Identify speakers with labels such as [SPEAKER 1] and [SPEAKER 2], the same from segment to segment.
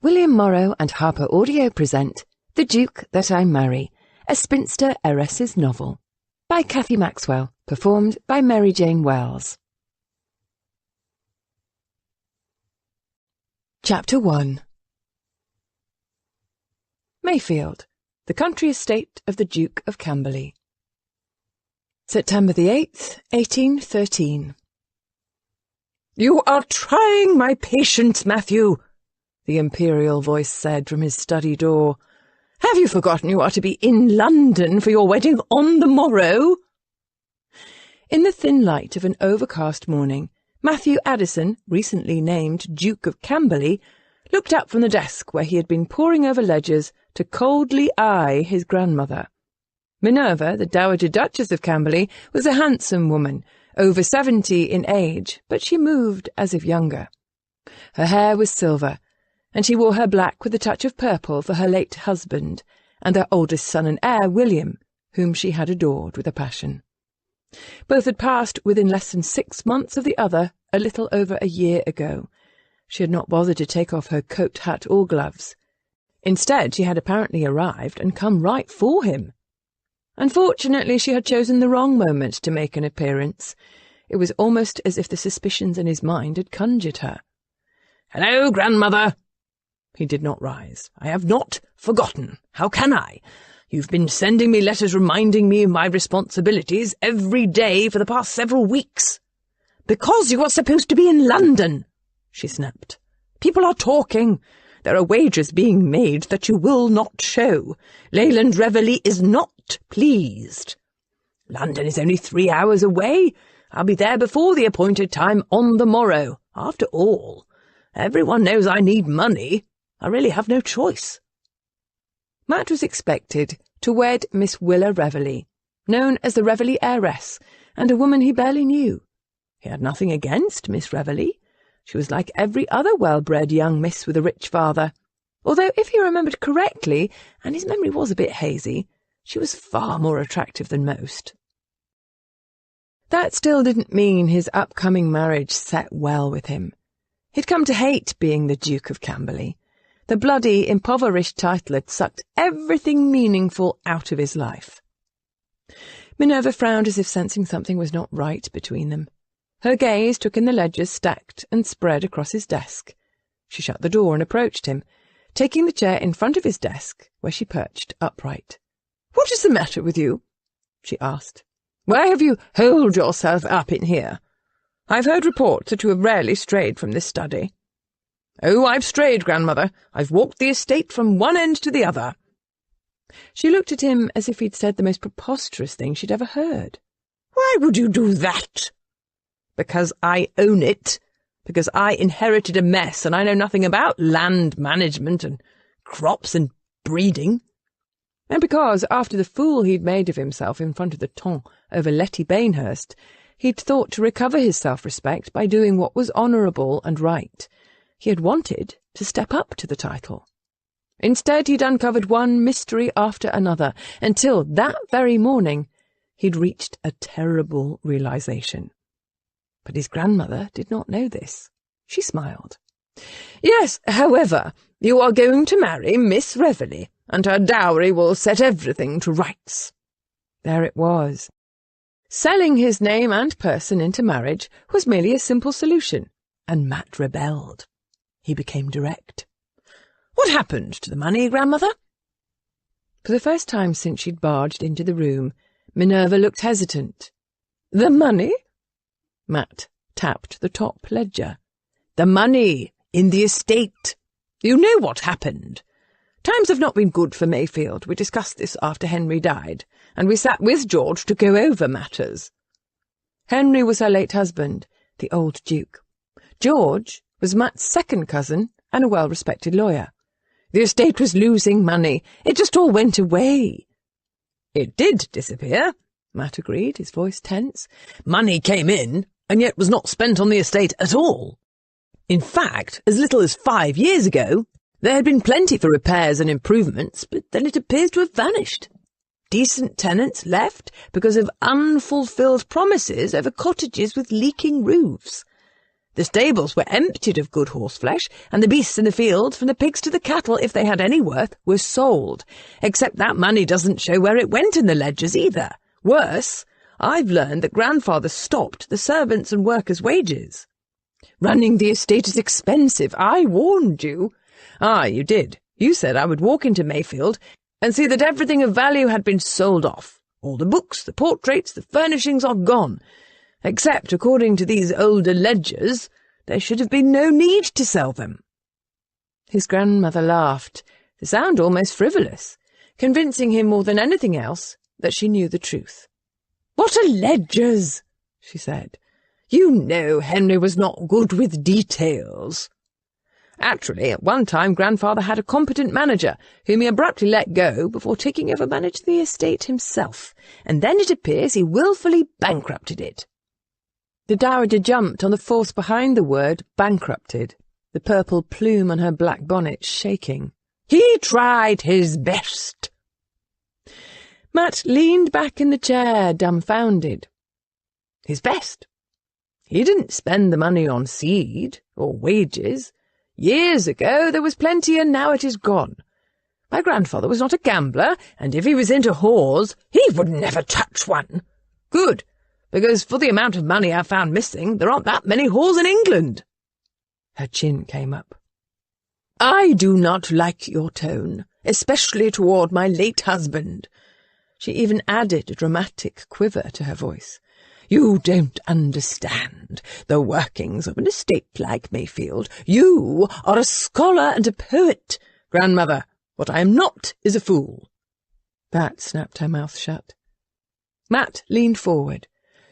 [SPEAKER 1] William Morrow and Harper Audio present The Duke That I Marry, a spinster heiress's novel, by Cathy Maxwell, performed by Mary Jane Wells. Chapter 1. Mayfield, the country estate of the Duke of Camberley. September the 8th, 1813.
[SPEAKER 2] "You are trying my patience, Matthew," the imperial voice said from his study door. "Have you forgotten you are to be in London for your wedding on the morrow?"
[SPEAKER 1] In the thin light of an overcast morning, Matthew Addison, recently named Duke of Camberley, looked up from the desk where he had been poring over ledgers to coldly eye his grandmother. Minerva, the Dowager Duchess of Camberley, was a handsome woman, over 70 in age, but she moved as if younger. Her hair was silver, and she wore her black with a touch of purple for her late husband and their oldest son and heir, William, whom she had adored with a passion. Both had passed within less than 6 months of the other a little over a year ago. She had not bothered to take off her coat, hat, or gloves. Instead, she had apparently arrived and come right for him. Unfortunately, she had chosen the wrong moment to make an appearance. It was almost as if the suspicions in his mind had conjured her.
[SPEAKER 2] "Hello, grandmother." He did not rise. "I have not forgotten. How can I? You've been sending me letters reminding me of my responsibilities every day for the past several weeks." "Because you are supposed to be in London," she snapped. "People are talking. There are wagers being made that you will not show. Leyland Reveley is not pleased. London is only 3 hours away. I'll be there before the appointed time on the morrow. After all, everyone knows I need money. I really have no choice."
[SPEAKER 1] Matt was expected to wed Miss Willa Reveley, known as the Reveley heiress, and a woman he barely knew. He had nothing against Miss Reveley. She was like every other well-bred young miss with a rich father, although if he remembered correctly, and his memory was a bit hazy, she was far more attractive than most. That still didn't mean his upcoming marriage set well with him. He'd come to hate being the Duke of Camberley. The bloody, impoverished title had sucked everything meaningful out of his life. Minerva frowned as if sensing something was not right between them. Her gaze took in the ledgers stacked and spread across his desk. She shut the door and approached him, taking the chair in front of his desk, where she perched upright. "What is the matter with you?" she asked. "Why have you holed yourself up in here? I've heard reports that you have rarely strayed from this study." "Oh, I've strayed, grandmother. I've walked the estate from one end to the other." She looked at him as if he'd said the most preposterous thing she'd ever heard. "Why would you do that?" "Because I own it. Because I inherited a mess and I know nothing about land management and crops and breeding. And because, after the fool he'd made of himself in front of the Ton over Letty Bainhurst, he'd thought to recover his self-respect by doing what was honourable and right. He had wanted to step up to the title. Instead, he'd uncovered one mystery after another, until that very morning he'd reached a terrible realization. But his grandmother did not know this. She smiled. "Yes, however, you are going to marry Miss Reveley, and her dowry will set everything to rights." There it was. Selling his name and person into marriage was merely a simple solution, and Matt rebelled. He became direct. "What happened to the money, grandmother?" For the first time since she'd barged into the room, Minerva looked hesitant. "The money?" Matt tapped the top ledger. "The money in the estate. You know what happened. Times have not been good for Mayfield. We discussed this after Henry died, and we sat with George to go over matters." Henry was her late husband, the old Duke. George was Matt's second cousin and a well-respected lawyer. "The estate was losing money. It just all went away." "It did disappear," Matt agreed, his voice tense. "Money came in, and yet was not spent on the estate at all. In fact, as little as 5 years ago, there had been plenty for repairs and improvements, but then it appears to have vanished. Decent tenants left because of unfulfilled promises over cottages with leaking roofs.
[SPEAKER 2] The stables were emptied of good horseflesh, and the beasts in the fields, from the pigs to the cattle, if they had any worth, were sold. Except that money doesn't show where it went in the ledgers either. Worse, I've learned that grandfather stopped the servants' and workers' wages. Running the estate is expensive. I warned you. Ah, you did. You said I would walk into Mayfield and see that everything of value had been sold off. All the books, the portraits, the furnishings are gone. Except, according to these older ledgers, there should have been no need to sell them. His grandmother laughed, the sound almost frivolous, convincing him more than anything else that she knew the truth. "What are ledgers?" she said. "You know Henry was not good with details." Actually, at one time grandfather had a competent manager, whom he abruptly let go before taking over managing the estate himself, and then it appears he wilfully bankrupted it. The dowager jumped on the force behind the word bankrupted, the purple plume on her black bonnet shaking. "He tried his best." Matt leaned back in the chair, dumbfounded. His best? He didn't spend the money on seed or wages. Years ago there was plenty, and now it is gone. My grandfather was not a gambler, and if he was into whores, he would never touch one. Good, because for the amount of money I've found missing, there aren't that many whores in England. Her chin came up. "I do not like your tone, especially toward my late husband." She even added a dramatic quiver to her voice. "You don't understand the workings of an estate like Mayfield. You are a scholar and a poet, grandmother. What I am not is a fool." That snapped her mouth shut. Matt leaned forward.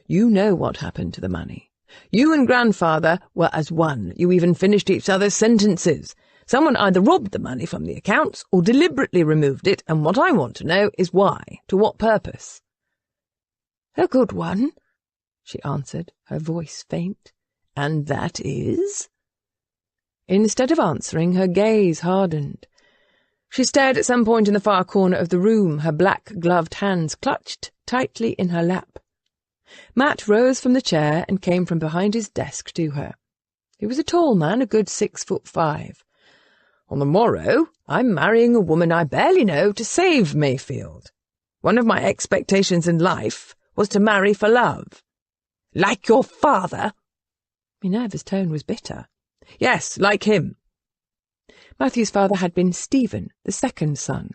[SPEAKER 2] "You know what happened to the money. You and grandfather were as one. You even finished each other's sentences. Someone either robbed the money from the accounts or deliberately removed it, and what I want to know is why, to what purpose." "A good one," she answered, her voice faint. "And that is?" Instead of answering, her gaze hardened. She stared at some point in the far corner of the room, her black-gloved hands clutched tightly in her lap. Matt rose from the chair and came from behind his desk to her. He was a tall man, a good 6'5". "On the morrow, I'm marrying a woman I barely know to save Mayfield. One of my expectations in life was to marry for love." "Like your father?" Minerva's tone was bitter. "Yes, like him." Matthew's father had been Stephen, the second son,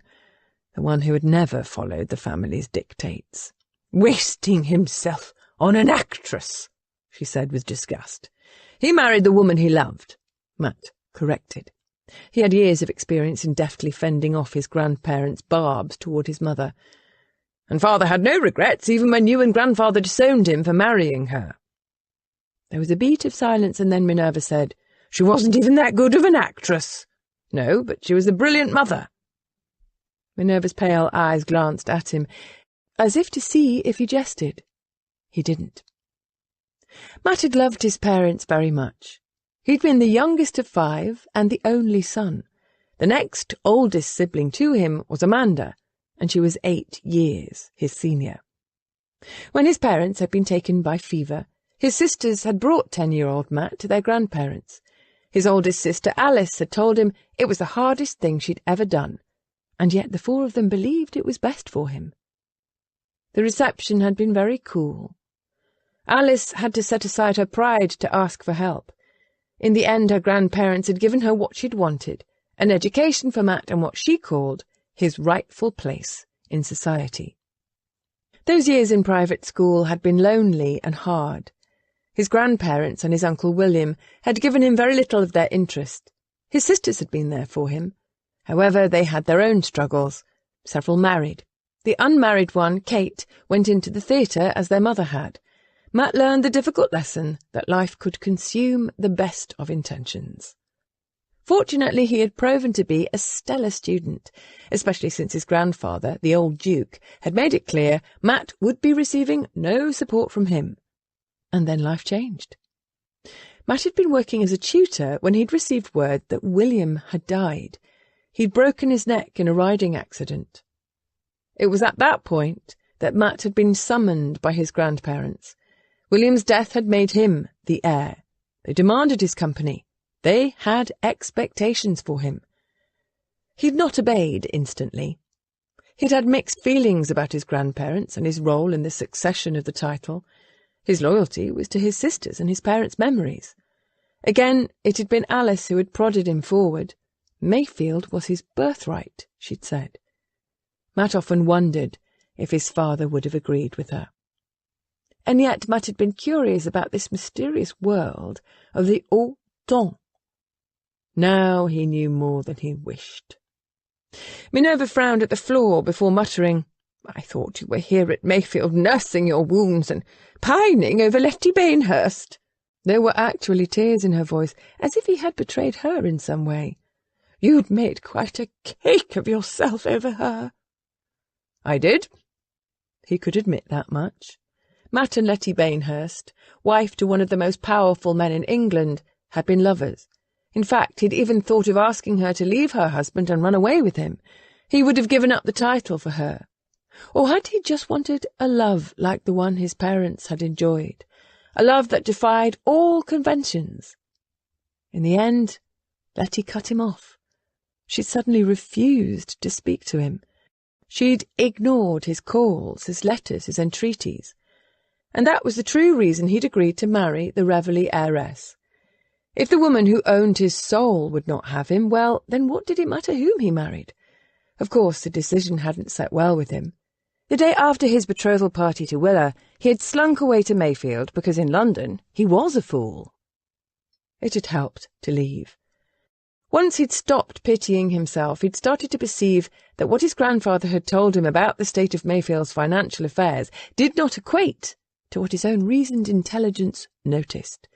[SPEAKER 2] the one who had never followed the family's dictates. "Wasting himself on an actress," she said with disgust. "He married the woman he loved," Matt corrected. He had years of experience in deftly fending off his grandparents' barbs toward his mother. "And father had no regrets even when you and grandfather disowned him for marrying her." There was a beat of silence, and then Minerva said, "She wasn't even that good of an actress." "No, but she was a brilliant mother." Minerva's pale eyes glanced at him, as if to see if he jested. He didn't. Matt had loved his parents very much. He'd been the youngest of 5 and the only son. The next oldest sibling to him was Amanda, and she was 8 years his senior. When his parents had been taken by fever, his sisters had brought 10-year-old Matt to their grandparents. His oldest sister, Alice, had told him it was the hardest thing she'd ever done, and yet the 4 of them believed it was best for him. The reception had been very cool. Alice had to set aside her pride to ask for help. In the end, her grandparents had given her what she'd wanted, an education for Matt and what she called his rightful place in society. Those years in private school had been lonely and hard. His grandparents and his Uncle William had given him very little of their interest. His sisters had been there for him. However, they had their own struggles. Several married. The unmarried one, Kate, went into the theatre as their mother had. Matt learned the difficult lesson that life could consume the best of intentions. Fortunately, he had proven to be a stellar student, especially since his grandfather, the old Duke, had made it clear Matt would be receiving no support from him. And then life changed. Matt had been working as a tutor when he'd received word that William had died. He'd broken his neck in a riding accident. It was at that point that Matt had been summoned by his grandparents. William's death had made him the heir,
[SPEAKER 1] They demanded his company. They had expectations for him. He'd not obeyed instantly. He'd had mixed feelings about his grandparents and his role in the succession of the title. His loyalty was to his sisters and his parents' memories. Again, it had been Alice who had prodded him forward. Mayfield was his birthright, she'd said. Matt often wondered if his father would have agreed with her. And yet Matt had been curious about this mysterious world of the haut ton. Now he knew more than he wished. Minerva frowned at the floor before muttering, "I thought you were here at Mayfield nursing your wounds and pining over Letty Bainhurst." There were actually tears in her voice, as if he had betrayed her in some way. "You'd made quite a cake of yourself over her." "I did." He could admit that much. Matt and Letty Bainhurst, wife to one of the most powerful men in England, had been lovers. In fact, he'd even thought of asking her to leave her husband and run away with him. He would have given up the title for her. Or had he just wanted a love like the one his parents had enjoyed, a love that defied all conventions? In the end, Letty cut him off. She'd suddenly refused to speak to him. She'd ignored his calls, his letters, his entreaties. And that was the true reason he'd agreed to marry the Reveley heiress. If the woman who owned his soul would not have him, well, then what did it matter whom he married? Of course, the decision hadn't set well with him. The day after his betrothal party to Willa, he had slunk away to Mayfield because in London he was a fool. It had helped to leave. Once he'd stopped pitying himself, he'd started to perceive that what his grandfather had told him about the state of Mayfield's financial affairs did not equate to what his own reasoned intelligence noticed.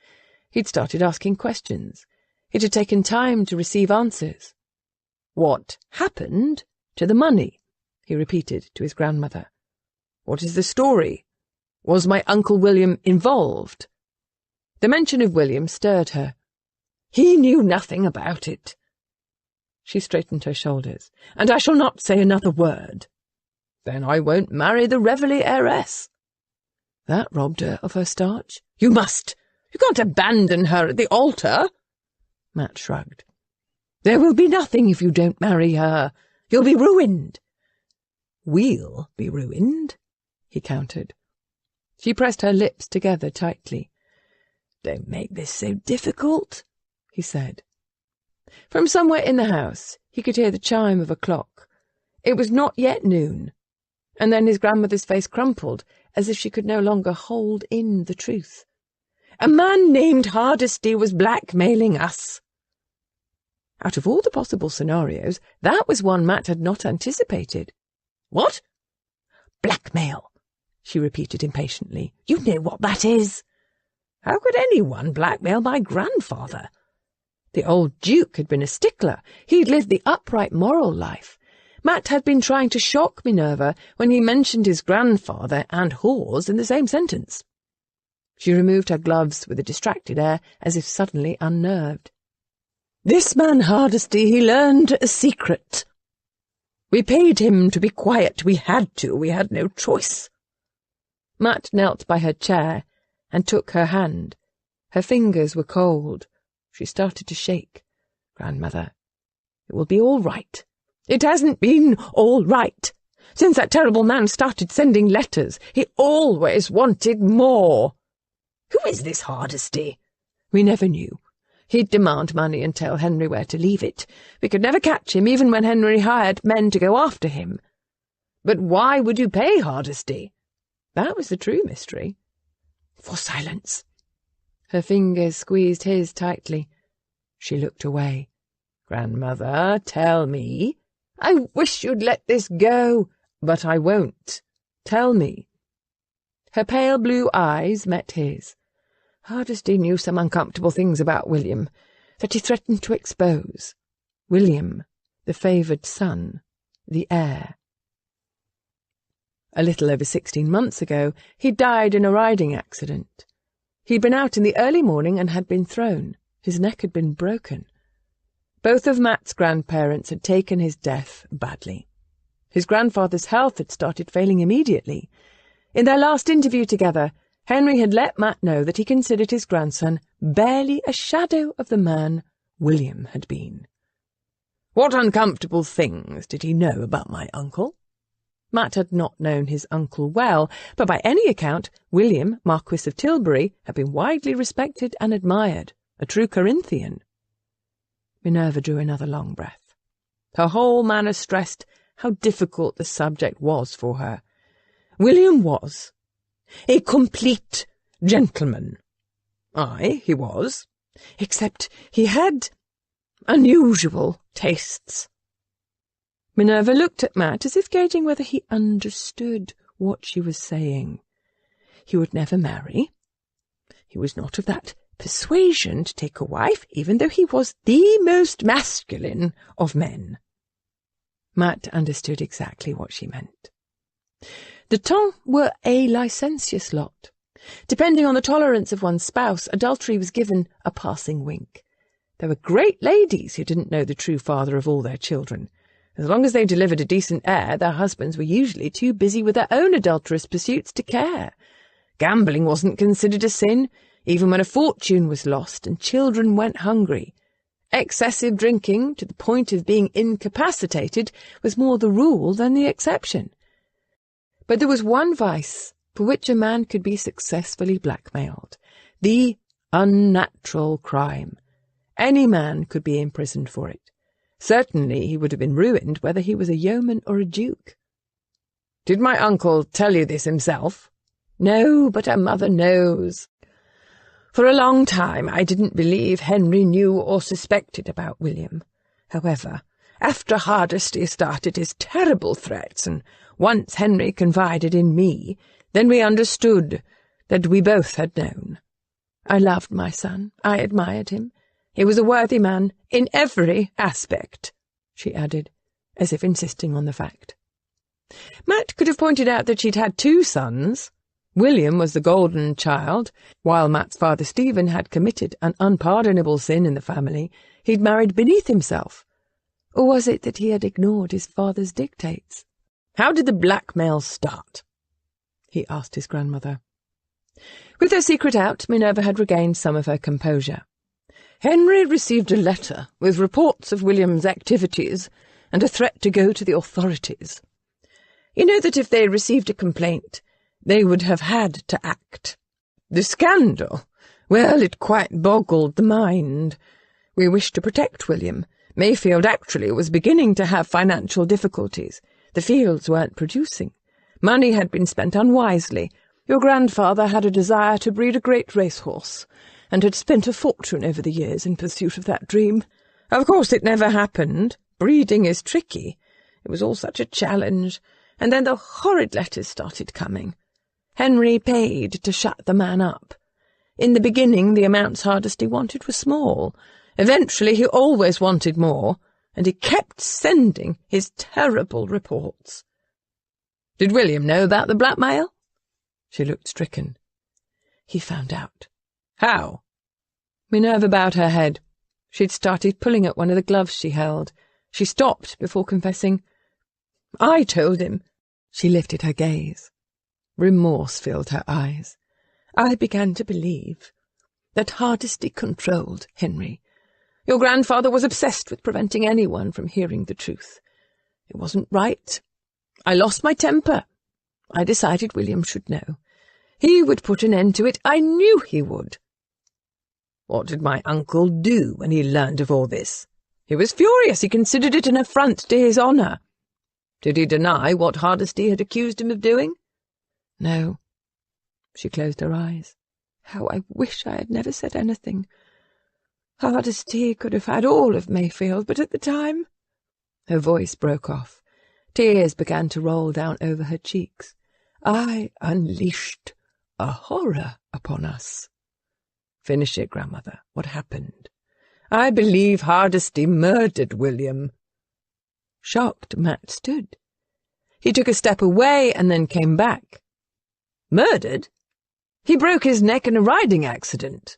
[SPEAKER 1] He'd started asking questions. It had taken time to receive answers. "What happened to the money?" he repeated to his grandmother. "What is the story? Was my Uncle William involved?" The mention of William stirred her. "He knew nothing about it." She straightened her shoulders. "And I shall not say another word." "Then I won't marry the Reveley heiress." That robbed her of her starch. "You must. You can't abandon her at the altar." Matt shrugged. "There will be nothing if you don't marry her. You'll be ruined." "We'll be ruined," he countered. She pressed her lips together tightly. "Don't make this so difficult," he said. From somewhere in the house he could hear the chime of a clock. It was not yet noon, and then his grandmother's face crumpled, as if she could no longer hold in the truth. "A man named Hardesty was blackmailing us." Out of all the possible scenarios, that was one Matt had not anticipated. "What?" "Blackmail," she repeated impatiently. "You know what that is." How could anyone blackmail my grandfather? The old Duke had been a stickler. He'd lived the upright moral life. Matt had been trying to shock Minerva when he mentioned his grandfather and whores in the same sentence. She removed her gloves with a distracted air, as if suddenly unnerved. "This man Hardesty, he learned a secret. We paid him to be quiet. We had to. We had no choice." Matt knelt by her chair and took her hand. Her fingers were cold. She started to shake. "Grandmother, it will be all right." "It hasn't been all right. Since that terrible man started sending letters, he always wanted more." "Who is this Hardesty?" "We never knew. He'd demand money and tell Henry where to leave it. We could never catch him, even when Henry hired men to go after him." "But why would you pay Hardesty?" That was the true mystery. "For silence." Her fingers squeezed his tightly. She looked away. "Grandmother, tell me." "I wish you'd let this go." "But I won't. Tell me." Her pale blue eyes met his. Hardesty knew some uncomfortable things about William that he threatened to expose. William, the favoured son, the heir. A little over 16 months ago, he died in a riding accident. He'd been out in the early morning and had been thrown. His neck had been broken. Both of Matt's grandparents had taken his death badly. His grandfather's health had started failing immediately. In their last interview together, Henry had let Matt know that he considered his grandson barely a shadow of the man William had been.
[SPEAKER 2] What uncomfortable things did he know about my uncle?
[SPEAKER 1] Matt had not known his uncle well, but by any account, William, Marquis of Tilbury, had been widely respected and admired, a true Corinthian. Minerva drew another long breath. Her whole manner stressed how difficult the subject was for her. William was a complete gentleman.
[SPEAKER 2] Aye, he was.
[SPEAKER 1] Except he had unusual tastes. Minerva looked at Matt as if gauging whether he understood what she was saying. He would never marry. He was not of that persuasion to take a wife, even though he was the most masculine of men. Matt understood exactly what she meant. The Tons were a licentious lot. Depending on the tolerance of one's spouse, adultery was given a passing wink. There were great ladies who didn't know the true father of all their children. As long as they delivered a decent heir, their husbands were usually too busy with their own adulterous pursuits to care. Gambling wasn't considered a sin, even when a fortune was lost and children went hungry. Excessive drinking, to the point of being incapacitated, was more the rule than the exception. But there was one vice for which a man could be successfully blackmailed: the unnatural crime. Any man could be imprisoned for it. Certainly he would have been ruined whether he was a yeoman or a duke.
[SPEAKER 2] Did my uncle tell you this himself?
[SPEAKER 1] No, but her mother knows. For a long time I didn't believe Henry knew or suspected about William. However, after Hardesty started his terrible threats, and once Henry confided in me, then we understood that we both had known. I loved my son. I admired him. He was a worthy man in every aspect, she added, as if insisting on the fact. Matt could have pointed out that she'd had 2 sons. William was the golden child. While Matt's father Stephen had committed an unpardonable sin in the family, he'd married beneath himself. Or was it that he had ignored his father's dictates?
[SPEAKER 2] How did the blackmail start?
[SPEAKER 1] He asked his grandmother. With her secret out, Minerva had regained some of her composure. Henry received a letter with reports of William's activities and a threat to go to the authorities. You know that if they received a complaint, they would have had to act. The scandal, well, it quite boggled the mind. We wished to protect William. Mayfield actually was beginning to have financial difficulties. The fields weren't producing. Money had been spent unwisely. Your grandfather had a desire to breed a great racehorse, and had spent a fortune over the years in pursuit of that dream. Of course it never happened. Breeding is tricky. It was all such a challenge. And then the horrid letters started coming. Henry paid to shut the man up. In the beginning, the amounts Hardesty wanted were small. Eventually, he always wanted more, and he kept sending his terrible reports.
[SPEAKER 2] Did William know about the blackmail?
[SPEAKER 1] She looked stricken. He found out.
[SPEAKER 2] How?
[SPEAKER 1] Minerva bowed her head. She'd started pulling at one of the gloves she held. She stopped before confessing. I told him. She lifted her gaze. Remorse filled her eyes. I began to believe that Hardesty controlled Henry. Your grandfather was obsessed with preventing anyone from hearing the truth. It wasn't right. I lost my temper. I decided William should know. He would put an end to it. I knew he would.
[SPEAKER 2] What did my uncle do when he learned of all this? He was furious. He considered it an affront to his honour. Did he deny what Hardesty had accused him of doing?
[SPEAKER 1] No. She closed her eyes. How I wish I had never said anything. Hardesty could have had all of Mayfield, but at the time... Her voice broke off. Tears began to roll down over her cheeks. I unleashed a horror upon us.
[SPEAKER 2] Finish it, grandmother. What happened?
[SPEAKER 1] I believe Hardesty murdered William. Shocked, Matt stood. He took a step away and then came back.
[SPEAKER 2] Murdered? He broke his neck in a riding accident.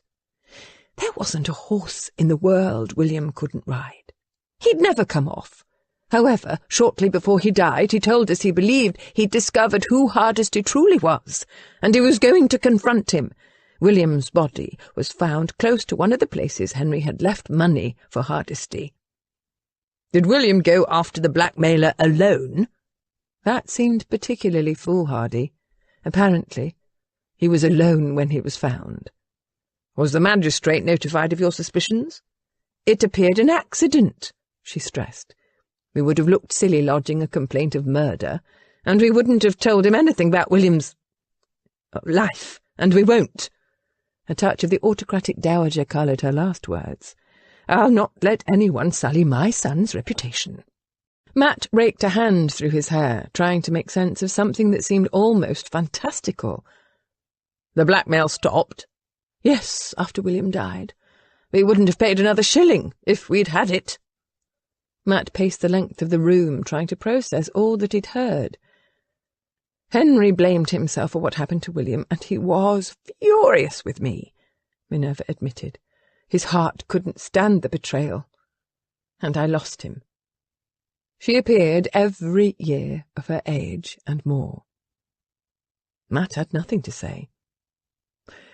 [SPEAKER 1] There wasn't a horse in the world William couldn't ride. He'd never come off. However, shortly before he died, he told us he believed he'd discovered who Hardesty truly was, and he was going to confront him. William's body was found close to one of the places Henry had left money for Hardesty.
[SPEAKER 2] Did William go after the blackmailer alone?
[SPEAKER 1] That seemed particularly foolhardy. Apparently, he was alone when he was found.
[SPEAKER 2] Was the magistrate notified of your suspicions?
[SPEAKER 1] It appeared an accident, she stressed. We would have looked silly lodging a complaint of murder, and we wouldn't have told him anything about William's life, and we won't. A touch of the autocratic dowager coloured her last words. I'll not let anyone sully my son's reputation. Matt raked a hand through his hair, trying to make sense of something that seemed almost fantastical.
[SPEAKER 2] The blackmail stopped?
[SPEAKER 1] Yes, after William died. We wouldn't have paid another shilling if we'd had it. Matt paced the length of the room, trying to process all that he'd heard. Henry blamed himself for what happened to William, and he was furious with me, Minerva admitted. His heart couldn't stand the betrayal, and I lost him. She appeared every year of her age and more. Matt had nothing to say.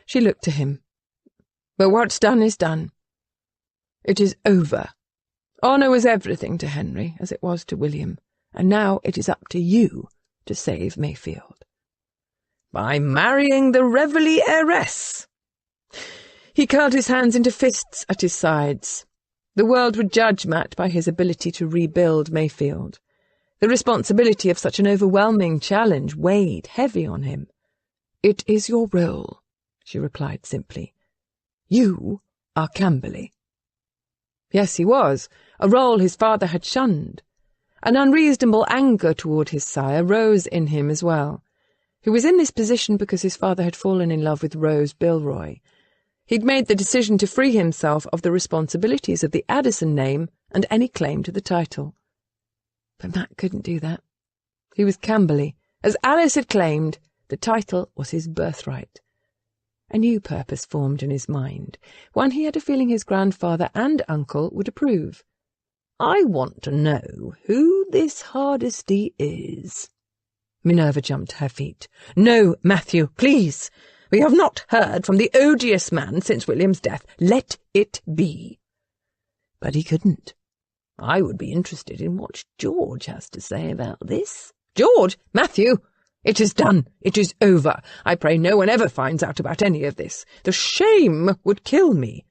[SPEAKER 1] She looked to him. But what's done is done. It is over. Honour was everything to Henry, as it was to William, and now it is up to you to save Mayfield.
[SPEAKER 2] By marrying the Reveley heiress.
[SPEAKER 1] He curled his hands into fists at his sides. The world would judge Matt by his ability to rebuild Mayfield. The responsibility of such an overwhelming challenge weighed heavy on him. It is your role, she replied simply. You are Camberley. Yes, he was, a role his father had shunned. An unreasonable anger toward his sire rose in him as well. He was in this position because his father had fallen in love with Rose Bilroy. He'd made the decision to free himself of the responsibilities of the Addison name and any claim to the title. But Matt couldn't do that. He was Camberley. As Alice had claimed, the title was his birthright. A new purpose formed in his mind, one he had a feeling his grandfather and uncle would approve.
[SPEAKER 2] I want to know who this Hardesty is.
[SPEAKER 1] Minerva jumped to her feet.
[SPEAKER 2] No, Matthew, please. We have not heard from the odious man since William's death. Let it be.
[SPEAKER 1] But he couldn't.
[SPEAKER 2] I would be interested in what George has to say about this.
[SPEAKER 1] George? Matthew? It is done. It is over. I pray no one ever finds out about any of this. The shame would kill me.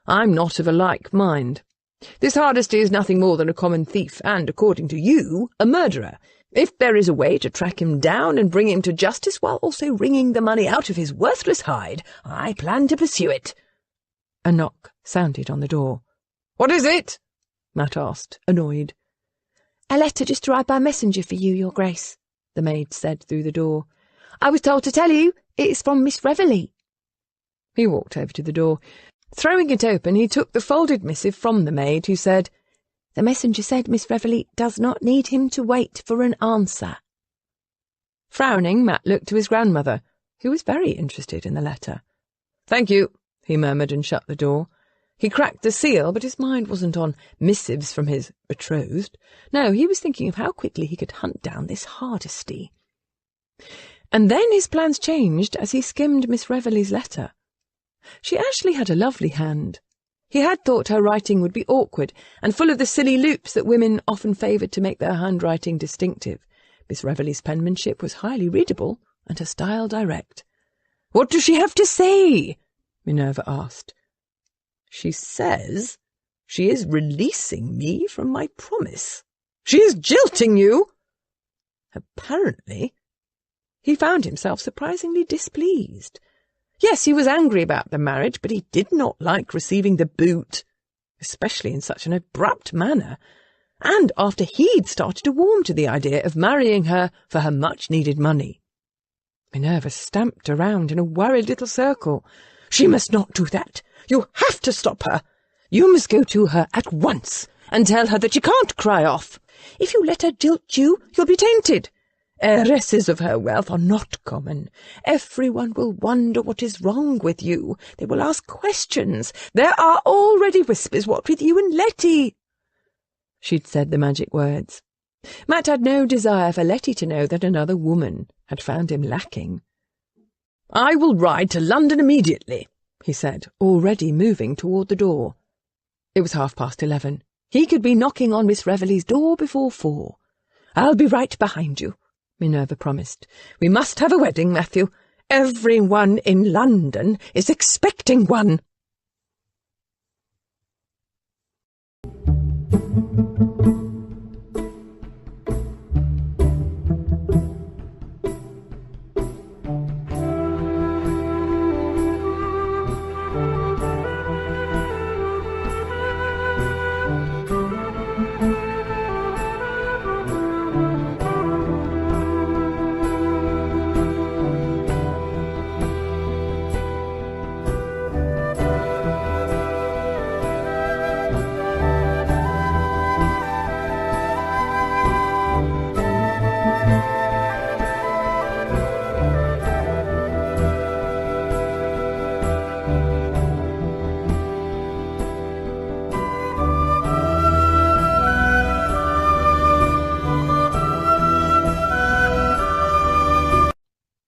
[SPEAKER 1] I'm not of a like mind. This Hardesty is nothing more than a common thief and, according to you, a murderer. If there is a way to track him down and bring him to justice while also wringing the money out of his worthless hide, I plan to pursue it. A knock sounded on the door.
[SPEAKER 2] What is it?
[SPEAKER 1] Matt asked, annoyed.
[SPEAKER 3] A letter just arrived by messenger for you, Your Grace, the maid said through the door. I was told to tell you it is from Miss Reveley.
[SPEAKER 1] He walked over to the door. Throwing it open, he took the folded missive from the maid, who said,
[SPEAKER 3] The messenger said Miss Reveley does not need him to wait for an answer.
[SPEAKER 1] Frowning, Matt looked to his grandmother, who was very interested in the letter. Thank you, he murmured and shut the door. He cracked the seal, but his mind wasn't on missives from his betrothed. No, he was thinking of how quickly he could hunt down this Hardesty. And then his plans changed as he skimmed Miss Reveley's letter. She actually had a lovely hand. He had thought her writing would be awkward and full of the silly loops that women often favoured to make their handwriting distinctive. Miss Reveley's penmanship was highly readable and her style direct.
[SPEAKER 2] What does she have to say? Minerva asked.
[SPEAKER 1] She says she is releasing me from my promise. She is jilting you. Apparently, he found himself surprisingly displeased. Yes, he was angry about the marriage, but he did not like receiving the boot, especially in such an abrupt manner, and after he'd started to warm to the idea of marrying her for her much-needed money. Minerva stamped around in a worried little circle. She must not do that. You have to stop her. You must go to her at once and tell her that she can't cry off. If you let her jilt you, you'll be tainted. Heiresses of her wealth are not common. Everyone will wonder what is wrong with you. They will ask questions. There are already whispers, what with you and Letty. she'd said the magic words. Matt had no desire for Letty to know that another woman had found him lacking.
[SPEAKER 2] "I will ride to London immediately," he said, already moving toward the door.
[SPEAKER 1] It was 11:30. He could be knocking on Miss Reveley's door before 4.
[SPEAKER 2] "I'll be right behind you," Minerva promised. "We must have a wedding, Matthew. Everyone in London is expecting one."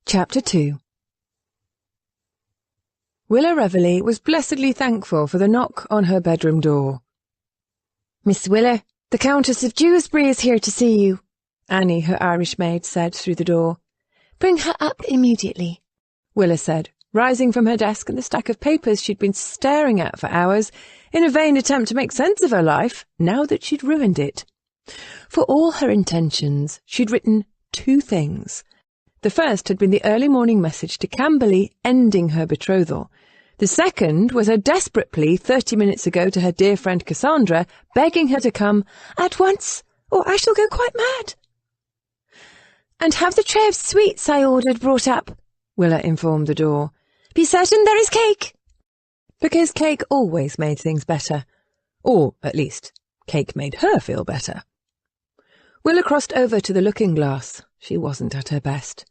[SPEAKER 1] Chapter 2. Willa Reveley was blessedly thankful for the knock on her bedroom door.
[SPEAKER 3] "Miss Willa, the Countess of Dewsbury is here to see you,"
[SPEAKER 1] Annie, her Irish maid, said through the door.
[SPEAKER 3] "Bring her up immediately,"
[SPEAKER 1] Willa said, rising from her desk and the stack of papers she'd been staring at for hours in a vain attempt to make sense of her life, now that she'd ruined it. For all her intentions, she'd written 2 things. The first had been the early morning message to Camberley ending her betrothal. The second was her desperate plea 30 minutes ago to her dear friend Cassandra, begging her to come
[SPEAKER 3] at once, or I shall go quite mad.
[SPEAKER 1] "And have the tray of sweets I ordered brought up," Willa informed the door.
[SPEAKER 3] "Be certain there is cake."
[SPEAKER 1] Because cake always made things better. Or, at least, cake made her feel better. Willa crossed over to the looking-glass. She wasn't at her best.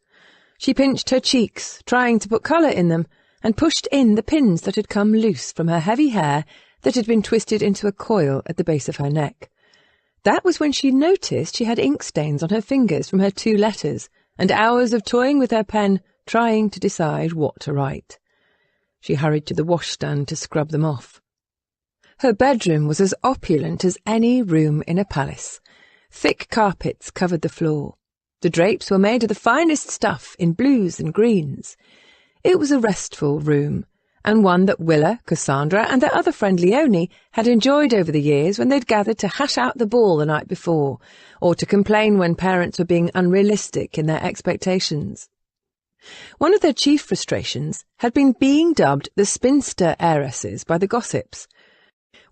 [SPEAKER 1] She pinched her cheeks, trying to put colour in them, and pushed in the pins that had come loose from her heavy hair that had been twisted into a coil at the base of her neck. That was when she noticed she had ink stains on her fingers from her 2 letters, and hours of toying with her pen, trying to decide what to write. She hurried to the washstand to scrub them off. Her bedroom was as opulent as any room in a palace. Thick carpets covered the floor. The drapes were made of the finest stuff in blues and greens. It was a restful room, and one that Willa, Cassandra, and their other friend Leonie had enjoyed over the years when they'd gathered to hash out the ball the night before, or to complain when parents were being unrealistic in their expectations. One of their chief frustrations had been being dubbed the spinster heiresses by the gossips.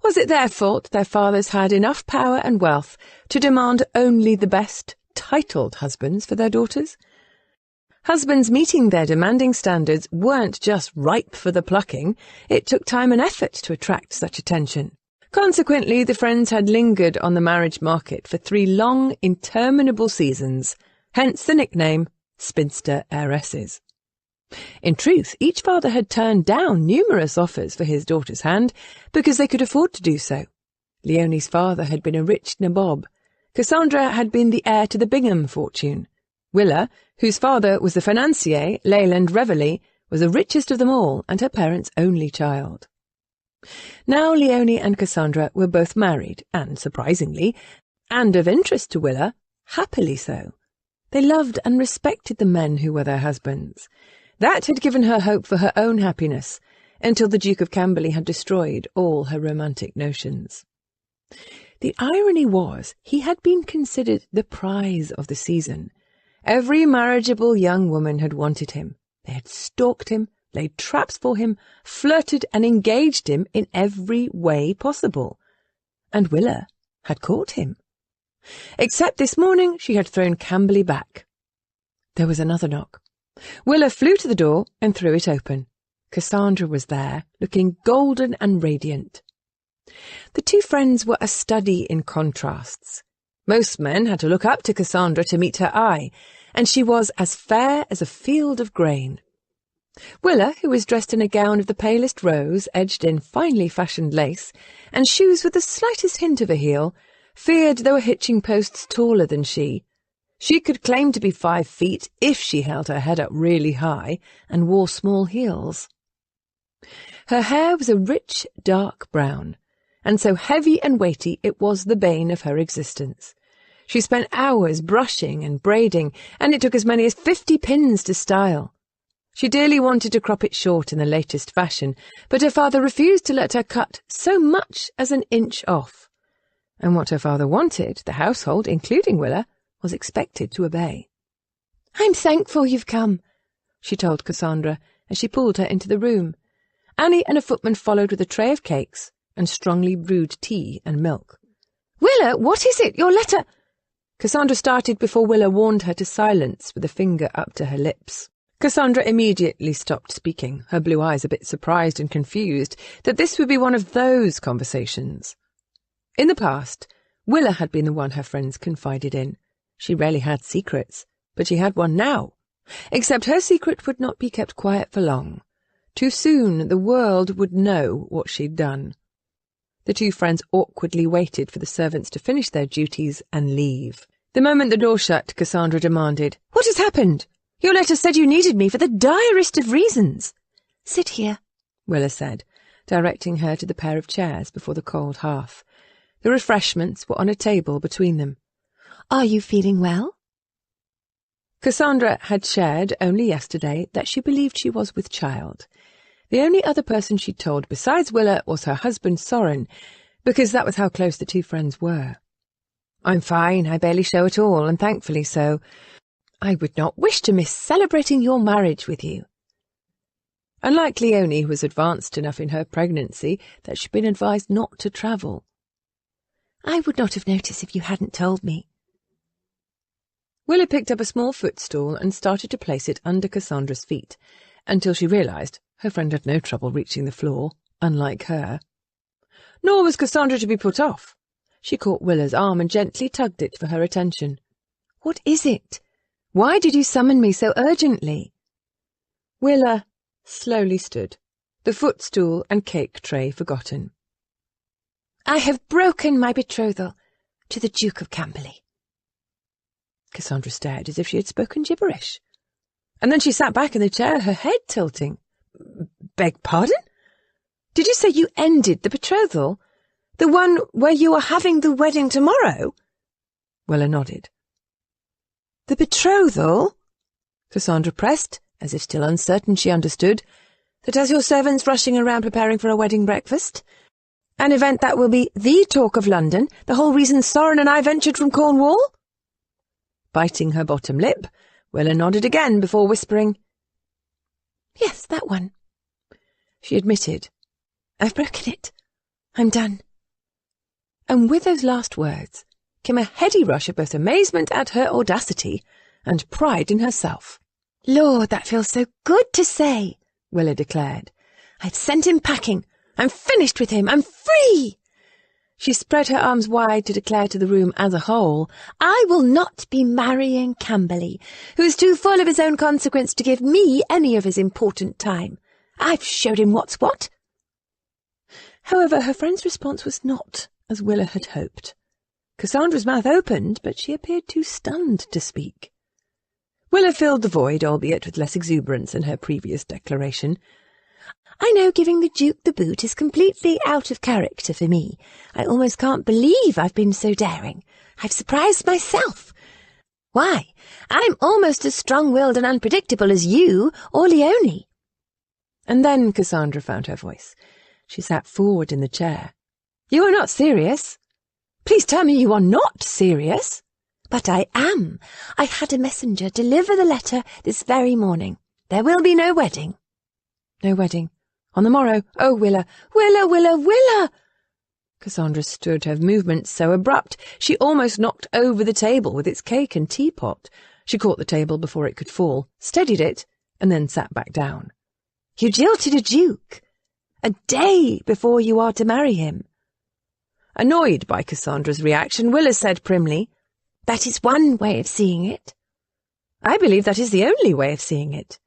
[SPEAKER 1] Was it their fault their fathers had enough power and wealth to demand only the best, titled husbands for their daughters? Husbands meeting their demanding standards weren't just ripe for the plucking. It took time and effort to attract such attention. Consequently, the friends had lingered on the marriage market for 3 long, interminable seasons, hence the nickname spinster heiresses. In truth, each father had turned down numerous offers for his daughter's hand because they could afford to do so. Leonie's father had been a rich nabob. Cassandra had been the heir to the Bingham fortune. Willa, whose father was the financier, Leyland Reveley, was the richest of them all and her parents' only child. Now Leonie and Cassandra were both married, and, surprisingly, and of interest to Willa, happily so. They loved and respected the men who were their husbands. That had given her hope for her own happiness, until the Duke of Camberley had destroyed all her romantic notions. The irony was he had been considered the prize of the season. Every marriageable young woman had wanted him. They had stalked him, laid traps for him, flirted and engaged him in every way possible. And Willa had caught him. Except this morning she had thrown Camberley back. There was another knock. Willa flew to the door and threw it open. Cassandra was there, looking golden and radiant. The 2 friends were a study in contrasts. Most men had to look up to Cassandra to meet her eye, and she was as fair as a field of grain. Willa, who was dressed in a gown of the palest rose, edged in finely fashioned lace, and shoes with the slightest hint of a heel, feared there were hitching posts taller than she. She could claim to be 5 feet if she held her head up really high and wore small heels. Her hair was a rich, dark brown, and so heavy and weighty it was the bane of her existence. She spent hours brushing and braiding, and it took as many as 50 pins to style. She dearly wanted to crop it short in the latest fashion, but her father refused to let her cut so much as an inch off. And what her father wanted, the household, including Willa, was expected to obey.
[SPEAKER 3] "I'm thankful you've come,"
[SPEAKER 1] she told Cassandra as she pulled her into the room. Annie and a footman followed with a tray of cakes and strongly brewed tea and milk.
[SPEAKER 3] "Willa, what is it? Your letter—"
[SPEAKER 1] Cassandra started before Willa warned her to silence with a finger up to her lips. Cassandra immediately stopped speaking, her blue eyes a bit surprised and confused that this would be one of those conversations. In the past, Willa had been the one her friends confided in. She rarely had secrets, but she had one now. Except her secret would not be kept quiet for long. Too soon the world would know what she'd done. The two friends awkwardly waited for the servants to finish their duties and leave. The moment the door shut, Cassandra demanded, "What has happened? Your letter said you needed me for the direst of reasons."
[SPEAKER 3] "Sit here,"
[SPEAKER 1] Willa said, directing her to the pair of chairs before the cold hearth. The refreshments were on a table between them.
[SPEAKER 3] "Are you feeling well?"
[SPEAKER 1] Cassandra had shared only yesterday that she believed she was with child. The only other person she'd told besides Willa was her husband Soren, because that was how close the two friends were. "I'm fine, I barely show at all, and thankfully so. I would not wish to miss celebrating your marriage with you." Unlike Leonie, who was advanced enough in her pregnancy that she'd been advised not to travel.
[SPEAKER 3] "I would not have noticed if you hadn't told me."
[SPEAKER 1] Willa picked up a small footstool and started to place it under Cassandra's feet, until she realised her friend had no trouble reaching the floor, unlike her. Nor was Cassandra to be put off. She caught Willa's arm and gently tugged it for her attention.
[SPEAKER 3] "What is it? Why did you summon me so urgently?"
[SPEAKER 1] Willa slowly stood, the footstool and cake tray forgotten.
[SPEAKER 3] "I have broken my betrothal to the Duke of Camberley."
[SPEAKER 1] Cassandra stared as if she had spoken gibberish. And then she sat back in the chair, her head tilting. "Beg pardon? Did you say you ended the betrothal? The one where you are having the wedding tomorrow?" Willa nodded. "The betrothal?" Cassandra pressed, as if still uncertain she understood, "that has your servants rushing around preparing for a wedding breakfast? An event that will be the talk of London, the whole reason Soren and I ventured from Cornwall?" Biting her bottom lip, Willa nodded again before whispering,
[SPEAKER 3] "Yes, that one."
[SPEAKER 1] She admitted,
[SPEAKER 3] "I've broken it. I'm done."
[SPEAKER 1] And with those last words came a heady rush of both amazement at her audacity and pride in herself.
[SPEAKER 3] "Lord, that feels so good to say,"
[SPEAKER 1] Willa declared.
[SPEAKER 3] "I've sent him packing. I'm finished with him. I'm free."
[SPEAKER 1] She spread her arms wide to declare to the room as a whole,
[SPEAKER 3] "I will not be marrying Camberley, who is too full of his own consequence to give me any of his important time. I've showed him what's what."
[SPEAKER 1] However, her friend's response was not as Willa had hoped. Cassandra's mouth opened, but she appeared too stunned to speak. Willa filled the void, albeit with less exuberance than her previous declaration.
[SPEAKER 3] "I know giving the Duke the boot is completely out of character for me. I almost can't believe I've been so daring. I've surprised myself. Why, I'm almost as strong-willed and unpredictable as you or Leonie."
[SPEAKER 1] And then Cassandra found her voice. She sat forward in the chair. "You are not serious? Please tell me you are not serious."
[SPEAKER 3] "But I am. I had a messenger deliver the letter this very morning. There will be no wedding."
[SPEAKER 1] "No wedding? On the morrow? Oh, Willa, Willa, Willa, Willa!" Cassandra stood, her movements so abrupt she almost knocked over the table with its cake and teapot. She caught the table before it could fall, steadied it, and then sat back down.
[SPEAKER 3] "You jilted a duke, a day before you are to marry him."
[SPEAKER 1] Annoyed by Cassandra's reaction, Willa said primly,
[SPEAKER 3] "That is one way of seeing it."
[SPEAKER 1] "I believe that is the only way of seeing it."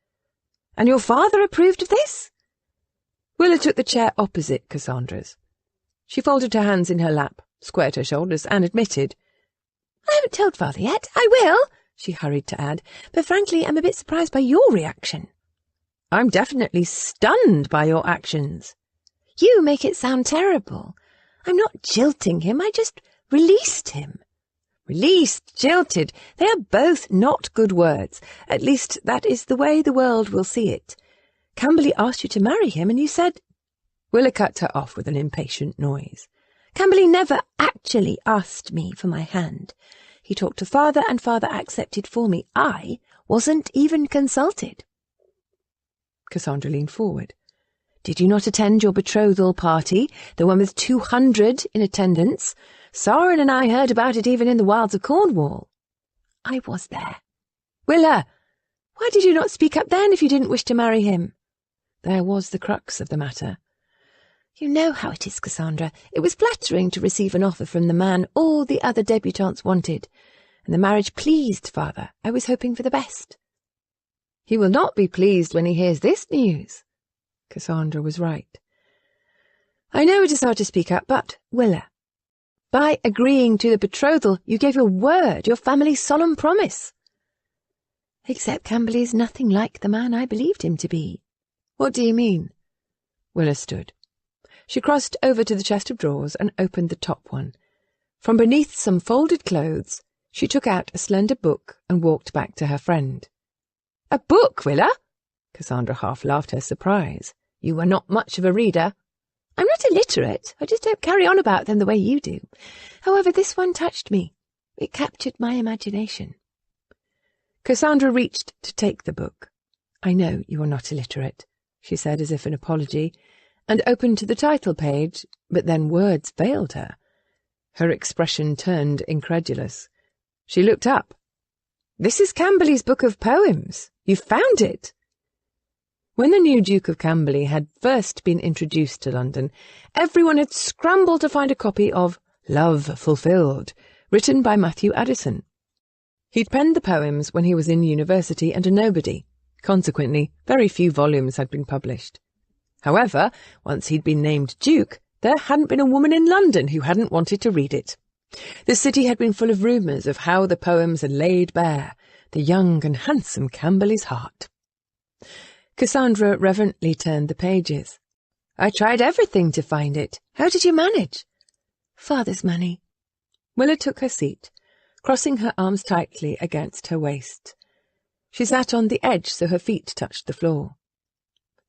[SPEAKER 1] "And your father approved of this?" Willa took the chair opposite Cassandra's. She folded her hands in her lap, squared her shoulders, and admitted.
[SPEAKER 3] I haven't told Father yet. I will, she hurried to add, but frankly I'm a bit surprised by your reaction.
[SPEAKER 1] I'm definitely stunned by your actions.
[SPEAKER 3] You make it sound terrible. I'm not jilting him, I just released him.
[SPEAKER 1] Released, jilted, they are both not good words. At least that is the way the world will see it. Camberley asked you to marry him, and you said— Willa cut her off with an impatient noise.
[SPEAKER 3] Camberley never actually asked me for my hand. He talked to Father, and Father accepted for me. I wasn't even consulted.
[SPEAKER 1] Cassandra leaned forward. Did you not attend your betrothal party, the one with 200 in attendance? Sarin and I heard about it even in the wilds of Cornwall.
[SPEAKER 3] I was there.
[SPEAKER 1] Willa, why did you not speak up then if you didn't wish to marry him? There was the crux of the matter.
[SPEAKER 3] You know how it is, Cassandra. It was flattering to receive an offer from the man all the other debutantes wanted, and the marriage pleased Father. I was hoping for the best.
[SPEAKER 1] He will not be pleased when he hears this news. Cassandra was right. I know it is hard to speak up, but, Willa, by agreeing to the betrothal, you gave your word, your family's solemn promise.
[SPEAKER 3] Except Camberley is nothing like the man I believed him to be.
[SPEAKER 1] What do you mean? Willa stood. She crossed over to the chest of drawers and opened the top one. From beneath some folded clothes, she took out a slender book and walked back to her friend. A book, Willa? Cassandra half laughed her surprise. You were not much of a reader.
[SPEAKER 3] I'm not illiterate. I just don't carry on about them the way you do. However, this one touched me. It captured my imagination.
[SPEAKER 1] Cassandra reached to take the book. I know you are not illiterate, she said as if in apology, and opened to the title page, but then words failed her. Her expression turned incredulous. She looked up. This is Camberley's book of poems. You found it. When the new Duke of Camberley had first been introduced to London, everyone had scrambled to find a copy of Love Fulfilled, written by Matthew Addison. He'd penned the poems when he was in university and a nobody. Consequently, very few volumes had been published. However, once he'd been named Duke, there hadn't been a woman in London who hadn't wanted to read it. The city had been full of rumours of how the poems had laid bare the young and handsome Camberley's heart. Cassandra reverently turned the pages. I tried everything to find it. How did you manage?
[SPEAKER 3] Father's money.
[SPEAKER 1] Willa took her seat, crossing her arms tightly against her waist. She sat on the edge so her feet touched the floor.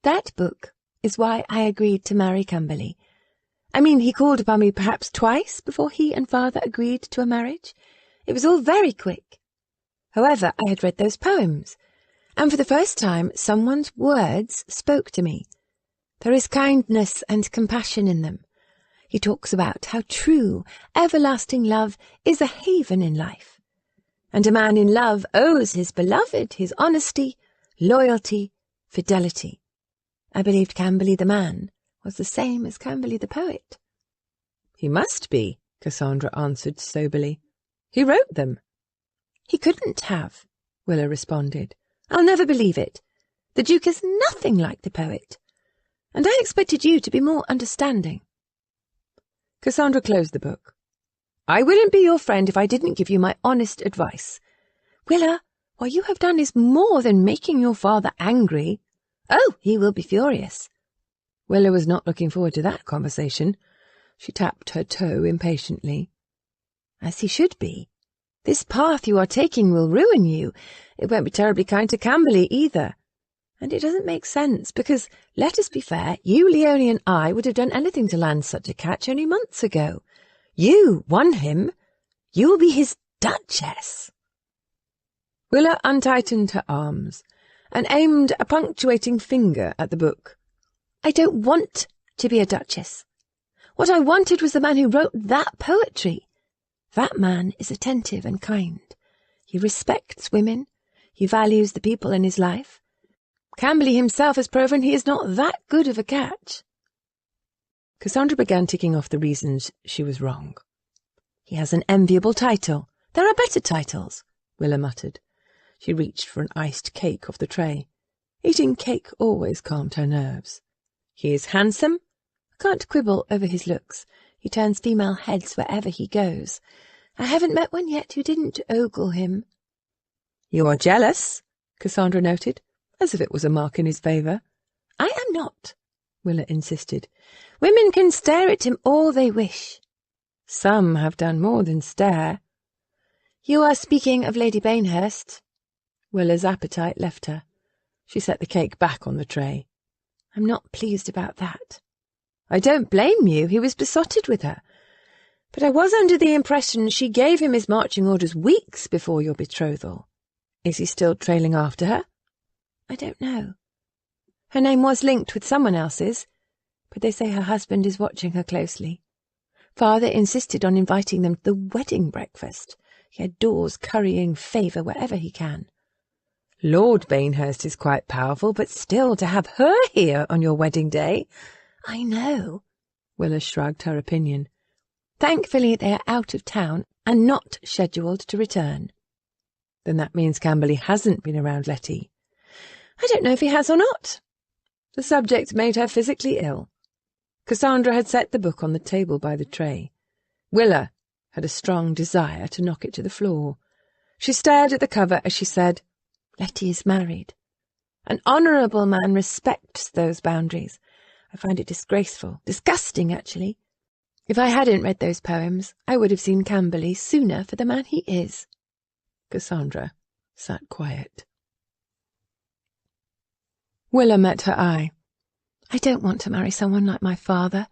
[SPEAKER 3] That book is why I agreed to marry Camberley. I mean, he called upon me perhaps twice before he and Father agreed to a marriage. It was all very quick. However, I had read those poems, and for the first time someone's words spoke to me. There is kindness and compassion in them. He talks about how true, everlasting love is a haven in life, and a man in love owes his beloved his honesty, loyalty, fidelity. I believed Camberley the man was the same as Camberley the poet.
[SPEAKER 1] He must be, Cassandra answered soberly. He wrote them.
[SPEAKER 3] He couldn't have, Willa responded. I'll never believe it. The Duke is nothing like the poet, and I expected you to be more understanding.
[SPEAKER 1] Cassandra closed the book. I wouldn't be your friend if I didn't give you my honest advice.
[SPEAKER 3] Willa, what you have done is more than making your father angry. Oh, he will be furious.
[SPEAKER 1] Willa was not looking forward to that conversation. She tapped her toe impatiently.
[SPEAKER 3] As he should be. This path you are taking will ruin you. It won't be terribly kind to Camberley either. And it doesn't make sense, because, let us be fair, you, Leonie, and I would have done anything to land such a catch only months ago. You won him. You will be his Duchess.
[SPEAKER 1] Willa untightened her arms and aimed a punctuating finger at the book.
[SPEAKER 3] I don't want to be a Duchess. What I wanted was the man who wrote that poetry. That man is attentive and kind. He respects women. He values the people in his life. Camberley himself has proven he is not that good of a catch.
[SPEAKER 1] Cassandra began ticking off the reasons she was wrong.
[SPEAKER 3] He has an enviable title. There are better titles,
[SPEAKER 1] Willa muttered. She reached for an iced cake off the tray. Eating cake always calmed her nerves. He is handsome. I can't quibble over his looks.
[SPEAKER 3] He turns female heads wherever he goes. I haven't met one yet who didn't ogle him."
[SPEAKER 1] "You are jealous," Cassandra noted, as if it was a mark in his favour.
[SPEAKER 3] "I am not," Willa insisted. "Women can stare at him all they wish."
[SPEAKER 1] "Some have done more than stare."
[SPEAKER 3] "You are speaking of Lady Bainhurst."
[SPEAKER 1] Willa's appetite left her. She set the cake back on the tray.
[SPEAKER 3] "I'm not pleased about that."
[SPEAKER 1] "I don't blame you. He was besotted with her. But I was under the impression she gave him his marching orders weeks before your betrothal. Is he still trailing after her?"
[SPEAKER 3] "I don't know. Her name was linked with someone else's, but they say her husband is watching her closely. Father insisted on inviting them to the wedding breakfast. He adores currying favour wherever he can."
[SPEAKER 1] "Lord Bainhurst is quite powerful, but still, to have her here on your wedding day—"
[SPEAKER 3] "I know."
[SPEAKER 1] Willa shrugged her opinion.
[SPEAKER 3] "Thankfully they are out of town and not scheduled to return."
[SPEAKER 1] "Then that means Camberley hasn't been around Letty."
[SPEAKER 3] "I don't know if he has or not."
[SPEAKER 1] The subject made her physically ill. Cassandra had set the book on the table by the tray. Willa had a strong desire to knock it to the floor. She stared at the cover as she said,
[SPEAKER 3] "Letty is married. An honourable man respects those boundaries. I find it disgraceful, disgusting, actually. If I hadn't read those poems, I would have seen Camberley sooner for the man he is."
[SPEAKER 1] Cassandra sat quiet. Willa met her eye.
[SPEAKER 3] "I don't want to marry someone like my father.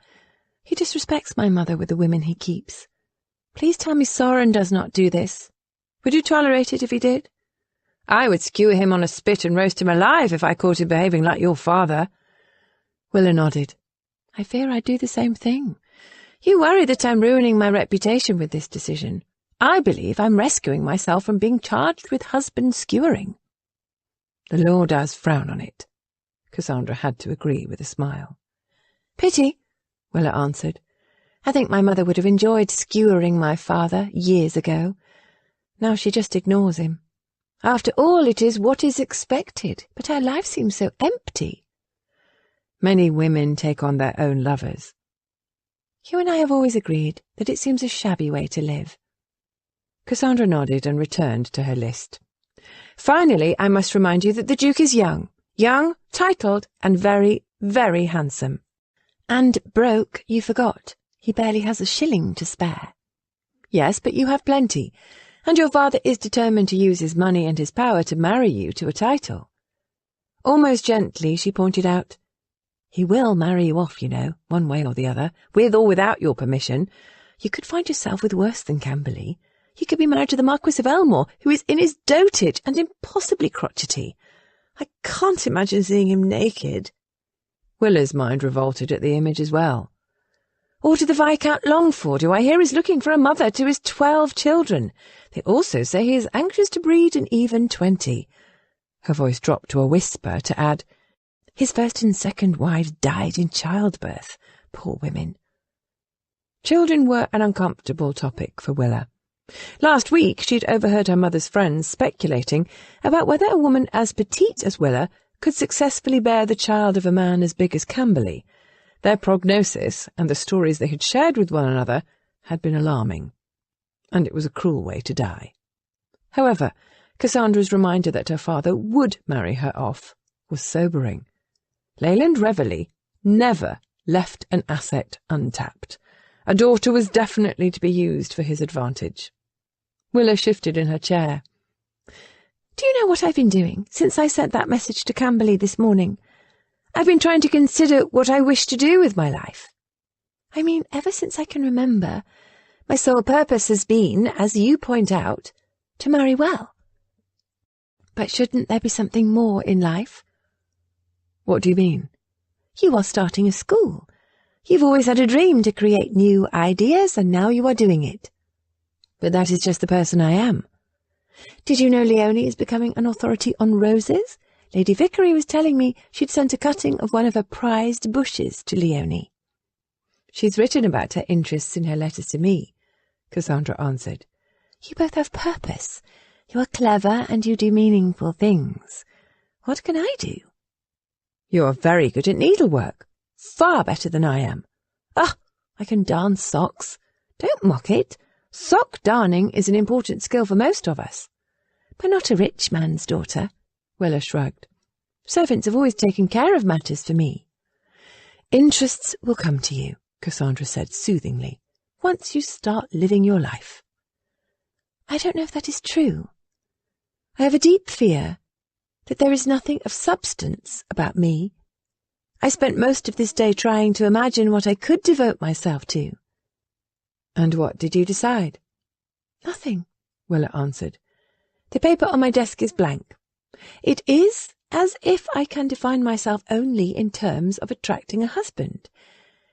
[SPEAKER 3] He disrespects my mother with the women he keeps. Please tell me Soren does not do this. Would you tolerate it if he did?"
[SPEAKER 1] "I would skewer him on a spit and roast him alive if I caught him behaving like your father."
[SPEAKER 3] Willa nodded. "I fear I'd do the same thing. You worry that I'm ruining my reputation with this decision. I believe I'm rescuing myself from being charged with husband skewering."
[SPEAKER 1] "The law does frown on it," Cassandra had to agree with a smile.
[SPEAKER 3] "Pity," Willa answered. "I think my mother would have enjoyed skewering my father years ago. Now she just ignores him. After all, it is what is expected, but her life seems so empty."
[SPEAKER 1] "Many women take on their own lovers."
[SPEAKER 3] "You and I have always agreed that it seems a shabby way to live."
[SPEAKER 1] Cassandra nodded and returned to her list. "Finally, I must remind you that the Duke is young, titled, and very, very handsome."
[SPEAKER 3] "And broke, you forgot. He barely has a shilling to spare."
[SPEAKER 1] "Yes, but you have plenty, and your father is determined to use his money and his power to marry you to a title." Almost gently, she pointed out, "He will marry you off, you know, one way or the other, with or without your permission. You could find yourself with worse than Camberley. You could be married to the Marquis of Elmore, who is in his dotage and impossibly crotchety. I can't imagine seeing him naked." Willa's mind revolted at the image as well. "Or to the Viscount Longford, who I hear is looking for a mother to his 12 children. They also say he is anxious to breed an even 20. Her voice dropped to a whisper to add, "His first and second wives died in childbirth. Poor women." Children were an uncomfortable topic for Willa. Last week she'd overheard her mother's friends speculating about whether a woman as petite as Willa could successfully bear the child of a man as big as Camberley. Their prognosis, and the stories they had shared with one another, had been alarming. And it was a cruel way to die. However, Cassandra's reminder that her father would marry her off was sobering. Leyland Reveley never left an asset untapped. A daughter was definitely to be used for his advantage. Willa shifted in her chair.
[SPEAKER 3] "Do you know what I've been doing since I sent that message to Camberley this morning? I've been trying to consider what I wish to do with my life. I mean, ever since I can remember, my sole purpose has been, as you point out, to marry well. But shouldn't there be something more in life?"
[SPEAKER 1] "What do you mean?"
[SPEAKER 3] "You are starting a school. You've always had a dream to create new ideas, and now you are doing it."
[SPEAKER 1] "But that is just the person I am."
[SPEAKER 3] "Did you know Leonie is becoming an authority on roses? Lady Vickery was telling me she'd sent a cutting of one of her prized bushes to Leonie."
[SPEAKER 1] "She's written about her interests in her letters to me," Cassandra answered.
[SPEAKER 3] "You both have purpose. You are clever and you do meaningful things. What can I do?"
[SPEAKER 1] "You're very good at needlework. Far better than I am."
[SPEAKER 3] "Ah,
[SPEAKER 1] I can darn socks. Don't mock it. Sock darning is an important skill for most of us.
[SPEAKER 3] But not a rich man's daughter,
[SPEAKER 1] Willa shrugged.
[SPEAKER 3] Servants have always taken care of matters for me.
[SPEAKER 1] Interests will come to you, Cassandra said soothingly, once you start living your life.
[SPEAKER 3] I don't know if that is true. I have a deep fear that there is nothing of substance about me. I spent most of this day trying to imagine what I could devote myself to.
[SPEAKER 1] And what did you decide?
[SPEAKER 3] Nothing,
[SPEAKER 1] Willa answered.
[SPEAKER 3] The paper on my desk is blank. It is as if I can define myself only in terms of attracting a husband.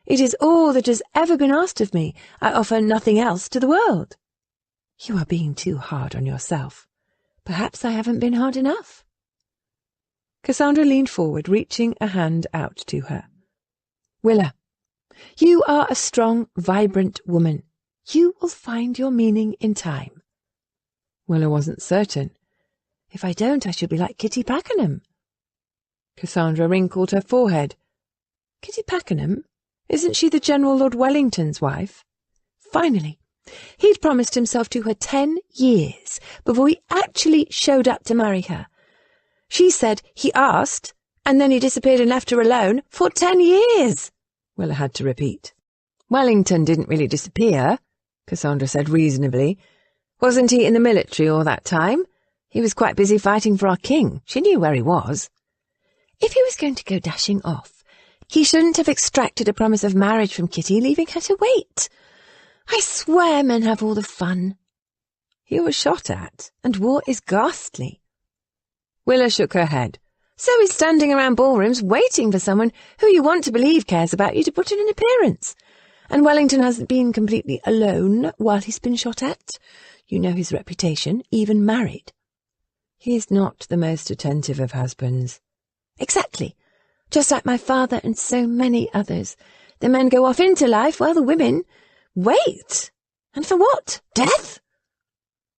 [SPEAKER 3] It is all that has ever been asked of me. I offer nothing else to the world.
[SPEAKER 1] You are being too hard on yourself.
[SPEAKER 3] Perhaps I haven't been hard enough.
[SPEAKER 1] Cassandra leaned forward, reaching a hand out to her. Willa, you are a strong, vibrant woman. You will find your meaning in time. Willa wasn't certain.
[SPEAKER 3] If I don't, I shall be like Kitty Pakenham.
[SPEAKER 1] Cassandra wrinkled her forehead. Kitty Pakenham? Isn't she the General Lord Wellington's wife?
[SPEAKER 3] Finally, he'd promised himself to her 10 years before he actually showed up to marry her. She said he asked, and then he disappeared and left her alone for 10 years,
[SPEAKER 1] Willa had to repeat. Wellington didn't really disappear, Cassandra said reasonably. Wasn't he in the military all that time? He was quite busy fighting for our king. She knew where he was.
[SPEAKER 3] If he was going to go dashing off, he shouldn't have extracted a promise of marriage from Kitty, leaving her to wait. I swear men have all the fun.
[SPEAKER 1] He was shot at, and war is ghastly. Willa shook her head.
[SPEAKER 3] So he's standing around ballrooms waiting for someone who you want to believe cares about you to put in an appearance. And Wellington hasn't been completely alone while he's been shot at. You know his reputation, even married.
[SPEAKER 1] He is not the most attentive of husbands.
[SPEAKER 3] Exactly. Just like my father and so many others. The men go off into life while the women wait. And for what? Death?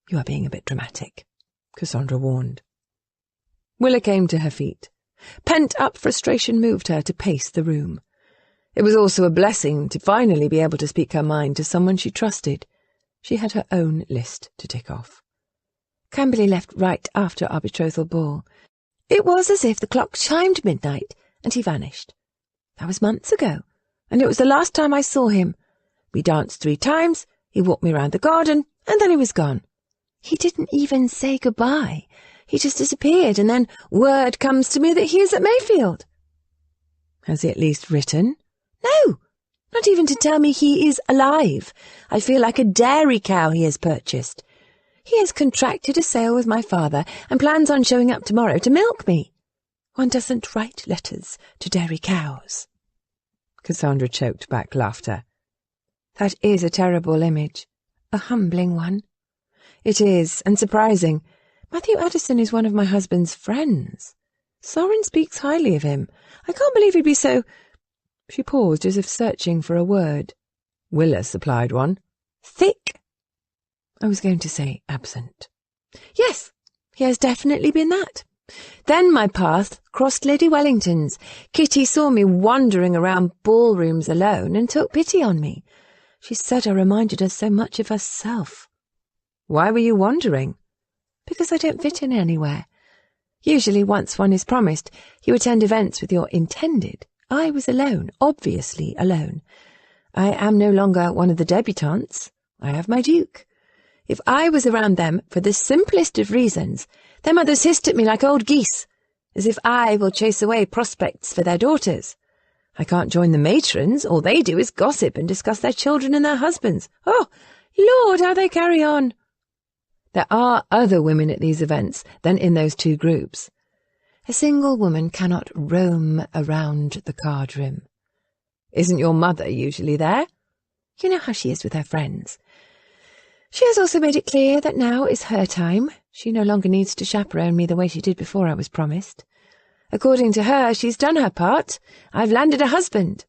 [SPEAKER 1] You are being a bit dramatic, Cassandra warned. Willa came to her feet. Pent-up frustration moved her to pace the room. It was also a blessing to finally be able to speak her mind to someone she trusted. She had her own list to tick off.
[SPEAKER 3] Camberley left right after our betrothal ball. It was as if the clock chimed midnight, and he vanished. That was months ago, and it was the last time I saw him. We danced 3 times, he walked me round the garden, and then he was gone. He didn't even say goodbye. He just disappeared, and then word comes to me that he is at Mayfield.
[SPEAKER 1] Has he at least written?
[SPEAKER 3] No, not even to tell me he is alive. I feel like a dairy cow he has purchased. He has contracted a sale with my father and plans on showing up tomorrow to milk me. One doesn't write letters to dairy cows.
[SPEAKER 1] Cassandra choked back laughter.
[SPEAKER 3] That is a terrible image, a humbling one.
[SPEAKER 1] It is, and surprising. Matthew Addison is one of my husband's friends. Soren speaks highly of him. I can't believe he'd be so— She paused as if searching for a word. Willa supplied one.
[SPEAKER 3] Thick.
[SPEAKER 1] I was going to say absent.
[SPEAKER 3] Yes, he has definitely been that. Then my path crossed Lady Wellington's. Kitty saw me wandering around ballrooms alone and took pity on me. She said I reminded her so much of herself.
[SPEAKER 1] Why were you wandering?
[SPEAKER 3] Because I don't fit in anywhere. Usually once one is promised, you attend events with your intended. I was alone, obviously alone. I am no longer one of the debutantes. I have my Duke. If I was around them for the simplest of reasons, their mothers hissed at me like old geese, as if I will chase away prospects for their daughters. I can't join the matrons. All they do is gossip and discuss their children and their husbands. Oh, Lord, how they carry on. There are other women at these events than in those 2 groups. A single woman cannot roam around the card room.
[SPEAKER 1] Isn't your mother usually there?
[SPEAKER 3] You know how she is with her friends. She has also made it clear that now is her time. She no longer needs to chaperone me the way she did before I was promised. According to her, she's done her part. I've landed a husband.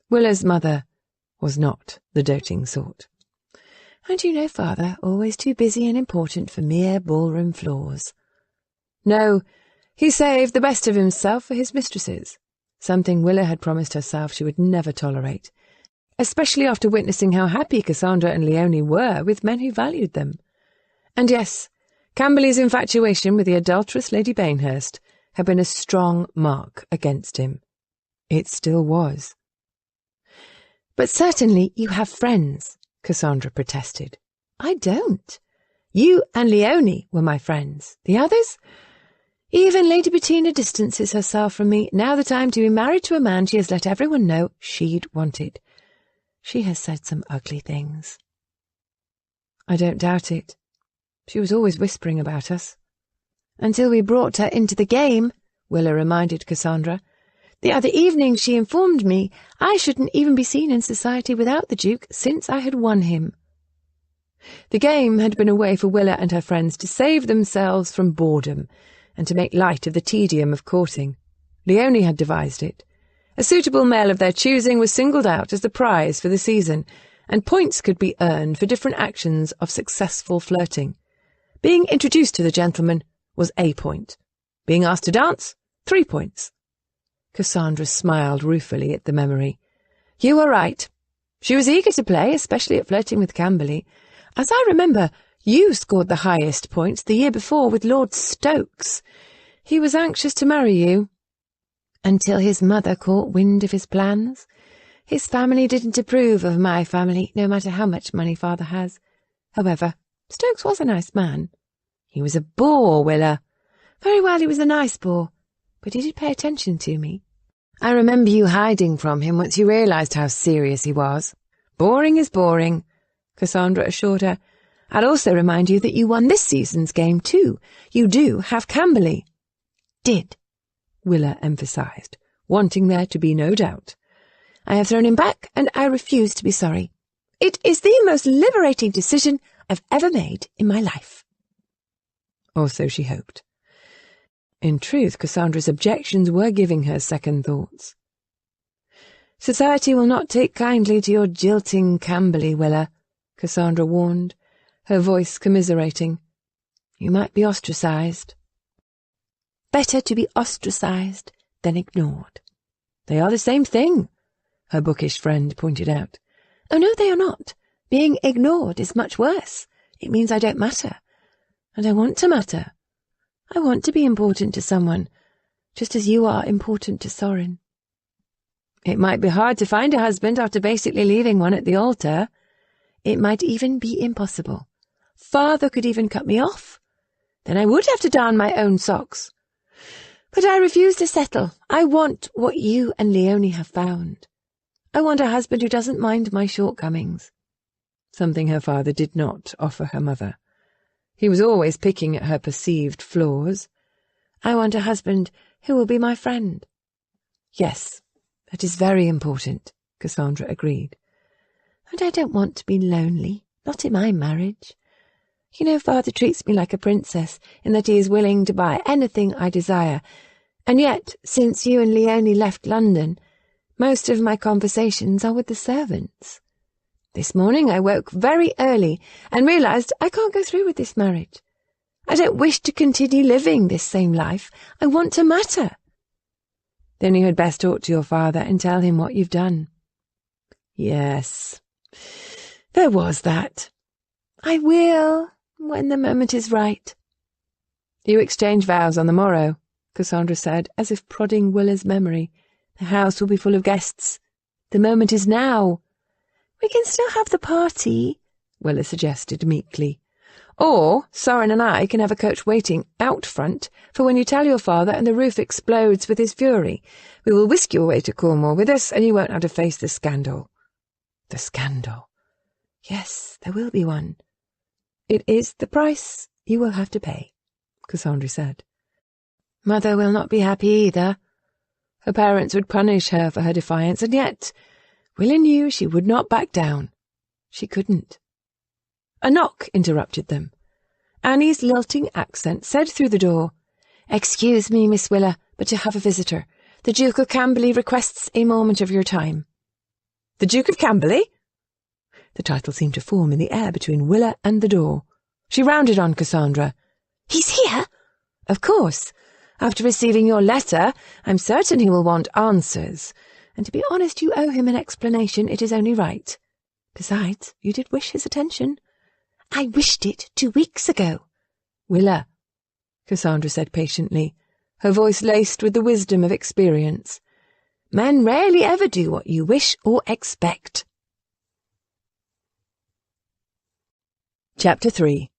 [SPEAKER 1] Willa's mother was not the doting sort.
[SPEAKER 3] And you know father, always too busy and important for mere ballroom floors.
[SPEAKER 1] No, he saved the best of himself for his mistresses, something Willa had promised herself she would never tolerate. especially after witnessing how happy Cassandra and Leonie were with men who valued them. And yes, Camberley's infatuation with the adulterous Lady Bainhurst had been a strong mark against him. It still was.
[SPEAKER 3] "But certainly you have friends," Cassandra protested. "I don't. You and Leonie were my friends. The others? Even Lady Bettina distances herself from me now that I'm to be married to a man she has let everyone know she'd wanted. She has said some ugly things."
[SPEAKER 1] "I don't doubt it. She was always whispering about us."
[SPEAKER 3] "Until we brought her into the game," Willa reminded Cassandra. "The other evening she informed me I shouldn't even be seen in society without the Duke since I had won him."
[SPEAKER 1] The game had been a way for Willa and her friends to save themselves from boredom and to make light of the tedium of courting. Leonie had devised it. A suitable male of their choosing was singled out as the prize for the season, and points could be earned for different actions of successful flirting. Being introduced to the gentleman was a point. Being asked to dance, 3 points. Cassandra smiled ruefully at the memory. "You were right. She was eager to play, especially at flirting with Camberley. As I remember, you scored the highest points the year before with Lord Stokes. He was anxious to marry you."
[SPEAKER 3] "Until his mother caught wind of his plans. His family didn't approve of my family, no matter how much money Father has. However, Stokes was a nice man."
[SPEAKER 1] "He was a bore, Willa."
[SPEAKER 3] "Very well, he was a nice bore, but he did pay attention to me. I remember you hiding from him once you realised how serious he was."
[SPEAKER 1] "Boring is boring," Cassandra assured her. "I'd also remind you that you won this season's game too. You do have Camberley."
[SPEAKER 3] "Did,"
[SPEAKER 1] Willa emphasised, wanting there to be no doubt.
[SPEAKER 3] "I have thrown him back, and I refuse to be sorry. It is the most liberating decision I've ever made in my life."
[SPEAKER 1] Or so she hoped. In truth, Cassandra's objections were giving her second thoughts. "Society will not take kindly to your jilting Camberley, Willa," Cassandra warned, her voice commiserating. "You might be ostracised."
[SPEAKER 3] "Better to be ostracised than ignored."
[SPEAKER 1] "They are the same thing," her bookish friend pointed out.
[SPEAKER 3] "Oh, no, they are not. Being ignored is much worse. It means I don't matter. And I want to matter. I want to be important to someone, just as you are important to Sorin."
[SPEAKER 1] "It might be hard to find a husband after basically leaving one at the altar."
[SPEAKER 3] "It might even be impossible. Father could even cut me off. Then I would have to darn my own socks. But I refuse to settle. I want what you and Leonie have found. I want a husband who doesn't mind my shortcomings."
[SPEAKER 1] Something her father did not offer her mother. He was always picking at her perceived flaws.
[SPEAKER 3] "I want a husband who will be my friend."
[SPEAKER 1] "Yes, that is very important," Cassandra agreed.
[SPEAKER 3] "And I don't want to be lonely, not in my marriage. You know, Father treats me like a princess in that he is willing to buy anything I desire, and yet, since you and Leonie left London, most of my conversations are with the servants. This morning I woke very early and realised I can't go through with this marriage. I don't wish to continue living this same life. I want to matter."
[SPEAKER 1] "Then you had best talk to your father and tell him what you've done." "Yes, there was that."
[SPEAKER 3] "I will, when the moment is right."
[SPEAKER 1] "You exchange vows on the morrow," Cassandra said, as if prodding Willa's memory. "The house will be full of guests. The moment is now."
[SPEAKER 3] "We can still have the party,"
[SPEAKER 1] Willa suggested meekly. "Or Sorin and I can have a coach waiting out front for when you tell your father and the roof explodes with his fury. We will whisk you away to Cornwall with us, and you won't have to face the scandal."
[SPEAKER 3] "The scandal? Yes, there will be one."
[SPEAKER 1] "It is the price you will have to pay," Cassandra said.
[SPEAKER 3] "Mother will not be happy either."
[SPEAKER 1] Her parents would punish her for her defiance, and yet Willa knew she would not back down. She couldn't. A knock interrupted them. Annie's lilting accent said through the door,
[SPEAKER 3] "Excuse me, Miss Willa, but you have a visitor. The Duke of Camberley requests a moment of your time."
[SPEAKER 1] "The Duke of Camberley?" The title seemed to form in the air between Willa and the door. She rounded on Cassandra.
[SPEAKER 3] "He's here?"
[SPEAKER 1] "Of course. After receiving your letter, I'm certain he will want answers.
[SPEAKER 3] and to be honest, you owe him an explanation. It is only right. Besides, you did wish his attention. I wished it 2 weeks ago.
[SPEAKER 1] Willa, Cassandra said patiently, her voice laced with the wisdom of experience.
[SPEAKER 3] Men rarely ever do what you wish or expect.
[SPEAKER 1] Chapter 3.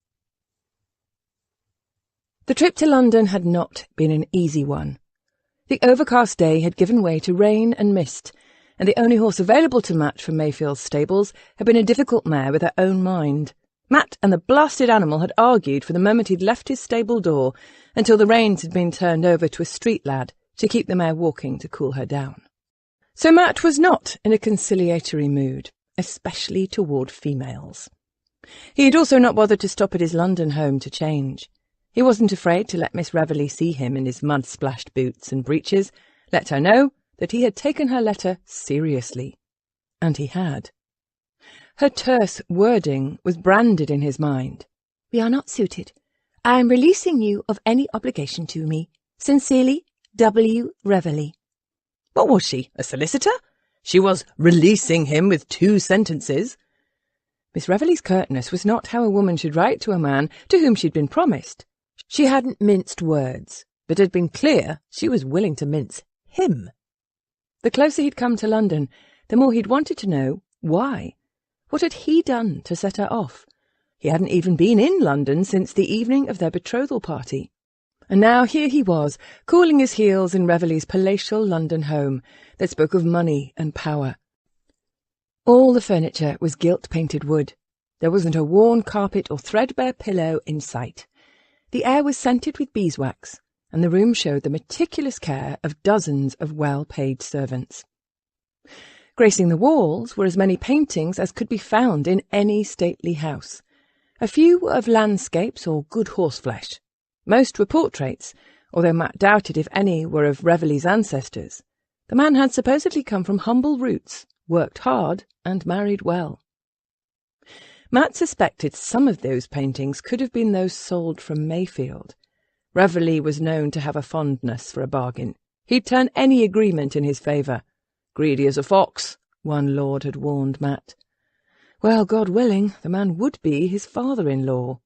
[SPEAKER 1] The trip to London had not been an easy one. The overcast day had given way to rain and mist, and the only horse available to Matt from Mayfield's stables had been a difficult mare with her own mind. Matt and the blasted animal had argued from the moment he'd left his stable door until the reins had been turned over to a street lad to keep the mare walking to cool her down. So Matt was not in a conciliatory mood, especially toward females. He had also not bothered to stop at his London home to change. He wasn't afraid to let Miss Reveley see him in his mud-splashed boots and breeches, let her know that he had taken her letter seriously. And he had. Her terse wording was branded in his mind.
[SPEAKER 3] We are not suited. I am releasing you of any obligation to me. Sincerely, W. Reveley.
[SPEAKER 2] What was she, a solicitor? She was releasing him with 2 sentences.
[SPEAKER 1] Miss Reveley's curtness was not how a woman should write to a man to whom she'd been promised. She hadn't minced words, but had been clear she was willing to mince him. The closer he'd come to London, the more he'd wanted to know why. What had he done to set her off? He hadn't even been in London since the evening of their betrothal party. And now here he was, cooling his heels in Reveley's palatial London home that spoke of money and power. All the furniture was gilt-painted wood. There wasn't a worn carpet or threadbare pillow in sight. The air was scented with beeswax, and the room showed the meticulous care of dozens of well-paid servants. Gracing the walls were as many paintings as could be found in any stately house. A few were of landscapes or good horseflesh. Most were portraits, although Matt doubted if any were of Reveley's ancestors. The man had supposedly come from humble roots, worked hard, and married well. Matt suspected some of those paintings could have been those sold from Mayfield. Reveley was known to have a fondness for a bargain. He'd turn any agreement in his favour. Greedy as a fox, one lord had warned Matt. Well, God willing, the man would be his father-in-law.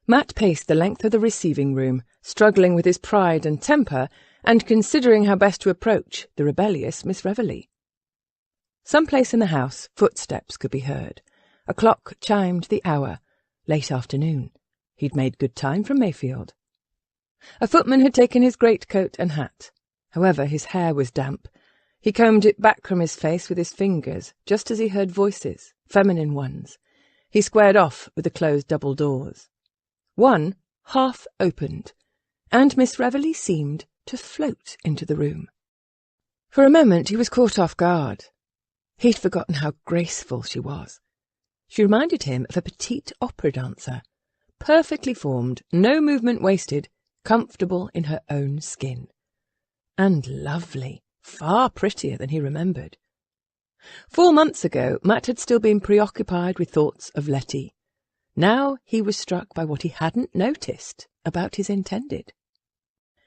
[SPEAKER 1] Matt paced the length of the receiving room, struggling with his pride and temper, and considering how best to approach the rebellious Miss Reveley. Someplace in the house, footsteps could be heard. A clock chimed the hour, late afternoon. He'd made good time from Mayfield. A footman had taken his greatcoat and hat. However, his hair was damp. He combed it back from his face with his fingers, just as he heard voices, feminine ones. He squared off with the closed double doors. One half opened, and Miss Reveley seemed to float into the room. For a moment he was caught off guard. He'd forgotten how graceful she was. She reminded him of a petite opera dancer, perfectly formed, no movement wasted, comfortable in her own skin. And lovely, far prettier than he remembered. 4 months ago, Matt had still been preoccupied with thoughts of Letty. Now he was struck by what he hadn't noticed about his intended.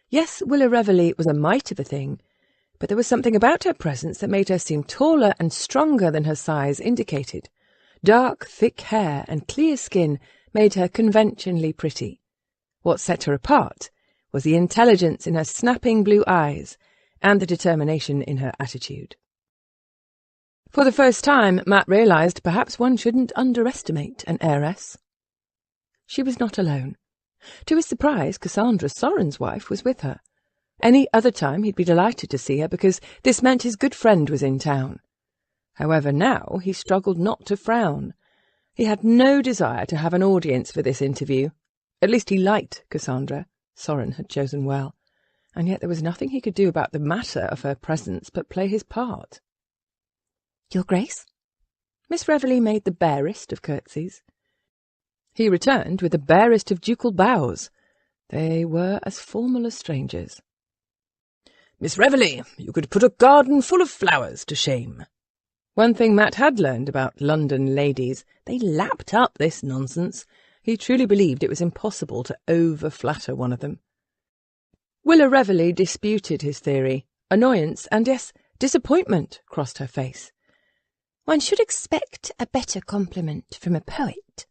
[SPEAKER 1] Yes, Willa Reveley was a mite of a thing, but there was something about her presence that made her seem taller and stronger than her size indicated. Dark, thick hair and clear skin made her conventionally pretty. What set her apart was the intelligence in her snapping blue eyes and the determination in her attitude. For the first time, Matt realised perhaps one shouldn't underestimate an heiress. She was not alone. To his surprise, Cassandra, Soren's wife, was with her. Any other time he'd be delighted to see her, because this meant his good friend was in town. However, now he struggled not to frown. He had no desire to have an audience for this interview. At least he liked Cassandra. Soren had chosen well. And yet there was nothing he could do about the matter of her presence but play his part.
[SPEAKER 3] Your Grace?
[SPEAKER 1] Miss Reveley made the barest of curtsies. He returned with the barest of ducal bows. They were as formal as strangers.
[SPEAKER 2] Miss Reveley, you could put a garden full of flowers to shame.
[SPEAKER 1] One thing Matt had learned about London ladies, they lapped up this nonsense. He truly believed it was impossible to over-flatter one of them. Willa Reveley disputed his theory. Annoyance and, yes, Disappointment crossed her face.
[SPEAKER 3] One should expect a better compliment from a poet.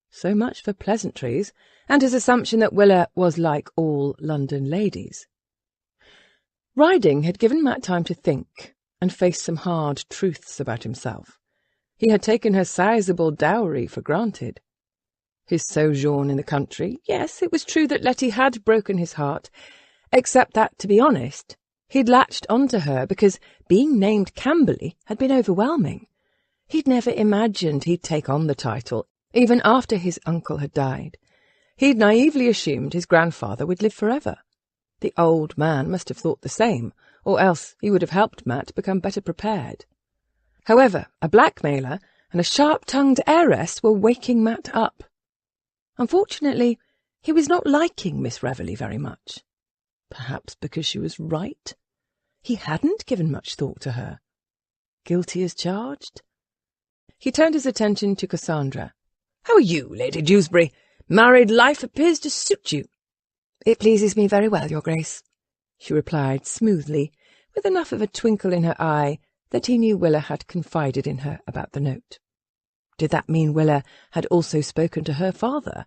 [SPEAKER 1] So much for pleasantries, and his assumption that Willa was like all London ladies. Riding had given Matt time to think and face some hard truths about himself. He had taken her sizable dowry for granted. His sojourn in the country, yes, it was true that Letty had broken his heart, except that, to be honest, he'd latched onto her because being named Camberley had been overwhelming. He'd never imagined he'd take on the title, even after his uncle had died. He'd naively assumed his grandfather would live forever. The old man must have thought the same, or else he would have helped Matt become better prepared. However, a blackmailer and a sharp-tongued heiress were waking Matt up. Unfortunately, he was not liking Miss Reveley very much. Perhaps because she was right. He hadn't given much thought to her. Guilty as charged? He turned his attention to Cassandra.
[SPEAKER 2] "How are you, Lady Dewsbury? Married life appears to suit you."
[SPEAKER 3] "It pleases me very well, Your Grace,"
[SPEAKER 1] she replied smoothly, with enough of a twinkle in her eye that he knew Willa had confided in her about the note. Did that mean Willa had also spoken to her father?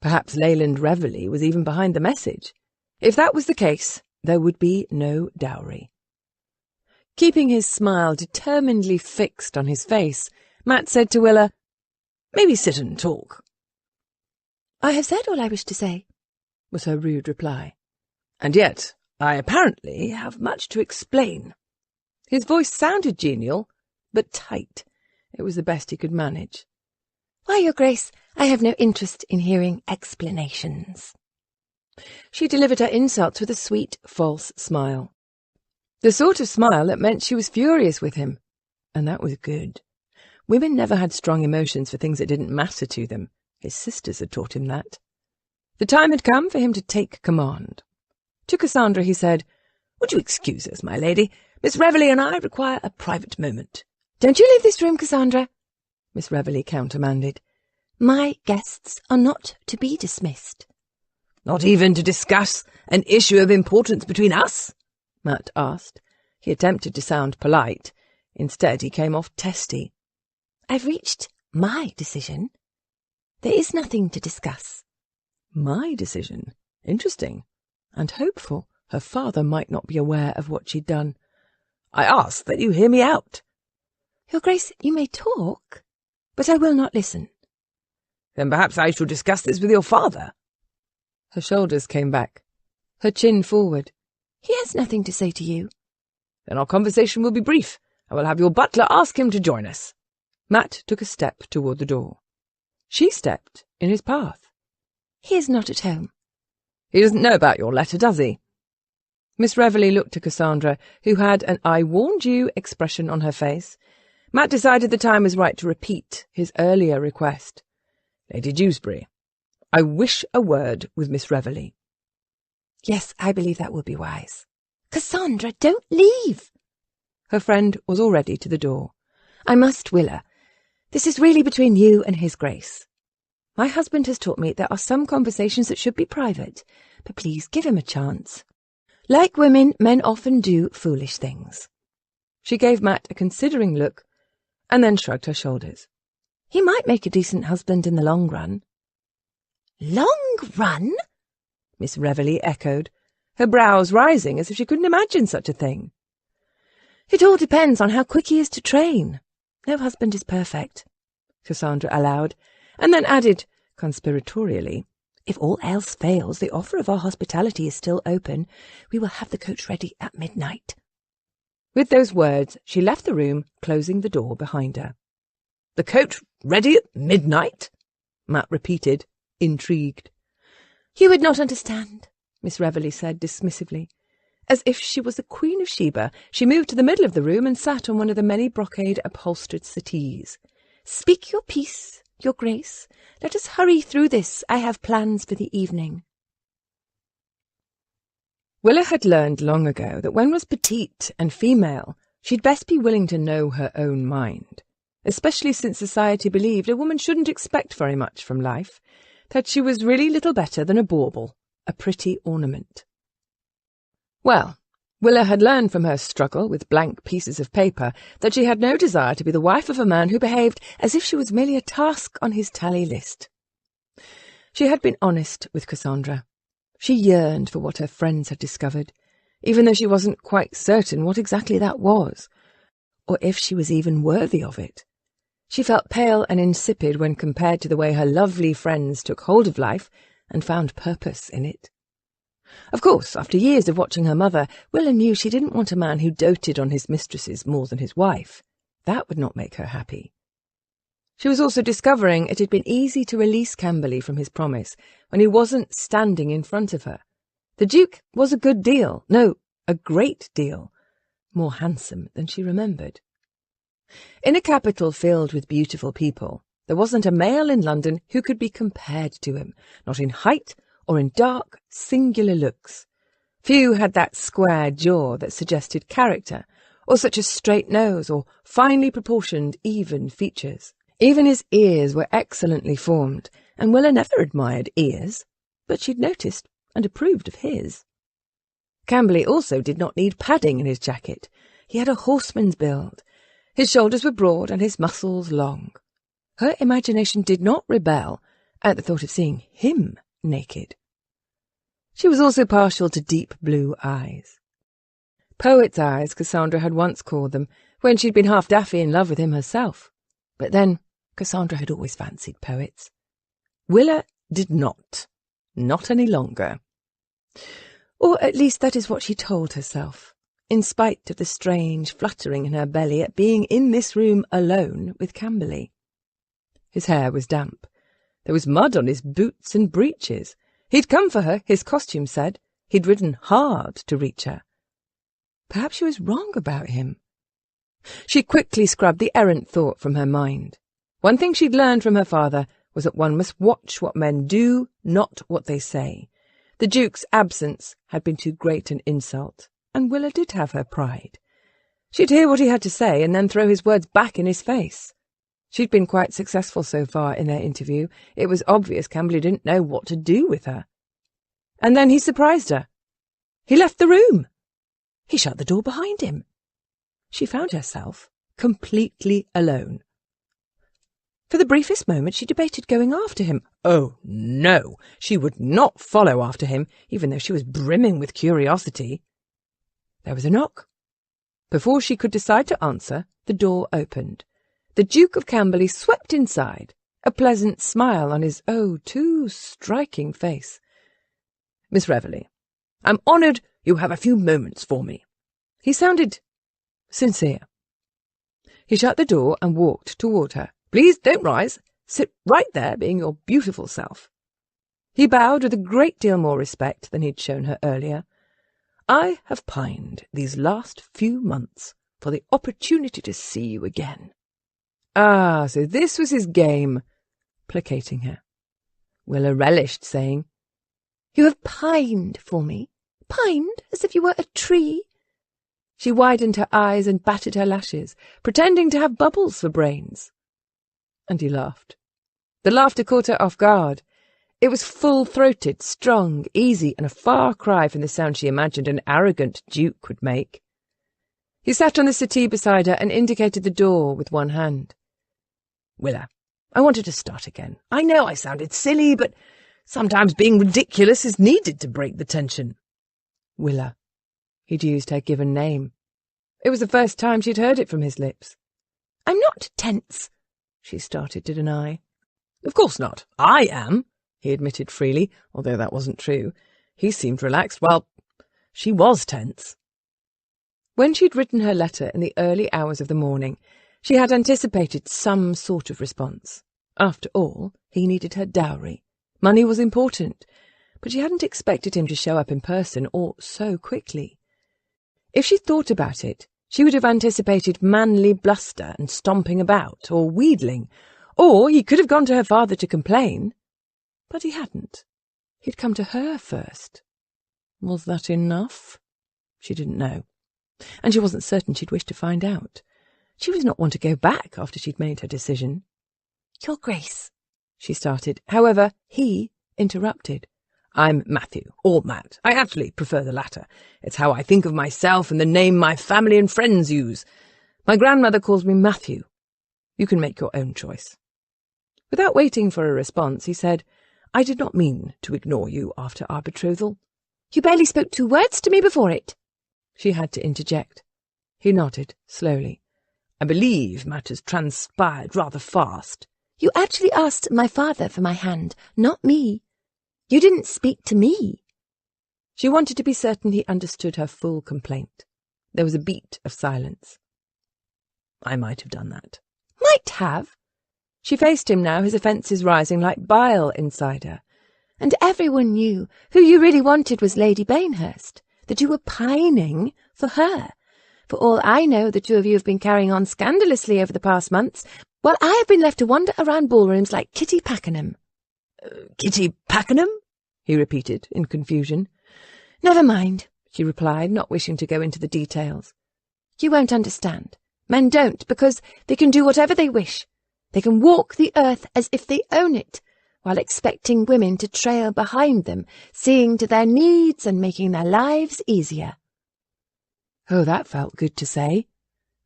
[SPEAKER 1] Perhaps Leyland Reveley was even behind the message. If that was the case, there would be no dowry. Keeping his smile determinedly fixed on his face, Matt said to Willa, "Maybe sit and talk."
[SPEAKER 3] "I have said all I wish to say,"
[SPEAKER 1] was her rude reply.
[SPEAKER 2] "And yet I apparently have much to explain."
[SPEAKER 1] His voice sounded genial, but tight. It was the best he could manage.
[SPEAKER 3] "Why, Your Grace, I have no interest in hearing explanations."
[SPEAKER 1] She delivered her insults with a sweet, false smile. The sort of smile that meant she was furious with him. And that was good. Women never had strong emotions for things that didn't matter to them. His sisters had taught him that. The time had come for him to take command. To Cassandra he said,
[SPEAKER 2] "Would you excuse us, my lady? Miss Reveley and I require a private moment."
[SPEAKER 3] "Don't you leave this room, Cassandra,"
[SPEAKER 1] Miss Reveley countermanded.
[SPEAKER 3] "My guests are not to be dismissed."
[SPEAKER 2] "Not even to discuss an issue of importance between us?"
[SPEAKER 1] Matt asked. He attempted to sound polite. Instead, he came off testy.
[SPEAKER 3] "I've reached my decision. There is nothing to discuss."
[SPEAKER 1] My decision? Interesting. And hopeful her father might not be aware of what she'd done.
[SPEAKER 2] "I ask that you hear me out."
[SPEAKER 3] "Your Grace, you may talk, but I will not listen."
[SPEAKER 2] "Then perhaps I shall discuss this with your father."
[SPEAKER 1] Her shoulders came back, her chin forward.
[SPEAKER 3] "He has nothing to say to you."
[SPEAKER 2] "Then our conversation will be brief. I will have your butler ask him to join us."
[SPEAKER 1] Matt took a step toward the door. She stepped in his path.
[SPEAKER 3] "He is not at home."
[SPEAKER 2] "He doesn't know about your letter, does he?"
[SPEAKER 1] Miss Reveley looked to Cassandra, who had an "I warned you" expression on her face. Matt decided the time was right to repeat his earlier request.
[SPEAKER 2] "Lady Dewsbury, I wish a word with Miss Reveley."
[SPEAKER 3] "Yes, I believe that would be wise." "Cassandra, don't leave."
[SPEAKER 1] Her friend was already to the door.
[SPEAKER 3] "I must, Willa. This is really between you and His Grace.
[SPEAKER 1] My husband has taught me there are some conversations that should be private, but please give him a chance. Like women, men often do foolish things." She gave Matt a considering look, and then shrugged her shoulders. "He might make a decent husband in the long run."
[SPEAKER 3] "Long run?"
[SPEAKER 1] Miss Reveley echoed, her brows rising as if she couldn't imagine such a thing. "It all depends on how quick he is to train. No husband is perfect," Cassandra allowed, and then added, conspiratorially, "If all else fails, the offer of our hospitality is still open. We will have the coach ready at midnight." With those words, she left the room, closing the door behind her.
[SPEAKER 2] "The coach ready at midnight?"
[SPEAKER 1] Matt repeated, intrigued.
[SPEAKER 3] "You would not understand,"
[SPEAKER 1] Miss Reveley said dismissively. As if she was the Queen of Sheba, she moved to the middle of the room and sat on one of the many brocade-upholstered settees. "Speak your piece, Your Grace. Let us hurry through this. I have plans for the evening." Willa had learned long ago that when was petite and female, she'd best be willing to know her own mind, especially since society believed a woman shouldn't expect very much from life, that she was really little better than a bauble, a pretty ornament. Well, Willa had learned from her struggle with blank pieces of paper that she had no desire to be the wife of a man who behaved as if she was merely a task on his tally list. She had been honest with Cassandra. She yearned for what her friends had discovered, even though she wasn't quite certain what exactly that was, or if she was even worthy of it. She felt pale and insipid when compared to the way her lovely friends took hold of life and found purpose in it. Of course, after years of watching her mother, Willa knew she didn't want a man who doted on his mistresses more than his wife. That would not make her happy. She was also discovering it had been easy to release Camberley from his promise when he wasn't standing in front of her. The Duke was a good deal, no, a great deal, more handsome than she remembered. In a capital filled with beautiful people, there wasn't a male in London who could be compared to him, not in height or in dark, singular looks. Few had that square jaw that suggested character, or such a straight nose, or finely proportioned, even features. Even his ears were excellently formed, and Willa never admired ears, but she'd noticed and approved of his. Camberley also did not need padding in his jacket. He had a horseman's build. His shoulders were broad and his muscles long. Her imagination did not rebel at the thought of seeing him naked. She was also partial to deep blue eyes. Poet's eyes, Cassandra had once called them, when she'd been half daffy in love with him herself. But then Cassandra had always fancied poets. Willa did not any longer. Or at least that is what she told herself, in spite of the strange fluttering in her belly at being in this room alone with Camberley. His hair was damp. There was mud on his boots and breeches. He'd come for her, his costume said. He'd ridden hard to reach her. Perhaps she was wrong about him. She quickly scrubbed the errant thought from her mind. One thing she'd learned from her father was that one must watch what men do, not what they say. The Duke's absence had been too great an insult, and Willa did have her pride. She'd hear what he had to say and then throw his words back in his face. She'd been quite successful so far in their interview. It was obvious Camberley didn't know what to do with her. And then he surprised her. He left the room. He shut the door behind him. She found herself completely alone. For the briefest moment she debated going after him. Oh, no, she would not follow after him, even though she was brimming with curiosity. There was a knock. Before she could decide to answer, the door opened. The Duke of Camberley swept inside, a pleasant smile on his too striking face. "Miss Reveley, I'm honoured you have a few moments for me." He sounded sincere. He shut the door and walked toward her. "Please don't rise. Sit right there, being your beautiful self." He bowed with a great deal more respect than he'd shown her earlier. "I have pined these last few months for the opportunity to see you again." Ah, so this was his game, placating her. Willa relished saying,
[SPEAKER 3] "You have pined for me? Pined as if you were a tree?"
[SPEAKER 1] She widened her eyes and batted her lashes, pretending to have bubbles for brains. And he laughed. The laughter caught her off guard. It was full-throated, strong, easy, and a far cry from the sound she imagined an arrogant duke would make. He sat on the settee beside her and indicated the door with one hand. "Willa, I wanted to start again. I know I sounded silly, but sometimes being ridiculous is needed to break the tension." Willa. He'd used her given name. It was the first time she'd heard it from his lips.
[SPEAKER 3] "I'm not tense,"
[SPEAKER 1] she started to deny. "Of course not. I am," he admitted freely, although that wasn't true. He seemed relaxed, while she was tense. When she'd written her letter in the early hours of the morning, she had anticipated some sort of response. After all, he needed her dowry. Money was important, but she hadn't expected him to show up in person or so quickly. If she'd thought about it, she would have anticipated manly bluster and stomping about, or wheedling, or he could have gone to her father to complain. But he hadn't. He'd come to her first. Was that enough? She didn't know, and she wasn't certain she'd wish to find out. She was not one to go back after she'd made her decision.
[SPEAKER 3] "Your Grace,"
[SPEAKER 1] she started. However, he interrupted.
[SPEAKER 2] I'm Matthew, or Matt. I actually prefer the latter. It's how I think of myself and the name my family and friends use. My grandmother calls me Matthew. You can make your own choice. Without waiting for a response, he said, I did not mean to ignore you after our betrothal.
[SPEAKER 3] You barely spoke 2 words to me before it.
[SPEAKER 1] She had to interject. He nodded, slowly.
[SPEAKER 2] I believe matters transpired rather fast.
[SPEAKER 3] You actually asked my father for my hand, not me. You didn't speak to me.
[SPEAKER 1] She wanted to be certain he understood her full complaint. There was a beat of silence.
[SPEAKER 2] I might have done that.
[SPEAKER 3] Might have?
[SPEAKER 1] She faced him now, his offences rising like bile inside her.
[SPEAKER 3] And everyone knew who you really wanted was Lady Bainhurst, that you were pining for her. For all I know, the 2 of you have been carrying on scandalously over the past months, while I have been left to wander around ballrooms like Kitty Pakenham.
[SPEAKER 2] Kitty Pakenham?
[SPEAKER 1] He repeated, in confusion.
[SPEAKER 3] Never mind,
[SPEAKER 1] she replied, not wishing to go into the details.
[SPEAKER 3] You won't understand. Men don't, because they can do whatever they wish. They can walk the earth as if they own it, while expecting women to trail behind them, seeing to their needs and making their lives easier.
[SPEAKER 1] Oh, that felt good to say.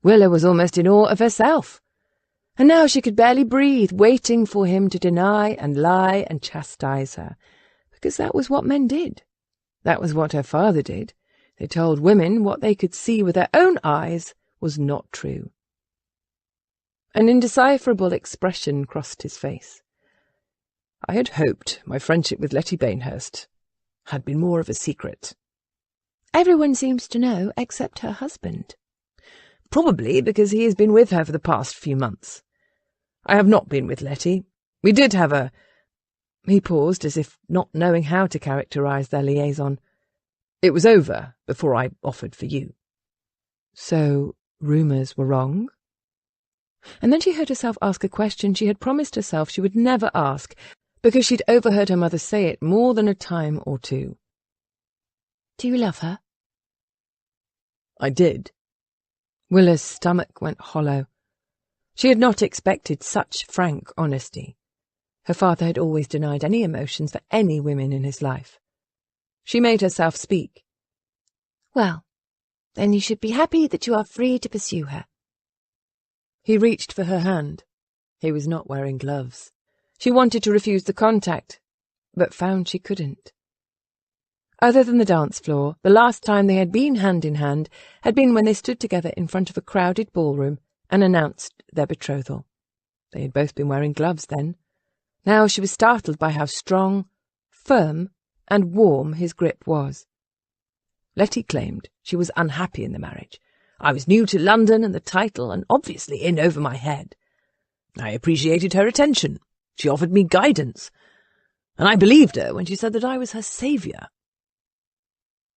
[SPEAKER 1] Willa was almost in awe of herself. And now she could barely breathe, waiting for him to deny and lie and chastise her, because that was what men did. That was what her father did. They told women what they could see with their own eyes was not true. An indecipherable expression crossed his face.
[SPEAKER 2] I had hoped my friendship with Letty Bainhurst had been more of a secret.
[SPEAKER 3] Everyone seems to know except her husband.
[SPEAKER 2] Probably because he has been with her for the past few months. I have not been with Letty. We did have a...
[SPEAKER 1] He paused, as if not knowing how to characterize their liaison.
[SPEAKER 2] It was over before I offered for you.
[SPEAKER 1] So, rumours were wrong? And then she heard herself ask a question she had promised herself she would never ask, because she'd overheard her mother say it more than a time or 2.
[SPEAKER 3] Do you love her?
[SPEAKER 2] I did.
[SPEAKER 1] Willa's stomach went hollow. She had not expected such frank honesty. Her father had always denied any emotions for any women in his life. She made herself speak.
[SPEAKER 3] Well, then you should be happy that you are free to pursue her.
[SPEAKER 1] He reached for her hand. He was not wearing gloves. She wanted to refuse the contact, but found she couldn't. Other than the dance floor, the last time they had been hand in hand had been when they stood together in front of a crowded ballroom and announced their betrothal. They had both been wearing gloves then. Now she was startled by how strong, firm, and warm his grip was.
[SPEAKER 2] Letty claimed she was unhappy in the marriage. I was new to London and the title, and obviously in over my head. I appreciated her attention. She offered me guidance, and I believed her when she said that I was her saviour.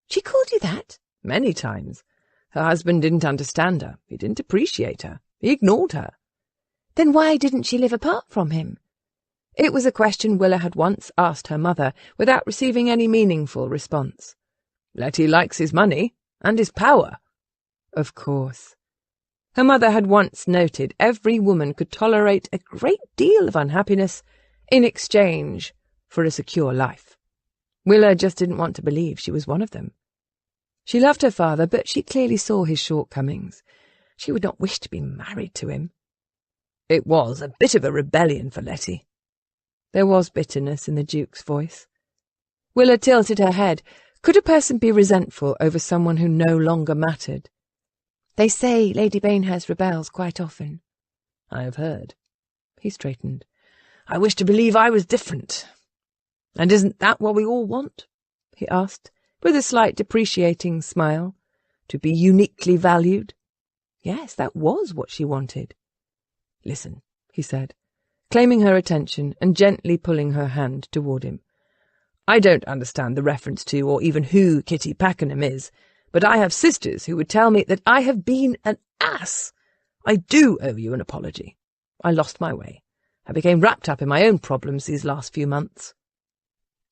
[SPEAKER 3] She called you that?
[SPEAKER 2] Many times. Her husband didn't understand her. He didn't appreciate her. He ignored her.
[SPEAKER 3] Then why didn't she live apart from him?
[SPEAKER 1] It was a question Willa had once asked her mother, without receiving any meaningful response.
[SPEAKER 2] Letty likes his money, and his power.
[SPEAKER 1] Of course. Her mother had once noted every woman could tolerate a great deal of unhappiness in exchange for a secure life. Willa just didn't want to believe she was one of them. She loved her father, but she clearly saw his shortcomings. She would not wish to be married to him.
[SPEAKER 2] It was a bit of a rebellion for Letty.
[SPEAKER 1] There was bitterness in the Duke's voice. Willa tilted her head. Could a person be resentful over someone who no longer mattered? They say Lady Bainhurst rebels quite often.
[SPEAKER 2] I have heard.
[SPEAKER 1] He straightened.
[SPEAKER 2] I wish to believe I was different. And isn't that what we all want?
[SPEAKER 1] He asked, with a slight depreciating smile. To be uniquely valued? Yes, that was what she wanted.
[SPEAKER 2] Listen,
[SPEAKER 1] he said, claiming her attention and gently pulling her hand toward him.
[SPEAKER 2] I don't understand the reference to or even who Kitty Pakenham is, but I have sisters who would tell me that I have been an ass. I do owe you an apology. I lost my way. I became wrapped up in my own problems these last few months.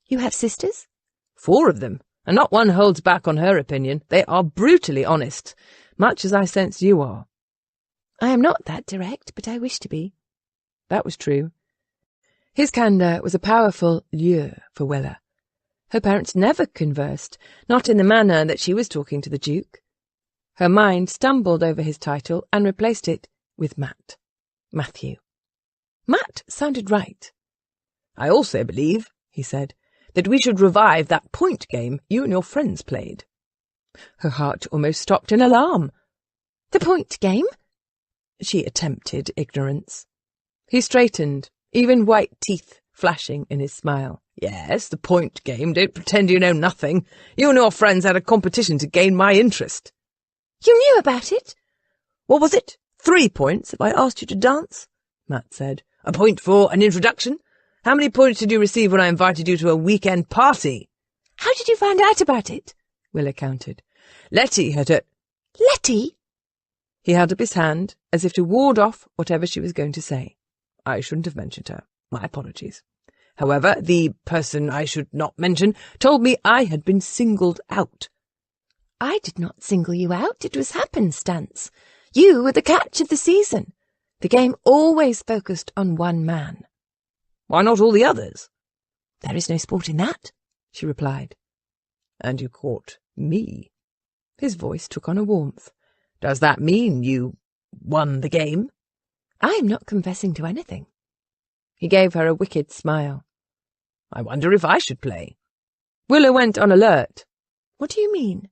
[SPEAKER 3] You have sisters?
[SPEAKER 2] 4 of them, and not one holds back on her opinion. They are brutally honest, much as I sense you are.
[SPEAKER 3] I am not that direct, but I wish to be.
[SPEAKER 1] That was true. His candour was a powerful lure for Willa. Her parents never conversed, not in the manner that she was talking to the Duke. Her mind stumbled over his title and replaced it with Matt. Matthew. Matt sounded right.
[SPEAKER 2] "I also believe," he said, "that we should revive that point game you and your friends played."
[SPEAKER 1] Her heart almost stopped in alarm.
[SPEAKER 3] The point game?
[SPEAKER 1] She attempted ignorance. He straightened, even white teeth flashing in his smile.
[SPEAKER 2] "Yes, the point game. Don't pretend you know nothing. You and your friends had a competition to gain my interest."
[SPEAKER 3] You knew about it?
[SPEAKER 2] "What was it? 3 points if I asked you to dance?" Matt said. "A point for an introduction? How many points did you receive when I invited you to a weekend party?"
[SPEAKER 3] How did you find out about it?
[SPEAKER 1] Willa counted.
[SPEAKER 2] Letty had
[SPEAKER 3] Letty?
[SPEAKER 1] He held up his hand, as if to ward off whatever she was going to say.
[SPEAKER 2] I shouldn't have mentioned her. My apologies. However, the person I should not mention told me I had been singled out.
[SPEAKER 3] I did not single you out. It was happenstance. You were the catch of the season. The game always focused on one man.
[SPEAKER 2] Why not all the others?
[SPEAKER 3] There is no sport in that, she replied.
[SPEAKER 2] And you caught me?
[SPEAKER 1] His voice took on a warmth.
[SPEAKER 2] Does that mean you won the game?
[SPEAKER 3] I am not confessing to anything.
[SPEAKER 1] He gave her a wicked smile.
[SPEAKER 2] I wonder if I should play.
[SPEAKER 1] Willa went on alert.
[SPEAKER 3] What do you mean?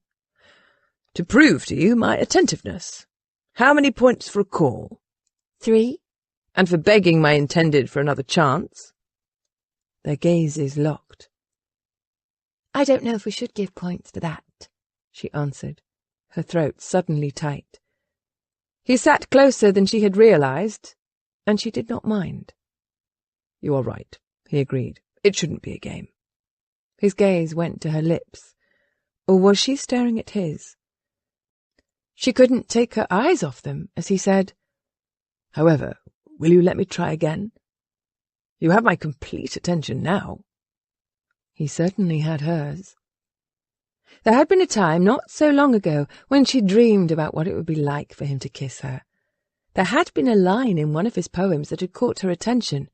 [SPEAKER 2] To prove to you my attentiveness. How many points for a call?
[SPEAKER 3] 3.
[SPEAKER 1] And for begging my intended for another chance? Their gazes locked.
[SPEAKER 3] I don't know if we should give points for that, she answered, her throat suddenly tight. He sat closer than she had realized, and she did not mind.
[SPEAKER 2] You are right, he agreed. It shouldn't be a game.
[SPEAKER 1] His gaze went to her lips, or was she staring at his? She couldn't take her eyes off them as he said,
[SPEAKER 2] However, will you let me try again? You have my complete attention now.
[SPEAKER 1] He certainly had hers. There had been a time not so long ago when she dreamed about what it would be like for him to kiss her. There had been a line in one of his poems that had caught her attention.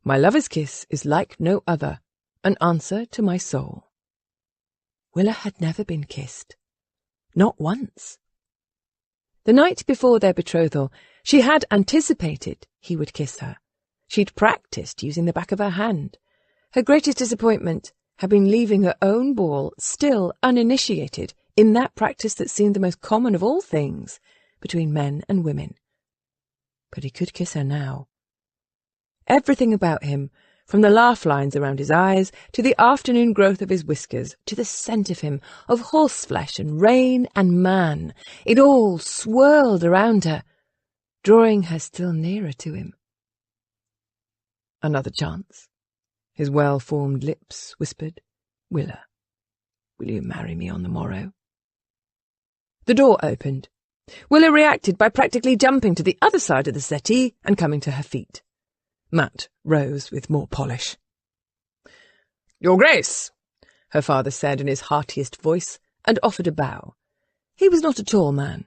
[SPEAKER 1] My lover's kiss is like no other, an answer to my soul. Willa had never been kissed. Not once. The night before their betrothal, she had anticipated he would kiss her. She'd practiced using the back of her hand. Her greatest disappointment had been leaving her own ball still uninitiated in that practice that seemed the most common of all things between men and women. But he could kiss her now. Everything about him, from the laugh lines around his eyes to the afternoon growth of his whiskers to the scent of him, of horseflesh and rain and man, it all swirled around her, drawing her still nearer to him.
[SPEAKER 2] Another chance. His well-formed lips whispered, Willa, will you marry me on the morrow?
[SPEAKER 1] The door opened. Willa reacted by practically jumping to the other side of the settee and coming to her feet.
[SPEAKER 2] Matt rose with more polish. Your Grace, her father said in his heartiest voice, and offered a bow.
[SPEAKER 1] He was not a tall man.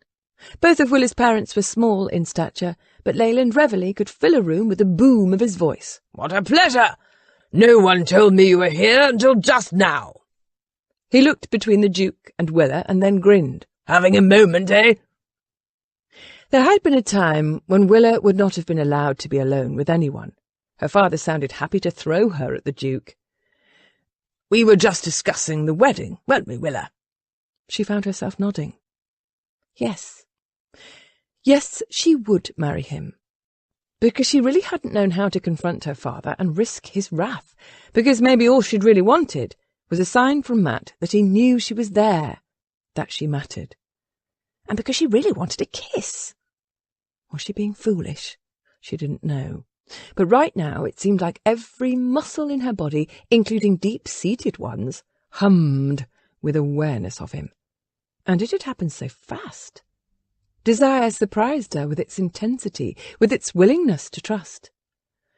[SPEAKER 1] Both of Willa's parents were small in stature, but Leyland Reveley could fill a room with the boom of his voice.
[SPEAKER 2] What a pleasure! No one told me you were here until just now.
[SPEAKER 1] He looked between the Duke and Willa and then grinned.
[SPEAKER 2] Having a moment, eh?
[SPEAKER 1] There had been a time when Willa would not have been allowed to be alone with anyone. Her father sounded happy to throw her at the Duke.
[SPEAKER 2] We were just discussing the wedding, weren't we, Willa?
[SPEAKER 1] She found herself nodding. Yes. Yes, she would marry him. Because she really hadn't known how to confront her father and risk his wrath. Because maybe all she'd really wanted was a sign from Matt that he knew she was there, that she mattered. And because she really wanted a kiss. Was she being foolish? She didn't know. But right now it seemed like every muscle in her body, including deep-seated ones, hummed with awareness of him. And it had happened so fast. Desire surprised her with its intensity, with its willingness to trust.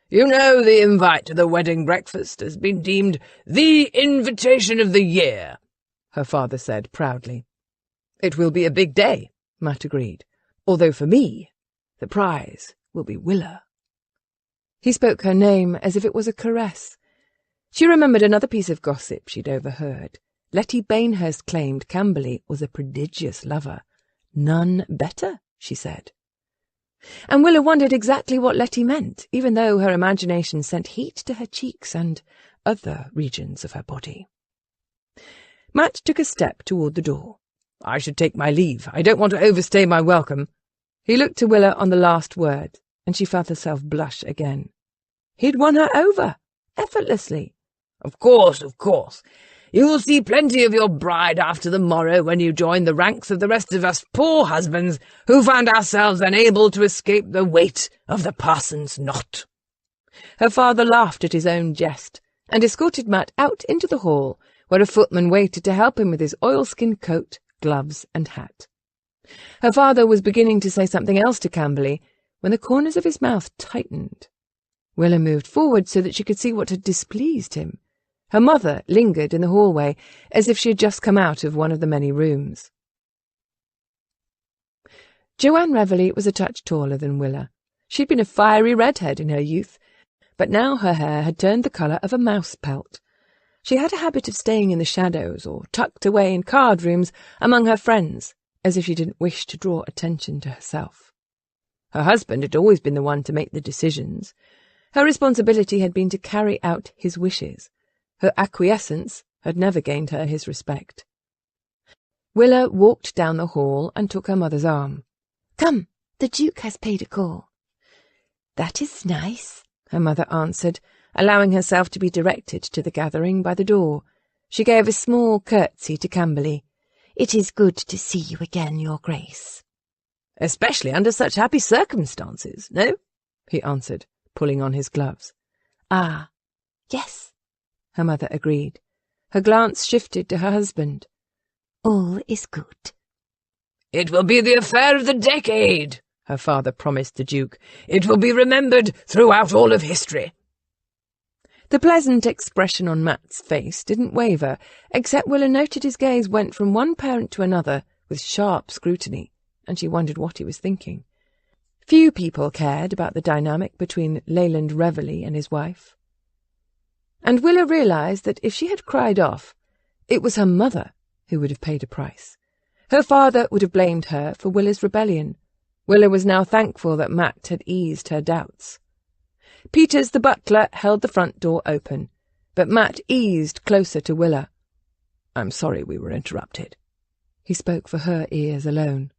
[SPEAKER 2] You know the invite to the wedding breakfast has been deemed the invitation of the year, her father said proudly. It will be a big day, Matt agreed, although for me, the prize will be Willa. He spoke her name as if it was a caress.
[SPEAKER 1] She remembered another piece of gossip she'd overheard. Letty Bainhurst claimed Camberley was a prodigious lover. None better, she said. And Willa wondered exactly what Letty meant, even though her imagination sent heat to her cheeks and other regions of her body. Matt took a step toward the door. "I should take my leave. I don't want to overstay my welcome." He looked to Willa on the last word, and she felt herself blush again. He'd won her over, effortlessly. Of course. You will see plenty of your bride after the morrow when you join the ranks of the rest of us poor husbands who found ourselves unable to escape the weight of the parson's knot." Her father laughed at his own jest and escorted Matt out into the hall, where a footman waited to help him with his oilskin coat, gloves and hat. Her father was beginning to say something else to Camberley when the corners of his mouth tightened. Willa moved forward so that she could see what had displeased him. Her mother lingered in the hallway, as if she had just come out of one of the many rooms. Joanne Reveley was a touch taller than Willa. She'd been a fiery redhead in her youth, but now her hair had turned the colour of a mouse pelt. She had a habit of staying in the shadows or tucked away in card rooms among her friends, as if she didn't wish to draw attention to herself. Her husband had always been the one to make the decisions. Her responsibility had been to carry out his wishes. Her acquiescence had never gained her his respect. Willa walked down the hall and took her mother's arm.
[SPEAKER 3] "Come, the Duke has paid a call."
[SPEAKER 1] "That is nice," her mother answered, allowing herself to be directed to the gathering by the door. She gave a small curtsy to Camberley.
[SPEAKER 3] "It is good to see you again, Your Grace."
[SPEAKER 2] "Especially under such happy circumstances, no?" he answered, pulling on his gloves.
[SPEAKER 3] "Ah, yes,"
[SPEAKER 1] her mother agreed. Her glance shifted to her husband.
[SPEAKER 3] "All is good."
[SPEAKER 2] "It will be the affair of the decade," her father promised the Duke. "It will be remembered throughout all of history."
[SPEAKER 1] The pleasant expression on Matt's face didn't waver, except Willa noted his gaze went from one parent to another with sharp scrutiny, and she wondered what he was thinking. Few people cared about the dynamic between Leyland Reveley and his wife. And Willa realised that if she had cried off, it was her mother who would have paid a price. Her father would have blamed her for Willa's rebellion. Willa was now thankful that Matt had eased her doubts. Peters the butler held the front door open, but Matt eased closer to Willa. "I'm sorry we were interrupted." He spoke for her ears alone.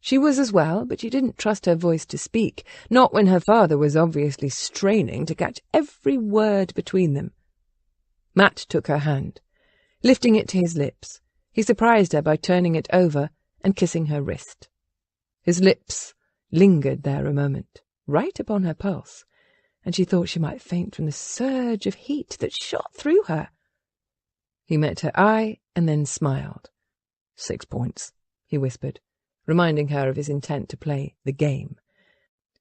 [SPEAKER 1] She was as well, but she didn't trust her voice to speak, not when her father was obviously straining to catch every word between them. Matt took her hand. Lifting it to his lips, he surprised her by turning it over and kissing her wrist. His lips lingered there a moment, right upon her pulse, and she thought she might faint from the surge of heat that shot through her. He met her eye and then smiled. 6 points, he whispered, reminding her of his intent to play the game.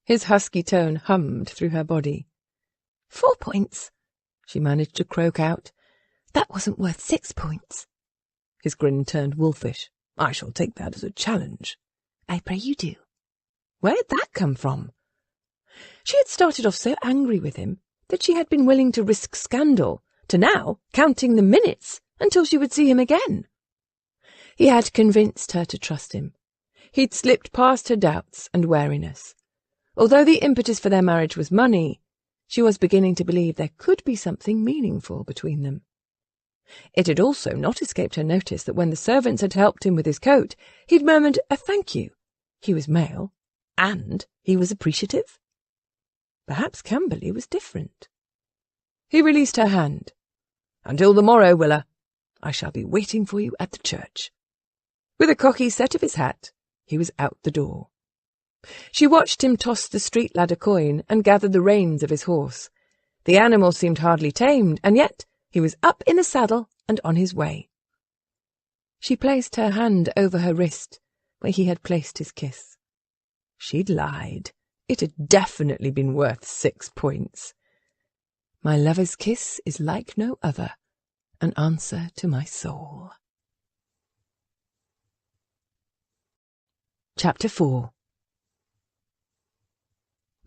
[SPEAKER 1] His husky tone hummed through her body.
[SPEAKER 3] 4 points,
[SPEAKER 1] she managed to croak out.
[SPEAKER 3] That wasn't worth 6 points.
[SPEAKER 1] His grin turned wolfish. I shall take that as a challenge.
[SPEAKER 3] I pray you do.
[SPEAKER 1] Where had that come from? She had started off so angry with him that she had been willing to risk scandal, to now counting the minutes until she would see him again. He had convinced her to trust him. He'd slipped past her doubts and wariness. Although the impetus for their marriage was money, she was beginning to believe there could be something meaningful between them. It had also not escaped her notice that when the servants had helped him with his coat, he'd murmured a thank you. He was male, and he was appreciative. Perhaps Camberley was different. He released her hand. Until the morrow, Willa. I shall be waiting for you at the church. With a cocky set of his hat, he was out the door. She watched him toss the street ladder coin and gather the reins of his horse. The animal seemed hardly tamed, and yet he was up in the saddle and on his way. She placed her hand over her wrist, where he had placed his kiss. She'd lied. It had definitely been worth 6 points. My lover's kiss is like no other, an answer to my soul. Chapter 4.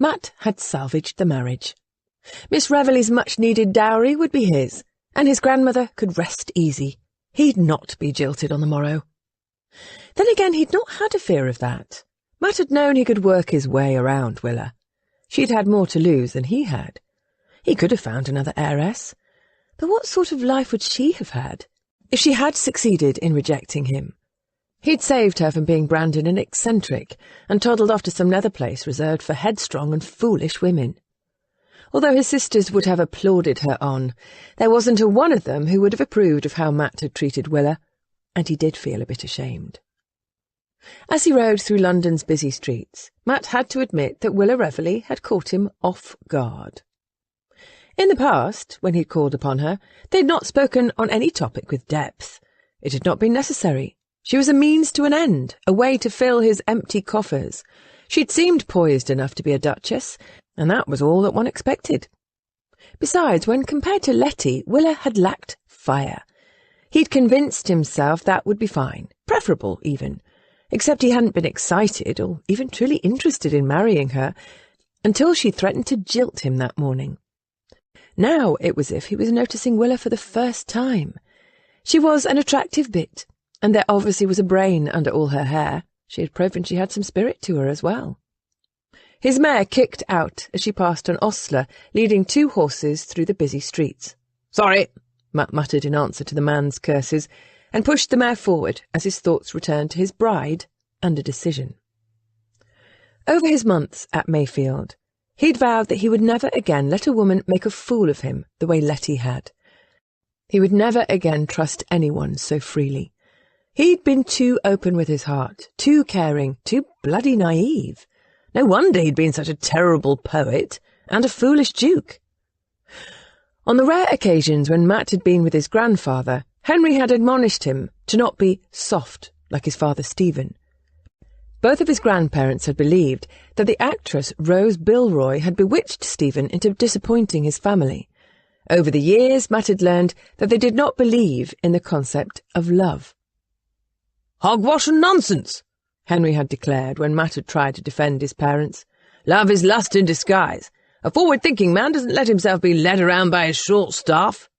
[SPEAKER 1] Matt had salvaged the marriage. Miss Reveley's much-needed dowry would be his, and his grandmother could rest easy. He'd not be jilted on the morrow. Then again, he'd not had a fear of that. Matt had known he could work his way around Willa. She'd had more to lose than he had. He could have found another heiress. But what sort of life would she have had if she had succeeded in rejecting him? He'd saved her from being branded an eccentric and toddled off to some nether place reserved for headstrong and foolish women. Although his sisters would have applauded her on, there wasn't a one of them who would have approved of how Matt had treated Willa, and he did feel a bit ashamed. As he rode through London's busy streets, Matt had to admit that Willa Reveley had caught him off guard. In the past, when he'd called upon her, they'd not spoken on any topic with depth. It had not been necessary. She was a means to an end, a way to fill his empty coffers. She'd seemed poised enough to be a duchess, and that was all that one expected. Besides, when compared to Letty, Willa had lacked fire. He'd convinced himself that would be fine, preferable even, except he hadn't been excited or even truly interested in marrying her until she threatened to jilt him that morning. Now it was as if he was noticing Willa for the first time. She was an attractive bit, and there obviously was a brain under all her hair. She had proven she had some spirit to her as well. His mare kicked out as she passed an ostler leading 2 horses through the busy streets. "Sorry," Matt muttered in answer to the man's curses, and pushed the mare forward as his thoughts returned to his bride and a decision. Over his months at Mayfield, he'd vowed that he would never again let a woman make a fool of him the way Letty had. He would never again trust anyone so freely. He'd been too open with his heart, too caring, too bloody naive. No wonder he'd been such a terrible poet and a foolish duke. On the rare occasions when Matt had been with his grandfather, Henry had admonished him to not be soft like his father Stephen. Both of his grandparents had believed that the actress Rose Bilroy had bewitched Stephen into disappointing his family. Over the years, Matt had learned that they did not believe in the concept of love. "Hogwash and nonsense," Henry had declared when Matt had tried to defend his parents. "Love is lust in disguise. A forward-thinking man doesn't let himself be led around by his short staff."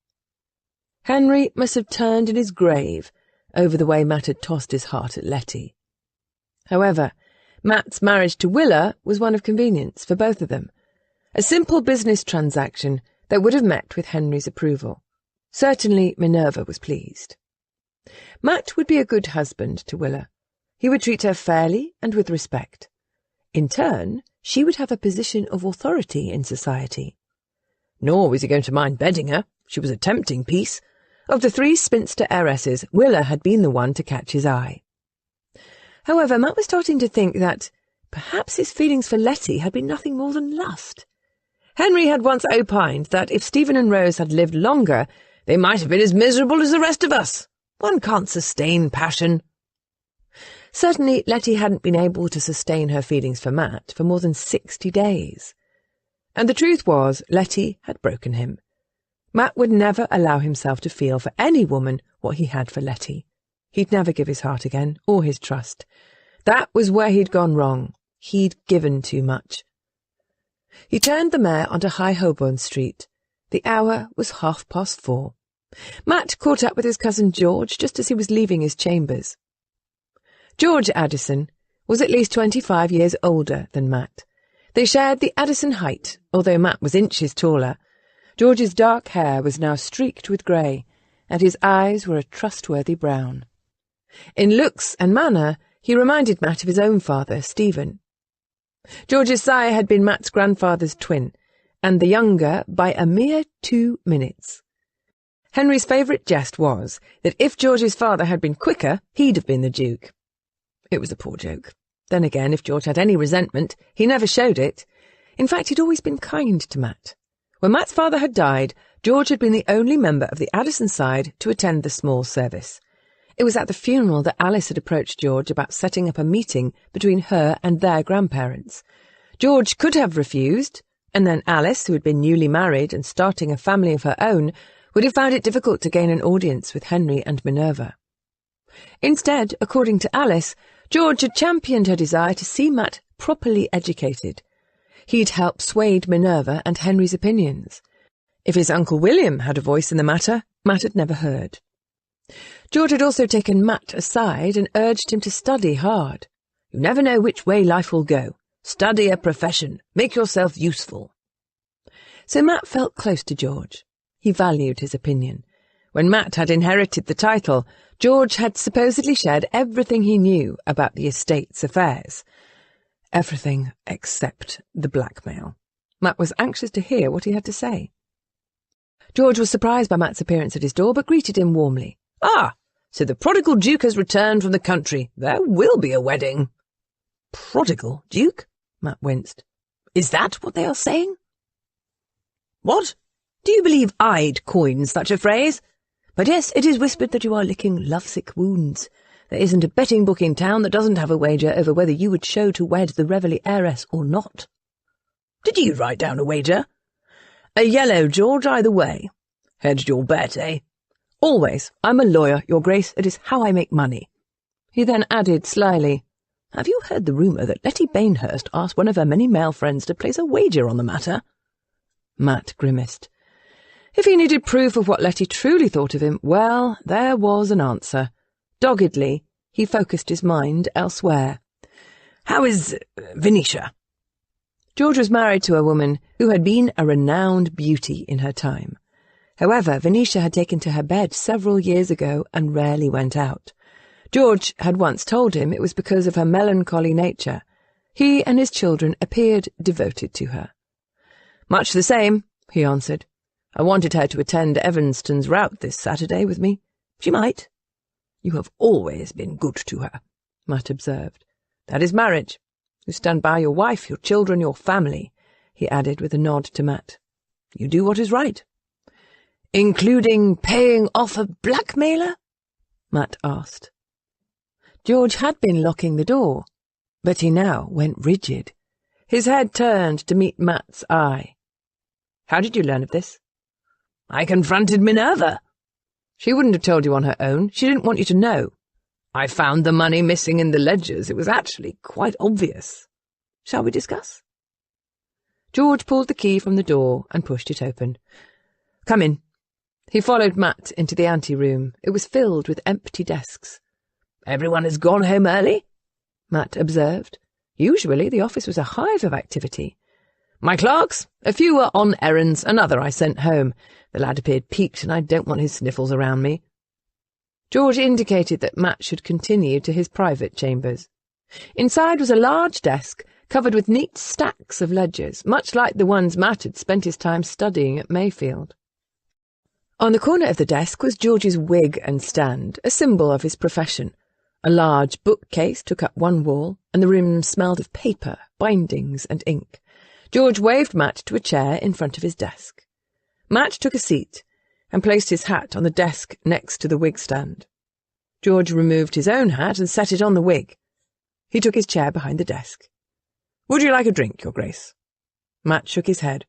[SPEAKER 1] Henry must have turned in his grave over the way Matt had tossed his heart at Letty. However, Matt's marriage to Willa was one of convenience for both of them, a simple business transaction that would have met with Henry's approval. Certainly Minerva was pleased. Matt would be a good husband to Willa. He would treat her fairly and with respect. In turn, she would have a position of authority in society. Nor was he going to mind bedding her. She was a tempting piece. Of the 3 spinster heiresses, Willa had been the one to catch his eye. However, Matt was starting to think that perhaps his feelings for Letty had been nothing more than lust. Henry had once opined that if Stephen and Rose had lived longer, they might have been as miserable as the rest of us. One can't sustain passion. Certainly, Letty hadn't been able to sustain her feelings for Matt for more than 60 days. And the truth was, Letty had broken him. Matt would never allow himself to feel for any woman what he had for Letty. He'd never give his heart again, or his trust. That was where he'd gone wrong. He'd given too much. He turned the mare onto High Holborn Street. The hour was 4:30. Matt caught up with his cousin George just as he was leaving his chambers. George Addison was at least 25 years older than Matt. They shared the Addison height, although Matt was inches taller. George's dark hair was now streaked with grey, and his eyes were a trustworthy brown. In looks and manner, he reminded Matt of his own father, Stephen. George's sire had been Matt's grandfather's twin, and the younger by a mere 2 minutes. Henry's favourite jest was that if George's father had been quicker, he'd have been the Duke. It was a poor joke. Then again, if George had any resentment, he never showed it. In fact, he'd always been kind to Matt. When Matt's father had died, George had been the only member of the Addison side to attend the small service. It was at the funeral that Alice had approached George about setting up a meeting between her and their grandparents. George could have refused, and then Alice, who had been newly married and starting a family of her own, would have found it difficult to gain an audience with Henry and Minerva. Instead, according to Alice, George had championed her desire to see Matt properly educated. He'd helped sway Minerva and Henry's opinions. If his Uncle William had a voice in the matter, Matt had never heard. George had also taken Matt aside and urged him to study hard. You never know which way life will go. Study a profession. Make yourself useful. So Matt felt close to George. He valued his opinion. When Matt had inherited the title, George had supposedly shared everything he knew about the estate's affairs. Everything except the blackmail. Matt was anxious to hear what he had to say. George was surprised by Matt's appearance at his door, but greeted him warmly. "Ah, so the prodigal Duke has returned from the country. There will be a wedding." "Prodigal Duke?" Matt winced. "Is that what they are saying?" "What? Do you believe I'd coin such a phrase? But yes, it is whispered that you are licking lovesick wounds. There isn't a betting book in town that doesn't have a wager over whether you would show to wed the Reveley heiress or not." "Did you write down a wager?" "A yellow, George, either way." "Hedged your bet, eh?" "Always. I'm a lawyer, Your Grace. It is how I make money." He then added slyly, "Have you heard the rumour that Letty Bainhurst asked one of her many male friends to place a wager on the matter?" Matt grimaced. If he needed proof of what Letty truly thought of him, well, there was an answer. Doggedly, he focused his mind elsewhere. "How is Venetia?" George was married to a woman who had been a renowned beauty in her time. However, Venetia had taken to her bed several years ago and rarely went out. George had once told him it was because of her melancholy nature. He and his children appeared devoted to her. "Much the same," he answered. "I wanted her to attend Evanston's rout this Saturday with me. She might." "You have always been good to her," Matt observed. "That is marriage. You stand by your wife, your children, your family," he added with a nod to Matt. "You do what is right." "Including paying off a blackmailer?" Matt asked. George had been locking the door, but he now went rigid. His head turned to meet Matt's eye. "How did you learn of this?" "I confronted Minerva." "She wouldn't have told you on her own. She didn't want you to know." "I found the money missing in the ledgers. It was actually quite obvious." "Shall we discuss?" George pulled the key from the door and pushed it open. "Come in." He followed Matt into the ante-room. It was filled with empty desks. "Everyone has gone home early?" Matt observed. Usually the office was a hive of activity. "My clerks? A few were on errands, another I sent home. The lad appeared piqued, and I don't want his sniffles around me." George indicated that Matt should continue to his private chambers. Inside was a large desk covered with neat stacks of ledgers, much like the ones Matt had spent his time studying at Mayfield. On the corner of the desk was George's wig and stand, a symbol of his profession. A large bookcase took up one wall, and the room smelled of paper, bindings, and ink. George waved Matt to a chair in front of his desk. Matt took a seat and placed his hat on the desk next to the wig stand. George removed his own hat and set it on the wig. He took his chair behind the desk. "Would you like a drink, Your Grace?" Matt shook his head.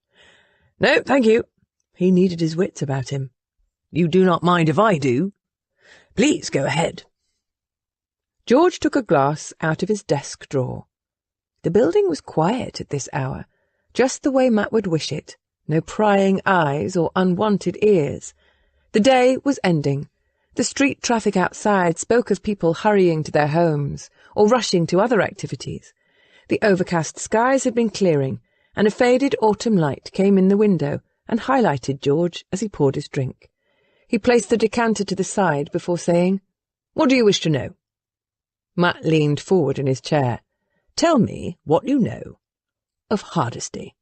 [SPEAKER 1] "No, thank you." He needed his wits about him. "You do not mind if I do?" "Please, go ahead." George took a glass out of his desk drawer. The building was quiet at this hour, just the way Matt would wish it. No prying eyes or unwanted ears. The day was ending. The street traffic outside spoke of people hurrying to their homes or rushing to other activities. The overcast skies had been clearing, and a faded autumn light came in the window and highlighted George as he poured his drink. He placed the decanter to the side before saying, "What do you wish to know?" Matt leaned forward in his chair. "Tell me what you know of Hardesty."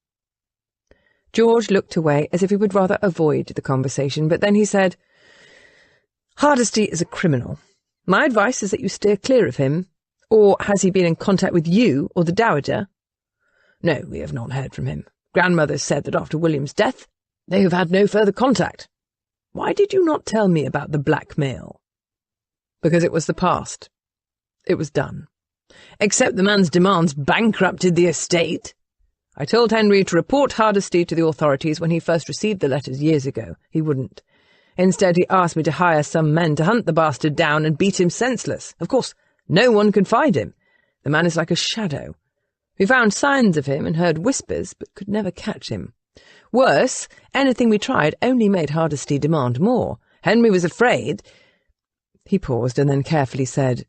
[SPEAKER 1] George looked away as if he would rather avoid the conversation, but then he said, "Hardesty is a criminal. My advice is that you steer clear of him. Or has he been in contact with you or the Dowager?" "No, we have not heard from him. Grandmother said that after William's death they have had no further contact." "Why did you not tell me about the blackmail?" "Because it was the past. It was done. Except the man's demands bankrupted the estate. I told Henry to report Hardesty to the authorities when he first received the letters years ago. He wouldn't. Instead, he asked me to hire some men to hunt the bastard down and beat him senseless. Of course, no one could find him. The man is like a shadow. We found signs of him and heard whispers, but could never catch him. Worse, anything we tried only made Hardesty demand more. Henry was afraid—" He paused and then carefully said,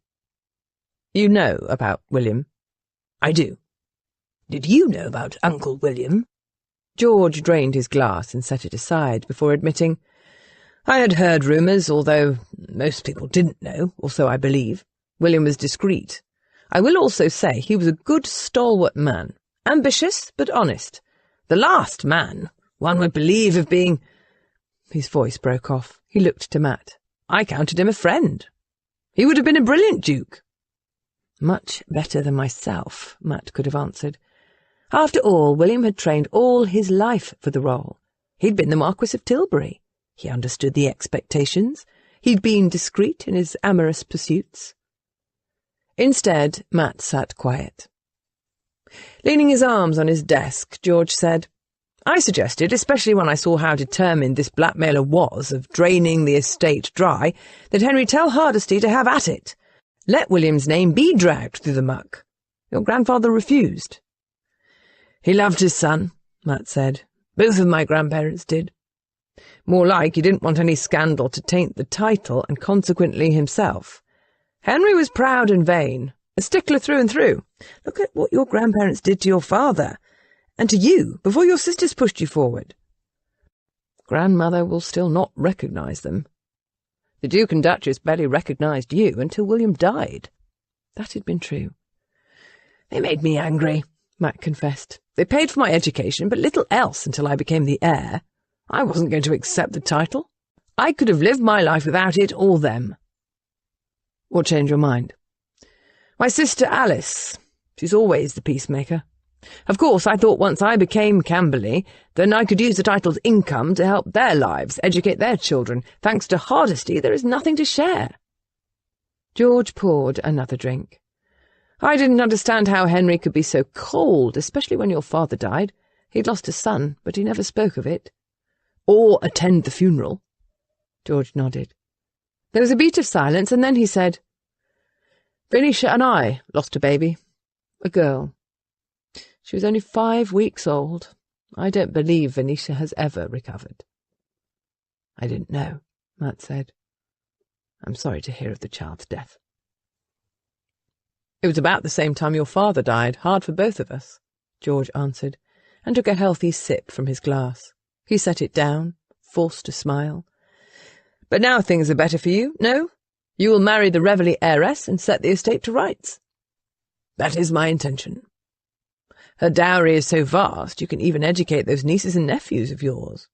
[SPEAKER 1] "You know about William?"
[SPEAKER 2] "I do. Did you know about Uncle William?"
[SPEAKER 1] George drained his glass and set it aside before admitting, "I had heard rumours, although most people didn't know, or so I believe. William was discreet. I will also say he was a good, stalwart man, ambitious but honest. The last man one would believe of being—" His voice broke off. He looked to Matt. "I counted him a friend. He would have been a brilliant duke." "Much better than myself," Matt could have answered. After all, William had trained all his life for the role. He'd been the Marquis of Tilbury. He understood the expectations. He'd been discreet in his amorous pursuits. Instead, Matt sat quiet. Leaning his arms on his desk, George said, "I suggested, especially when I saw how determined this blackmailer was of draining the estate dry, that Henry tell Hardesty to have at it. Let William's name be dragged through the muck. Your grandfather refused." "He loved his son," Matt said. "Both of my grandparents did. More like he didn't want any scandal to taint the title and consequently himself. Henry was proud and vain, a stickler through and through. Look at what your grandparents did to your father, and to you, before your sisters pushed you forward." "Grandmother will still not recognise them. The Duke and Duchess barely recognised you until William died." That had been true. "They made me angry," Matt confessed. "They paid for my education, but little else until I became the heir. I wasn't going to accept the title. I could have lived my life without it or them." "What changed your mind?" "My sister Alice. She's always the peacemaker. Of course, I thought once I became Camberley, then I could use the title's income to help their lives, educate their children. Thanks to Hardesty, there is nothing to share." George poured another drink. "I didn't understand how Henry could be so cold, especially when your father died. He'd lost a son, but he never spoke of it." "Or attend the funeral." George nodded. There was a beat of silence, and then he said, "Venetia and I lost a baby. A girl. She was only 5 weeks old. I don't believe Venetia has ever recovered." "I didn't know," Matt said. "I'm sorry to hear of the child's death." "It was about the same time your father died. Hard for both of us," George answered, and took a healthy sip from his glass. He set it down, forced a smile. "But now things are better for you, no? You will marry the Reveley heiress and set the estate to rights." "That is my intention. Her dowry is so vast you can even educate those nieces and nephews of yours.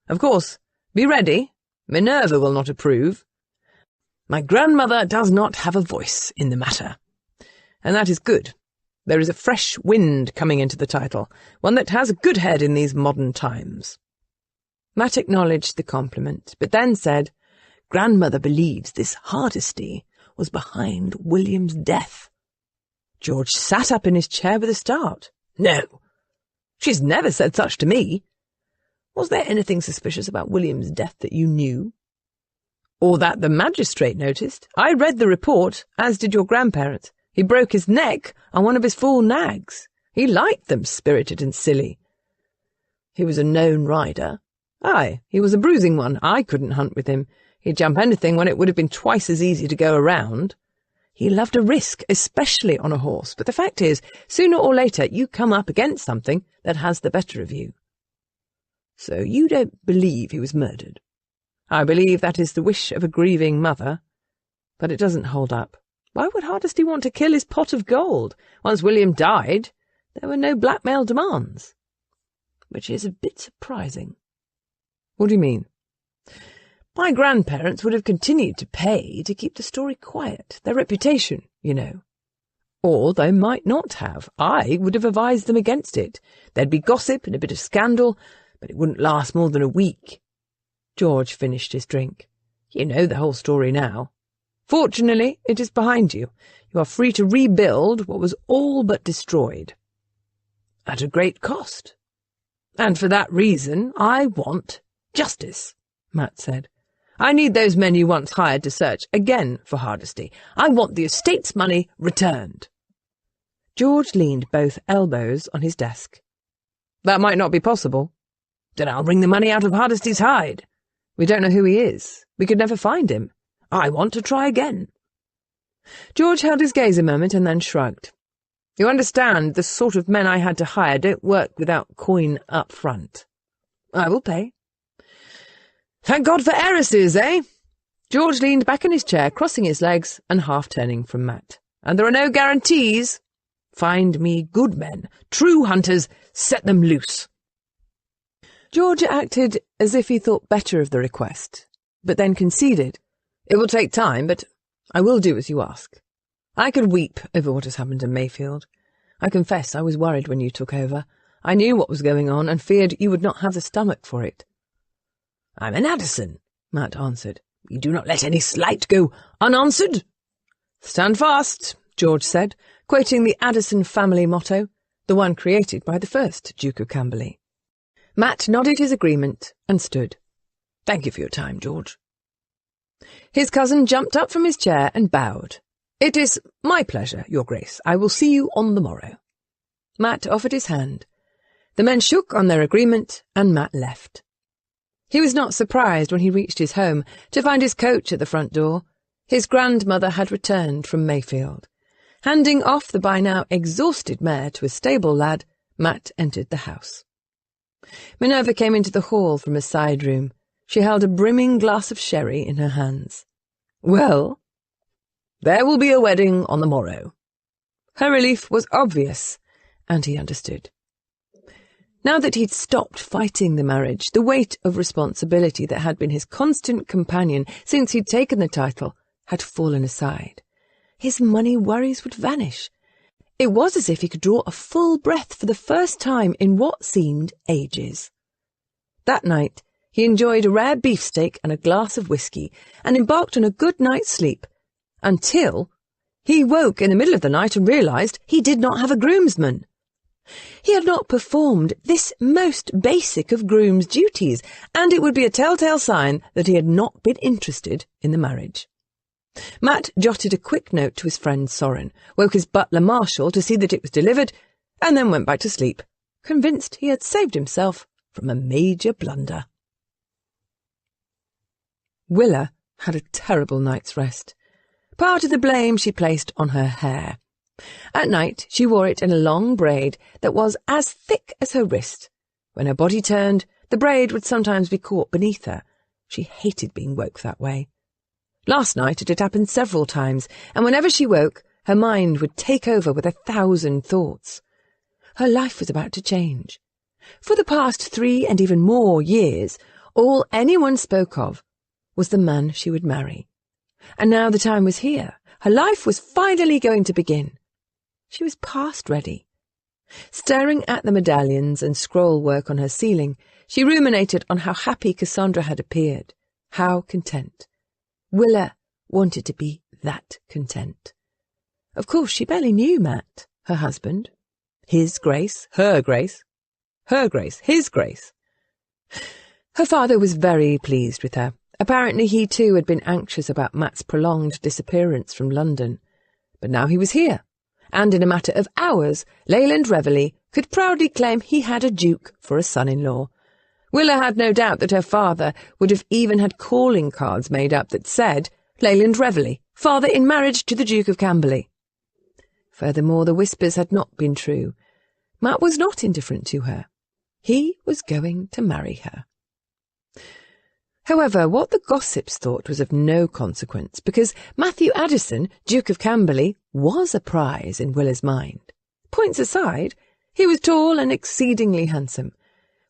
[SPEAKER 1] Of course, be ready. Minerva will not approve. My grandmother does not have a voice in the matter. And that is good. There is a fresh wind coming into the title, one that has a good head in these modern times." Matt acknowledged the compliment, but then said, "Grandmother believes this Hardesty was behind William's death." George sat up in his chair with a start. "No, she's never said such to me. Was there anything suspicious about William's death that you knew? Or that the magistrate noticed? I read the report, as did your grandparents. He broke his neck on one of his 4 nags. He liked them spirited and silly. He was a known rider. Aye, he was a bruising one. I couldn't hunt with him. He'd jump anything when it would have been twice as easy to go around. He loved a risk, especially on a horse, but the fact is, sooner or later you come up against something that has the better of you. So you don't believe he was murdered. I believe that is the wish of a grieving mother, but it doesn't hold up. Why would Hardesty want to kill his pot of gold? Once William died, there were no blackmail demands. Which is a bit surprising." "What do you mean?" "My grandparents would have continued to pay to keep the story quiet, their reputation, you know. Or they might not have. I would have advised them against it. There'd be gossip and a bit of scandal, but it wouldn't last more than a week." George finished his drink. "You know the whole story now. Fortunately, it is behind you. You are free to rebuild what was all but destroyed. At a great cost. And for that reason, I want justice," Matt said. "I need those men you once hired to search again for Hardesty. I want the estate's money returned." George leaned both elbows on his desk.
[SPEAKER 2] That might not be possible. Then I'll wring the money out of Hardesty's hide. We don't know who he is. We could never find him. I want to try again.
[SPEAKER 1] George held his gaze a moment and then shrugged. You understand, the sort of men I had to hire don't work without coin up front. I will pay.
[SPEAKER 2] Thank God for heiresses, eh?
[SPEAKER 1] George leaned back in his chair, crossing his legs and half-turning from Matt.
[SPEAKER 2] And there are no guarantees. Find me good men, true hunters, set them loose.
[SPEAKER 1] George acted as if he thought better of the request, but then conceded. It will take time, but I will do as you ask. I could weep over what has happened to Mayfield. I confess I was worried when you took over. I knew what was going on and feared you would not have the stomach for it.
[SPEAKER 2] I'm an Addison, Matt answered. We do not let any slight go unanswered.
[SPEAKER 1] Stand fast, George said, quoting the Addison family motto, the one created by the first Duke of Camberley. Matt nodded his agreement and stood.
[SPEAKER 2] Thank you for your time, George.
[SPEAKER 1] His cousin jumped up from his chair and bowed.
[SPEAKER 2] It is my pleasure, Your Grace. I will see you on the morrow.
[SPEAKER 1] Matt offered his hand. The men shook on their agreement, and Matt left. He was not surprised when he reached his home to find his coach at the front door. His grandmother had returned from Mayfield. Handing off the by now exhausted mare to a stable lad, Matt entered the house. Minerva came into the hall from a side room. She held a brimming glass of sherry in her hands.
[SPEAKER 2] Well, there will be a wedding on the morrow.
[SPEAKER 1] Her relief was obvious, and he understood. Now that he'd stopped fighting the marriage, the weight of responsibility that had been his constant companion since he'd taken the title had fallen aside. His money worries would vanish. It was as if he could draw a full breath for the first time in what seemed ages. That night, he enjoyed a rare beefsteak and a glass of whiskey, and embarked on a good night's sleep, until he woke in the middle of the night and realised he did not have a groomsman. He had not performed this most basic of groom's duties, and it would be a telltale sign that he had not been interested in the marriage. Matt jotted a quick note to his friend Soren, woke his butler Marshall to see that it was delivered, and then went back to sleep, convinced he had saved himself from a major blunder. Willa had a terrible night's rest. Part of the blame she placed on her hair. At night she wore it in a long braid that was as thick as her wrist. When her body turned, the braid would sometimes be caught beneath her. She hated being woke that way. Last night it had happened several times, and whenever she woke, her mind would take over with 1,000 thoughts. Her life was about to change. For the past 3 and even more years, all anyone spoke of was the man she would marry. And now the time was here. Her life was finally going to begin. She was past ready. Staring at the medallions and scroll work on her ceiling, she ruminated on how happy Cassandra had appeared, how content. Willa wanted to be that content. Of course, she barely knew Matt, her husband. His grace, her grace. Her grace, his grace. Her father was very pleased with her. Apparently he too had been anxious about Matt's prolonged disappearance from London. But now he was here, and in a matter of hours, Leyland Reveley could proudly claim he had a duke for a son-in-law. Willa had no doubt that her father would have even had calling cards made up that said, Leyland Reveley, father in marriage to the Duke of Camberley. Furthermore, the whispers had not been true. Matt was not indifferent to her. He was going to marry her. However, what the gossips thought was of no consequence, because Matthew Addison, Duke of Camberley, was a prize in Willa's mind. Points aside, he was tall and exceedingly handsome.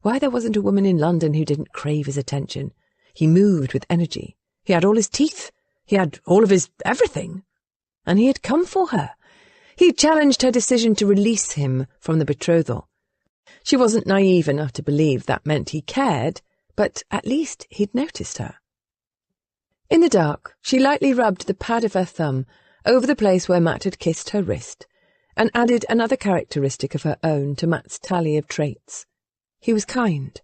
[SPEAKER 1] Why there wasn't a woman in London who didn't crave his attention. He moved with energy. He had all his teeth. He had all of his everything. And he had come for her. He challenged her decision to release him from the betrothal. She wasn't naive enough to believe that meant he cared, but at least he'd noticed her. In the dark, she lightly rubbed the pad of her thumb over the place where Matt had kissed her wrist, and added another characteristic of her own to Matt's tally of traits. He was kind.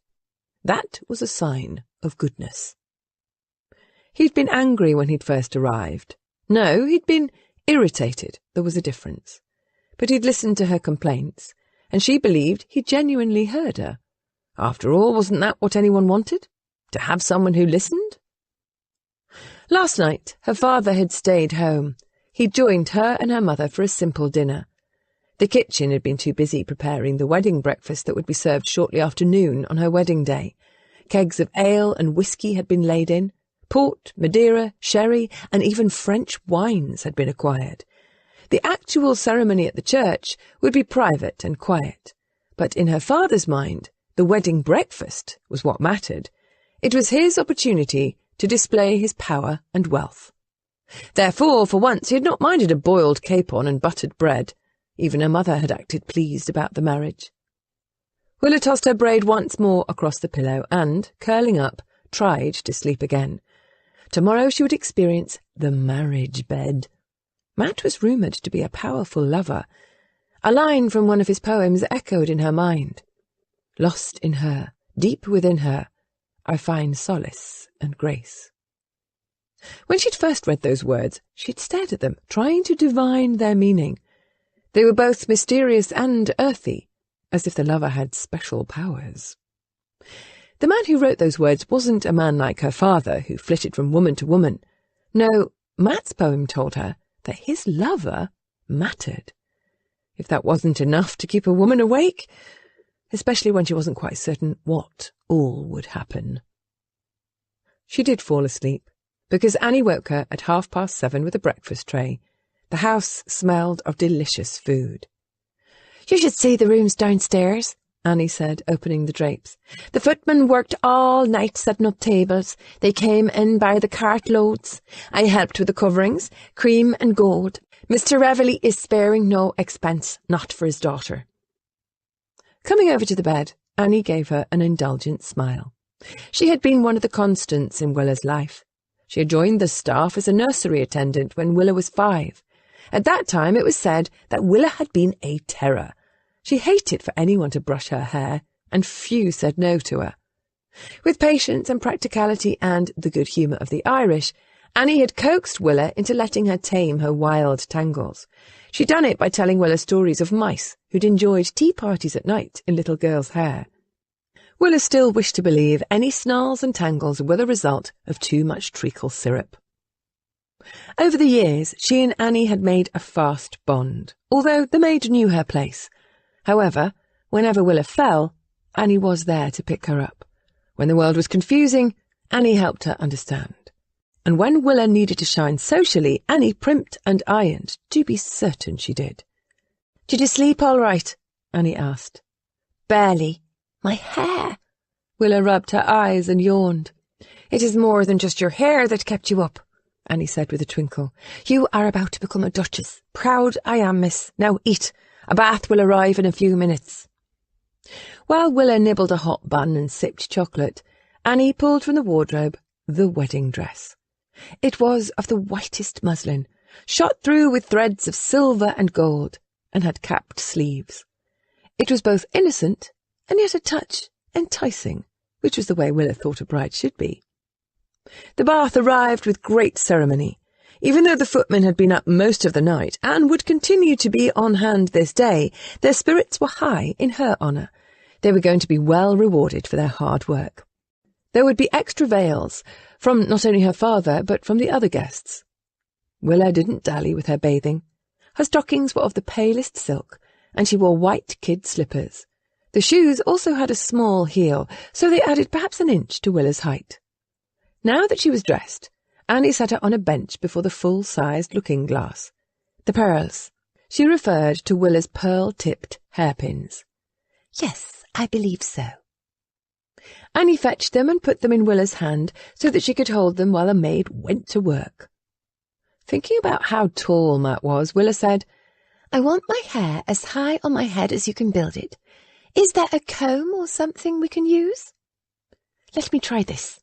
[SPEAKER 1] That was a sign of goodness. He'd been angry when he'd first arrived. No, he'd been irritated. There was a difference. but he'd listened to her complaints, and she believed he genuinely heard her. After all, wasn't that what anyone wanted? To have someone who listened? Last night, her father had stayed home. He'd joined her and her mother for a simple dinner. The kitchen had been too busy preparing the wedding breakfast that would be served shortly after noon on her wedding day. Kegs of ale and whiskey had been laid in. Port, Madeira, sherry, and even French wines had been acquired. The actual ceremony at the church would be private and quiet, but in her father's mind, the wedding breakfast was what mattered. It was his opportunity to display his power and wealth. Therefore, for once, he had not minded a boiled capon and buttered bread. Even her mother had acted pleased about the marriage. Willa tossed her braid once more across the pillow and, curling up, tried to sleep again. Tomorrow she would experience the marriage bed. Matt was rumoured to be a powerful lover. A line from one of his poems echoed in her mind. Lost in her, deep within her, I find solace and grace. When she'd first read those words, she'd stared at them, trying to divine their meaning. They were both mysterious and earthy, as if the lover had special powers. The man who wrote those words wasn't a man like her father, who flitted from woman to woman. No, Matt's poem told her that his lover mattered. If that wasn't enough to keep a woman awake, especially when she wasn't quite certain what all would happen. She did fall asleep, because Annie woke her at 7:30 with a breakfast tray. The house smelled of delicious food.
[SPEAKER 3] "You should see the rooms downstairs," Annie said, opening the drapes. "The footmen worked all night setting up tables. They came in by the cartloads. I helped with the coverings, cream and gold. Mr. Reveley is sparing no expense, not for his daughter."
[SPEAKER 1] Coming over to the bed, Annie gave her an indulgent smile. She had been one of the constants in Willa's life. She had joined the staff as a nursery attendant when Willa was 5. At that time it was said that Willa had been a terror. She hated for anyone to brush her hair, and few said no to her. With patience and practicality and the good humour of the Irish, Annie had coaxed Willa into letting her tame her wild tangles. She'd done it by telling Willa stories of mice who'd enjoyed tea parties at night in little girls' hair. Willa still wished to believe any snarls and tangles were the result of too much treacle syrup. Over the years, she and Annie had made a fast bond, although the maid knew her place. However, whenever Willa fell, Annie was there to pick her up. When the world was confusing, Annie helped her understand. And when Willa needed to shine socially, Annie primped and ironed, to be certain she did.
[SPEAKER 3] "Did you sleep all right?"
[SPEAKER 1] Annie asked.
[SPEAKER 3] "Barely. My hair."
[SPEAKER 1] Willa rubbed her eyes and yawned.
[SPEAKER 3] "It is more than just your hair that kept you up," Annie said with a twinkle. "You are about to become a duchess. Proud I am, miss. Now eat. A bath will arrive in a few minutes."
[SPEAKER 1] While Willa nibbled a hot bun and sipped chocolate, Annie pulled from the wardrobe the wedding dress. It was of the whitest muslin, shot through with threads of silver and gold, and had capped sleeves. It was both innocent and yet a touch enticing, which was the way Willa thought a bride should be. The bath arrived with great ceremony. Even though the footmen had been up most of the night and would continue to be on hand this day, their spirits were high in her honour. They were going to be well rewarded for their hard work. There would be extra veils, from not only her father, but from the other guests. Willa didn't dally with her bathing. Her stockings were of the palest silk, and she wore white kid slippers. The shoes also had a small heel, so they added perhaps an inch to Willa's height. Now that she was dressed, Annie sat her on a bench before the full-sized looking-glass. The pearls. She referred to Willa's pearl-tipped hairpins.
[SPEAKER 3] "Yes, I believe so."
[SPEAKER 1] Annie fetched them and put them in Willa's hand so that she could hold them while a maid went to work. Thinking about how tall Matt was, Willa said,
[SPEAKER 3] "I want my hair as high on my head as you can build it. Is there a comb or something we can use?" "Let me try this."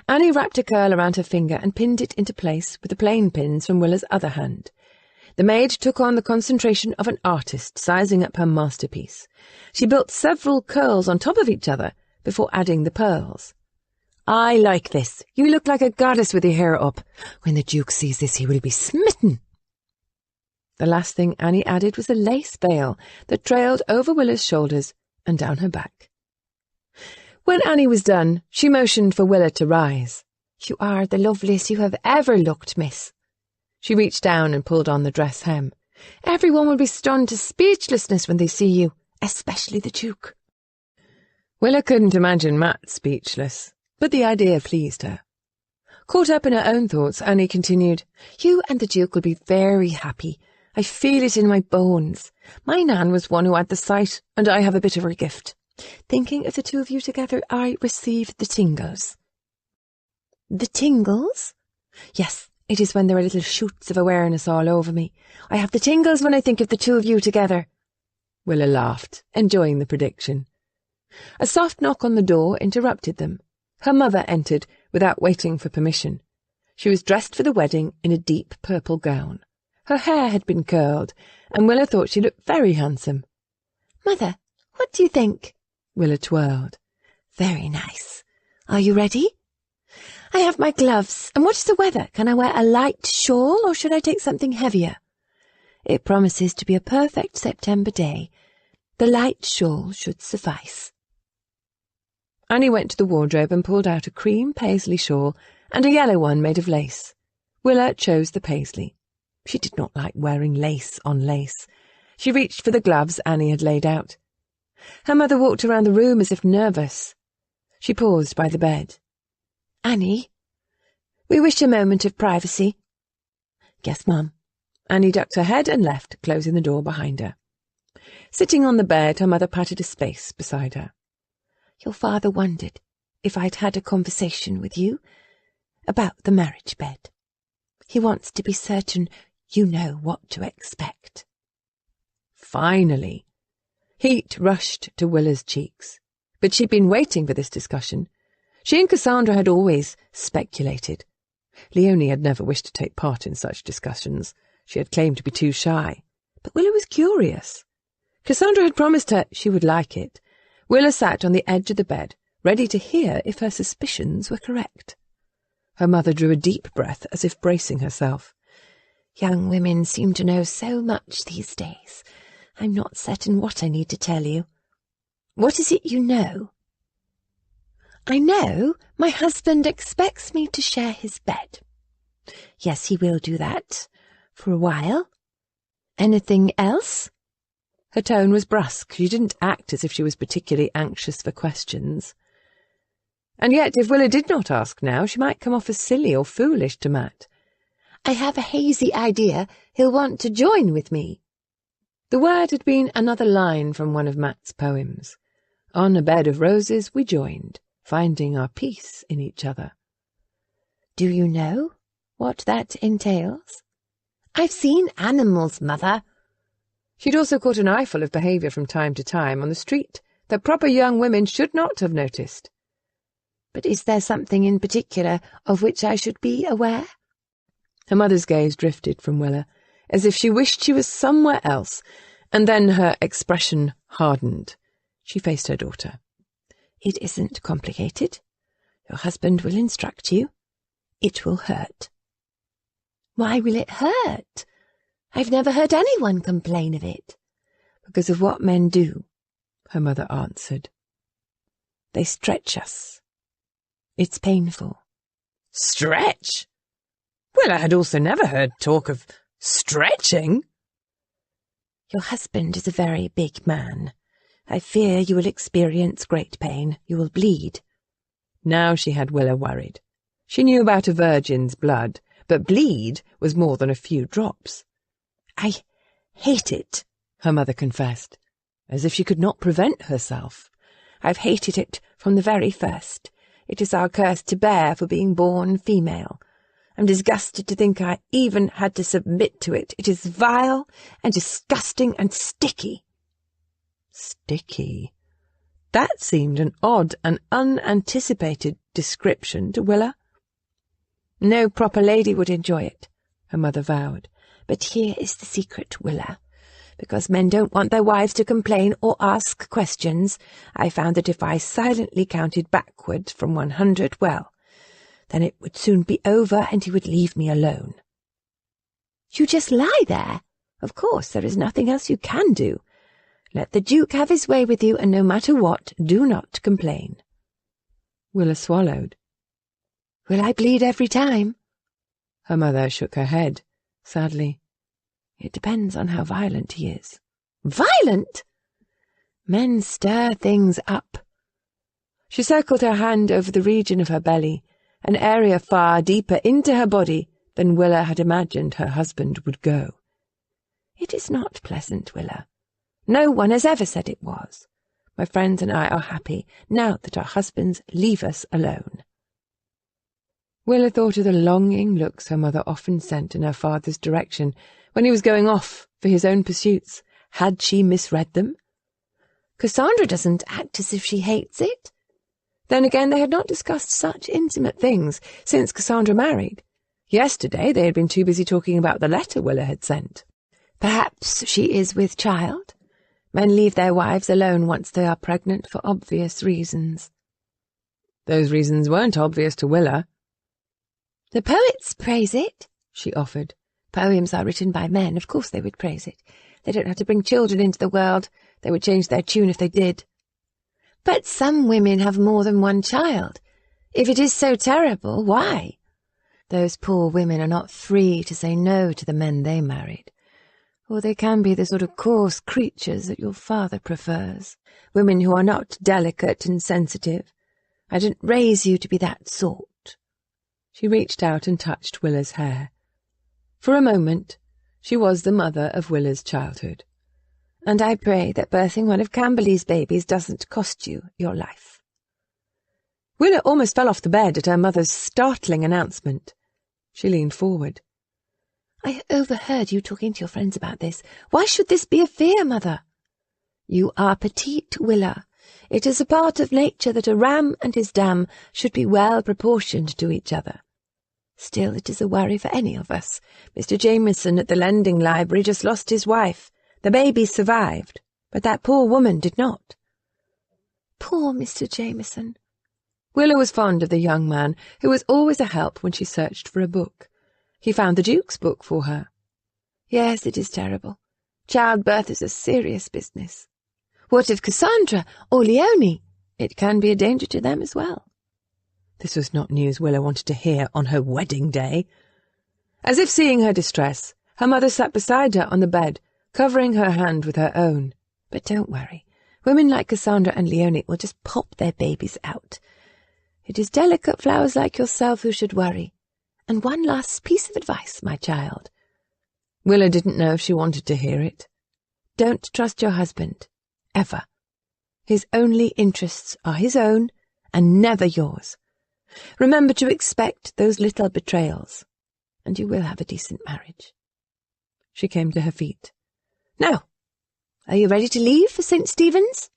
[SPEAKER 1] Annie wrapped a curl around her finger and pinned it into place with the plain pins from Willa's other hand. The maid took on the concentration of an artist sizing up her masterpiece. She built several curls on top of each other before adding the pearls. "I like this. You look like a goddess with your hair up. When the Duke sees this, he will be smitten." The last thing Annie added was a lace veil that trailed over Willa's shoulders and down her back. When Annie was done, she motioned for Willa to rise.
[SPEAKER 3] "You are the loveliest you have ever looked, miss."
[SPEAKER 1] She reached down and pulled on the dress hem.
[SPEAKER 3] "Everyone will be stunned to speechlessness when they see you, especially the Duke."
[SPEAKER 1] Willa couldn't imagine Matt speechless, but the idea pleased her. Caught up in her own thoughts, Annie continued,
[SPEAKER 3] "You and the Duke will be very happy. I feel it in my bones. My Nan was one who had the sight, and I have a bit of her gift. Thinking of the two of you together, I receive the tingles." "The tingles?" "Yes, it is when there are little shoots of awareness all over me. I have the tingles when I think of the two of you together."
[SPEAKER 1] Willa laughed, enjoying the prediction. A soft knock on the door interrupted them. Her mother entered without waiting for permission. She was dressed for the wedding in a deep purple gown. Her hair had been curled, and Willa thought she looked very handsome.
[SPEAKER 3] "Mother, what do you think?"
[SPEAKER 1] Willa twirled.
[SPEAKER 3] "Very nice. Are you ready?" "I have my gloves. And what is the weather? Can I wear a light shawl, or should I take something heavier?" "It promises to be a perfect September day. The light shawl should suffice."
[SPEAKER 1] Annie went to the wardrobe and pulled out a cream paisley shawl and a yellow one made of lace. Willa chose the paisley. She did not like wearing lace on lace. She reached for the gloves Annie had laid out. Her mother walked around the room as if nervous. She paused by the bed.
[SPEAKER 3] "Annie, we wish a moment of privacy."
[SPEAKER 1] "Yes, Mum." Annie ducked her head and left, closing the door behind her. Sitting on the bed, her mother patted a space beside her.
[SPEAKER 3] "Your father wondered if I'd had a conversation with you about the marriage bed. He wants to be certain you know what to expect."
[SPEAKER 1] Finally. Heat rushed to Willa's cheeks, but she'd been waiting for this discussion. She and Cassandra had always speculated. Leonie had never wished to take part in such discussions. She had claimed to be too shy. But Willa was curious. Cassandra had promised her she would like it. Willa sat on the edge of the bed, ready to hear if her suspicions were correct. Her mother drew a deep breath as if bracing herself.
[SPEAKER 3] "Young women seem to know so much these days. I'm not certain what I need to tell you." "What is it you know?" "I know my husband expects me to share his bed." "Yes, he will do that. For a while. Anything else?"
[SPEAKER 1] Her tone was brusque. She didn't act as if she was particularly anxious for questions. And yet, if Willa did not ask now, she might come off as silly or foolish to Matt.
[SPEAKER 3] "I have a hazy idea he'll want to join with me."
[SPEAKER 1] The word had been another line from one of Matt's poems. On a bed of roses we joined, finding our peace in each other.
[SPEAKER 3] "Do you know what that entails?" "I've seen animals, Mother."
[SPEAKER 1] She'd also caught an eyeful of behaviour from time to time on the street that proper young women should not have noticed.
[SPEAKER 3] "But is there something in particular of which I should be aware?"
[SPEAKER 1] Her mother's gaze drifted from Willa, as if she wished she was somewhere else, and then her expression hardened. She faced her daughter.
[SPEAKER 3] "It isn't complicated. Your husband will instruct you. It will hurt." "Why will it hurt? I've never heard anyone complain of it."
[SPEAKER 1] "Because of what men do," her mother answered. "They stretch us. It's painful."
[SPEAKER 2] "Stretch?" Well, I had also never heard talk of stretching.
[SPEAKER 3] "Your husband is a very big man. I fear you will experience great pain. You will bleed."
[SPEAKER 1] Now she had Willa worried. She knew about a virgin's blood, but bleed was more than a few drops.
[SPEAKER 3] "I hate it,"
[SPEAKER 1] her mother confessed, as if she could not prevent herself.
[SPEAKER 3] "I've hated it from the very first. It is our curse to bear for being born female. I'm disgusted to think I even had to submit to it. It is vile and disgusting and sticky."
[SPEAKER 1] Sticky? That seemed an odd and unanticipated description to Willa.
[SPEAKER 3] "No proper lady would enjoy it," her mother vowed. "But here is the secret, Willa. Because men don't want their wives to complain or ask questions, I found that if I silently counted backward from 100, well, then it would soon be over and he would leave me alone." "You just lie there. Of course, there is nothing else you can do. Let the Duke have his way with you, and no matter what, do not complain."
[SPEAKER 1] Willa swallowed.
[SPEAKER 3] "Will I bleed every time?"
[SPEAKER 1] Her mother shook her head, sadly.
[SPEAKER 3] "It depends on how violent he is." "Violent?" "Men stir things up."
[SPEAKER 1] She circled her hand over the region of her belly, an area far deeper into her body than Willa had imagined her husband would go.
[SPEAKER 3] "It is not pleasant, Willa. No one has ever said it was. My friends and I are happy now that our husbands leave us alone."
[SPEAKER 1] Willa thought of the longing looks her mother often sent in her father's direction when he was going off for his own pursuits. Had she misread them?
[SPEAKER 3] "Cassandra doesn't act as if she hates it."
[SPEAKER 1] Then again, they had not discussed such intimate things since Cassandra married. Yesterday they had been too busy talking about the letter Willa had sent.
[SPEAKER 3] "Perhaps she is with child. Men leave their wives alone once they are pregnant for obvious reasons."
[SPEAKER 1] Those reasons weren't obvious to Willa.
[SPEAKER 3] "The poets praise it," she offered. "Poems are written by men. Of course they would praise it. They don't have to bring children into the world. They would change their tune if they did." "But some women have more than one child. If it is so terrible, why?" "Those poor women are not free to say no to the men they married. Or they can be the sort of coarse creatures that your father prefers. Women who are not delicate and sensitive. I didn't raise you to be that sort."
[SPEAKER 1] She reached out and touched Willa's hair. For a moment, she was the mother of Willa's childhood.
[SPEAKER 3] "And I pray that birthing one of Camberley's babies doesn't cost you your life."
[SPEAKER 1] Willa almost fell off the bed at her mother's startling announcement. She leaned forward.
[SPEAKER 3] "I overheard you talking to your friends about this. Why should this be a fear, Mother?" "You are petite, Willa. It is a part of nature that a ram and his dam should be well proportioned to each other. Still, it is a worry for any of us. Mr. Jameson at the lending library just lost his wife. The baby survived, but that poor woman did not." "Poor Mr. Jameson."
[SPEAKER 1] Willa was fond of the young man, who was always a help when she searched for a book. He found the Duke's book for her.
[SPEAKER 3] "Yes, it is terrible. Childbirth is a serious business. What of Cassandra or Leonie? It can be a danger to them as well."
[SPEAKER 1] This was not news Willa wanted to hear on her wedding day. As if seeing her distress, her mother sat beside her on the bed, covering her hand with her own.
[SPEAKER 3] "But don't worry. Women like Cassandra and Leonie will just pop their babies out. It is delicate flowers like yourself who should worry. And one last piece of advice, my child."
[SPEAKER 1] Willa didn't know if she wanted to hear it.
[SPEAKER 3] "Don't trust your husband. Ever. His only interests are his own and never yours. Remember to expect those little betrayals, and you will have a decent marriage."
[SPEAKER 1] She came to her feet.
[SPEAKER 3] "Now, are you ready to leave for St. Stephen's?"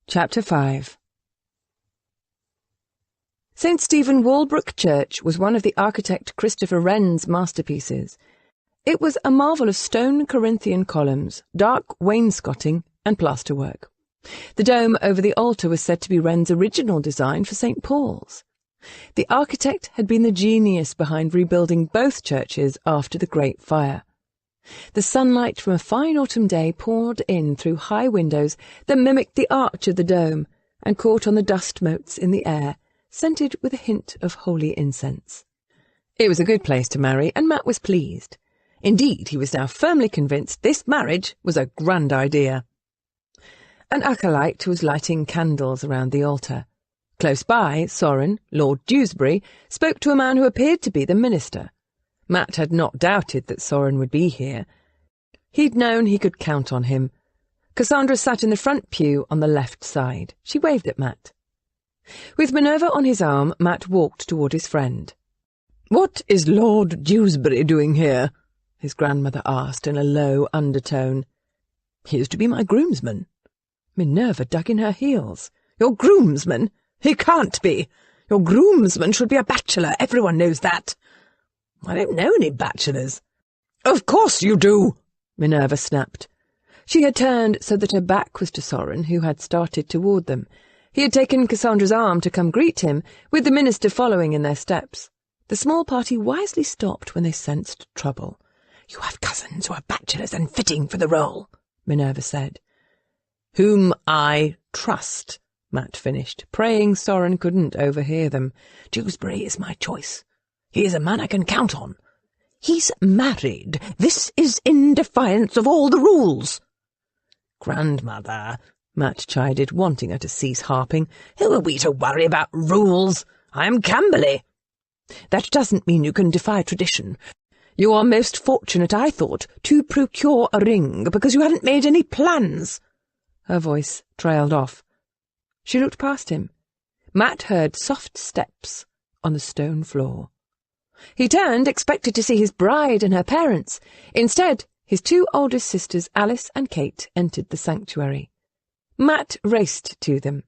[SPEAKER 1] Chapter 5. St. Stephen Walbrook Church was one of the architect Christopher Wren's masterpieces. It was a marvel of stone Corinthian columns, dark wainscoting, and plasterwork. The dome over the altar was said to be Wren's original design for St. Paul's. The architect had been the genius behind rebuilding both churches after the Great Fire. The sunlight from a fine autumn day poured in through high windows that mimicked the arch of the dome and caught on the dust motes in the air, scented with a hint of holy incense. It was a good place to marry, and Matt was pleased. Indeed, he was now firmly convinced this marriage was a grand idea. An acolyte was lighting candles around the altar. Close by, Sorin, Lord Dewsbury, spoke to a man who appeared to be the minister. Matt had not doubted that Sorin would be here. He'd known he could count on him. Cassandra sat in the front pew on the left side. She waved at Matt. With Minerva on his arm, Matt walked toward his friend. "What is Lord Dewsbury doing here?" his grandmother asked in a low undertone. "He is to be my groomsman." Minerva dug in her heels. "Your groomsman? He can't be. Your groomsman should be a bachelor. Everyone knows that." "I don't know any bachelors." "Of course you do," Minerva snapped. She had turned so that her back was to Sorin, who had started toward them. He had taken Cassandra's arm to come greet him, with the minister following in their steps. The small party wisely stopped when they sensed trouble. "You have cousins who are bachelors and fitting for the role," Minerva said. "Whom I trust," Matt finished, praying Soren couldn't overhear them. "Dewsbury is my choice. He is a man I can count on." "He's married. This is in defiance of all the rules."
[SPEAKER 2] "Grandmother," Matt chided, wanting her to cease harping, "who are we to worry about rules? I am Camberley."
[SPEAKER 1] "That doesn't mean you can defy tradition. You are most fortunate, I thought, to procure a ring, because you hadn't made any plans." Her voice trailed off. She looked past him. Matt heard soft steps on the stone floor. He turned, expected to see his bride and her parents. Instead, his two oldest sisters, Alice and Kate, entered the sanctuary. Matt raced to them.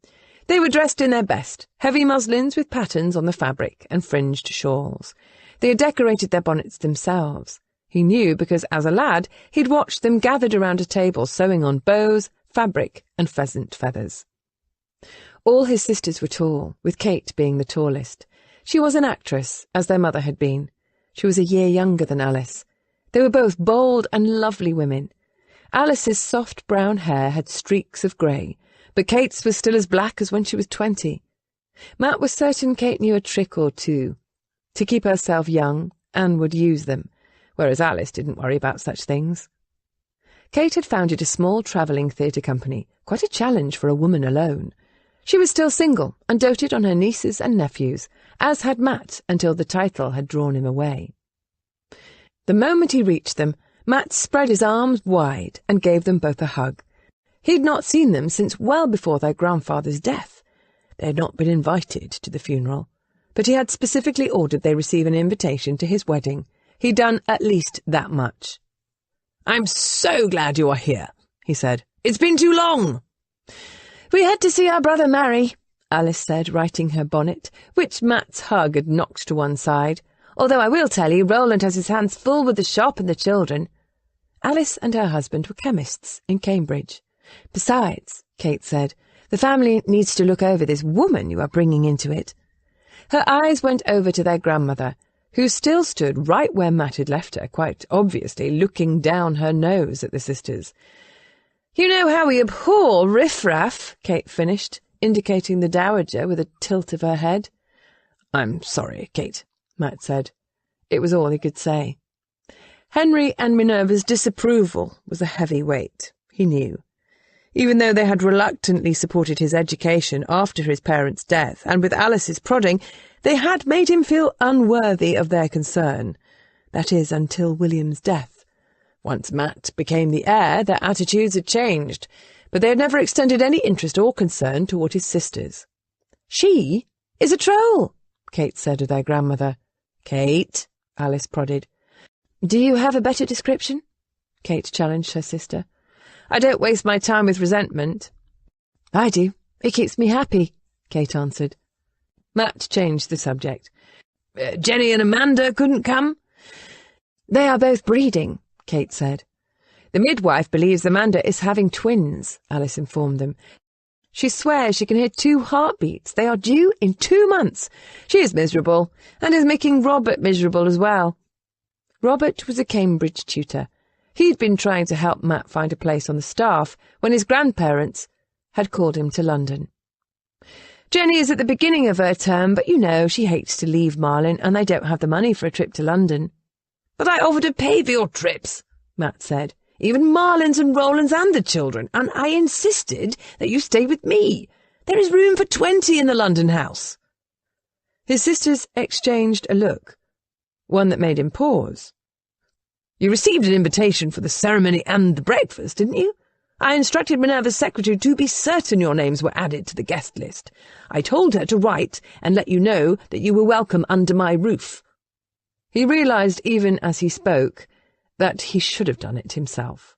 [SPEAKER 1] They were dressed in their best, heavy muslins with patterns on the fabric and fringed shawls. They had decorated their bonnets themselves. He knew because, as a lad, he'd watched them gathered around a table sewing on bows, fabric, and pheasant feathers. All his sisters were tall, with Kate being the tallest. She was an actress, as their mother had been. She was a year younger than Alice. They were both bold and lovely women. Alice's soft brown hair had streaks of grey, but Kate's was still as black as when she was 20. Matt was certain Kate knew a trick or two to keep herself young and would use them, whereas Alice didn't worry about such things. Kate had founded a small travelling theatre company, quite a challenge for a woman alone. She was still single and doted on her nieces and nephews, as had Matt until the title had drawn him away. The moment he reached them, Matt spread his arms wide and gave them both a hug. He'd not seen them since well before their grandfather's death. They had not been invited to the funeral, but he had specifically ordered they receive an invitation to his wedding. He'd done at least that much.
[SPEAKER 2] "I'm so glad you are here," he said. "It's been too long."
[SPEAKER 3] "We had to see our brother marry,"
[SPEAKER 1] Alice said, righting her bonnet, which Matt's hug had knocked to one side.
[SPEAKER 3] "Although I will tell you, Roland has his hands full with the shop and the children."
[SPEAKER 1] Alice and her husband were chemists in Cambridge.
[SPEAKER 3] "Besides," Kate said, "the family needs to look over this woman you are bringing into it."
[SPEAKER 1] Her eyes went over to their grandmother, who still stood right where Matt had left her, quite obviously looking down her nose at the sisters. "You know how we abhor riffraff," Kate finished, indicating the dowager with a tilt of her head. "I'm sorry, Kate," Matt said. It was all he could say. Henry and Minerva's disapproval was a heavy weight, he knew. Even though they had reluctantly supported his education after his parents' death, and with Alice's prodding, they had made him feel unworthy of their concern. That is, until William's death. Once Matt became the heir, their attitudes had changed, but they had never extended any interest or concern toward his sisters.
[SPEAKER 3] "She is a troll,"
[SPEAKER 1] Kate said of their grandmother. "Kate," Alice prodded.
[SPEAKER 3] "Do you have a better description?"
[SPEAKER 1] Kate challenged her sister. "I don't waste my time with resentment."
[SPEAKER 3] "I do. It keeps me happy,"
[SPEAKER 1] Kate answered. Matt changed the subject. "Jenny and Amanda couldn't come?"
[SPEAKER 3] "They are both breeding," Kate said.
[SPEAKER 1] "The midwife believes Amanda is having twins," Alice informed them. "She swears she can hear 2 heartbeats. They are due in 2 months. She is miserable, and is making Robert miserable as well." Robert was a Cambridge tutor. He'd been trying to help Matt find a place on the staff when his grandparents had called him to London. "Jenny is at the beginning of her term, but you know she hates to leave Marlin, and they don't have the money for a trip to London." "But I offered to pay for your trips," Matt said. "Even Marlin's and Roland's and the children, and I insisted that you stay with me. There is room for 20 in the London house." His sisters exchanged a look, one that made him pause. "You received an invitation for the ceremony and the breakfast, didn't you? I instructed Minerva's secretary to be certain your names were added to the guest list. I told her to write and let you know that you were welcome under my roof." He realised, even as he spoke, that he should have done it himself.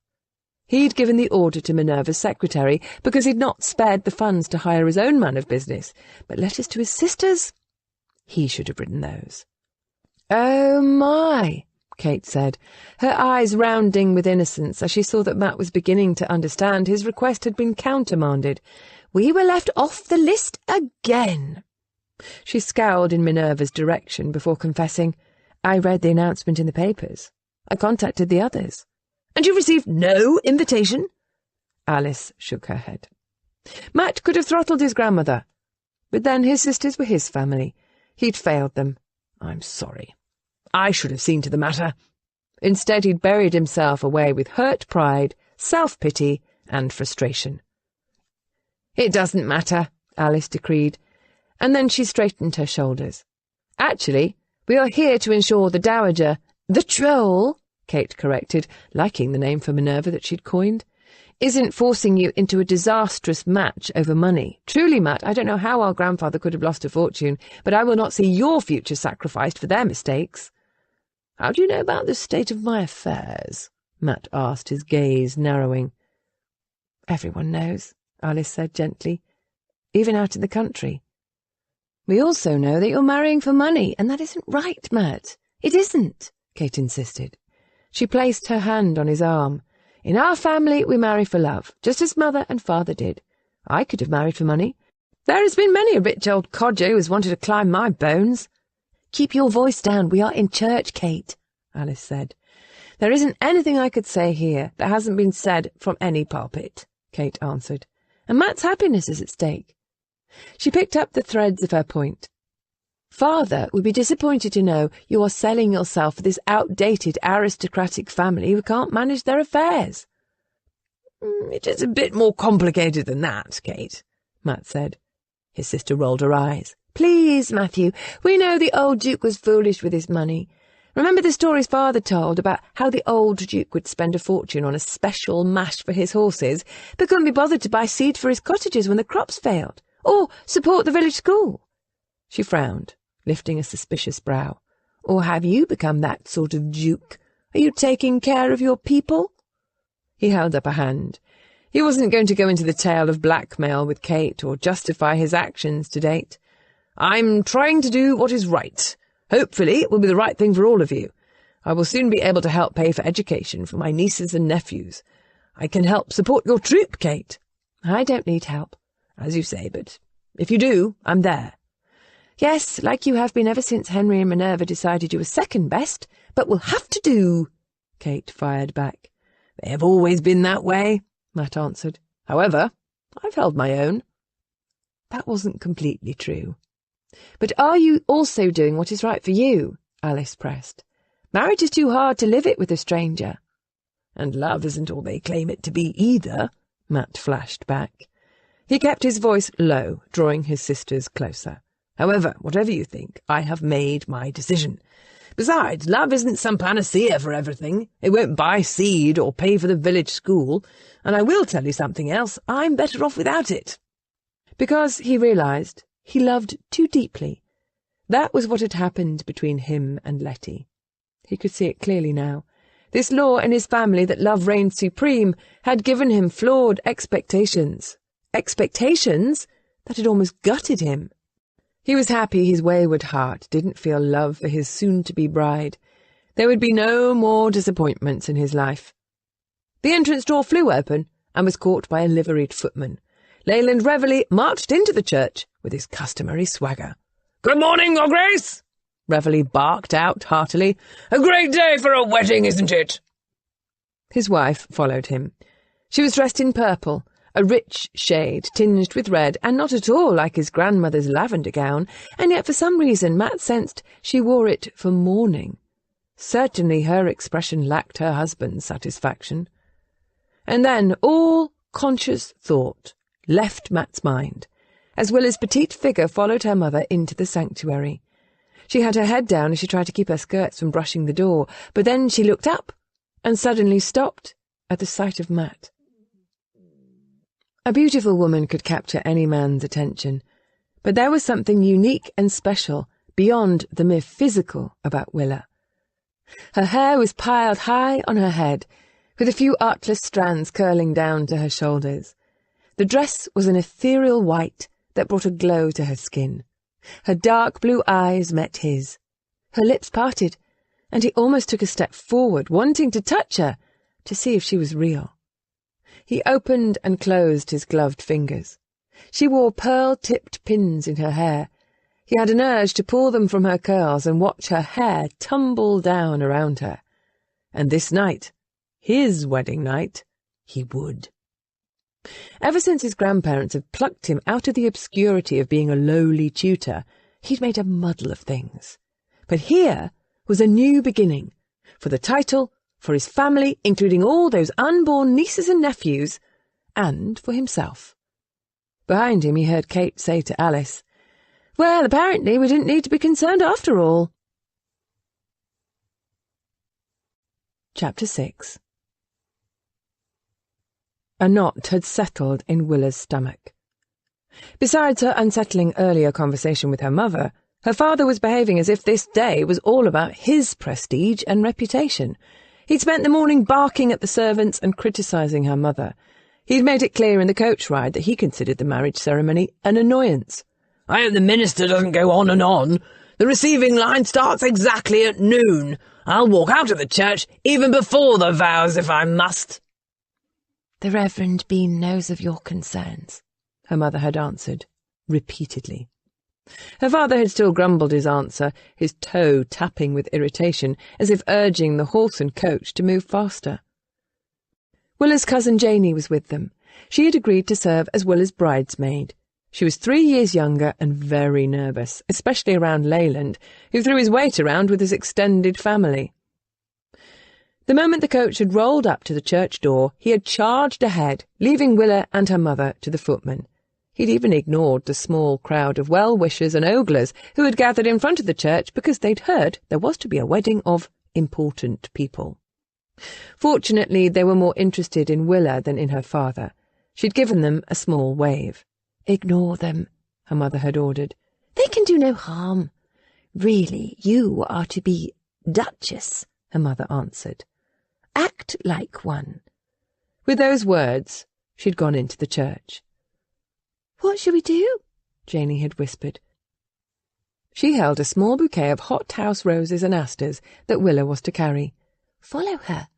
[SPEAKER 1] He'd given the order to Minerva's secretary because he'd not spared the funds to hire his own man of business, but letters to his sisters? He should have written those. "Oh, my," Kate said, her eyes rounding with innocence as she saw that Matt was beginning to understand his request had been countermanded. "We were left off the list again." She scowled in Minerva's direction before confessing, "I read the announcement in the papers. I contacted the others."
[SPEAKER 2] "And you received no invitation?"
[SPEAKER 1] Alice shook her head. Matt could have throttled his grandmother, but then his sisters were his family. He'd failed them.
[SPEAKER 2] "I'm sorry. I should have seen to the matter."
[SPEAKER 1] Instead, he'd buried himself away with hurt pride, self-pity, and frustration. "It doesn't matter," Alice decreed, and then she straightened her shoulders. "Actually, we are here to ensure the Dowager—"
[SPEAKER 3] "The Troll,"
[SPEAKER 1] Kate corrected, liking the name for Minerva that she'd coined, "isn't forcing you into a disastrous match over money. Truly, Matt, I don't know how our grandfather could have lost a fortune, but I will not see your future sacrificed for their mistakes." "How do you know about the state of my affairs?" Matt asked, his gaze narrowing. "Everyone knows," Alice said gently, "even out in the country. We also know that you're marrying for money, and that isn't right, Matt. It isn't," Kate insisted. She placed her hand on his arm. "In our family, we marry for love, just as Mother and Father did. I could have married for money. There has been many a rich old codger who has wanted to climb my bones."
[SPEAKER 3] "Keep your voice down. We are in church, Kate,"
[SPEAKER 1] Alice said. "There isn't anything I could say here that hasn't been said from any pulpit," Kate answered, "and Matt's happiness is at stake." She picked up the threads of her point. "Father would be disappointed to know you are selling yourself for this outdated aristocratic family who can't manage their affairs."
[SPEAKER 2] "It is a bit more complicated than that, Kate," Matt said.
[SPEAKER 1] His sister rolled her eyes. "Please, Matthew, we know the old Duke was foolish with his money. Remember the stories Father told about how the old Duke would spend a fortune on a special mash for his horses, but couldn't be bothered to buy seed for his cottages when the crops failed, or support the village school?" She frowned, lifting a suspicious brow. "Or have you become that sort of Duke? Are you taking care of your people?" He held up a hand. He wasn't going to go into the tale of blackmail with Kate or justify his actions to date.
[SPEAKER 2] "I'm trying to do what is right. Hopefully it will be the right thing for all of you. I will soon be able to help pay for education for my nieces and nephews. I can help support your troop, Kate."
[SPEAKER 1] "I don't need help."
[SPEAKER 2] "As you say, but if you do, I'm there."
[SPEAKER 1] "Yes, like you have been ever since Henry and Minerva decided you were second best, but we'll have to do," Kate fired back.
[SPEAKER 2] "They have always been that way," Matt answered. "However, I've held my own."
[SPEAKER 1] That wasn't completely true. "But are you also doing what is right for you?" Alice pressed. "Marriage is too hard to live it with a stranger."
[SPEAKER 2] "And love isn't all they claim it to be either," Matt flashed back.
[SPEAKER 1] He kept his voice low, drawing his sisters closer.
[SPEAKER 2] "However, whatever you think, I have made my decision. Besides, love isn't some panacea for everything. It won't buy seed or pay for the village school, and I will tell you something else, I'm better off without it."
[SPEAKER 1] Because he realized he loved too deeply. That was what had happened between him and Letty. He could see it clearly now. This law in his family that love reigned supreme had given him flawed expectations. Expectations that had almost gutted him. He was happy his wayward heart didn't feel love for his soon-to-be bride. There would be no more disappointments in his life. The entrance door flew open and was caught by a liveried footman. Leyland Reveley marched into the church with his customary swagger.
[SPEAKER 2] "Good morning, Your Grace!"
[SPEAKER 1] Reveley barked out heartily.
[SPEAKER 2] "A great day for a wedding, isn't it?"
[SPEAKER 1] His wife followed him. She was dressed in purple, a rich shade tinged with red, and not at all like his grandmother's lavender gown, and yet for some reason Matt sensed she wore it for mourning. Certainly her expression lacked her husband's satisfaction. And then all conscious thought left Matt's mind, as Willa's petite figure followed her mother into the sanctuary. She had her head down as she tried to keep her skirts from brushing the door, but then she looked up and suddenly stopped at the sight of Matt. A beautiful woman could capture any man's attention, but there was something unique and special beyond the mere physical about Willa. Her hair was piled high on her head, with a few artless strands curling down to her shoulders. The dress was an ethereal white that brought a glow to her skin. Her dark blue eyes met his. Her lips parted, and he almost took a step forward, wanting to touch her, to see if she was real. He opened and closed his gloved fingers. She wore pearl-tipped pins in her hair. He had an urge to pull them from her curls and watch her hair tumble down around her. And this night, his wedding night, he would. Ever since his grandparents had plucked him out of the obscurity of being a lowly tutor, he'd made a muddle of things. But here was a new beginning, for the title, for his family, including all those unborn nieces and nephews, and for himself. Behind him he heard Kate say to Alice, "Well, apparently we didn't need to be concerned after all." Chapter 6. A knot had settled in Willa's stomach. Besides her unsettling earlier conversation with her mother, her father was behaving as if this day was all about his prestige and reputation. He'd spent the morning barking at the servants and criticising her mother. He'd made it clear in the coach ride that he considered the marriage ceremony an annoyance.
[SPEAKER 2] "I hope the minister doesn't go on and on. The receiving line starts exactly at noon. I'll walk out of the church even before the vows if I must."
[SPEAKER 3] "The Reverend Bean knows of your concerns,"
[SPEAKER 1] her mother had answered, repeatedly. Her father had still grumbled his answer, his toe tapping with irritation, as if urging the horse and coach to move faster. Willa's cousin Janey was with them. She had agreed to serve as Willa's bridesmaid. She was 3 years younger and very nervous, especially around Leyland, who threw his weight around with his extended family. The moment the coach had rolled up to the church door, he had charged ahead, leaving Willa and her mother to the footman. He'd even ignored the small crowd of well-wishers and oglers who had gathered in front of the church because they'd heard there was to be a wedding of important people. Fortunately, they were more interested in Willa than in her father. She'd given them a small wave.
[SPEAKER 3] "Ignore them," her mother had ordered. "They can do no harm." "Really, you are to be Duchess," her mother answered. "Act like one."
[SPEAKER 1] With those words, she'd gone into the church.
[SPEAKER 3] "What shall we do?"
[SPEAKER 1] Janey had whispered. She held a small bouquet of hothouse roses and asters that Willa was to carry.
[SPEAKER 3] "Follow her,"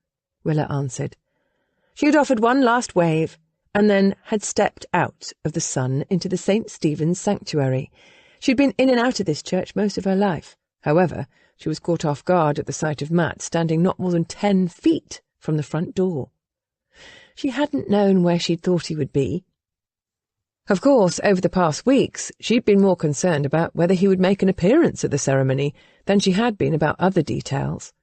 [SPEAKER 1] Willa answered. She had offered one last wave, and then had stepped out of the sun into the St. Stephen's sanctuary. She'd been in and out of this church most of her life. However, she was caught off guard at the sight of Matt standing not more than 10 feet from the front door. She hadn't known where she'd thought he would be. Of course, over the past weeks, she'd been more concerned about whether he would make an appearance at the ceremony than she had been about other details.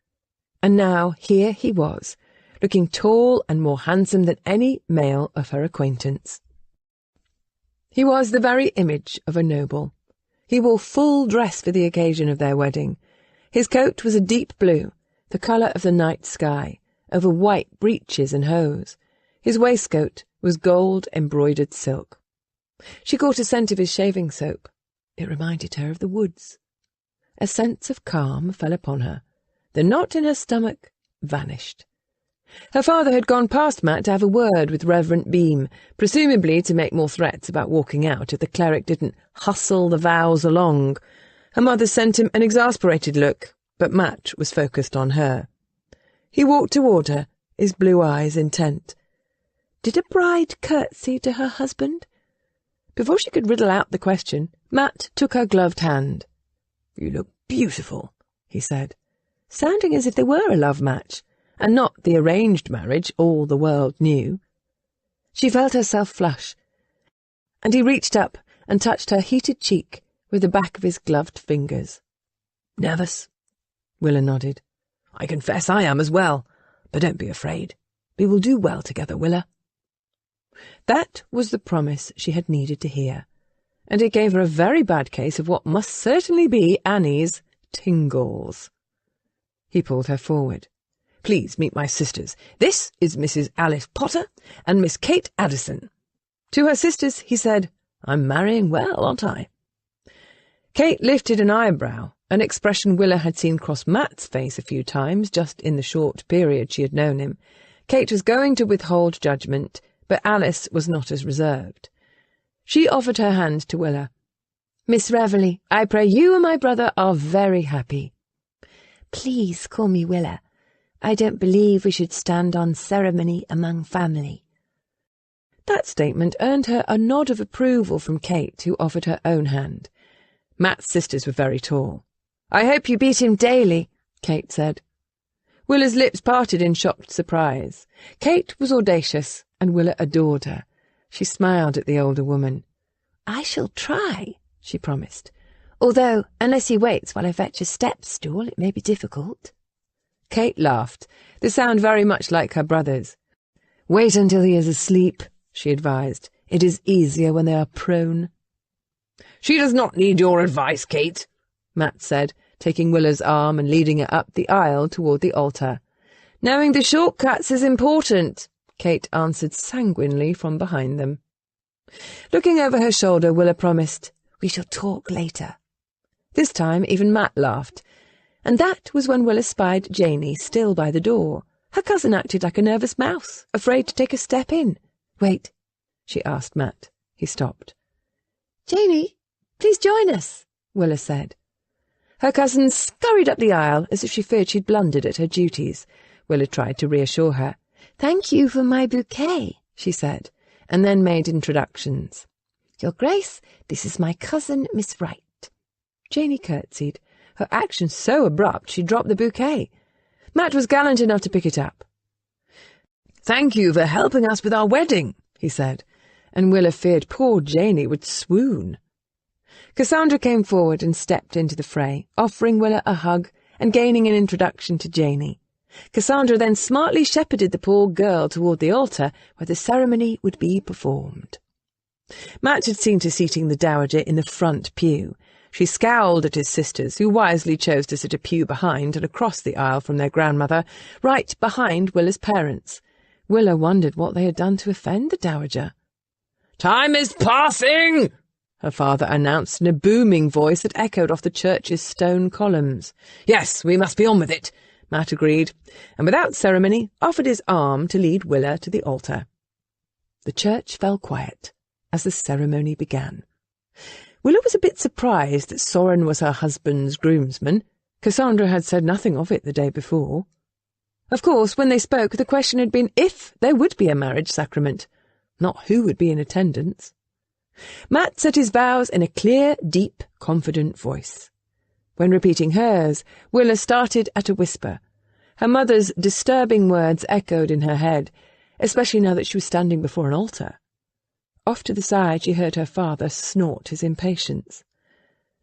[SPEAKER 1] And now here he was, looking tall and more handsome than any male of her acquaintance. He was the very image of a noble. He wore full dress for the occasion of their wedding. His coat was a deep blue, the colour of the night sky, over white breeches and hose. His waistcoat was gold-embroidered silk. She caught a scent of his shaving soap. It reminded her of the woods. A sense of calm fell upon her. The knot in her stomach vanished. Her father had gone past Matt to have a word with Reverend Beam, presumably to make more threats about walking out if the cleric didn't hustle the vows along. Her mother sent him an exasperated look, but Matt was focused on her. He walked toward her, his blue eyes intent. Did a bride curtsy to her husband? Before she could riddle out the question, Matt took her gloved hand. "You look beautiful," he said, sounding as if they were a love match, and not the arranged marriage all the world knew. She felt herself flush, and he reached up and touched her heated cheek with the back of his gloved fingers. "Nervous?" Willa nodded. "I confess I am as well, but don't be afraid. We will do well together, Willa." That was the promise she had needed to hear, and it gave her a very bad case of what must certainly be Annie's tingles. He pulled her forward. "Please meet my sisters. This is Mrs. Alice Potter and Miss Kate Addison." To her sisters he said, "I'm marrying well, aren't I?" Kate lifted an eyebrow, an expression Willa had seen cross Matt's face a few times just in the short period she had known him. Kate was going to withhold judgment, but Alice was not as reserved. She offered her hand to Willa. "Miss Reveley, I pray you and my brother are very happy."
[SPEAKER 3] "Please call me Willa. I don't believe we should stand on ceremony among family."
[SPEAKER 1] That statement earned her a nod of approval from Kate, who offered her own hand. Matt's sisters were very tall.
[SPEAKER 3] "I hope you beat him daily," Kate said.
[SPEAKER 1] Willa's lips parted in shocked surprise. Kate was audacious, and Willa adored her. She smiled at the older woman.
[SPEAKER 3] "I shall try," she promised. "Although, unless he waits while I fetch a step-stool, it may be difficult."
[SPEAKER 1] Kate laughed, the sound very much like her brother's. "Wait until he is asleep," she advised. "It is easier when they are prone."
[SPEAKER 2] "She does not need your advice, Kate,"
[SPEAKER 1] Matt said, taking Willa's arm and leading her up the aisle toward the altar. "Knowing the shortcuts is important," Kate answered sanguinely from behind them. Looking over her shoulder, Willa promised, "We shall talk later." This time even Matt laughed, and that was when Willa spied Janey still by the door. Her cousin acted like a nervous mouse, afraid to take a step in. "Wait," she asked Matt. He stopped.
[SPEAKER 3] "Janey, please join us,"
[SPEAKER 1] Willa said. Her cousin scurried up the aisle as if she feared she'd blundered at her duties. Willa tried to reassure her.
[SPEAKER 3] "Thank you for my bouquet," she said, and then made introductions. "Your Grace, this is my cousin, Miss Wright."
[SPEAKER 1] Janey curtsied, her action so abrupt she dropped the bouquet. Matt was gallant enough to pick it up.
[SPEAKER 2] "Thank you for helping us with our wedding," he said,
[SPEAKER 1] and Willa feared poor Janey would swoon. Cassandra came forward and stepped into the fray, offering Willa a hug and gaining an introduction to Janey. Cassandra then smartly shepherded the poor girl toward the altar where the ceremony would be performed. Matt had seen to seating the dowager in the front pew. She scowled at his sisters, who wisely chose to sit a pew behind and across the aisle from their grandmother, right behind Willa's parents. Willa wondered what they had done to offend the dowager.
[SPEAKER 2] "Time is passing!"
[SPEAKER 1] her father announced in a booming voice that echoed off the church's stone columns.
[SPEAKER 2] "Yes, we must be on with it,"
[SPEAKER 1] Matt agreed, and without ceremony offered his arm to lead Willa to the altar. The church fell quiet as the ceremony began. Willa was a bit surprised that Soren was her husband's groomsman. Cassandra had said nothing of it the day before. Of course, when they spoke, the question had been if there would be a marriage sacrament, not who would be in attendance. Matt said his vows in a clear, deep, confident voice. When repeating hers, Willa started at a whisper. Her mother's disturbing words echoed in her head, especially now that she was standing before an altar. Off to the side she heard her father snort his impatience.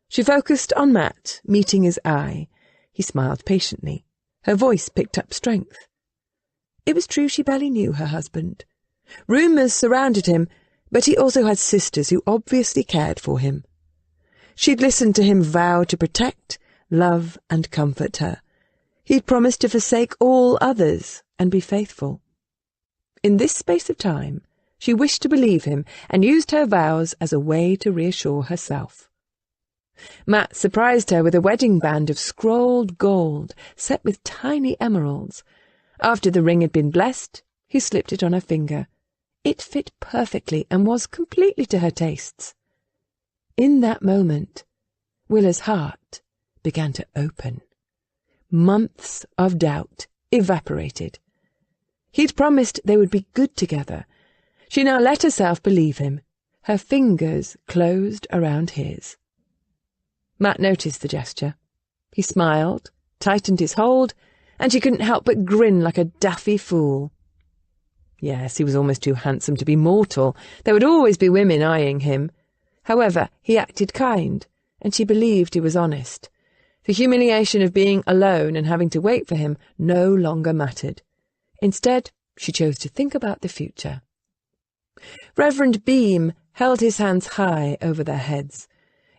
[SPEAKER 1] She focused on Matt, meeting his eye. He smiled patiently. Her voice picked up strength. It was true she barely knew her husband. Rumours surrounded him, but he also had sisters who obviously cared for him. She'd listened to him vow to protect, love, and comfort her. He'd promised to forsake all others and be faithful. In this space of time, she wished to believe him and used her vows as a way to reassure herself. Matt surprised her with a wedding band of scrolled gold set with tiny emeralds. After the ring had been blessed, he slipped it on her finger. It fit perfectly and was completely to her tastes. In that moment, Willa's heart began to open. Months of doubt evaporated. He'd promised they would be good together. She now let herself believe him. Her fingers closed around his. Matt noticed the gesture. He smiled, tightened his hold, and she couldn't help but grin like a daffy fool. Yes, he was almost too handsome to be mortal. There would always be women eyeing him. However, he acted kind, and she believed he was honest. The humiliation of being alone and having to wait for him no longer mattered. Instead, she chose to think about the future. Reverend Beam held his hands high over their heads.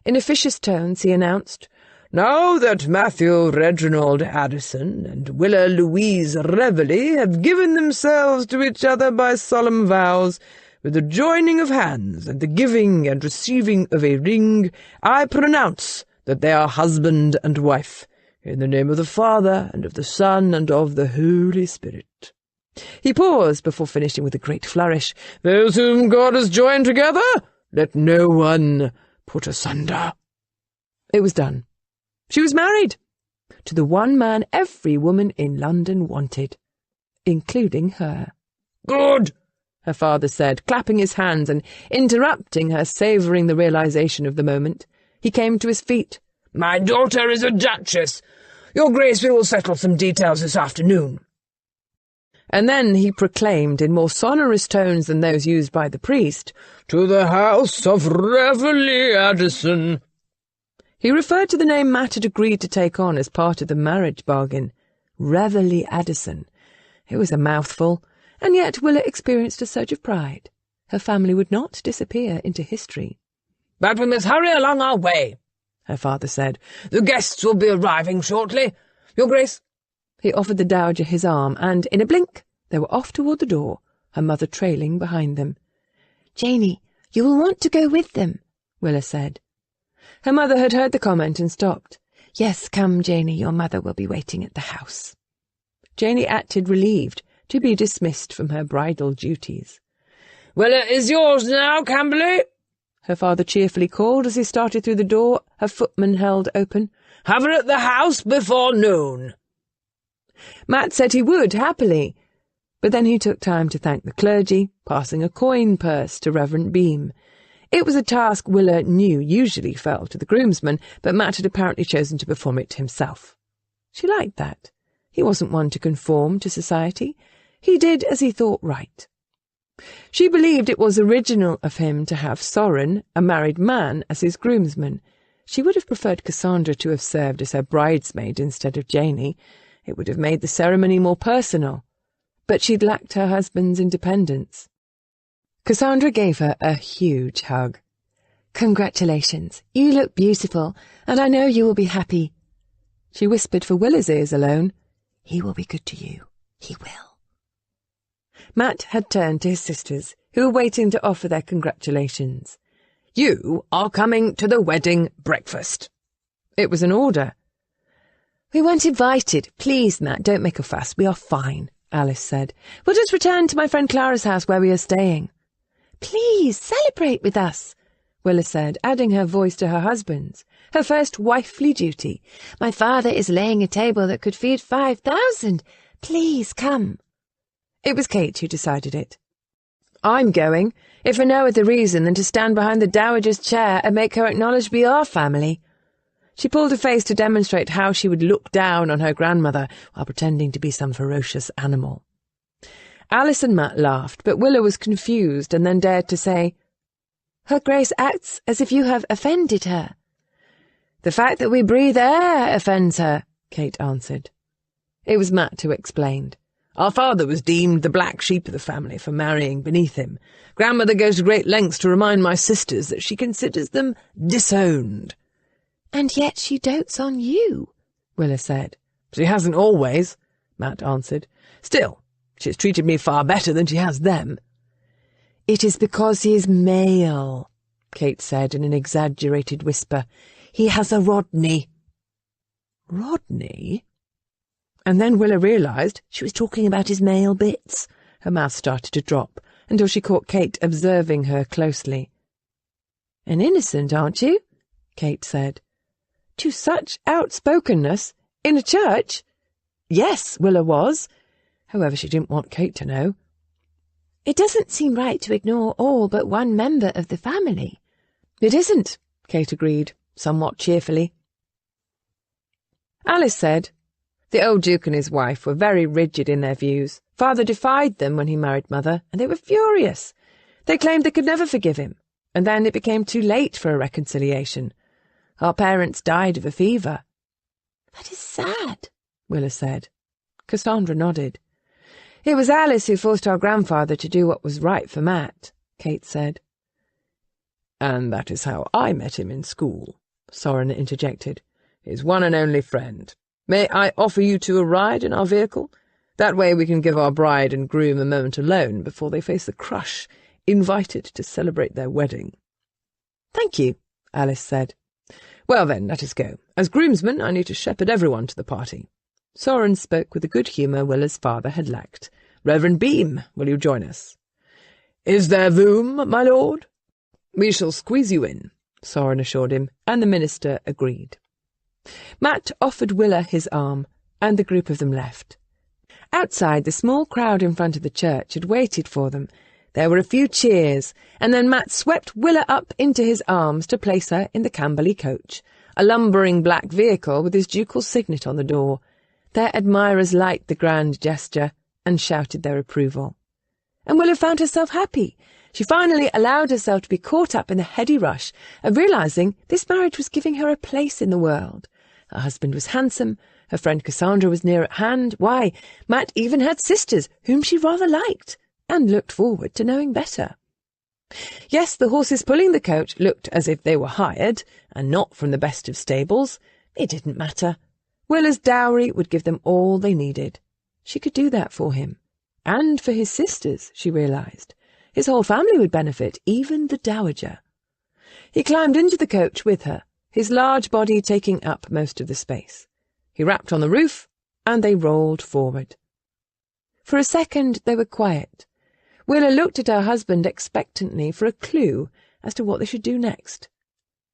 [SPEAKER 1] In officious tones he announced,
[SPEAKER 2] "Now that Matthew Reginald Addison and Willa Louise Reveley have given themselves to each other by solemn vows, with the joining of hands and the giving and receiving of a ring, I pronounce that they are husband and wife, in the name of the Father, and of the Son, and of the Holy Spirit."
[SPEAKER 1] He paused before finishing with a great flourish.
[SPEAKER 2] "Those whom God has joined together, let no one put asunder."
[SPEAKER 1] It was done. She was married to the one man every woman in London wanted, including her.
[SPEAKER 2] "Good,"
[SPEAKER 1] her father said, clapping his hands and interrupting her, savouring the realization of the moment. He came to his feet.
[SPEAKER 2] "My daughter is a duchess. Your Grace, we will settle some details this afternoon."
[SPEAKER 1] And then he proclaimed, in more sonorous tones than those used by the priest,
[SPEAKER 2] "To the house of Reveley Addison."
[SPEAKER 1] He referred to the name Matt had agreed to take on as part of the marriage bargain. Reveley Addison. It was a mouthful, and yet Willa experienced a surge of pride. Her family would not disappear into history.
[SPEAKER 2] "But we must hurry along our way," her father said. "The guests will be arriving shortly. Your Grace."
[SPEAKER 1] He offered the dowager his arm, and in a blink they were off toward the door, her mother trailing behind them.
[SPEAKER 3] "Janey, you will want to go with them,"
[SPEAKER 1] Willa said. Her mother had heard the comment and stopped.
[SPEAKER 3] "Yes, come, Janey, your mother will be waiting at the house."
[SPEAKER 1] Janey acted relieved to be dismissed from her bridal duties.
[SPEAKER 2] "Willa is yours now, Camberley,"
[SPEAKER 1] her father cheerfully called as he started through the door her footman held open.
[SPEAKER 2] "Have her at the house before noon."
[SPEAKER 1] Matt said he would, happily, but then he took time to thank the clergy, passing a coin purse to Reverend Beam. It was a task Willa knew usually fell to the groomsman, but Matt had apparently chosen to perform it himself. She liked that. He wasn't one to conform to society. He did as he thought right. She believed it was original of him to have Soren, a married man, as his groomsman. She would have preferred Cassandra to have served as her bridesmaid instead of Janey. It would have made the ceremony more personal. But she'd lacked her husband's independence. Cassandra gave her a huge hug.
[SPEAKER 3] "Congratulations. You look beautiful, and I know you will be happy."
[SPEAKER 1] She whispered for Willa's ears alone.
[SPEAKER 3] "He will be good to you. He will."
[SPEAKER 1] Matt had turned to his sisters, who were waiting to offer their congratulations.
[SPEAKER 2] "You are coming to the wedding breakfast."
[SPEAKER 1] It was an order.
[SPEAKER 3] "We weren't invited. Please, Matt, don't make a fuss. We are fine,"
[SPEAKER 1] Alice said. "We'll just return to my friend Clara's house where we are staying."
[SPEAKER 3] "Please, celebrate with us,"
[SPEAKER 1] Willa said, adding her voice to her husband's, her first wifely duty.
[SPEAKER 3] "My father is laying a table that could feed 5,000. Please come."
[SPEAKER 1] It was Kate who decided it. "I'm going, if for no other reason than to stand behind the dowager's chair and make her acknowledge we are family." She pulled her face to demonstrate how she would look down on her grandmother while pretending to be some ferocious animal. Alice and Matt laughed, but Willa was confused and then dared to say,
[SPEAKER 3] "Her Grace acts as if you have offended her."
[SPEAKER 1] "The fact that we breathe air offends her," Kate answered. It was Matt who explained.
[SPEAKER 2] "Our father was deemed the black sheep of the family for marrying beneath him. Grandmother goes to great lengths to remind my sisters that she considers them disowned."
[SPEAKER 3] "And yet she dotes on you,"
[SPEAKER 1] Willa said.
[SPEAKER 2] "She hasn't always," Matt answered. "Still, she has treated me far better than she has them."
[SPEAKER 1] "It is because he is male," Kate said in an exaggerated whisper. "He has a Rodney."
[SPEAKER 2] "Rodney?"
[SPEAKER 1] And then Willa realised she was talking about his male bits. Her mouth started to drop until she caught Kate observing her closely. "An innocent, aren't you?" Kate said. "To such outspokenness in a church?" Yes, Willa was. However, she didn't want Kate to know.
[SPEAKER 3] "It doesn't seem right to ignore all but one member of the family."
[SPEAKER 1] "It isn't," Kate agreed, somewhat cheerfully. Alice said, "The old Duke and his wife were very rigid in their views. Father defied them when he married Mother, and they were furious. They claimed they could never forgive him, and then it became too late for a reconciliation. Our parents died of a fever."
[SPEAKER 3] "That is sad,"
[SPEAKER 1] Willa said. Cassandra nodded. "It was Alice who forced our grandfather to do what was right for Matt," Kate said.
[SPEAKER 2] "And that is how I met him in school," Soren interjected. "His one and only friend. May I offer you two a ride in our vehicle? That way we can give our bride and groom a moment alone before they face the crush, invited to celebrate their wedding."
[SPEAKER 1] "Thank you," Alice said.
[SPEAKER 2] "Well then, let us go. As groomsman, I need to shepherd everyone to the party."
[SPEAKER 1] Soren spoke with the good humour Willa's father had lacked.
[SPEAKER 2] "Reverend Beam, will you join us?" "Is there room, my lord?" "We shall squeeze you in," Soren assured him, and the minister agreed.
[SPEAKER 1] Matt offered Willa his arm, and the group of them left. Outside, the small crowd in front of the church had waited for them. There were a few cheers, and then Matt swept Willa up into his arms to place her in the Camberley coach, a lumbering black vehicle with his ducal signet on the door. Their admirers liked the grand gesture and shouted their approval. And Willa found herself happy. She finally allowed herself to be caught up in the heady rush of realising this marriage was giving her a place in the world. Her husband was handsome, her friend Cassandra was near at hand. Why, Matt even had sisters whom she rather liked, and looked forward to knowing better. Yes, the horses pulling the coach looked as if they were hired, and not from the best of stables. It didn't matter. Willa's dowry would give them all they needed. She could do that for him. And for his sisters, she realised. His whole family would benefit, even the dowager. He climbed into the coach with her, his large body taking up most of the space. He rapped on the roof, and they rolled forward. For a second they were quiet. Willa looked at her husband expectantly for a clue as to what they should do next.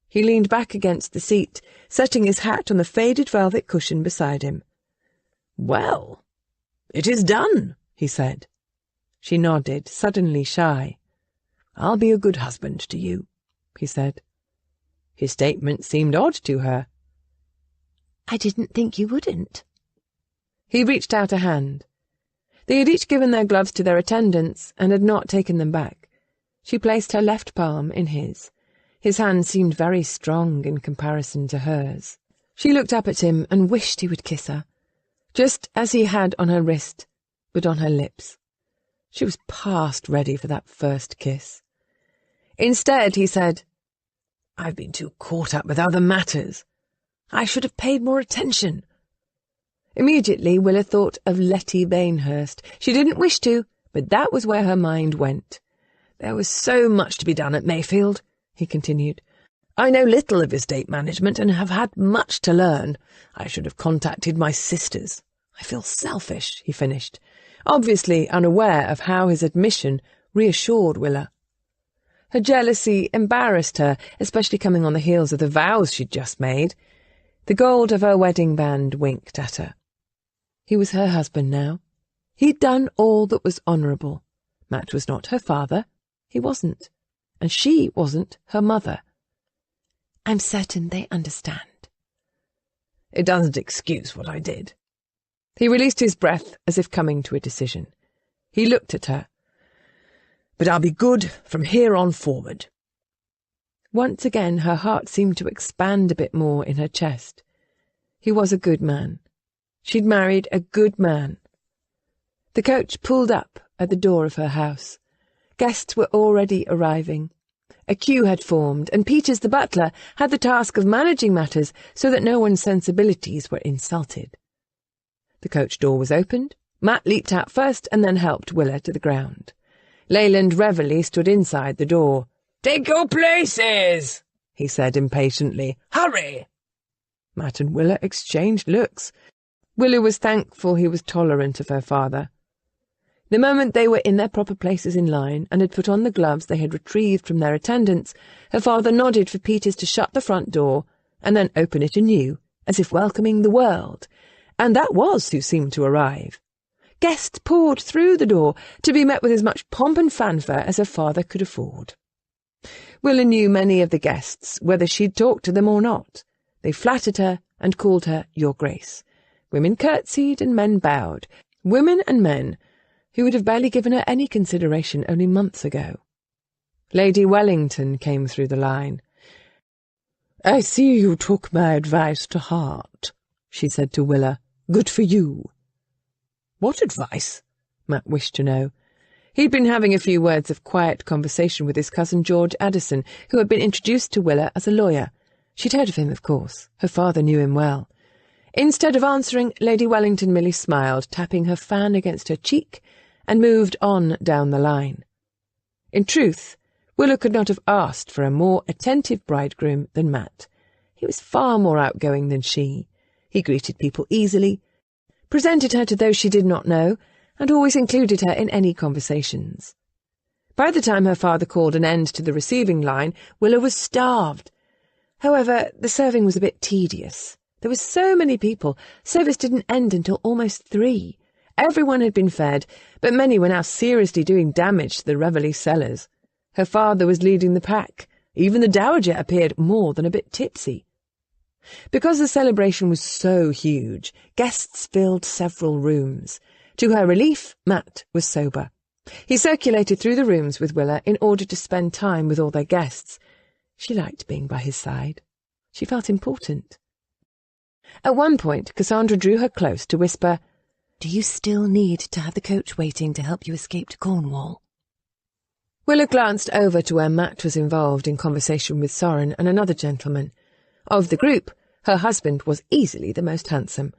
[SPEAKER 1] He leaned back against the seat, setting his hat on the faded velvet cushion beside him. "Well, it is done," he said. She nodded, suddenly shy. "I'll be a good husband to you," he said. His statement seemed odd to her.
[SPEAKER 3] "I didn't think you wouldn't."
[SPEAKER 1] He reached out a hand. They had each given their gloves to their attendants and had not taken them back. She placed her left palm in his. His hand seemed very strong in comparison to hers. She looked up at him and wished he would kiss her, just as he had on her wrist, but on her lips. She was past ready for that first kiss. Instead, he said, "I've been too caught up with other matters. I should have paid more attention." Immediately, Willa thought of Letty Bainhurst. She didn't wish to, but that was where her mind went. "There was so much to be done at Mayfield," he continued. "I know little of estate management and have had much to learn. I should have contacted my sisters. I feel selfish," he finished, obviously unaware of how his admission reassured Willa. Her jealousy embarrassed her, especially coming on the heels of the vows she'd just made. The gold of her wedding band winked at her. He was her husband now. He'd done all that was honourable. Matt was not her father. He wasn't. And she wasn't her mother.
[SPEAKER 3] "I'm certain they understand."
[SPEAKER 1] "It doesn't excuse what I did." He released his breath as if coming to a decision. He looked at her. "But I'll be good from here on forward." Once again her heart seemed to expand a bit more in her chest. He was a good man. She'd married a good man. The coach pulled up at the door of her house. Guests were already arriving. A queue had formed, and Peters the butler had the task of managing matters so that no one's sensibilities were insulted. The coach door was opened. Matt leaped out first and then helped Willa to the ground. Leyland Reveley stood inside the door. "Take your places," he said impatiently. "Hurry!" Matt and Willa exchanged looks. Willa was thankful he was tolerant of her father. The moment they were in their proper places in line and had put on the gloves they had retrieved from their attendants, her father nodded for Peters to shut the front door and then open it anew, as if welcoming the world. And that was who seemed to arrive. Guests poured through the door to be met with as much pomp and fanfare as her father could afford. Willa knew many of the guests, whether she'd talked to them or not. They flattered her and called her Your Grace. Women curtsied and men bowed. Women and men who would have barely given her any consideration only months ago. Lady Wellington came through the line. "I see you took my advice to heart," she said to Willa. "Good for you." "What advice?" Matt wished to know. He'd been having a few words of quiet conversation with his cousin George Addison, who had been introduced to Willa as a lawyer. She'd heard of him, of course. Her father knew him well. Instead of answering, Lady Wellington merely smiled, tapping her fan against her cheek, and moved on down the line. In truth, Willa could not have asked for a more attentive bridegroom than Matt. He was far more outgoing than she. He greeted people easily, presented her to those she did not know, and always included her in any conversations. By the time her father called an end to the receiving line, Willa was starved. However, the serving was a bit tedious. There were so many people, service didn't end until almost 3, Everyone had been fed, but many were now seriously doing damage to the Reveille cellars. Her father was leading the pack. Even the dowager appeared more than a bit tipsy. Because the celebration was so huge, guests filled several rooms. To her relief, Matt was sober. He circulated through the rooms with Willa in order to spend time with all their guests. She liked being by his side. She felt important. At one point, Cassandra drew her close to whisper,
[SPEAKER 3] "Do you still need to have the coach waiting to help you escape to Cornwall?"
[SPEAKER 1] Willa glanced over to where Matt was involved in conversation with Soren and another gentleman. Of the group, her husband was easily the most handsome.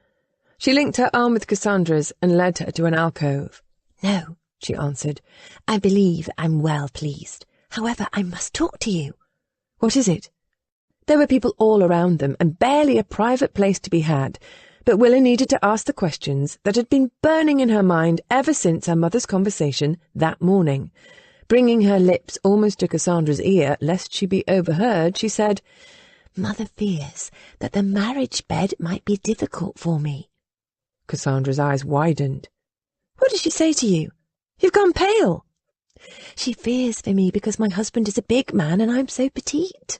[SPEAKER 1] She linked her arm with Cassandra's and led her to an alcove.
[SPEAKER 3] "No," she answered. "I believe I'm well pleased. However, I must talk to you."
[SPEAKER 1] "What is it?" There were people all around them, and barely a private place to be had, but Willa needed to ask the questions that had been burning in her mind ever since her mother's conversation that morning. Bringing her lips almost to Cassandra's ear, lest she be overheard, she said,
[SPEAKER 3] "Mother fears that the marriage bed might be difficult for me."
[SPEAKER 1] Cassandra's eyes widened. "What did she say to you? You've gone pale."
[SPEAKER 3] "She fears for me because my husband is a big man and I'm so petite."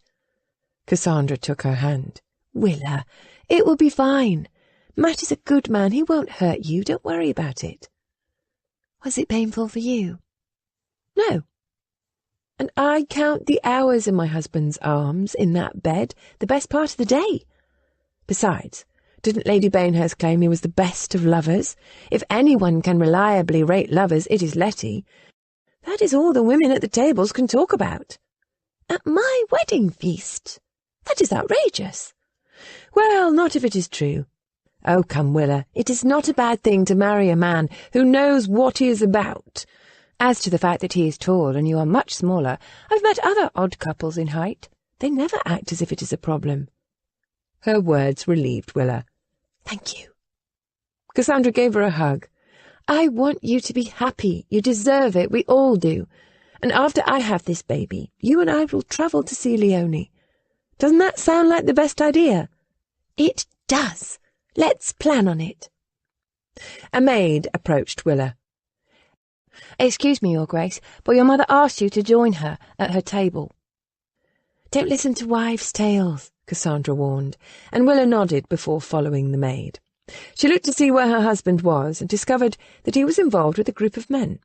[SPEAKER 1] Cassandra took her hand.
[SPEAKER 3] "Willa, it will be fine. Matt is a good man. He won't hurt you. Don't worry about it." "Was it painful for you?"
[SPEAKER 1] "No. And I count the hours in my husband's arms in that bed the best part of the day. Besides, didn't Lady Bainhurst claim he was the best of lovers? If anyone can reliably rate lovers, it is Letty. That is all the women at the tables can talk about."
[SPEAKER 3] "At my wedding feast? That is outrageous."
[SPEAKER 1] "Well, not if it is true. Oh, come, Willa, it is not a bad thing to marry a man who knows what he is about. As to the fact that he is tall and you are much smaller, I've met other odd couples in height. They never act as if it is a problem." Her words relieved Willa.
[SPEAKER 3] "Thank you."
[SPEAKER 1] Cassandra gave her a hug. "I want you to be happy. You deserve it. We all do. And after I have this baby, you and I will travel to see Leonie. Doesn't that sound like the best idea?"
[SPEAKER 3] "It does. Let's plan on it."
[SPEAKER 1] A maid approached Willa.
[SPEAKER 3] "Excuse me, Your Grace, but your mother asked you to join her at her table."
[SPEAKER 1] "Don't listen to wives' tales," Cassandra warned, and Willa nodded before following the maid. She looked to see where her husband was and discovered that he was involved with a group of men.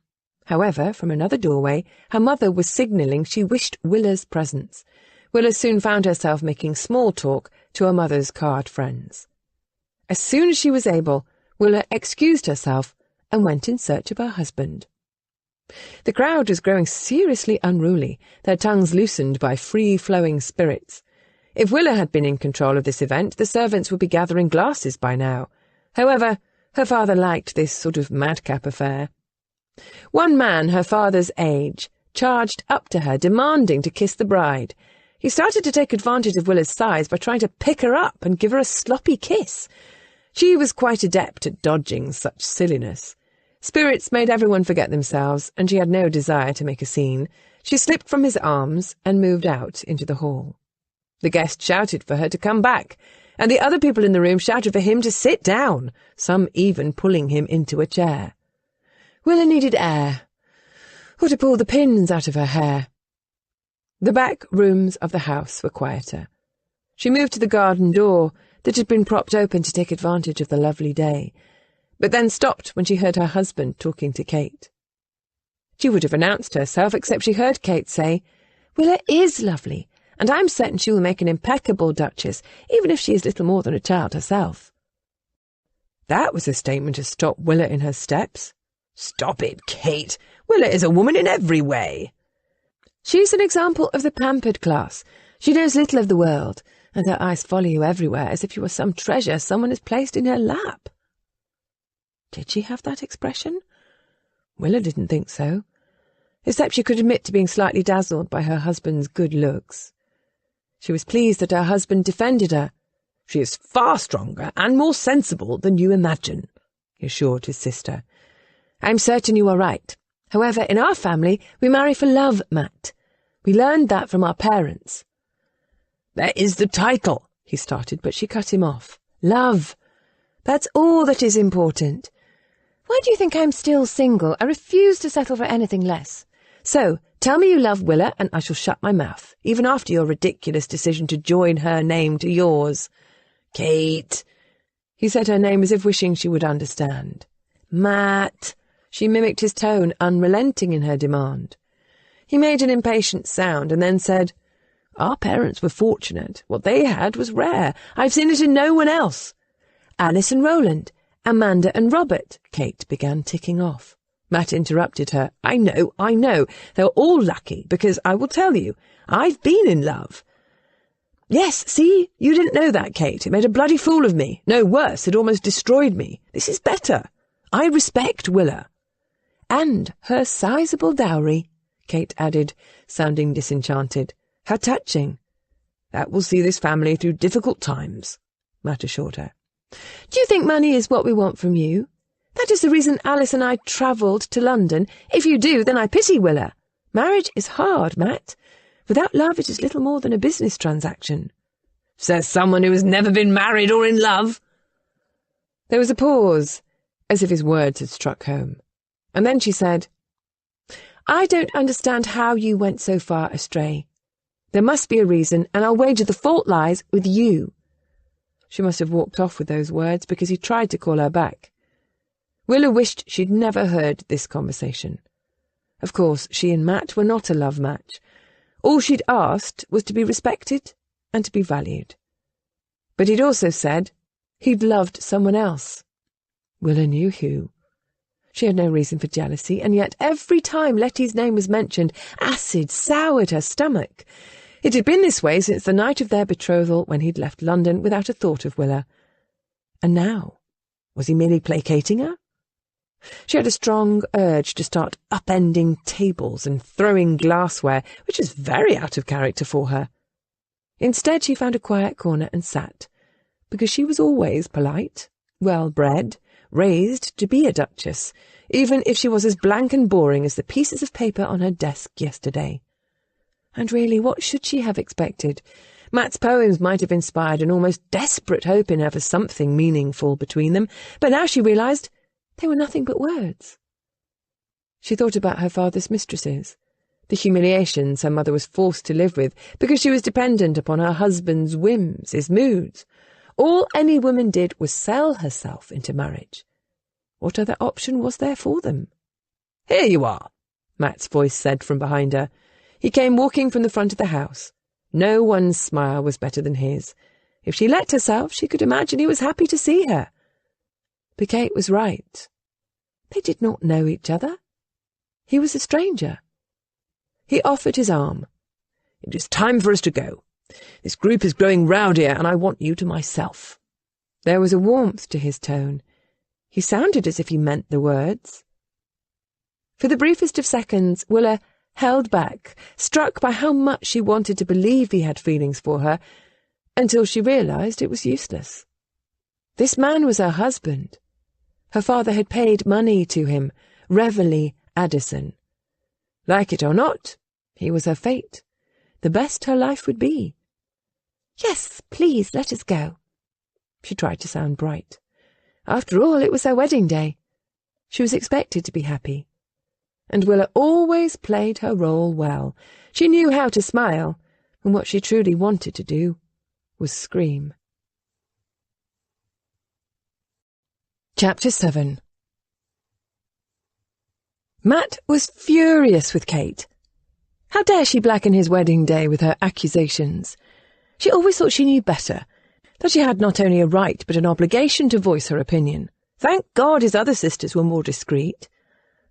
[SPEAKER 1] However, from another doorway, her mother was signalling she wished Willa's presence. Willa soon found herself making small talk to her mother's card friends. As soon as she was able, Willa excused herself and went in search of her husband. The crowd was growing seriously unruly, their tongues loosened by free-flowing spirits. If Willa had been in control of this event, the servants would be gathering glasses by now. However, her father liked this sort of madcap affair. One man, her father's age, charged up to her, demanding to kiss the bride. He started to take advantage of Willa's size by trying to pick her up and give her a sloppy kiss. She was quite adept at dodging such silliness. Spirits made everyone forget themselves, and she had no desire to make a scene. She slipped from his arms and moved out into the hall. The guest shouted for her to come back, and the other people in the room shouted for him to sit down, some even pulling him into a chair. Willa needed air, or to pull the pins out of her hair. The back rooms of the house were quieter. She moved to the garden door that had been propped open to take advantage of the lovely day, but then stopped when she heard her husband talking to Kate. She would have announced herself, except she heard Kate say, "Willa is lovely, and I'm certain she will make an impeccable duchess, even if she is little more than a child herself." That was a statement to stop Willa in her steps.
[SPEAKER 2] "Stop it, Kate. Willa is a woman in every way."
[SPEAKER 1] "She's an example of the pampered class. She knows little of the world, and her eyes follow you everywhere as if you were some treasure someone has placed in her lap." Did she have that expression? Willa didn't think so, except she could admit to being slightly dazzled by her husband's good looks. She was pleased that her husband defended her.
[SPEAKER 2] "She is far stronger and more sensible than you imagine,"
[SPEAKER 1] he assured his sister. "I'm certain you are right. However, in our family, we marry for love, Matt. We learned that from our parents."
[SPEAKER 2] "There is the title,"
[SPEAKER 1] he started, but she cut him off. "Love. That's all that is important.
[SPEAKER 3] Why do you think I'm still single? I refuse to settle for anything less. So, tell me you love Willa, and I shall shut my mouth, even after your ridiculous decision to join her name to yours.
[SPEAKER 1] Kate. He said her name as if wishing she would understand.
[SPEAKER 3] Matt.
[SPEAKER 1] She mimicked his tone, unrelenting in her demand. He made an impatient sound and then said, Our parents were fortunate. What they had was rare. I've seen it in no one else.
[SPEAKER 3] Alice and Roland, Amanda and Robert,
[SPEAKER 1] Kate began ticking off. Matt interrupted her. I know. They were all lucky, because I will tell you, I've been in love. Yes, see, you didn't know that, Kate. It made a bloody fool of me. No, worse, it almost destroyed me. This is better. I respect Willa.
[SPEAKER 3] And her sizable dowry,
[SPEAKER 1] Kate added, sounding disenchanted. How touching. That will see this family through difficult times, Matt assured her.
[SPEAKER 3] Do you think money is what we want from you? That is the reason Alice and I travelled to London. If you do, then I pity Willa. Marriage is hard, Matt. Without love, it is little more than a business transaction.
[SPEAKER 2] Says someone who has never been married or in love.
[SPEAKER 1] There was a pause, as if his words had struck home. And then she said, I don't understand how you went so far astray. There must be a reason, and I'll wager the fault lies with you. She must have walked off with those words, because he tried to call her back. Willa wished she'd never heard this conversation. Of course, she and Matt were not a love match. All she'd asked was to be respected and to be valued. But he'd also said he'd loved someone else. Willa knew who. She had no reason for jealousy, and yet every time Letty's name was mentioned, acid soured her stomach. It had been this way since the night of their betrothal, when he'd left London without a thought of Willa. And now, was he merely placating her? She had a strong urge to start upending tables and throwing glassware, which was very out of character for her. Instead, she found a quiet corner and sat, because she was always polite, well-bred, raised to be a duchess, even if she was as blank and boring as the pieces of paper on her desk yesterday. And really, what should she have expected? Matt's poems might have inspired an almost desperate hope in her for something meaningful between them, but now she realised they were nothing but words. She thought about her father's mistresses, the humiliations her mother was forced to live with because she was dependent upon her husband's whims, his moods. All any woman did was sell herself into marriage. What other option was there for them? Here you are, Matt's voice said from behind her. He came walking from the front of the house. No one's smile was better than his. If she let herself, she could imagine he was happy to see her. But Kate was right. They did not know each other. He was a stranger. He offered his arm. It is time for us to go. This group is growing rowdier, and I want you to myself. There was a warmth to his tone. He sounded as if he meant the words. For the briefest of seconds, Willa held back, struck by how much she wanted to believe he had feelings for her, until she realised it was useless. This man was her husband. Her father had paid money to him, Reveille Addison. Like it or not, he was her fate, the best her life would be.
[SPEAKER 3] Yes, please, let us go.
[SPEAKER 1] She tried to sound bright. After all, it was her wedding day. She was expected to be happy. And Willa always played her role well. She knew how to smile, and what she truly wanted to do was scream. Chapter 7. Matt was furious with Kate. How dare she blacken his wedding day with her accusations? She always thought she knew better, that she had not only a right but an obligation to voice her opinion. Thank God his other sisters were more discreet.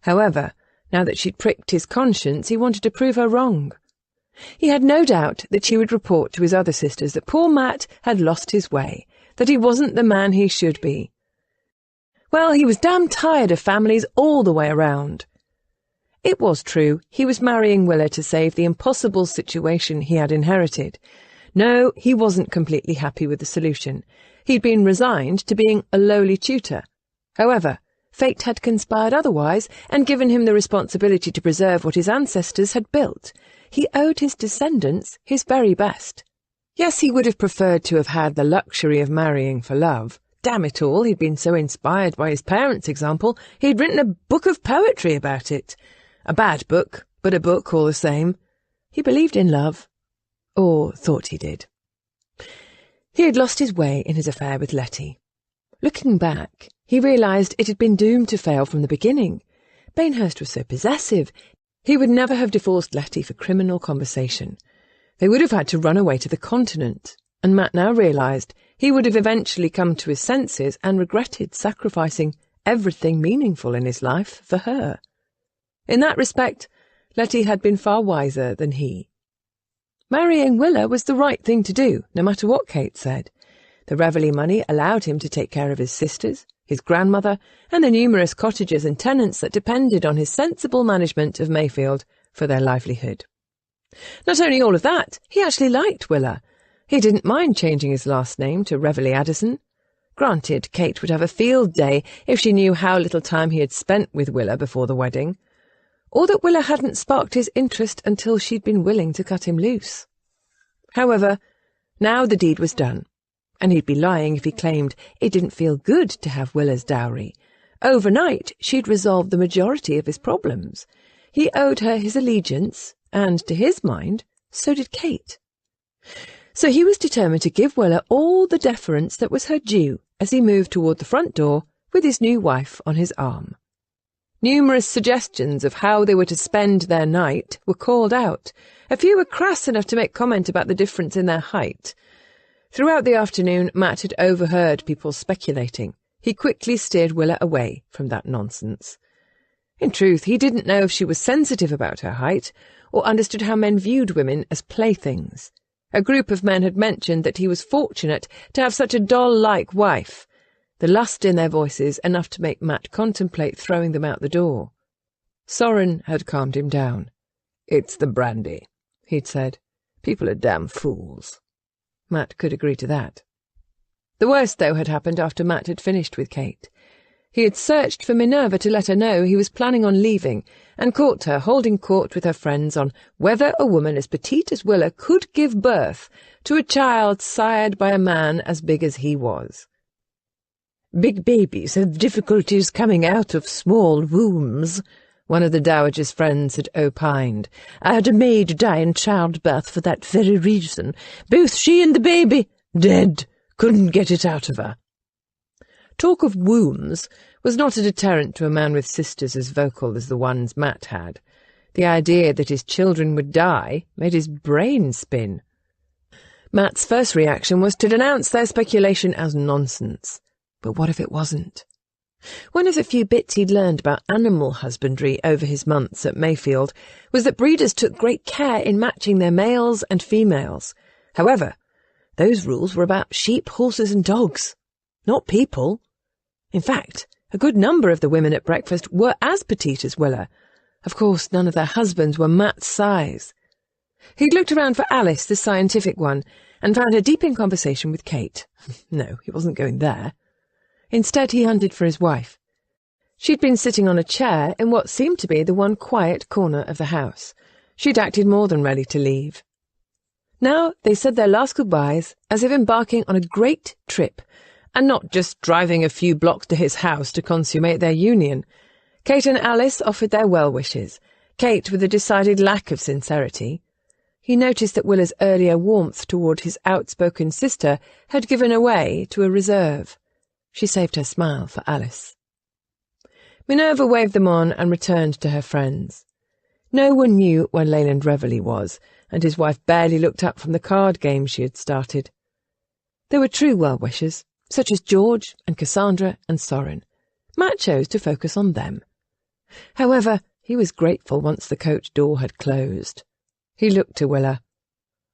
[SPEAKER 1] However, now that she'd pricked his conscience, he wanted to prove her wrong. He had no doubt that she would report to his other sisters that poor Matt had lost his way, that he wasn't the man he should be. Well, he was damn tired of families all the way around. It was true, he was marrying Willa to save the impossible situation he had inherited. No, he wasn't completely happy with the solution. He'd been resigned to being a lowly tutor. However, fate had conspired otherwise and given him the responsibility to preserve what his ancestors had built. He owed his descendants his very best. Yes, he would have preferred to have had the luxury of marrying for love, damn it all, he'd been so inspired by his parents' example, he'd written a book of poetry about it. A bad book, but a book all the same. He believed in love. Or thought he did. He had lost his way in his affair with Letty. Looking back, he realised it had been doomed to fail from the beginning. Bainhurst was so possessive. He would never have divorced Letty for criminal conversation. They would have had to run away to the continent, and Matt now realised he would have eventually come to his senses and regretted sacrificing everything meaningful in his life for her. In that respect, Letty had been far wiser than he. Marrying Willa was the right thing to do, no matter what Kate said. The Reveley money allowed him to take care of his sisters, his grandmother, and the numerous cottagers and tenants that depended on his sensible management of Mayfield for their livelihood. Not only all of that, he actually liked Willa. He didn't mind changing his last name to Reveley Addison. Granted, Kate would have a field day if she knew how little time he had spent with Willa before the wedding, or that Willa hadn't sparked his interest until she'd been willing to cut him loose. However, now the deed was done, and he'd be lying if he claimed it didn't feel good to have Willa's dowry. Overnight, she'd resolved the majority of his problems. He owed her his allegiance, and, to his mind, so did Kate. So he was determined to give Willa all the deference that was her due as he moved toward the front door with his new wife on his arm. Numerous suggestions of how they were to spend their night were called out. A few were crass enough to make comment about the difference in their height. Throughout the afternoon, Matt had overheard people speculating. He quickly steered Willa away from that nonsense. In truth, he didn't know if she was sensitive about her height, or understood how men viewed women as playthings. A group of men had mentioned that he was fortunate to have such a doll-like wife, the lust in their voices enough to make Matt contemplate throwing them out the door. Soren had calmed him down. "It's the brandy," he'd said. "People are damn fools." Matt could agree to that. The worst, though, had happened after Matt had finished with Kate. He had searched for Minerva to let her know he was planning on leaving, and caught her holding court with her friends on whether a woman as petite as Willa could give birth to a child sired by a man as big as he was. "Big babies have difficulties coming out of small wombs," one of the dowager's friends had opined. "I had a maid die in childbirth for that very reason. Both she and the baby dead. Couldn't get it out of her." Talk of wombs was not a deterrent to a man with sisters as vocal as the ones Matt had. The idea that his children would die made his brain spin. Matt's first reaction was to denounce their speculation as nonsense. But what if it wasn't? One of the few bits he'd learned about animal husbandry over his months at Mayfield was that breeders took great care in matching their males and females. However, those rules were about sheep, horses and dogs, not people. In fact, a good number of the women at breakfast were as petite as Willa. Of course, none of their husbands were Matt's size. He'd looked around for Alice, the scientific one, and found her deep in conversation with Kate. No, he wasn't going there. Instead, he hunted for his wife. She'd been sitting on a chair in what seemed to be the one quiet corner of the house. She'd acted more than ready to leave. Now they said their last goodbyes as if embarking on a great trip, and not just driving a few blocks to his house to consummate their union. Kate and Alice offered their well wishes, Kate with a decided lack of sincerity. He noticed that Willa's earlier warmth toward his outspoken sister had given way to a reserve. She saved her smile for Alice. Minerva waved them on and returned to her friends. No one knew where Leyland Reveley was, and his wife barely looked up from the card game she had started. There were true well-wishers, such as George and Cassandra and Soren. Matt chose to focus on them. However, he was grateful once the coach door had closed. He looked to Willa.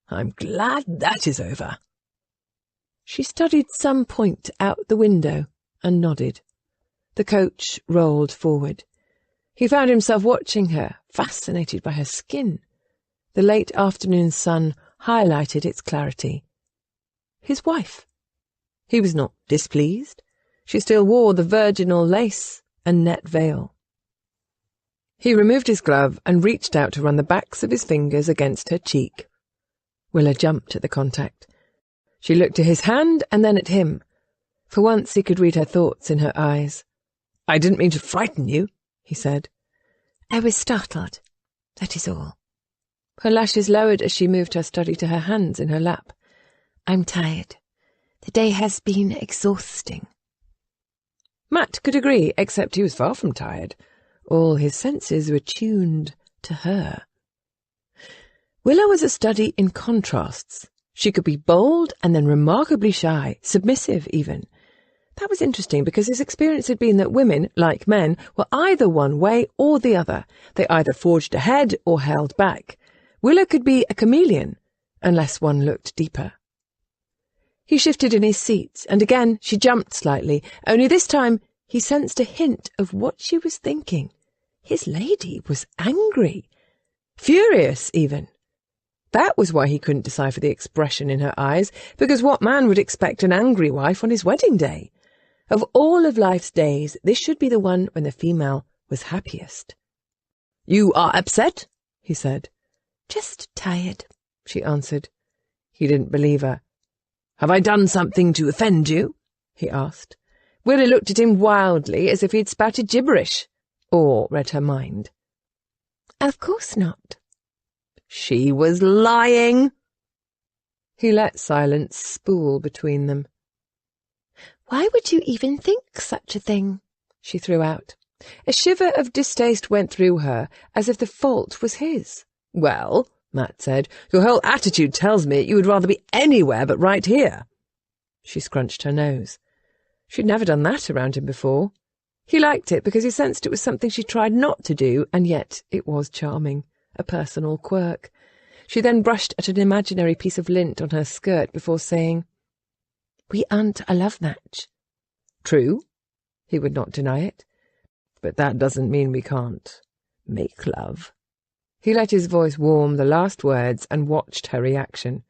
[SPEAKER 1] "I'm glad that is over." She studied some point out the window and nodded. The coach rolled forward. He found himself watching her, fascinated by her skin. The late afternoon sun highlighted its clarity. His wife. He was not displeased. She still wore the virginal lace and net veil. He removed his glove and reached out to run the backs of his fingers against her cheek. Willa jumped at the contact. She looked to his hand and then at him. For once he could read her thoughts in her eyes.
[SPEAKER 2] "I didn't mean to frighten you," he said.
[SPEAKER 3] "I was startled. That is all."
[SPEAKER 1] Her lashes lowered as she moved her study to her hands in her lap.
[SPEAKER 3] "I'm tired. The day has been exhausting."
[SPEAKER 1] Matt could agree, except he was far from tired. All his senses were tuned to her. Willa was a study in contrasts. She could be bold and then remarkably shy, submissive even. That was interesting because his experience had been that women, like men, were either one way or the other. They either forged ahead or held back. Willa could be a chameleon, unless one looked deeper. He shifted in his seat, and again she jumped slightly, only this time he sensed a hint of what she was thinking. His lady was angry. Furious, even. That was why he couldn't decipher the expression in her eyes, because what man would expect an angry wife on his wedding day? Of all of life's days, this should be the one when the female was happiest.
[SPEAKER 2] "You are upset?" he said.
[SPEAKER 3] "Just tired,"
[SPEAKER 1] she answered. He didn't believe her.
[SPEAKER 2] "Have I done something to offend you?"
[SPEAKER 1] he asked. Willa looked at him wildly as if he'd spouted gibberish, or read her mind.
[SPEAKER 3] "Of course not."
[SPEAKER 2] She was lying.
[SPEAKER 1] He let silence spool between them.
[SPEAKER 3] "Why would you even think such a thing?"
[SPEAKER 1] she threw out. A shiver of distaste went through her, as if the fault was his.
[SPEAKER 2] "Well," Matt said, "your whole attitude tells me you would rather be anywhere but right here."
[SPEAKER 1] She scrunched her nose. She'd never done that around him before. He liked it because he sensed it was something she tried not to do, and yet it was charming, a personal quirk. She then brushed at an imaginary piece of lint on her skirt before saying, "We aren't a love match."
[SPEAKER 2] "True."
[SPEAKER 1] He would not deny it. "But that doesn't mean we can't make love." He let his voice warm the last words and watched her reaction.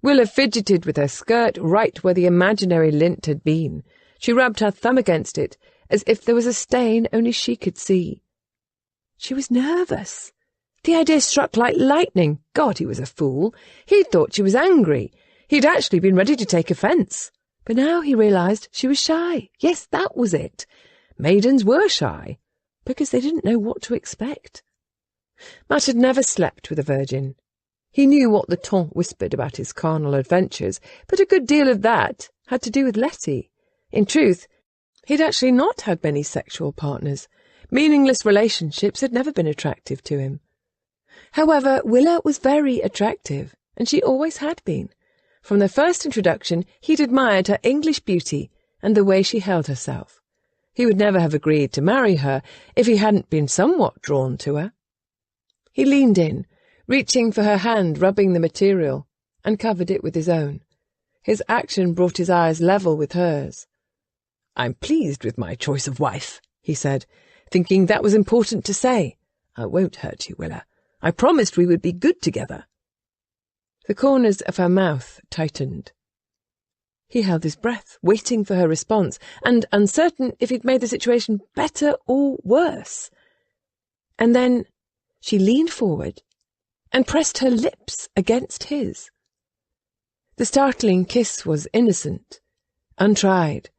[SPEAKER 1] Willa fidgeted with her skirt right where the imaginary lint had been. She rubbed her thumb against it, as if there was a stain only she could see. She was nervous. The idea struck like lightning. God, he was a fool. He'd thought she was angry. He'd actually been ready to take offence. But now he realised she was shy. Yes, that was it. Maidens were shy, because they didn't know what to expect. Matt had never slept with a virgin. He knew what the ton whispered about his carnal adventures, but a good deal of that had to do with Letty. In truth, he'd actually not had many sexual partners. Meaningless relationships had never been attractive to him. However, Willa was very attractive, and she always had been. From their first introduction, he'd admired her English beauty and the way she held herself. He would never have agreed to marry her if he hadn't been somewhat drawn to her. He leaned in, reaching for her hand, rubbing the material, and covered it with his own. His action brought his eyes level with hers.
[SPEAKER 2] "I'm pleased with my choice of wife,"
[SPEAKER 1] he said, thinking that was important to say. "I won't hurt you, Willa. I promised we would be good together." The corners of her mouth tightened. He held his breath, waiting for her response, and uncertain if he'd made the situation better or worse. And then she leaned forward and pressed her lips against his. The startling kiss was innocent, untried,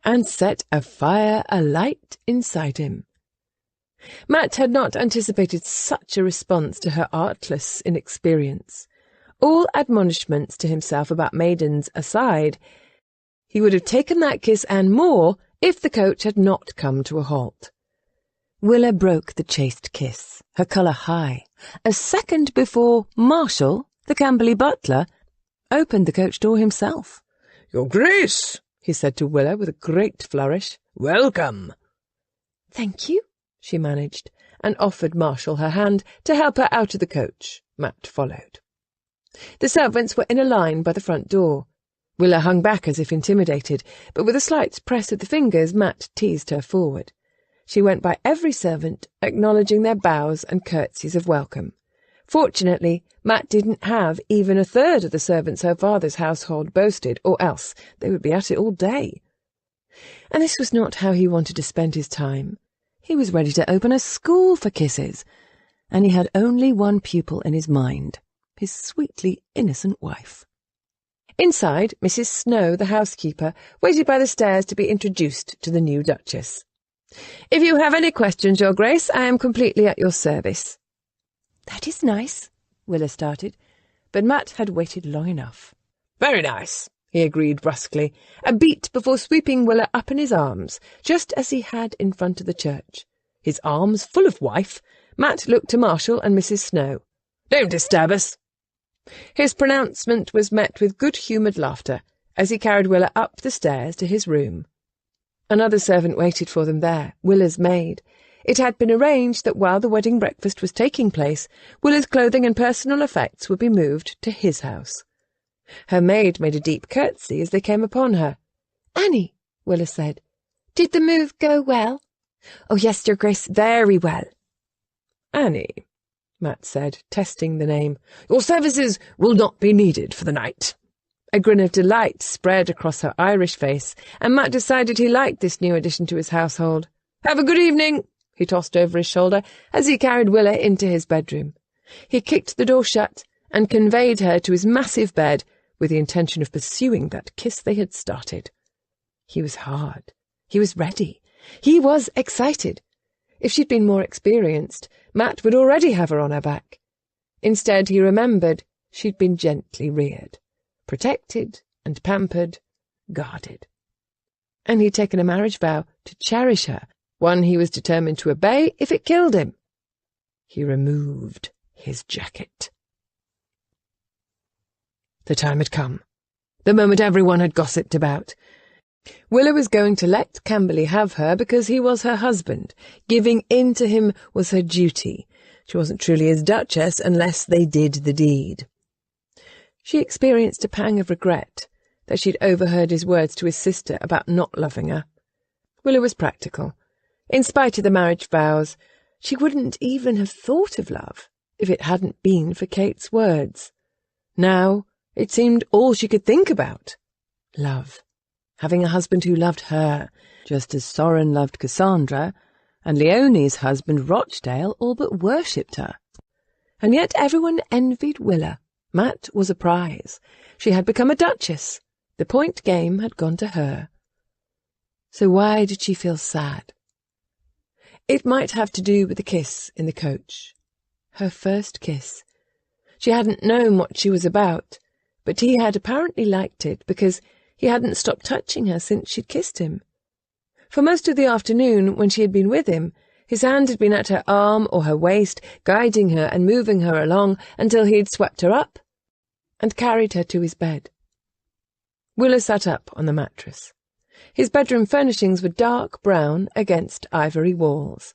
[SPEAKER 1] and set a fire alight inside him. Matt had not anticipated such a response to her artless inexperience. All admonishments to himself about maidens aside, he would have taken that kiss and more if the coach had not come to a halt. Willa broke the chaste kiss, her colour high, a second before Marshall, the Camberley butler, opened the coach door himself.
[SPEAKER 2] "Your Grace,"
[SPEAKER 1] he said to Willa with a great flourish.
[SPEAKER 2] "Welcome."
[SPEAKER 3] "Thank you,"
[SPEAKER 1] she managed, and offered Marshall her hand to help her out of the coach. Matt followed. The servants were in a line by the front door. Willa hung back as if intimidated, but with a slight press of the fingers Matt teased her forward. She went by every servant, acknowledging their bows and curtsies of welcome. Fortunately, Matt didn't have even a third of the servants her father's household boasted, or else they would be at it all day. And this was not how he wanted to spend his time. He was ready to open a school for kisses, and he had only one pupil in his mind, his sweetly innocent wife. Inside, Mrs. Snow, the housekeeper, waited by the stairs to be introduced to the new Duchess. "If you have any questions, Your Grace, I am completely at your service."
[SPEAKER 3] "That is nice," Willa started, but Matt had waited long enough.
[SPEAKER 1] "Very nice," he agreed brusquely, a beat before sweeping Willa up in his arms, just as he had in front of the church. His arms full of wife, Matt looked to Marshall and Mrs. Snow. "Don't disturb us." His pronouncement was met with good-humoured laughter as he carried Willa up the stairs to his room. Another servant waited for them there, Willa's maid. It had been arranged that while the wedding breakfast was taking place, Willa's clothing and personal effects would be moved to his house. Her maid made a deep curtsy as they came upon her.
[SPEAKER 3] "Annie," Willa said, "did the move go well?" "Oh, yes, Your Grace, very well."
[SPEAKER 1] "Annie," Matt said, testing the name, "your services will not be needed for the night." A grin of delight spread across her Irish face, and Matt decided he liked this new addition to his household. "Have a good evening," he tossed over his shoulder as he carried Willa into his bedroom. He kicked the door shut and conveyed her to his massive bed with the intention of pursuing that kiss they had started. He was hard. He was ready. He was excited. If she'd been more experienced, Matt would already have her on her back. Instead, he remembered she'd been gently reared, protected and pampered, guarded. And he'd taken a marriage vow to cherish her, one he was determined to obey if it killed him. He removed his jacket. The time had come, the moment everyone had gossiped about. Willa was going to let Camberley have her because he was her husband. Giving in to him was her duty. She wasn't truly his Duchess unless they did the deed. She experienced a pang of regret that she'd overheard his words to his sister about not loving her. Willa was practical. In spite of the marriage vows, she wouldn't even have thought of love if it hadn't been for Kate's words. Now it seemed all she could think about. Love. Having a husband who loved her, just as Soren loved Cassandra, and Leonie's husband Rochdale all but worshipped her. And yet everyone envied Willa. Matt was a prize. She had become a duchess. The point game had gone to her. So why did she feel sad? It might have to do with the kiss in the coach. Her first kiss. She hadn't known what she was about, but he had apparently liked it because he hadn't stopped touching her since she'd kissed him. For most of the afternoon, when she had been with him, his hand had been at her arm or her waist, guiding her and moving her along until he'd swept her up and carried her to his bed. Willa sat up on the mattress. His bedroom furnishings were dark brown against ivory walls.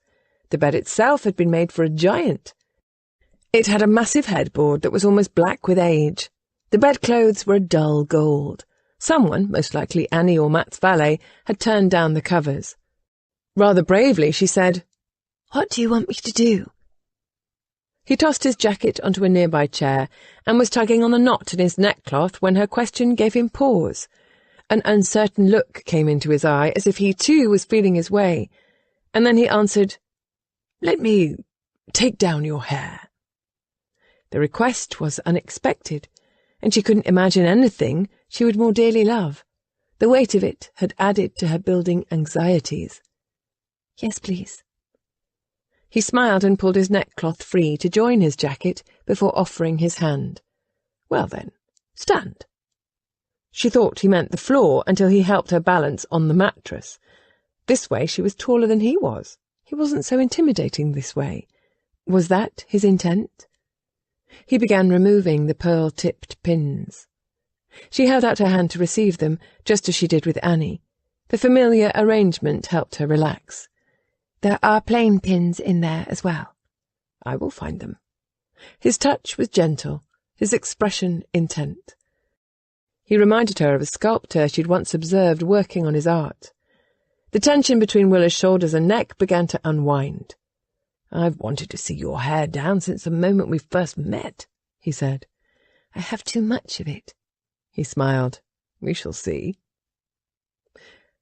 [SPEAKER 1] The bed itself had been made for a giant. It had a massive headboard that was almost black with age. The bedclothes were a dull gold. Someone, most likely Annie or Matt's valet, had turned down the covers. Rather bravely, she said,
[SPEAKER 3] "What do you want me to do?"
[SPEAKER 1] He tossed his jacket onto a nearby chair and was tugging on the knot in his neckcloth when her question gave him pause. An uncertain look came into his eye, as if he too was feeling his way, and then he answered, "Let me take down your hair." The request was unexpected, and she couldn't imagine anything she would more dearly love. The weight of it had added to her building anxieties.
[SPEAKER 3] "Yes, please."
[SPEAKER 1] He smiled and pulled his neckcloth free to join his jacket before offering his hand. "Well then, stand." She thought he meant the floor until he helped her balance on the mattress. This way she was taller than he was. He wasn't so intimidating this way. Was that his intent? He began removing the pearl-tipped pins. She held out her hand to receive them, just as she did with Annie. The familiar arrangement helped her relax.
[SPEAKER 3] "There are plain pins in there as well."
[SPEAKER 1] "I will find them." His touch was gentle, his expression intent. He reminded her of a sculptor she'd once observed working on his art. The tension between Willa's shoulders and neck began to unwind. "I've wanted to see your hair down since the moment we first met," he said.
[SPEAKER 3] "I have too much of it."
[SPEAKER 1] He smiled. "We shall see."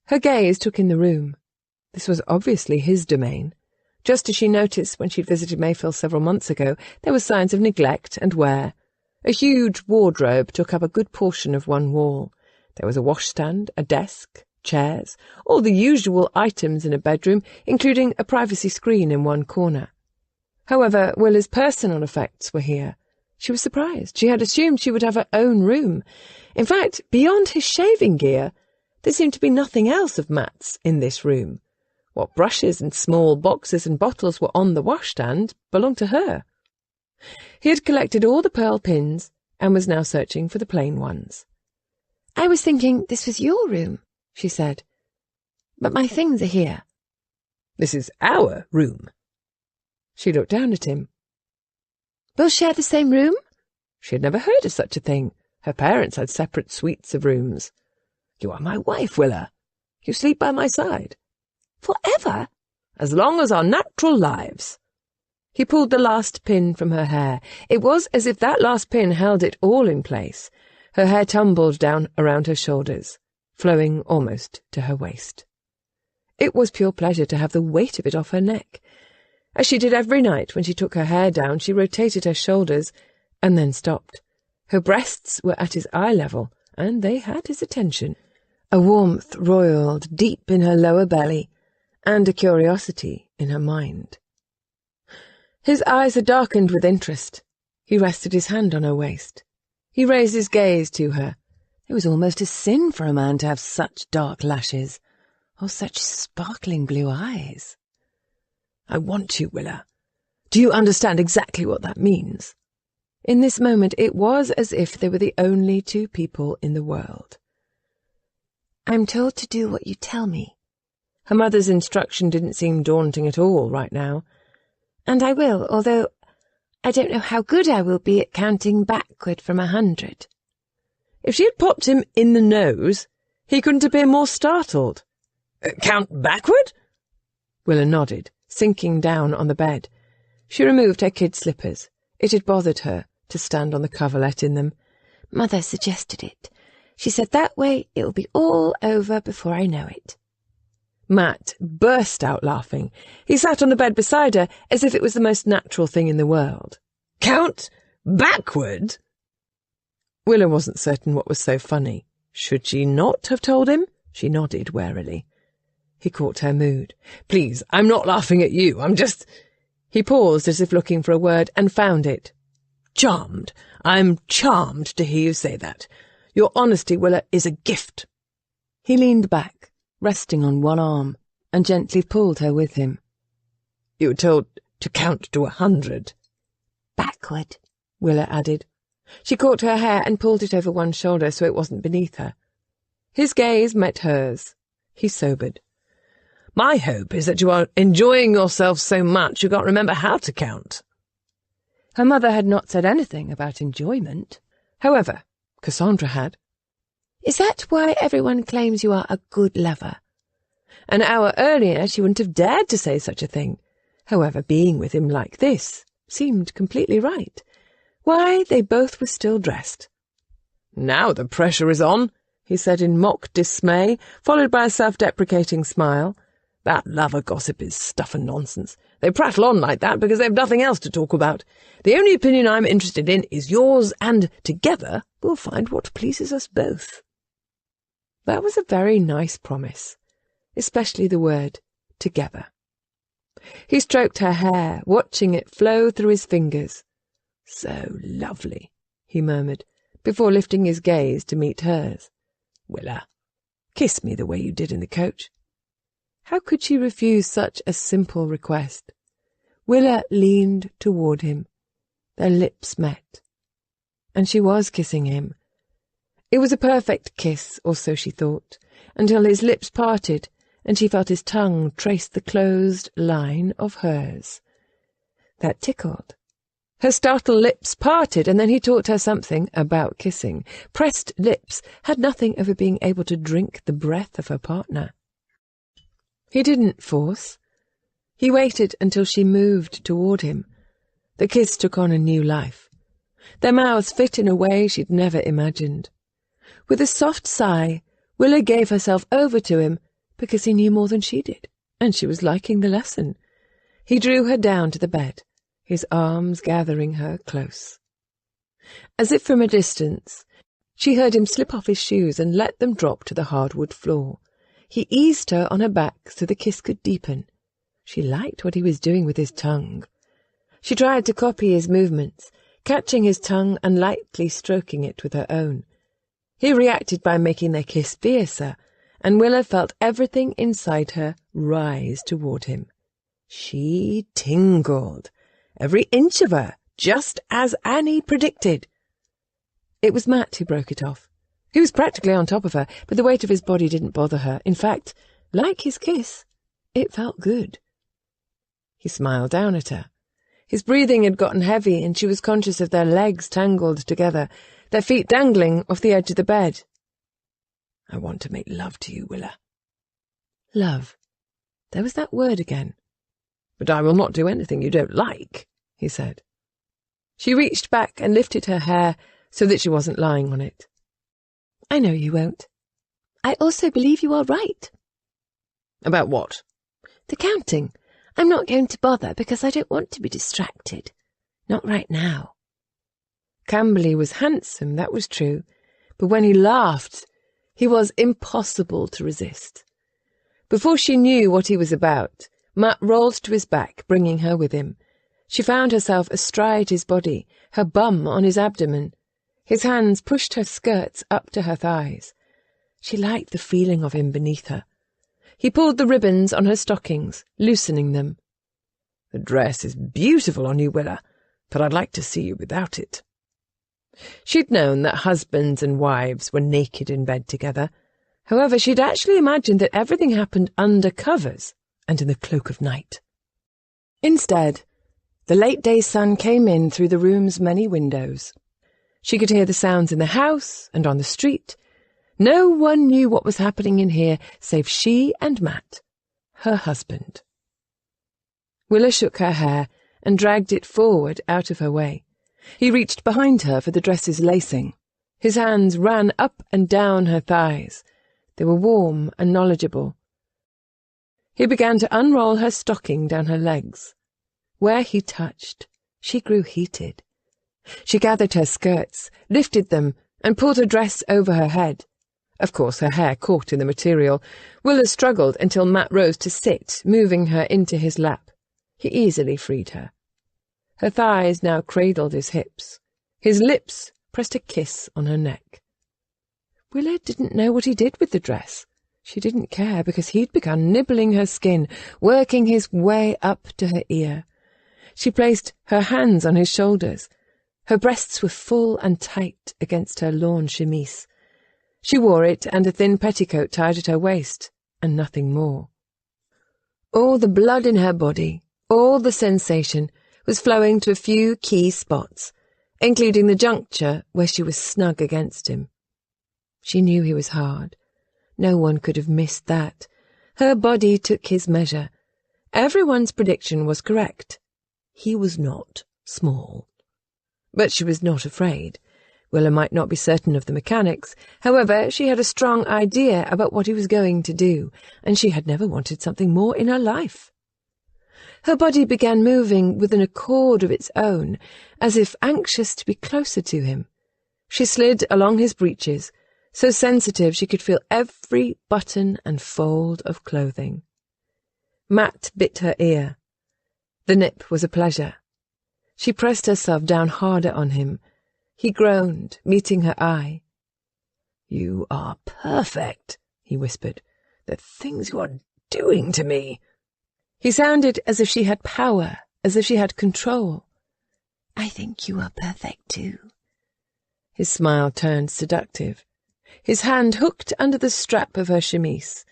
[SPEAKER 1] Her gaze took in the room. This was obviously his domain. Just as she noticed when she'd visited Mayfield several months ago, there were signs of neglect and wear. A huge wardrobe took up a good portion of one wall. There was a washstand, a desk, chairs, all the usual items in a bedroom, including a privacy screen in one corner. However, Willa's personal effects were here. She was surprised. She had assumed she would have her own room. In fact, beyond his shaving gear, there seemed to be nothing else of Matt's in this room. What brushes and small boxes and bottles were on the washstand belonged to her. He had collected all the pearl pins and was now searching for the plain ones.
[SPEAKER 3] "I was thinking this was your room," she said. "But my things are here."
[SPEAKER 1] "This is our room." She looked down at him.
[SPEAKER 3] "We'll share the same room?"
[SPEAKER 1] She had never heard of such a thing. Her parents had separate suites of rooms. "You are my wife, Willa. You sleep by my side."
[SPEAKER 3] "Forever?"
[SPEAKER 1] "As long as our natural lives." He pulled the last pin from her hair. It was as if that last pin held it all in place. Her hair tumbled down around her shoulders, flowing almost to her waist. It was pure pleasure to have the weight of it off her neck. As she did every night when she took her hair down, she rotated her shoulders and then stopped. Her breasts were at his eye level, and they had his attention. A warmth roiled deep in her lower belly, and a curiosity in her mind. His eyes had darkened with interest. He rested his hand on her waist. He raised his gaze to her. It was almost a sin for a man to have such dark lashes, or such sparkling blue eyes. "I want you, Willa. Do you understand exactly what that means?" In this moment it was as if they were the only two people in the world.
[SPEAKER 3] "I'm told to do what you tell me."
[SPEAKER 1] Her mother's instruction didn't seem daunting at all right now.
[SPEAKER 3] "And I will, although I don't know how good I will be at counting backward from 100.
[SPEAKER 1] If she had popped him in the nose, he couldn't appear more startled. "Count backward?" Willa nodded, sinking down on the bed. She removed her kid slippers. It had bothered her to stand on the coverlet in them.
[SPEAKER 3] "Mother suggested it. She said that way it will be all over before I know it."
[SPEAKER 1] Matt burst out laughing. He sat on the bed beside her as if it was the most natural thing in the world. "Count backward?" Willa wasn't certain what was so funny. Should she not have told him? She nodded warily. He caught her mood. "Please, I'm not laughing at you. I'm just—" He paused as if looking for a word and found it. "Charmed. I'm charmed to hear you say that. Your honesty, Willa, is a gift." He leaned back, resting on one arm, and gently pulled her with him. "You were told to count to 100.
[SPEAKER 3] "Backward,"
[SPEAKER 1] Willa added. She caught her hair and pulled it over one shoulder so it wasn't beneath her. His gaze met hers. He sobered. "My hope is that you are enjoying yourself so much you can't remember how to count." Her mother had not said anything about enjoyment. However, Cassandra had.
[SPEAKER 3] "Is that why everyone claims you are a good lover?"
[SPEAKER 1] An hour earlier she wouldn't have dared to say such a thing. However, being with him like this seemed completely right. Why, they both were still dressed. "Now the pressure is on," he said in mock dismay, followed by a self-deprecating smile. "That lover gossip is stuff and nonsense. They prattle on like that because they have nothing else to talk about. The only opinion I'm interested in is yours, and together we'll find what pleases us both." That was a very nice promise, especially the word together. He stroked her hair, watching it flow through his fingers. "So lovely," he murmured, before lifting his gaze to meet hers. "Willa, kiss me the way you did in the coach." How could she refuse such a simple request? Willa leaned toward him. Their lips met, and she was kissing him. It was a perfect kiss, or so she thought, until his lips parted, and she felt his tongue trace the closed line of hers. That tickled. Her startled lips parted, and then he taught her something about kissing. Pressed lips had nothing of being able to drink the breath of her partner. He didn't force. He waited until she moved toward him. The kiss took on a new life. Their mouths fit in a way she'd never imagined. With a soft sigh, Willa gave herself over to him because he knew more than she did, and she was liking the lesson. He drew her down to the bed, his arms gathering her close. As if from a distance, she heard him slip off his shoes and let them drop to the hardwood floor. He eased her on her back so the kiss could deepen. She liked what he was doing with his tongue. She tried to copy his movements, catching his tongue and lightly stroking it with her own. He reacted by making their kiss fiercer, and Willa felt everything inside her rise toward him. She tingled, every inch of her, just as Annie predicted. It was Matt who broke it off. He was practically on top of her, but the weight of his body didn't bother her. In fact, like his kiss, it felt good. He smiled down at her. His breathing had gotten heavy, and she was conscious of their legs tangled together, their feet dangling off the edge of the bed. "I want to make love to you, Willa." Love. There was that word again. "But I will not do anything you don't like," he said. She reached back and lifted her hair so that she wasn't lying on it. "I know you won't. I also believe you are right."
[SPEAKER 2] "About what?"
[SPEAKER 3] "The counting. I'm not going to bother because I don't want to be distracted. Not right now."
[SPEAKER 1] Camberley was handsome, that was true, but when he laughed, he was impossible to resist. Before she knew what he was about, Matt rolled to his back, bringing her with him. She found herself astride his body, her bum on his abdomen. His hands pushed her skirts up to her thighs. She liked the feeling of him beneath her. He pulled the ribbons on her stockings, loosening them. "The dress is beautiful on you, Willa, but I'd like to see you without it." She'd known that husbands and wives were naked in bed together. However, she'd actually imagined that everything happened under covers and in the cloak of night. Instead, the late-day sun came in through the room's many windows. She could hear the sounds in the house and on the street. No one knew what was happening in here save she and Matt, her husband. Willa shook her hair and dragged it forward out of her way. He reached behind her for the dress's lacing. His hands ran up and down her thighs. They were warm and knowledgeable. He began to unroll her stocking down her legs. Where he touched, she grew heated. She gathered her skirts, lifted them, and pulled her dress over her head. Of course, her hair caught in the material. Willa struggled until Matt rose to sit, moving her into his lap. He easily freed her. Her thighs now cradled his hips. His lips pressed a kiss on her neck. Willa didn't know what he did with the dress. She didn't care because he'd begun nibbling her skin, working his way up to her ear. She placed her hands on his shoulders. Her breasts were full and tight against her lawn chemise. She wore it and a thin petticoat tied at her waist, and nothing more. All the blood in her body, all the sensation, was flowing to a few key spots, including the juncture where she was snug against him. She knew he was hard. No one could have missed that. Her body took his measure. Everyone's prediction was correct. He was not small. But she was not afraid. Willa might not be certain of the mechanics. However, she had a strong idea about what he was going to do, and she had never wanted something more in her life. Her body began moving with an accord of its own, as if anxious to be closer to him. She slid along his breeches, so sensitive she could feel every button and fold of clothing. Matt bit her ear. The nip was a pleasure. She pressed herself down harder on him. He groaned, meeting her eye. "You are perfect," he whispered. "The things you are doing to me." He sounded as if she had power, as if she had control.
[SPEAKER 3] "I think you are perfect too."
[SPEAKER 1] His smile turned seductive. His hand hooked under the strap of her chemise.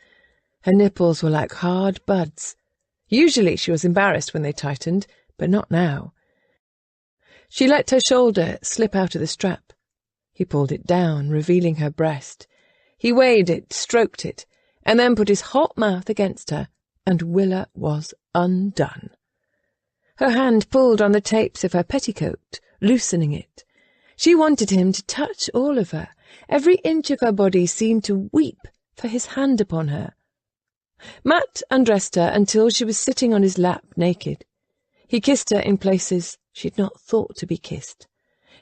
[SPEAKER 1] Her nipples were like hard buds. Usually she was embarrassed when they tightened, but not now. She let her shoulder slip out of the strap. He pulled it down, revealing her breast. He weighed it, stroked it, and then put his hot mouth against her, and Willa was undone. Her hand pulled on the tapes of her petticoat, loosening it. She wanted him to touch all of her. Every inch of her body seemed to weep for his hand upon her. Matt undressed her until she was sitting on his lap naked. He kissed her in places she'd not thought to be kissed.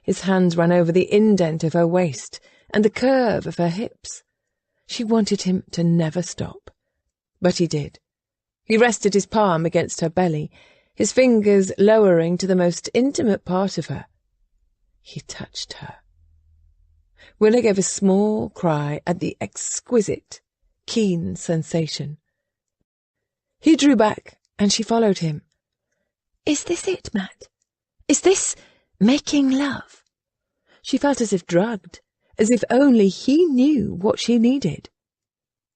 [SPEAKER 1] His hands ran over the indent of her waist and the curve of her hips. She wanted him to never stop. But he did. He rested his palm against her belly, his fingers lowering to the most intimate part of her. He touched her. Willa gave a small cry at the exquisite, keen sensation. He drew back, and she followed him.
[SPEAKER 3] "Is this it, Matt? Is this making love?"
[SPEAKER 1] She felt as if drugged, as if only he knew what she needed.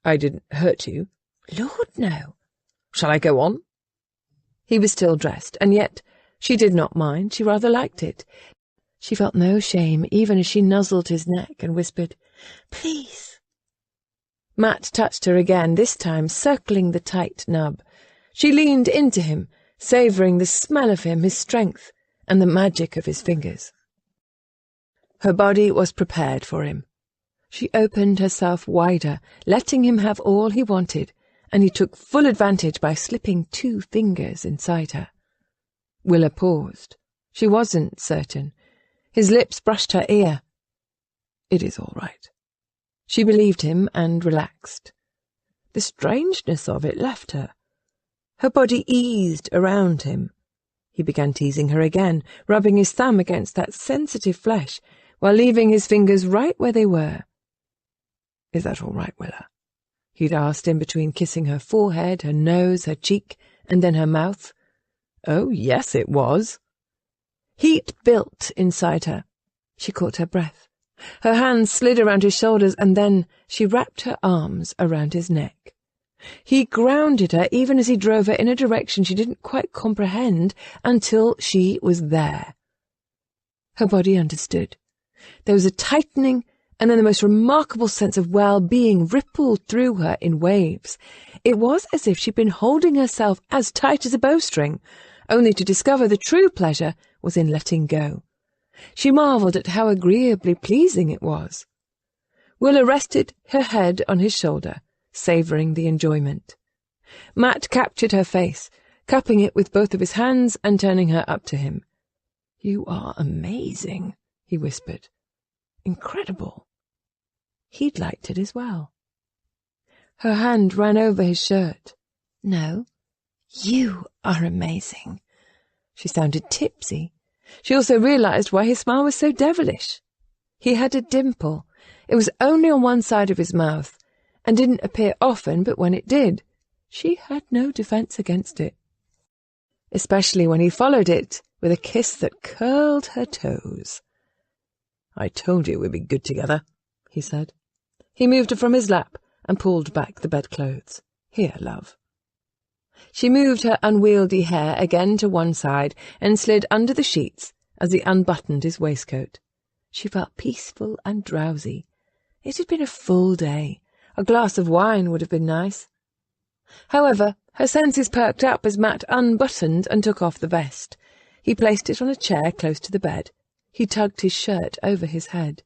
[SPEAKER 1] "I didn't hurt you."
[SPEAKER 3] "Lord, no."
[SPEAKER 1] "Shall I go on?" He was still dressed, and yet she did not mind. She rather liked it. She felt no shame, even as she nuzzled his neck and whispered, "Please." Matt touched her again, this time circling the tight nub. She leaned into him, savouring the smell of him, his strength, and the magic of his fingers. Her body was prepared for him. She opened herself wider, letting him have all he wanted, and he took full advantage by slipping 2 fingers inside her. Willa paused. She wasn't certain. His lips brushed her ear. "It is all right." She believed him and relaxed. The strangeness of it left her. Her body eased around him. He began teasing her again, rubbing his thumb against that sensitive flesh, while leaving his fingers right where they were. "Is that all right, Willa?" he'd asked in between kissing her forehead, her nose, her cheek, and then her mouth. Oh, yes, it was. Heat built inside her. She caught her breath. Her hands slid around his shoulders, and then she wrapped her arms around his neck. He grounded her even as he drove her in a direction she didn't quite comprehend until she was there. Her body understood. There was a tightening, and then the most remarkable sense of well-being rippled through her in waves. It was as if she'd been holding herself as tight as a bowstring, only to discover the true pleasure was in letting go. She marvelled at how agreeably pleasing it was. Willa rested her head on his shoulder, savouring the enjoyment. Matt captured her face, cupping it with both of his hands and turning her up to him. "You are amazing," he whispered. "Incredible." He'd liked it as well. Her hand ran over his shirt.
[SPEAKER 3] "No, you are amazing."
[SPEAKER 1] She sounded tipsy. She also realised why his smile was so devilish. He had a dimple. It was only on one side of his mouth, and didn't appear often, but when it did, she had no defence against it. Especially when he followed it with a kiss that curled her toes. "I told you we'd be good together," he said. He moved her from his lap and pulled back the bedclothes. "Here, love." She moved her unwieldy hair again to one side and slid under the sheets as he unbuttoned his waistcoat. She felt peaceful and drowsy. It had been a full day. A glass of wine would have been nice. However, her senses perked up as Matt unbuttoned and took off the vest. He placed it on a chair close to the bed. He tugged his shirt over his head.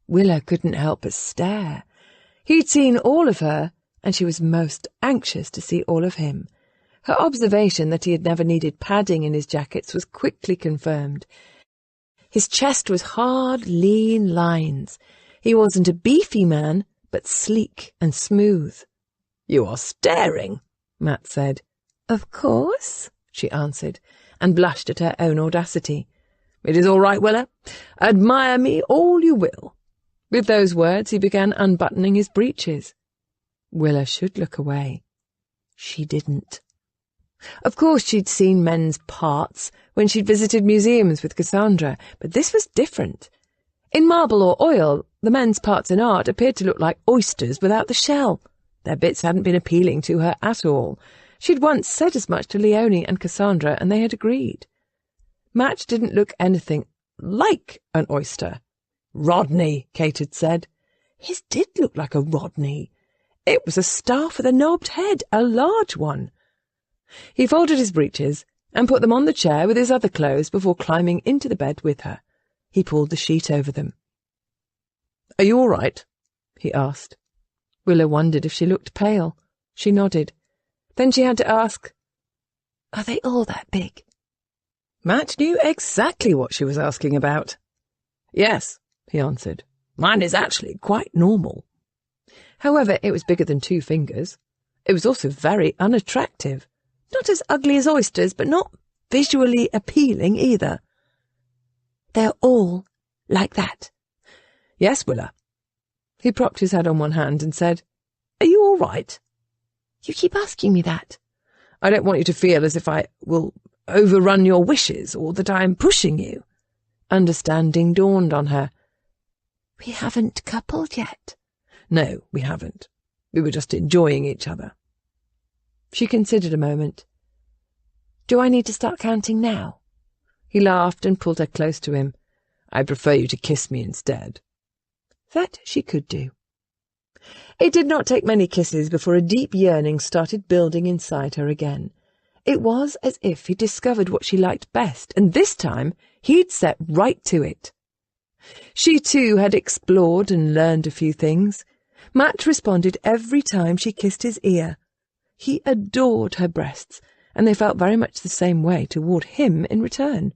[SPEAKER 1] Willa couldn't help but stare. He'd seen all of her, and she was most anxious to see all of him. Her observation that he had never needed padding in his jackets was quickly confirmed. His chest was hard, lean lines. He wasn't a beefy man, but sleek and smooth. "You are staring," Matt said. "Of course," she answered, and blushed at her own audacity. "It is all right, Willa. Admire me all you will." With those words he began unbuttoning his breeches. Willa should look away. She didn't. Of course she'd seen men's parts when she'd visited museums with Cassandra, but this was different. In marble or oil, the men's parts in art appeared to look like oysters without the shell. Their bits hadn't been appealing to her at all. She'd once said as much to Leonie and Cassandra, and they had agreed. Matt didn't look anything like an oyster. "Rodney," Kate had said. His did look like a Rodney. It was a staff with a knobbed head, a large one. He folded his breeches and put them on the chair with his other clothes before climbing into the bed with her. He pulled the sheet over them. "Are you all right?" he asked. Willa wondered if she looked pale. She nodded. Then she had to ask,
[SPEAKER 3] "Are they all that big?"
[SPEAKER 1] Matt knew exactly what she was asking about.
[SPEAKER 2] "Yes," he answered. "Mine is actually quite normal." However, it was bigger than 2 fingers. It was also very unattractive. Not as ugly as oysters, but not visually appealing either.
[SPEAKER 3] They're all like that.
[SPEAKER 2] "Yes, Willa." He propped his head on one hand and said, "Are you all right?"
[SPEAKER 3] You keep asking me that.
[SPEAKER 2] "I don't want you to feel as if I will overrun your wishes or that I am pushing you." Understanding dawned on her.
[SPEAKER 3] We haven't coupled yet.
[SPEAKER 2] "No, we haven't. We were just enjoying each other."
[SPEAKER 3] She considered a moment. Do I need to start counting now?
[SPEAKER 2] He laughed and pulled her close to him. "I prefer you to kiss me instead." That she could do. It did not take many kisses before a deep yearning started building inside her again. It was as if he discovered what she liked best, and this time he'd set right to it. She too had explored and learned a few things. Matt responded every time she kissed his ear. He adored her breasts, and they felt very much the same way toward him in return.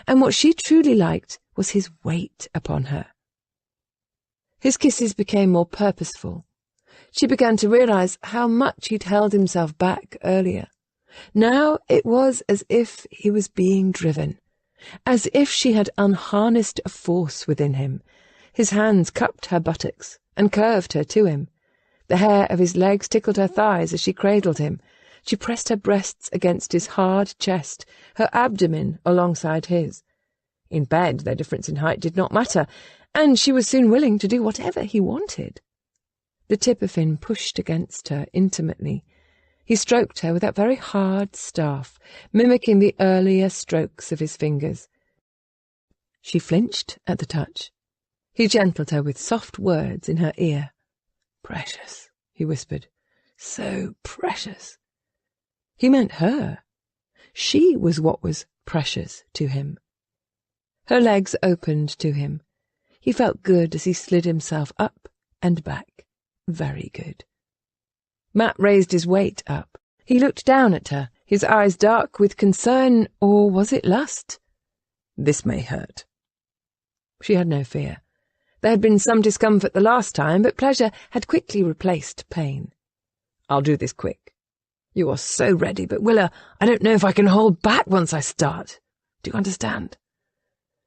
[SPEAKER 2] And what she truly liked was his weight upon her. His kisses became more purposeful. She began to realize how much he'd held himself back earlier. Now it was as if he was being driven, as if she had unharnessed a force within him. His hands cupped her buttocks and curved her to him. The hair of his legs tickled her thighs as she cradled him. She pressed her breasts against his hard chest, her abdomen alongside his. In bed, their difference in height did not matter, and she was soon willing to do whatever he wanted. The tip of him pushed against her intimately. He stroked her with that very hard staff, mimicking the earlier strokes of his fingers. She flinched at the touch. He gentled her with soft words in her ear. "Precious," he whispered. "So precious." He meant her. She was what was precious to him. Her legs opened to him. He felt good as he slid himself up and back. Very good. Matt raised his weight up. He looked down at her, his eyes dark with concern, or was it lust? "This may hurt." She had no fear. There had been some discomfort the last time, but pleasure had quickly replaced pain. "I'll do this quick. You are so ready, but Willa, I don't know if I can hold back once I start. Do you understand?"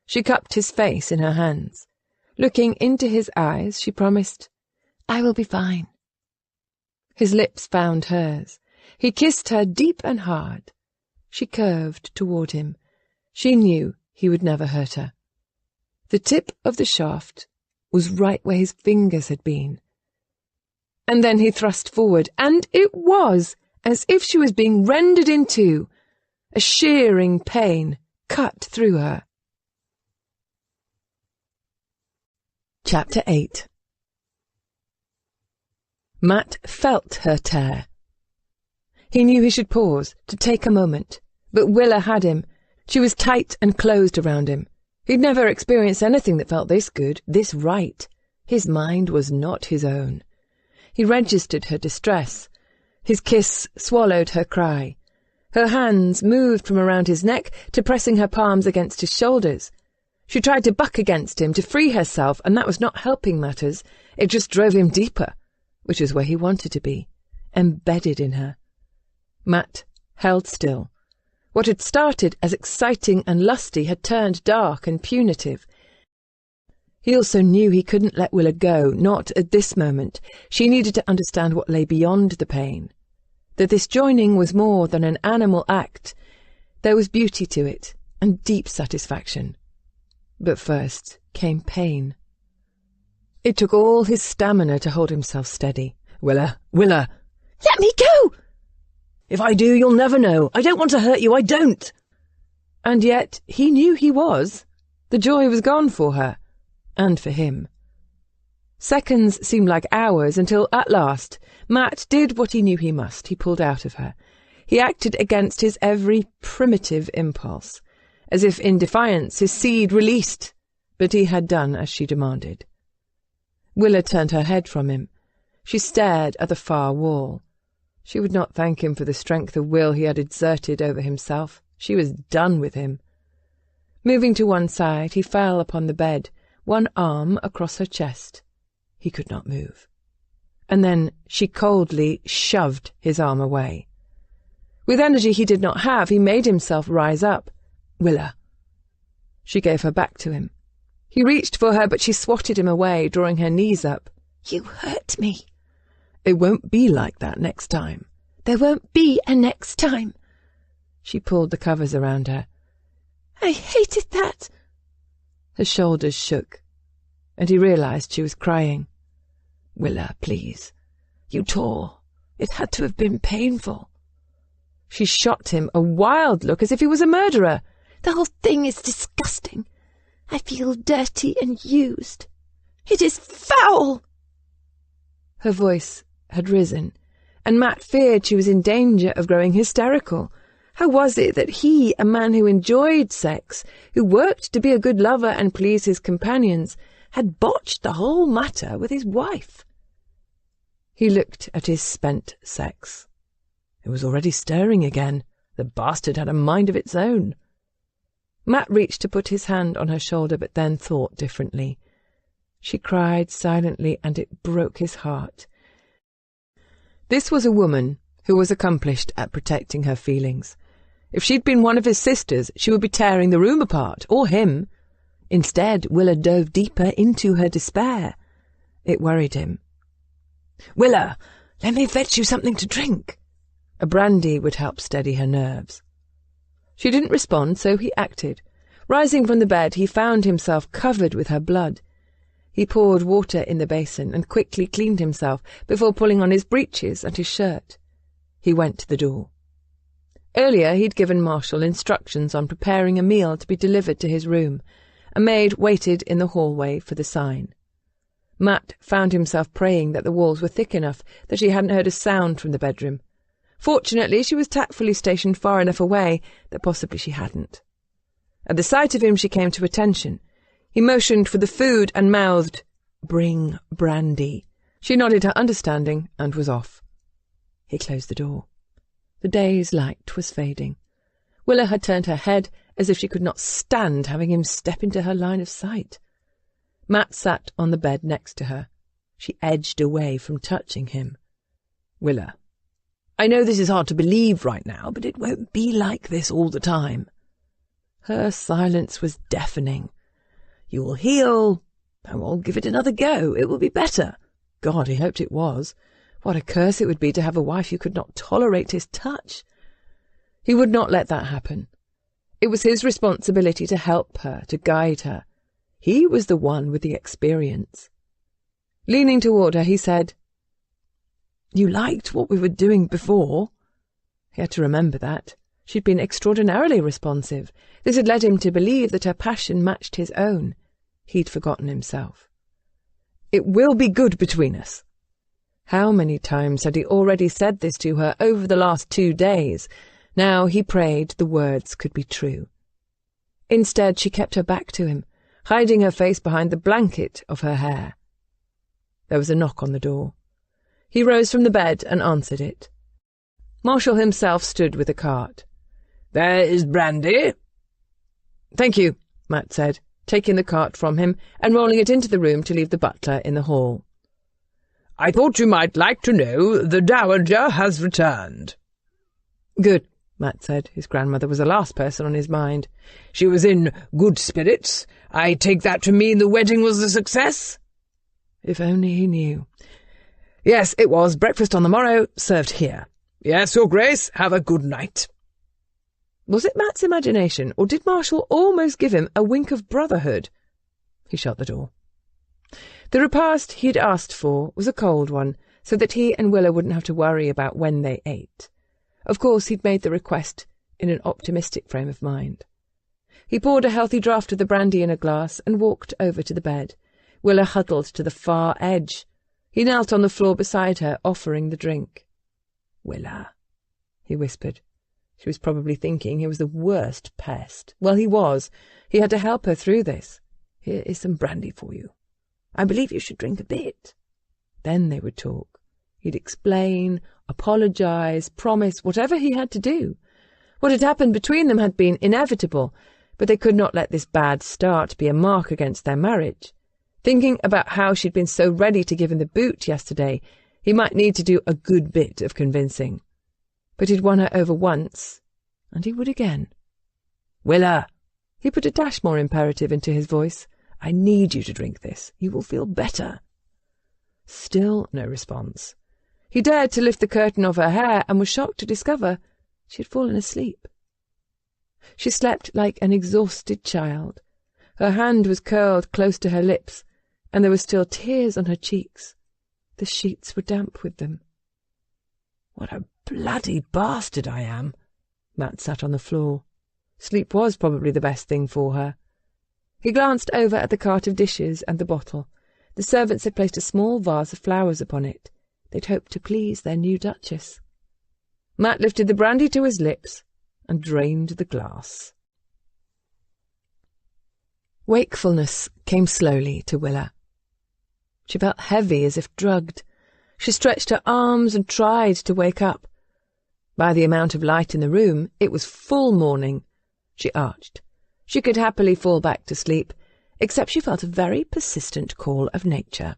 [SPEAKER 2] She cupped his face in her hands. Looking into his eyes, she promised, "I will be fine." His lips found hers. He kissed her deep and hard. She curved toward him. She knew he would never hurt her. The tip of the shaft was right where his fingers had been. And then he thrust forward, and it was as if she was being rendered in two. A shearing pain cut through her. Chapter 8. Matt felt her tear. He knew he should pause, to take a moment, but Willa had him. She was tight and closed around him. He'd never experienced anything that felt this good, this right. His mind was not his own. He registered her distress. His kiss swallowed her cry. Her hands moved from around his neck to pressing her palms against his shoulders. She tried to buck against him, to free herself, and that was not helping matters. It just drove him deeper, which is where he wanted to be, embedded in her. Matt held still. What had started as exciting and lusty had turned dark and punitive. He also knew he couldn't let Willa go, not at this moment. She needed to understand what lay beyond the pain. That this joining was more than an animal act. There was beauty to it, and deep satisfaction. But first came pain. It took all his stamina to hold himself steady. "Willa, Willa!"
[SPEAKER 3] "Let me go!"
[SPEAKER 2] "If I do, you'll never know. I don't want to hurt you, I don't." And yet he knew he was. The joy was gone for her, and for him. Seconds seemed like hours until, at last, Matt did what he knew he must. He pulled out of her. He acted against his every primitive impulse, as if in defiance his seed released, but he had done as she demanded. Willa turned her head from him. She stared at the far wall. She would not thank him for the strength of will he had exerted over himself. She was done with him.
[SPEAKER 1] Moving to one side, he fell upon the bed, one arm across her chest. He could not move. And then she coldly shoved his arm away. With energy he did not have, he made himself rise up. "Willa." She gave her back to him. He reached for her, but she swatted him away, drawing her knees up.
[SPEAKER 3] "You hurt me."
[SPEAKER 1] "It won't be like that next time."
[SPEAKER 3] "There won't be a next time."
[SPEAKER 1] She pulled the covers around her.
[SPEAKER 3] "I hated that."
[SPEAKER 1] Her shoulders shook, and he realized she was crying. "Willa, please. You tore. It had to have been painful." She shot him a wild look, as if he was a murderer.
[SPEAKER 3] "The whole thing is disgusting. I feel dirty and used. It is foul."
[SPEAKER 1] Her voice had risen, and Matt feared she was in danger of growing hysterical. How was it that he, a man who enjoyed sex, who worked to be a good lover and please his companions, had botched the whole matter with his wife? He looked at his spent sex. It was already stirring again. The bastard had a mind of its own. Matt reached to put his hand on her shoulder, but then thought differently. She cried silently, and it broke his heart. This was a woman who was accomplished at protecting her feelings. If she'd been one of his sisters, she would be tearing the room apart, or him. Instead, Willa dove deeper into her despair. It worried him. "Willa, let me fetch you something to drink." A brandy would help steady her nerves. She didn't respond, so he acted. Rising from the bed, he found himself covered with her blood. He poured water in the basin and quickly cleaned himself before pulling on his breeches and his shirt. He went to the door. Earlier he'd given Marshall instructions on preparing a meal to be delivered to his room. A maid waited in the hallway for the sign. Matt found himself praying that the walls were thick enough that she hadn't heard a sound from the bedroom. Fortunately, she was tactfully stationed far enough away that possibly she hadn't. At the sight of him, she came to attention. He motioned for the food and mouthed, "Bring brandy." She nodded her understanding and was off. He closed the door. The day's light was fading. Willa had turned her head as if she could not stand having him step into her line of sight. Matt sat on the bed next to her. She edged away from touching him. "Willa, I know this is hard to believe right now, but it won't be like this all the time." Her silence was deafening. "You will heal, and we'll give it another go. It will be better." God, he hoped it was. What a curse it would be to have a wife who could not tolerate his touch. He would not let that happen. It was his responsibility to help her, to guide her. He was the one with the experience. Leaning toward her, he said, "You liked what we were doing before." He had to remember that. She'd been extraordinarily responsive. This had led him to believe that her passion matched his own. He'd forgotten himself. "It will be good between us." How many times had he already said this to her over the last 2 days? Now he prayed the words could be true. Instead, she kept her back to him, hiding her face behind the blanket of her hair. There was a knock on the door. He rose from the bed and answered it. Marshall himself stood with a cart. "There is brandy." "Thank you," Matt said, taking the cart from him and rolling it into the room to leave the butler in the hall. "I thought you might like to know the Dowager has returned." "Good," Matt said. His grandmother was the last person on his mind. "She was in good spirits. I take that to mean the wedding was a success?" If only he knew. "Yes, it was. Breakfast on the morrow, served here." "Yes, Your Grace. Have a good night." Was it Matt's imagination, or did Marshall almost give him a wink of brotherhood? He shut the door. The repast he'd asked for was a cold one, so that he and Willa wouldn't have to worry about when they ate. Of course, he'd made the request in an optimistic frame of mind. He poured a healthy draught of the brandy in a glass and walked over to the bed. Willa huddled to the far edge. He knelt on the floor beside her, offering the drink. "Willa," he whispered. She was probably thinking he was the worst pest. Well, he was. He had to help her through this. "Here is some brandy for you. I believe you should drink a bit." Then they would talk. He'd explain, apologize, promise, whatever he had to do. What had happened between them had been inevitable, but they could not let this bad start be a mark against their marriage. Thinking about how she'd been so ready to give him the boot yesterday, he might need to do a good bit of convincing. But he'd won her over once, and he would again. "Willa!" He put a dash more imperative into his voice. "I need you to drink this. You will feel better." Still no response. He dared to lift the curtain of her hair and was shocked to discover she had fallen asleep. She slept like an exhausted child. Her hand was curled close to her lips, and there were still tears on her cheeks. The sheets were damp with them. "What a bloody bastard I am!" Matt sat on the floor. Sleep was probably the best thing for her. He glanced over at the cart of dishes and the bottle. The servants had placed a small vase of flowers upon it. They'd hoped to please their new duchess. Matt lifted the brandy to his lips and drained the glass. Wakefulness came slowly to Willa. She felt heavy, as if drugged. She stretched her arms and tried to wake up. By the amount of light in the room, it was full morning. She arched. She could happily fall back to sleep, except she felt a very persistent call of nature.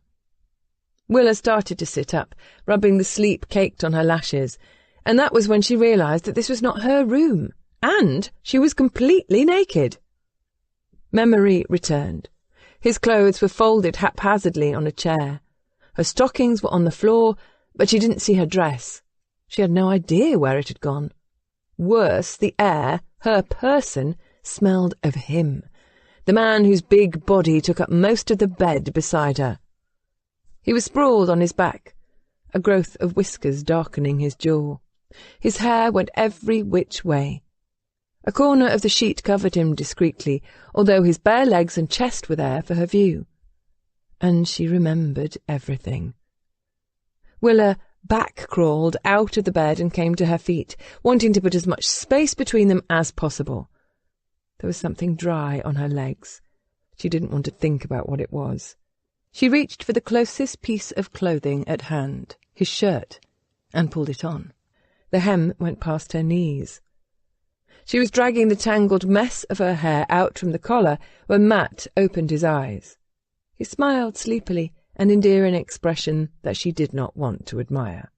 [SPEAKER 1] Willa started to sit up, rubbing the sleep caked on her lashes, and that was when she realised that this was not her room, and she was completely naked. Memory returned. His clothes were folded haphazardly on a chair. Her stockings were on the floor, but she didn't see her dress. She had no idea where it had gone. Worse, the air, her person, smelled of him, the man whose big body took up most of the bed beside her. He was sprawled on his back, a growth of whiskers darkening his jaw. His hair went every which way. A corner of the sheet covered him discreetly, although his bare legs and chest were there for her view. And she remembered everything. Willa back-crawled out of the bed and came to her feet, wanting to put as much space between them as possible. There was something dry on her legs. She didn't want to think about what it was. She reached for the closest piece of clothing at hand, his shirt, and pulled it on. The hem went past her knees. She was dragging the tangled mess of her hair out from the collar when Matt opened his eyes. He smiled sleepily, an endearing expression that she did not want to admire,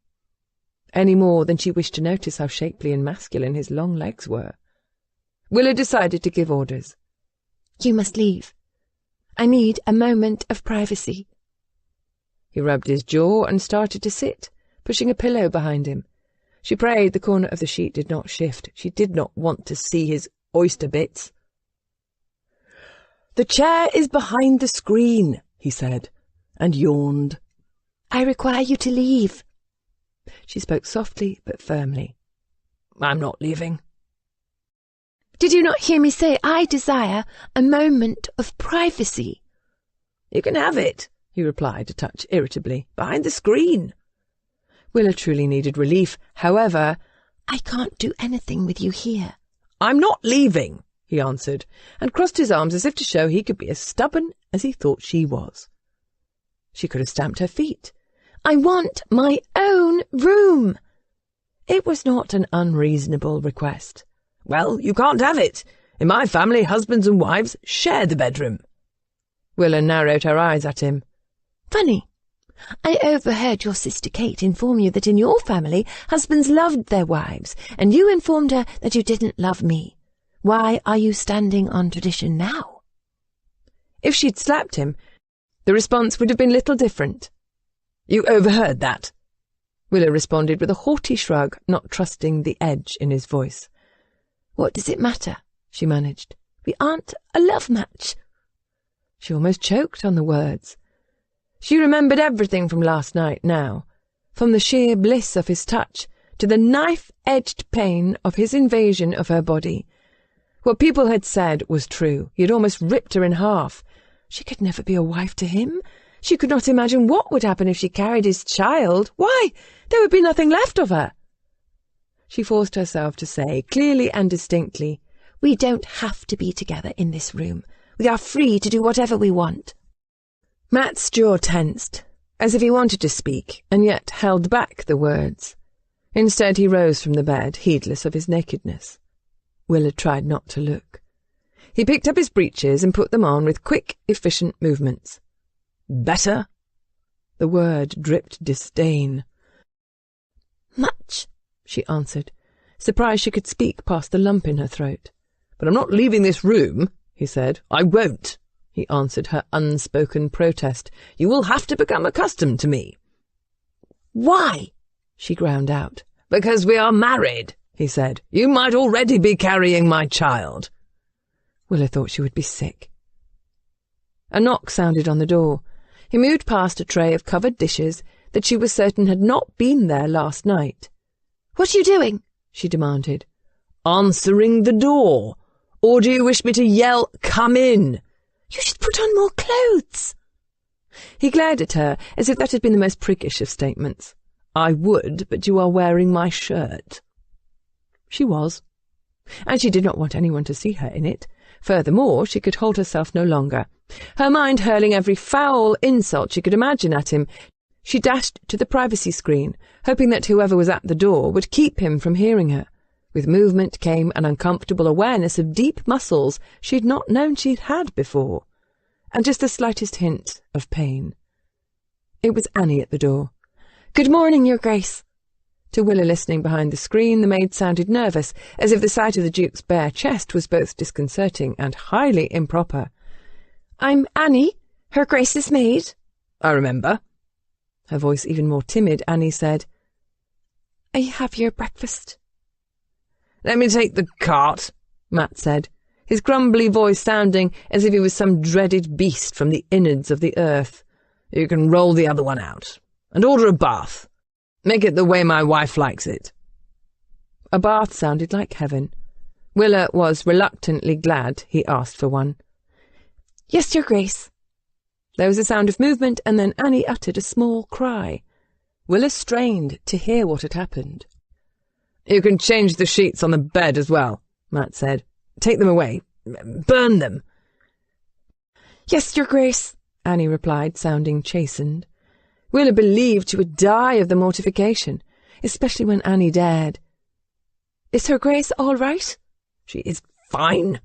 [SPEAKER 1] any more than she wished to notice how shapely and masculine his long legs were. Willa decided to give orders.
[SPEAKER 3] "You must leave. I need a moment of privacy."
[SPEAKER 1] He rubbed his jaw and started to sit, pushing a pillow behind him. She prayed the corner of the sheet did not shift. She did not want to see his oyster bits. "The chair is behind the screen," he said, and yawned.
[SPEAKER 3] "I require you to leave."
[SPEAKER 1] She spoke softly but firmly. "I'm not leaving."
[SPEAKER 3] "Did you not hear me say I desire a moment of privacy?"
[SPEAKER 1] "You can have it," he replied, a touch irritably. "Behind the screen." Willa truly needed relief. However,
[SPEAKER 3] "I can't do anything with you here."
[SPEAKER 1] "I'm not leaving," he answered, and crossed his arms as if to show he could be as stubborn as he thought she was. She could have stamped her feet.
[SPEAKER 3] "I want my own room."
[SPEAKER 1] It was not an unreasonable request. "Well, you can't have it. In my family, husbands and wives share the bedroom." Willa narrowed her eyes at him.
[SPEAKER 3] "Funny. I overheard your sister Kate inform you that in your family husbands loved their wives, and you informed her that you didn't love me. Why are you standing on tradition now?"
[SPEAKER 1] If she'd slapped him, the response would have been little different. "You overheard that?" Willa responded with a haughty shrug, not trusting the edge in his voice.
[SPEAKER 3] "What does it matter?" she managed. "We aren't a love match."
[SPEAKER 1] She almost choked on the words. She remembered everything from last night now, from the sheer bliss of his touch to the knife-edged pain of his invasion of her body. What people had said was true. He had almost ripped her in half. She could never be a wife to him. She could not imagine what would happen if she carried his child. Why, there would be nothing left of her. She forced herself to say, clearly and distinctly,
[SPEAKER 3] "We don't have to be together in this room. We are free to do whatever we want."
[SPEAKER 1] Matt's jaw tensed, as if he wanted to speak, and yet held back the words. Instead he rose from the bed, heedless of his nakedness. Willa tried not to look. He picked up his breeches and put them on with quick, efficient movements. "Better?" The word dripped disdain.
[SPEAKER 3] "Much," she answered,
[SPEAKER 1] surprised she could speak past the lump in her throat. "But I'm not leaving this room," he said. "I won't," he answered her unspoken protest. "You will have to become accustomed to me."
[SPEAKER 3] "Why?"
[SPEAKER 1] she ground out. "Because we are married," he said. "You might already be carrying my child." Willa thought she would be sick. A knock sounded on the door. He moved past a tray of covered dishes that she was certain had not been there last night.
[SPEAKER 3] "What are you doing?"
[SPEAKER 1] she demanded. "Answering the door. Or do you wish me to yell, 'Come in'?"
[SPEAKER 3] "You should put on more clothes."
[SPEAKER 1] He glared at her as if that had been the most priggish of statements. "I would, but you are wearing my shirt." She was, and she did not want anyone to see her in it. Furthermore, she could hold herself no longer. Her mind hurling every foul insult she could imagine at him, she dashed to the privacy screen, hoping that whoever was at the door would keep him from hearing her. With movement came an uncomfortable awareness of deep muscles she had not known she'd had before, and just the slightest hint of pain. It was Annie at the door.
[SPEAKER 3] "Good morning, Your Grace."
[SPEAKER 1] To Willa, listening behind the screen, the maid sounded nervous, as if the sight of the Duke's bare chest was both disconcerting and highly improper.
[SPEAKER 3] "I'm Annie, Her Grace's maid."
[SPEAKER 1] "I remember." Her voice even more timid, Annie said,
[SPEAKER 3] "I have your breakfast."
[SPEAKER 2] "Let me take the cart,"
[SPEAKER 1] Matt said, his grumbly voice sounding as if he was some dreaded beast from the innards of the earth.
[SPEAKER 2] "You can roll the other one out. And order a bath. Make it the way my wife likes it."
[SPEAKER 1] A bath sounded like heaven. Willa was reluctantly glad he asked for one.
[SPEAKER 3] "Yes, Your Grace."
[SPEAKER 1] There was a sound of movement, and then Annie uttered a small cry. Willa strained to hear what had happened.
[SPEAKER 2] "You can change the sheets on the bed as well," Matt said. "Take them away. Burn them."
[SPEAKER 3] "Yes, Your Grace,"
[SPEAKER 1] Annie replied, sounding chastened. Willa believed she would die of the mortification, especially when Annie dared. "Is Her Grace all right?"
[SPEAKER 2] "She is fine."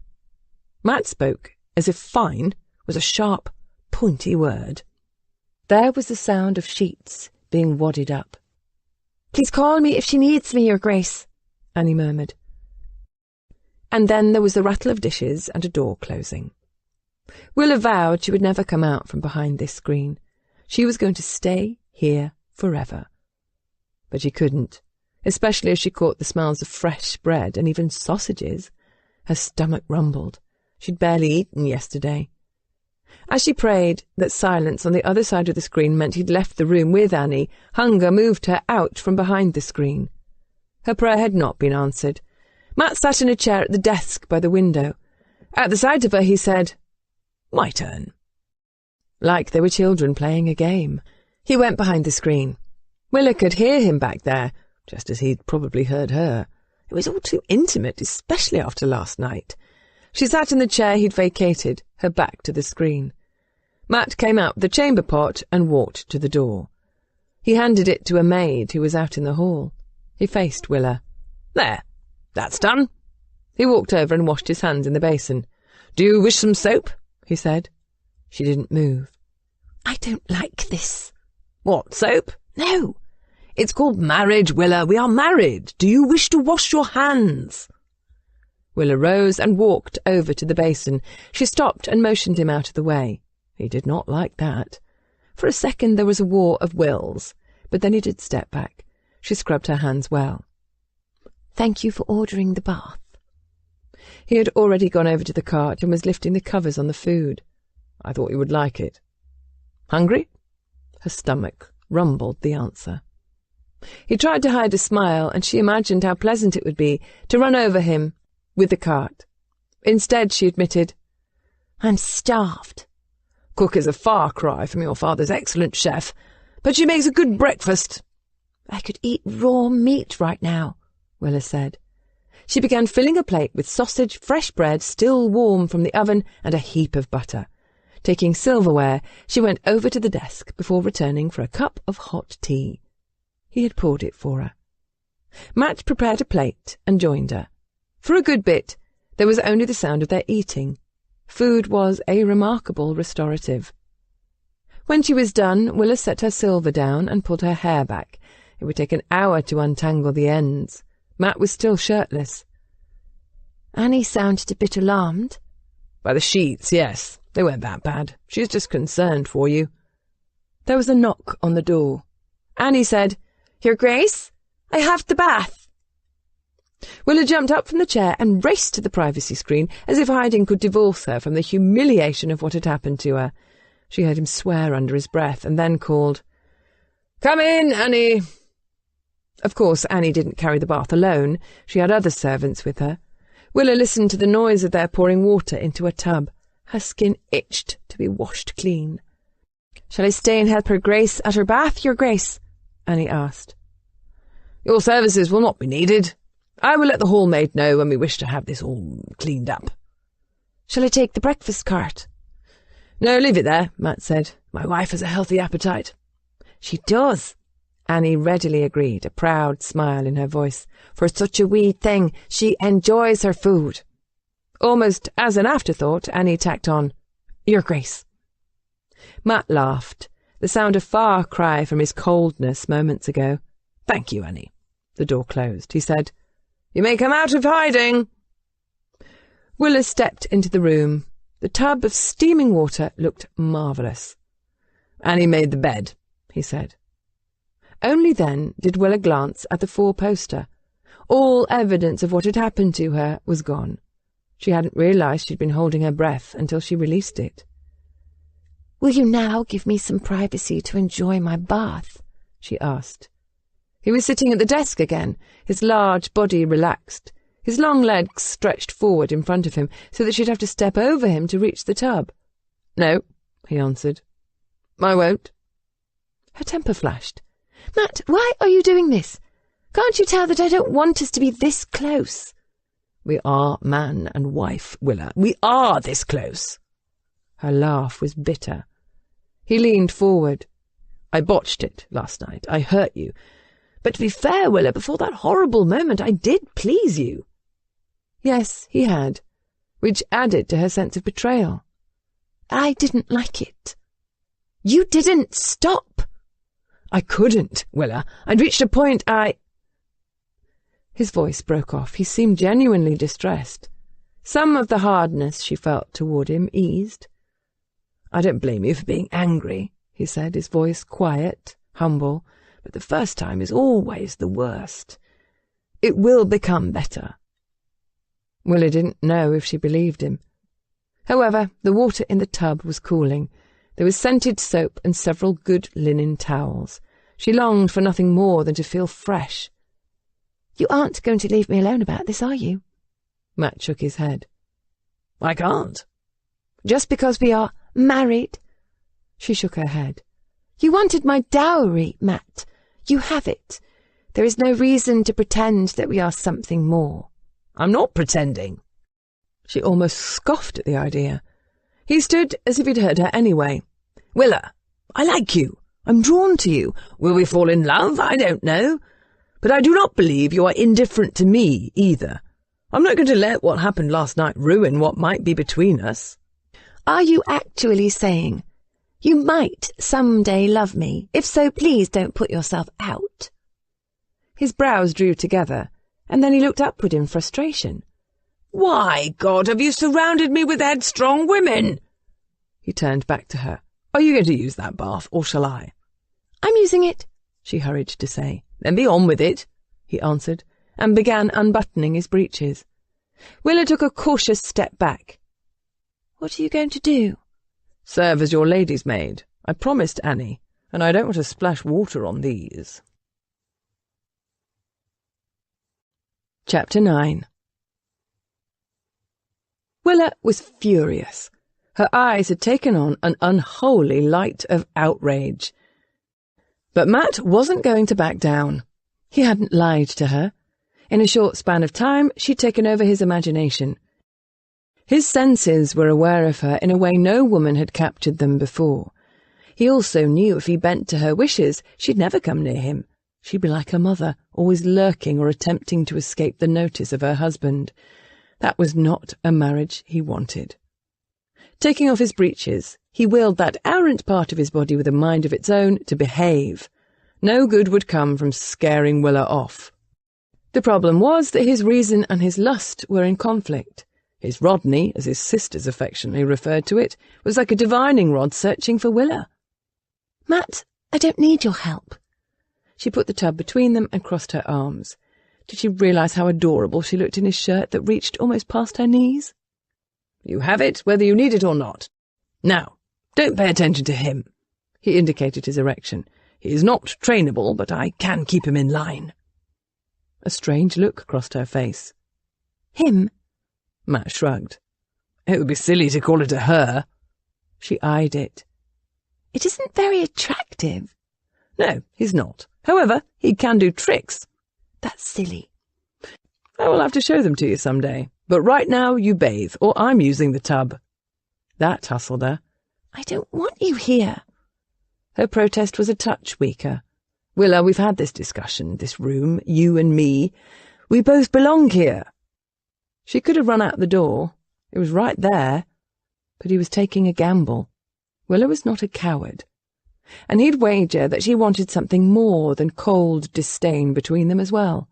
[SPEAKER 1] Matt spoke as if fine was a sharp, pointy word. There was the sound of sheets being wadded up.
[SPEAKER 3] "Please call me if she needs me, Your Grace,"
[SPEAKER 1] Annie murmured. And then there was the rattle of dishes and a door closing. Willa vowed she would never come out from behind this screen. She was going to stay here forever. But she couldn't, especially as she caught the smells of fresh bread and even sausages. Her stomach rumbled. She'd barely eaten yesterday. As she prayed that silence on the other side of the screen meant he'd left the room with Annie, hunger moved her out from behind the screen. Her prayer had not been answered. Matt sat in a chair at the desk by the window. At the sight of her, he said, "My turn." Like they were children playing a game. He went behind the screen. Willa could hear him back there, just as he'd probably heard her. It was all too intimate, especially after last night. She sat in the chair he'd vacated, her back to the screen. Matt came out with the chamber pot and walked to the door. He handed it to a maid who was out in the hall. He faced Willa.
[SPEAKER 2] "There, that's done."
[SPEAKER 1] He walked over and washed his hands in the basin.
[SPEAKER 2] "Do you wish some soap?"
[SPEAKER 1] he said. She didn't move.
[SPEAKER 3] "I don't like this."
[SPEAKER 2] "What, soap?"
[SPEAKER 3] "No."
[SPEAKER 2] "It's called marriage, Willa. We are married. Do you wish to wash your hands?"
[SPEAKER 1] Willa rose and walked over to the basin. She stopped and motioned him out of the way. He did not like that. For a second there was a war of wills, but then he did step back. She scrubbed her hands well.
[SPEAKER 3] "Thank you for ordering the bath."
[SPEAKER 1] He had already gone over to the cart and was lifting the covers on the food. "I thought you would like it." "Hungry?" Her stomach rumbled the answer. He tried to hide a smile, and she imagined how pleasant it would be to run over him with the cart. Instead, she admitted,
[SPEAKER 3] "I'm starved."
[SPEAKER 2] "Cook is a far cry from your father's excellent chef, but she makes a good breakfast."
[SPEAKER 3] "I could eat raw meat right now,"
[SPEAKER 1] Willa said. She began filling a plate with sausage, fresh bread still warm from the oven, and a heap of butter. Taking silverware, she went over to the desk before returning for a cup of hot tea. He had poured it for her. Matt prepared a plate and joined her. For a good bit, there was only the sound of their eating, Food was a remarkable restorative. When she was done, Willa set her silver down and pulled her hair back. It would take an hour to untangle the ends. Matt was still shirtless.
[SPEAKER 3] Annie sounded a bit alarmed.
[SPEAKER 2] By the sheets, yes. They weren't that bad. She's just concerned for you.
[SPEAKER 1] There was a knock on the door. Annie said, "Your Grace, I have the bath." Willa jumped up from the chair and raced to the privacy screen, as if hiding could divorce her from the humiliation of what had happened to her. She heard him swear under his breath and then called, "Come in, Annie." Of course, Annie didn't carry the bath alone. She had other servants with her. Willa listened to the noise of their pouring water into a tub. Her skin itched to be washed clean. "Shall I stay and help her Grace at her bath, Your Grace?" Annie asked.
[SPEAKER 2] "Your services will not be needed. I will let the hall maid know when we wish to have this all cleaned up."
[SPEAKER 3] "Shall I take the breakfast cart?"
[SPEAKER 2] "No, leave it there," Matt said. "My wife has a healthy appetite."
[SPEAKER 3] "She does," Annie readily agreed, a proud smile in her voice. "For such a wee thing, she enjoys her food."
[SPEAKER 1] Almost as an afterthought, Annie tacked on, "Your Grace." Matt laughed, the sound a far cry from his coldness moments ago.
[SPEAKER 2] "Thank you, Annie." The door closed. He said, "You may come out of hiding."
[SPEAKER 1] Willa stepped into the room. The tub of steaming water looked marvellous.
[SPEAKER 2] "Annie made the bed," he said.
[SPEAKER 1] Only then did Willa glance at the four-poster. All evidence of what had happened to her was gone. She hadn't realised she'd been holding her breath until she released it.
[SPEAKER 3] "Will you now give me some privacy to enjoy my bath?" she asked.
[SPEAKER 1] He was sitting at the desk again, his large body relaxed, his long legs stretched forward in front of him so that she'd have to step over him to reach the tub.
[SPEAKER 2] "No," he answered. "I won't."
[SPEAKER 1] Her temper flashed.
[SPEAKER 3] "Matt, why are you doing this? Can't you tell that I don't want us to be this close?"
[SPEAKER 2] "We are man and wife, Willa. We are this close."
[SPEAKER 1] Her laugh was bitter. He leaned forward.
[SPEAKER 2] "I botched it last night. I hurt you. But to be fair, Willa, before that horrible moment I did please you."
[SPEAKER 1] Yes, he had, which added to her sense of betrayal.
[SPEAKER 3] "I didn't like it." "You didn't stop."
[SPEAKER 2] "I couldn't, Willa. I'd reached a point
[SPEAKER 1] His voice broke off. He seemed genuinely distressed. Some of the hardness she felt toward him eased.
[SPEAKER 2] "I don't blame you for being angry," he said, his voice quiet, humble, "but the first time is always the worst. It will become better."
[SPEAKER 1] Willa didn't know if she believed him. However, the water in the tub was cooling. There was scented soap and several good linen towels. She longed for nothing more than to feel fresh.
[SPEAKER 3] "You aren't going to leave me alone about this, are you?"
[SPEAKER 1] Matt shook his head.
[SPEAKER 2] "I can't."
[SPEAKER 3] "Just because we are married?"
[SPEAKER 1] She shook her head.
[SPEAKER 3] "You wanted my dowry, Matt. You have it. There is no reason to pretend that we are something more."
[SPEAKER 2] "I'm not pretending."
[SPEAKER 1] She almost scoffed at the idea. He stood as if he'd heard her anyway.
[SPEAKER 2] "Willa, I like you. I'm drawn to you. Will we fall in love? I don't know. But I do not believe you are indifferent to me, either. I'm not going to let what happened last night ruin what might be between us."
[SPEAKER 3] "Are you actually saying you might someday love me? If so, please don't put yourself out."
[SPEAKER 1] His brows drew together, and then he looked upward in frustration.
[SPEAKER 2] "Why, God, have you surrounded me with headstrong women?" He turned back to her. "Are you going to use that bath, or shall I?"
[SPEAKER 3] "I'm using it,"
[SPEAKER 1] she hurried to say.
[SPEAKER 2] "Then be on with it,"
[SPEAKER 1] he answered, and began unbuttoning his breeches. Willa took a cautious step back.
[SPEAKER 3] "What are you going to do?"
[SPEAKER 2] "Serve as your lady's maid. I promised Annie, and I don't want to splash water on these."
[SPEAKER 1] Chapter 9. Willa was furious. Her eyes had taken on an unholy light of outrage. But Matt wasn't going to back down. He hadn't lied to her. In a short span of time, she'd taken over his imagination. His senses were aware of her in a way no woman had captured them before. He also knew if he bent to her wishes, she'd never come near him. She'd be like her mother, always lurking or attempting to escape the notice of her husband. That was not a marriage he wanted. Taking off his breeches, he willed that arrant part of his body with a mind of its own to behave. No good would come from scaring Willa off. The problem was that his reason and his lust were in conflict. His Rodney, as his sisters affectionately referred to it, was like a divining rod searching for Willa.
[SPEAKER 3] "Matt, I don't need your help."
[SPEAKER 1] She put the tub between them and crossed her arms. Did she realise how adorable she looked in his shirt that reached almost past her knees? "You have it, whether you need it or not. Now, don't pay attention to him." He indicated his erection. "He is not trainable, but I can keep him in line." A strange look crossed her face.
[SPEAKER 3] "Him?"
[SPEAKER 1] Matt shrugged. "It would be silly to call it a her." She eyed it.
[SPEAKER 3] "It isn't very attractive."
[SPEAKER 1] "No, he's not. However, he can do tricks."
[SPEAKER 3] "That's silly."
[SPEAKER 1] "I will have to show them to you some day. But right now you bathe, or I'm using the tub." That hustled her.
[SPEAKER 3] "I don't want you here."
[SPEAKER 1] Her protest was a touch weaker. "Willa, we've had this discussion, this room, you and me. We both belong here." She could have run out the door. It was right there. But he was taking a gamble. Willa was not a coward. And he'd wager that she wanted something more than cold disdain between them as well.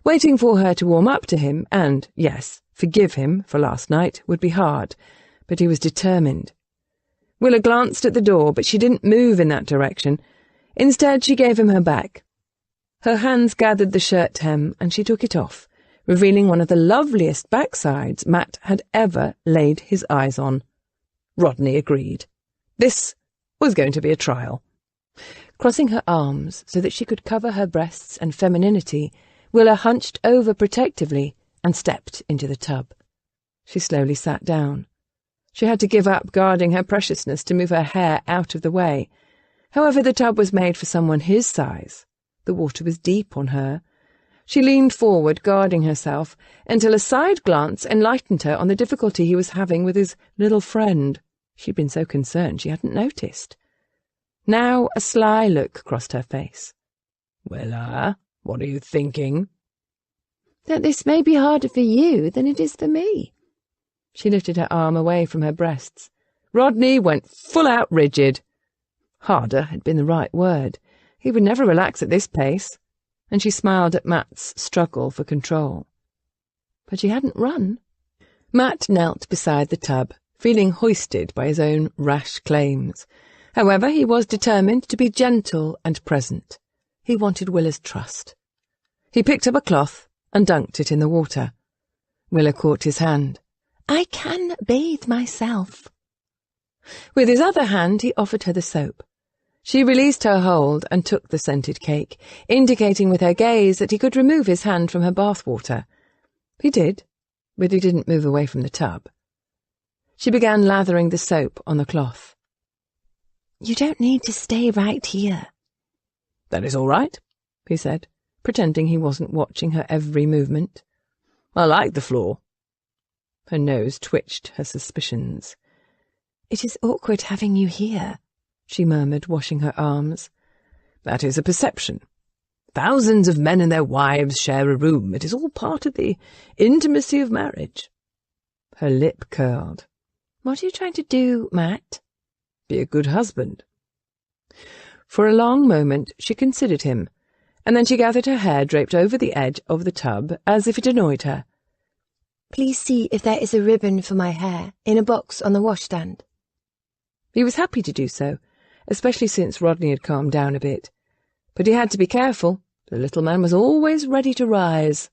[SPEAKER 1] Waiting for her to warm up to him and, yes, forgive him for last night would be hard, but he was determined. Willa glanced at the door, but she didn't move in that direction. Instead, she gave him her back. Her hands gathered the shirt hem, and she took it off, revealing one of the loveliest backsides Matt had ever laid his eyes on. Rodney agreed. This was going to be a trial. Crossing her arms so that she could cover her breasts and femininity, Willa hunched over protectively and stepped into the tub. She slowly sat down. She had to give up guarding her preciousness to move her hair out of the way. However, the tub was made for someone his size. The water was deep on her. She leaned forward, guarding herself, until a side glance enlightened her on the difficulty he was having with his little friend. She'd been so concerned she hadn't noticed. Now a sly look crossed her face. "Willa, what are you thinking?"
[SPEAKER 3] "That this may be harder for you than it is for me."
[SPEAKER 1] She lifted her arm away from her breasts. Rodney went full out rigid. Harder had been the right word. He would never relax at this pace. And she smiled at Matt's struggle for control. But she hadn't run. Matt knelt beside the tub, feeling hoisted by his own rash claims. However, he was determined to be gentle and present. He wanted Willa's trust. He picked up a cloth and dunked it in the water. Willa caught his hand.
[SPEAKER 3] "I can bathe myself."
[SPEAKER 1] With his other hand, he offered her the soap. She released her hold and took the scented cake, indicating with her gaze that he could remove his hand from her bathwater. He did, but he didn't move away from the tub. She began lathering the soap on the cloth.
[SPEAKER 3] "You don't need to stay right here."
[SPEAKER 1] "That is all right," he said, pretending he wasn't watching her every movement. "I like the floor." Her nose twitched her suspicions.
[SPEAKER 3] "It is awkward having you here," she murmured, washing her arms.
[SPEAKER 1] "That is a perception. Thousands of men and their wives share a room. It is all part of the intimacy of marriage." Her lip curled.
[SPEAKER 3] "What are you trying to do, Matt?"
[SPEAKER 1] "Be a good husband." For a long moment she considered him, and then she gathered her hair draped over the edge of the tub as if it annoyed her.
[SPEAKER 3] "Please see if there is a ribbon for my hair in a box on the washstand."
[SPEAKER 1] He was happy to do so, especially since Rodney had calmed down a bit. But he had to be careful. The little man was always ready to rise.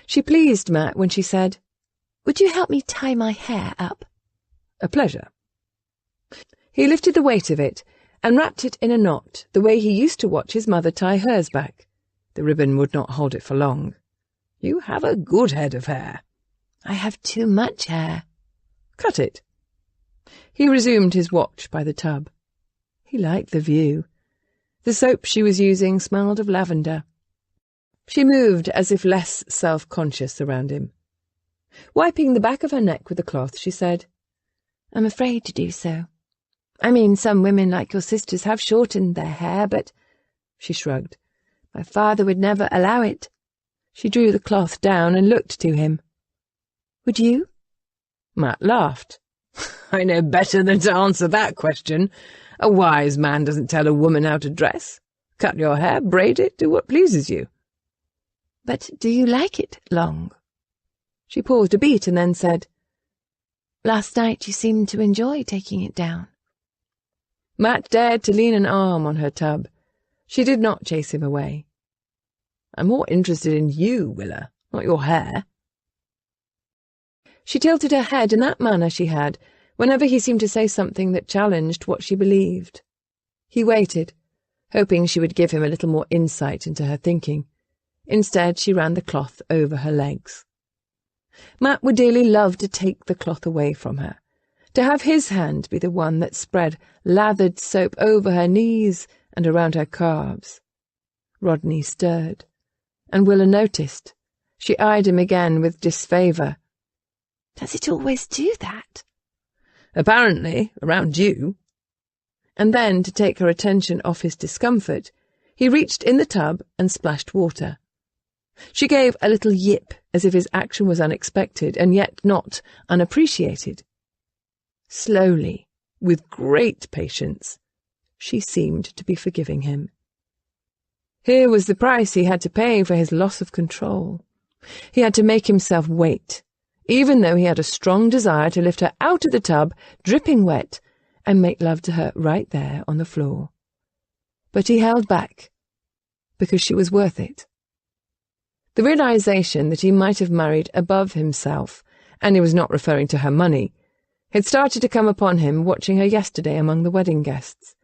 [SPEAKER 1] She pleased Matt when she said,
[SPEAKER 3] "Would you help me tie my hair up?"
[SPEAKER 1] "A pleasure." He lifted the weight of it and wrapped it in a knot the way he used to watch his mother tie hers back. The ribbon would not hold it for long. "You have a good head of hair."
[SPEAKER 3] "I have too much hair."
[SPEAKER 1] "Cut it." He resumed his watch by the tub. He liked the view. The soap she was using smelled of lavender. She moved as if less self-conscious around him. Wiping the back of her neck with the cloth, she said,
[SPEAKER 3] "I'm afraid to do so. I mean, some women like your sisters have shortened their hair, but—" She shrugged. "My father would never allow it." She drew the cloth down and looked to him. "Would you?"
[SPEAKER 1] Matt laughed.
[SPEAKER 2] I know better than to answer that question. A wise man doesn't tell a woman how to dress. Cut your hair, braid it, do what pleases you.
[SPEAKER 3] But do you like it long?
[SPEAKER 1] She paused a beat and then said,
[SPEAKER 3] Last night you seemed to enjoy taking it down.
[SPEAKER 1] Matt dared to lean an arm on her tub. She did not chase him away. I'm more interested in you, Willa, not your hair. She tilted her head in that manner she had whenever he seemed to say something that challenged what she believed. He waited, hoping she would give him a little more insight into her thinking. Instead, she ran the cloth over her legs. Matt would dearly love to take the cloth away from her, to have his hand be the one that spread lathered soap over her knees and around her calves. Rodney stirred, and Willa noticed. She eyed him again with disfavour.
[SPEAKER 3] Does it always do that?
[SPEAKER 1] Apparently, around you. And then, to take her attention off his discomfort, he reached in the tub and splashed water. She gave a little yip, as if his action was unexpected and yet not unappreciated. Slowly, with great patience, she seemed to be forgiving him. Here was the price he had to pay for his loss of control. He had to make himself wait, even though he had a strong desire to lift her out of the tub, dripping wet, and make love to her right there on the floor. But he held back, because she was worth it. The realization that he might have married above himself, and he was not referring to her money, had started to come upon him watching her yesterday among the wedding guests.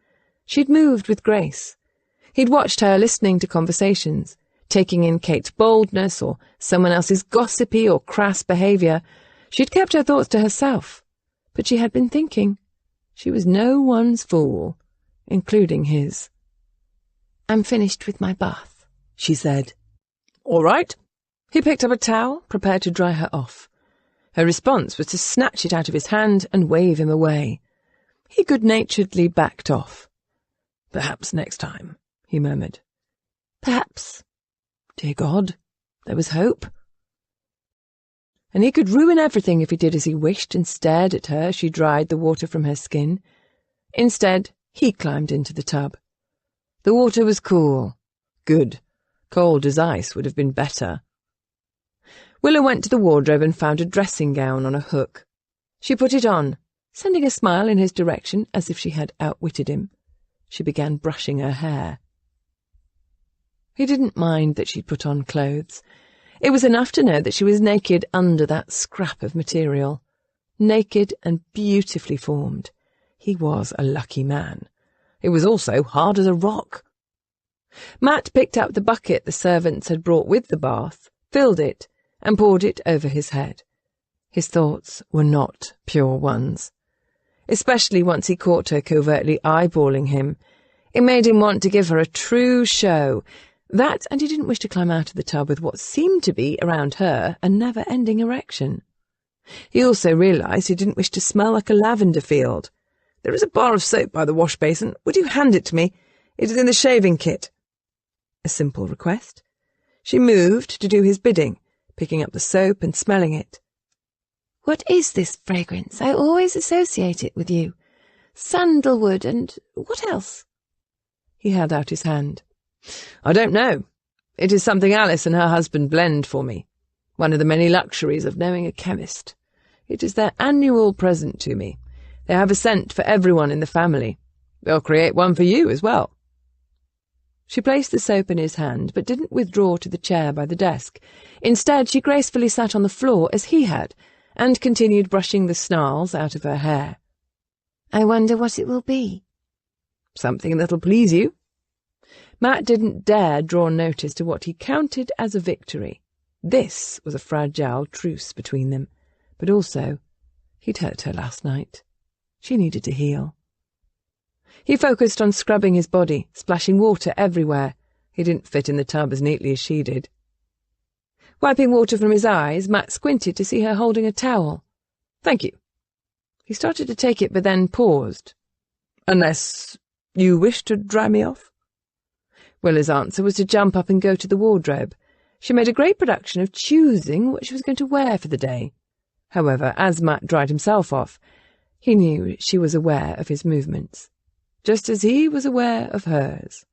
[SPEAKER 1] She'd moved with grace. He'd watched her listening to conversations, taking in Kate's boldness or someone else's gossipy or crass behaviour. She'd kept her thoughts to herself, but she had been thinking. She was no one's fool, including his.
[SPEAKER 3] I'm finished with my bath, she said.
[SPEAKER 1] All right. He picked up a towel, prepared to dry her off. Her response was to snatch it out of his hand and wave him away. He good-naturedly backed off. Perhaps next time, he murmured.
[SPEAKER 3] Perhaps.
[SPEAKER 1] Dear God, there was hope. And he could ruin everything if he did as he wished and stared at her as she dried the water from her skin. Instead, he climbed into the tub. The water was cool. Good. Cold as ice would have been better. Willa went to the wardrobe and found a dressing gown on a hook. She put it on, sending a smile in his direction as if she had outwitted him. She began brushing her hair. He didn't mind that she'd put on clothes. It was enough to know that she was naked under that scrap of material. Naked and beautifully formed. He was a lucky man. It was also hard as a rock. Matt picked up the bucket the servants had brought with the bath, filled it, and poured it over his head. His thoughts were not pure ones. Especially once he caught her covertly eyeballing him. It made him want to give her a true show. That, and he didn't wish to climb out of the tub with what seemed to be, around her, a never-ending erection. He also realised he didn't wish to smell like a lavender field. There is a bar of soap by the wash basin. Would you hand it to me? It is in the shaving kit. A simple request. She moved to do his bidding, picking up the soap and smelling it.
[SPEAKER 3] What is this fragrance? I always associate it with you. Sandalwood and what else?
[SPEAKER 1] He held out his hand. I don't know. It is something Alice and her husband blend for me. One of the many luxuries of knowing a chemist. It is their annual present to me. They have a scent for everyone in the family. They'll create one for you as well. She placed the soap in his hand, but didn't withdraw to the chair by the desk. Instead, she gracefully sat on the floor as he had, and continued brushing the snarls out of her hair.
[SPEAKER 3] I wonder what it will be.
[SPEAKER 1] Something that'll please you. Matt didn't dare draw notice to what he counted as a victory. This was a fragile truce between them, but also, he'd hurt her last night. She needed to heal. He focused on scrubbing his body, splashing water everywhere. He didn't fit in the tub as neatly as she did. Wiping water from his eyes, Matt squinted to see her holding a towel. Thank you. He started to take it, but then paused. Unless you wish to dry me off? Willa's answer was to jump up and go to the wardrobe. She made a great production of choosing what she was going to wear for the day. However, as Matt dried himself off, He knew she was aware of his movements, just as he was aware of hers.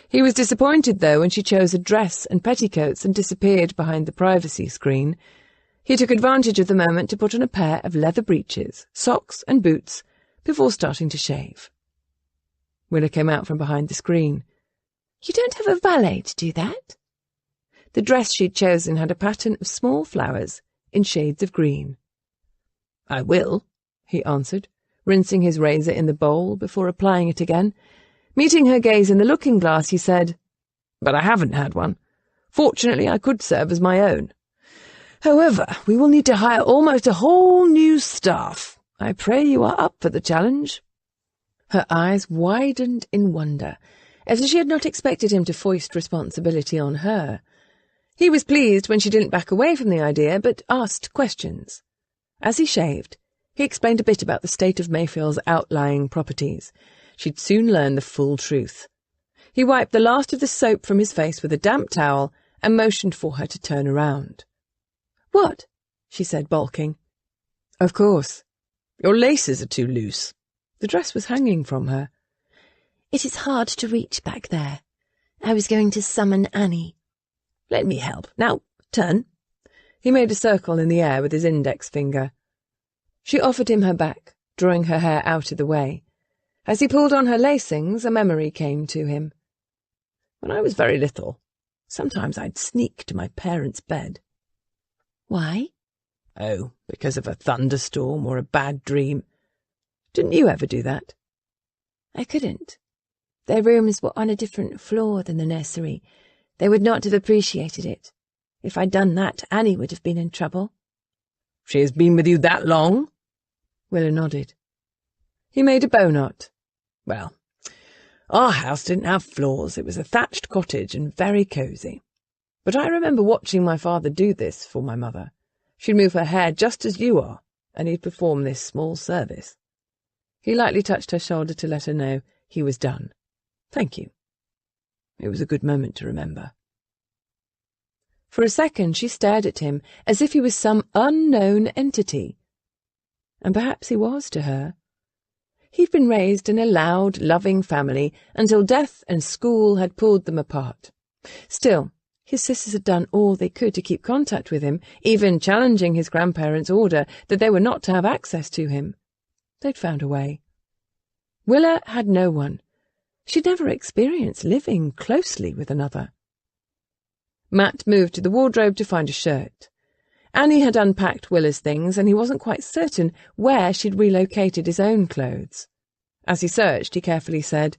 [SPEAKER 1] He was disappointed, though, when she chose a dress and petticoats and disappeared behind the privacy screen. He took advantage of the moment to put on a pair of leather breeches, socks and boots before starting to shave. Willa came out from behind the screen.
[SPEAKER 3] "You don't have a valet to do that?"
[SPEAKER 1] The dress she'd chosen had a pattern of small flowers in shades of green.
[SPEAKER 2] "I will,"
[SPEAKER 1] he answered, rinsing his razor in the bowl before applying it again. Meeting her gaze in the looking-glass, he said, "But I haven't had one. Fortunately, I could serve as my own. However, we will need to hire almost a whole new staff. I pray you are up for the challenge." Her eyes widened in wonder, as if she had not expected him to foist responsibility on her. He was pleased when she didn't back away from the idea, but asked questions. As he shaved, he explained a bit about the state of Mayfield's outlying properties. She'd soon learn the full truth. He wiped the last of the soap from his face with a damp towel and motioned for her to turn around.
[SPEAKER 3] "What?"
[SPEAKER 1] she said, balking. "Of course. Your laces are too loose." The dress was hanging from her.
[SPEAKER 3] "It is hard to reach back there. I was going to summon Annie."
[SPEAKER 2] "Let me help. Now, turn."
[SPEAKER 1] He made a circle in the air with his index finger. She offered him her back, drawing her hair out of the way. As he pulled on her lacings, a memory came to him.
[SPEAKER 2] "When I was very little, sometimes I'd sneak to my parents' bed."
[SPEAKER 3] "Why?"
[SPEAKER 2] "Oh, because of a thunderstorm or a bad dream.
[SPEAKER 1] Didn't you ever do that?"
[SPEAKER 3] "I couldn't. Their rooms were on a different floor than the nursery. They would not have appreciated it. If I'd done that, Annie would have been in trouble."
[SPEAKER 2] "She has been with you that long?"
[SPEAKER 1] Willa nodded. He made a bow knot.
[SPEAKER 2] "Well, our house didn't have floors. It was a thatched cottage and very cosy. But I remember watching my father do this for my mother. She'd move her hair just as you are, and he'd perform this small service." He lightly touched her shoulder to let her know he was done. "Thank you." It was a good moment to remember. For a second she stared at him as if he was some unknown entity. And perhaps he was to her. He'd been raised in a loud, loving family until death and school had pulled them apart. Still, his sisters had done all they could to keep contact with him, even challenging his grandparents' order that they were not to have access to him. They'd found a way. Willa had no one. She'd never experienced living closely with another. Matt moved to the wardrobe to find a shirt. Annie had unpacked Willa's things, and he wasn't quite certain where she'd relocated his own clothes. As he searched, he carefully said,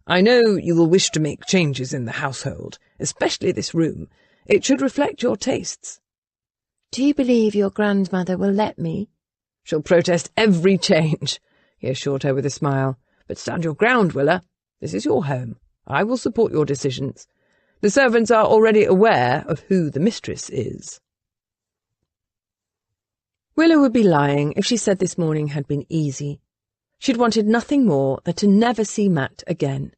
[SPEAKER 2] "I know you will wish to make changes in the household, especially this room. It should reflect your tastes."
[SPEAKER 3] "Do you believe your grandmother will let me?"
[SPEAKER 2] "She'll protest every change," he assured her with a smile. "But stand your ground, Willa. This is your home. I will support your decisions. The servants are already aware of who the mistress is."
[SPEAKER 1] Willa would be lying if she said this morning had been easy. She'd wanted nothing more than to never see Matt again.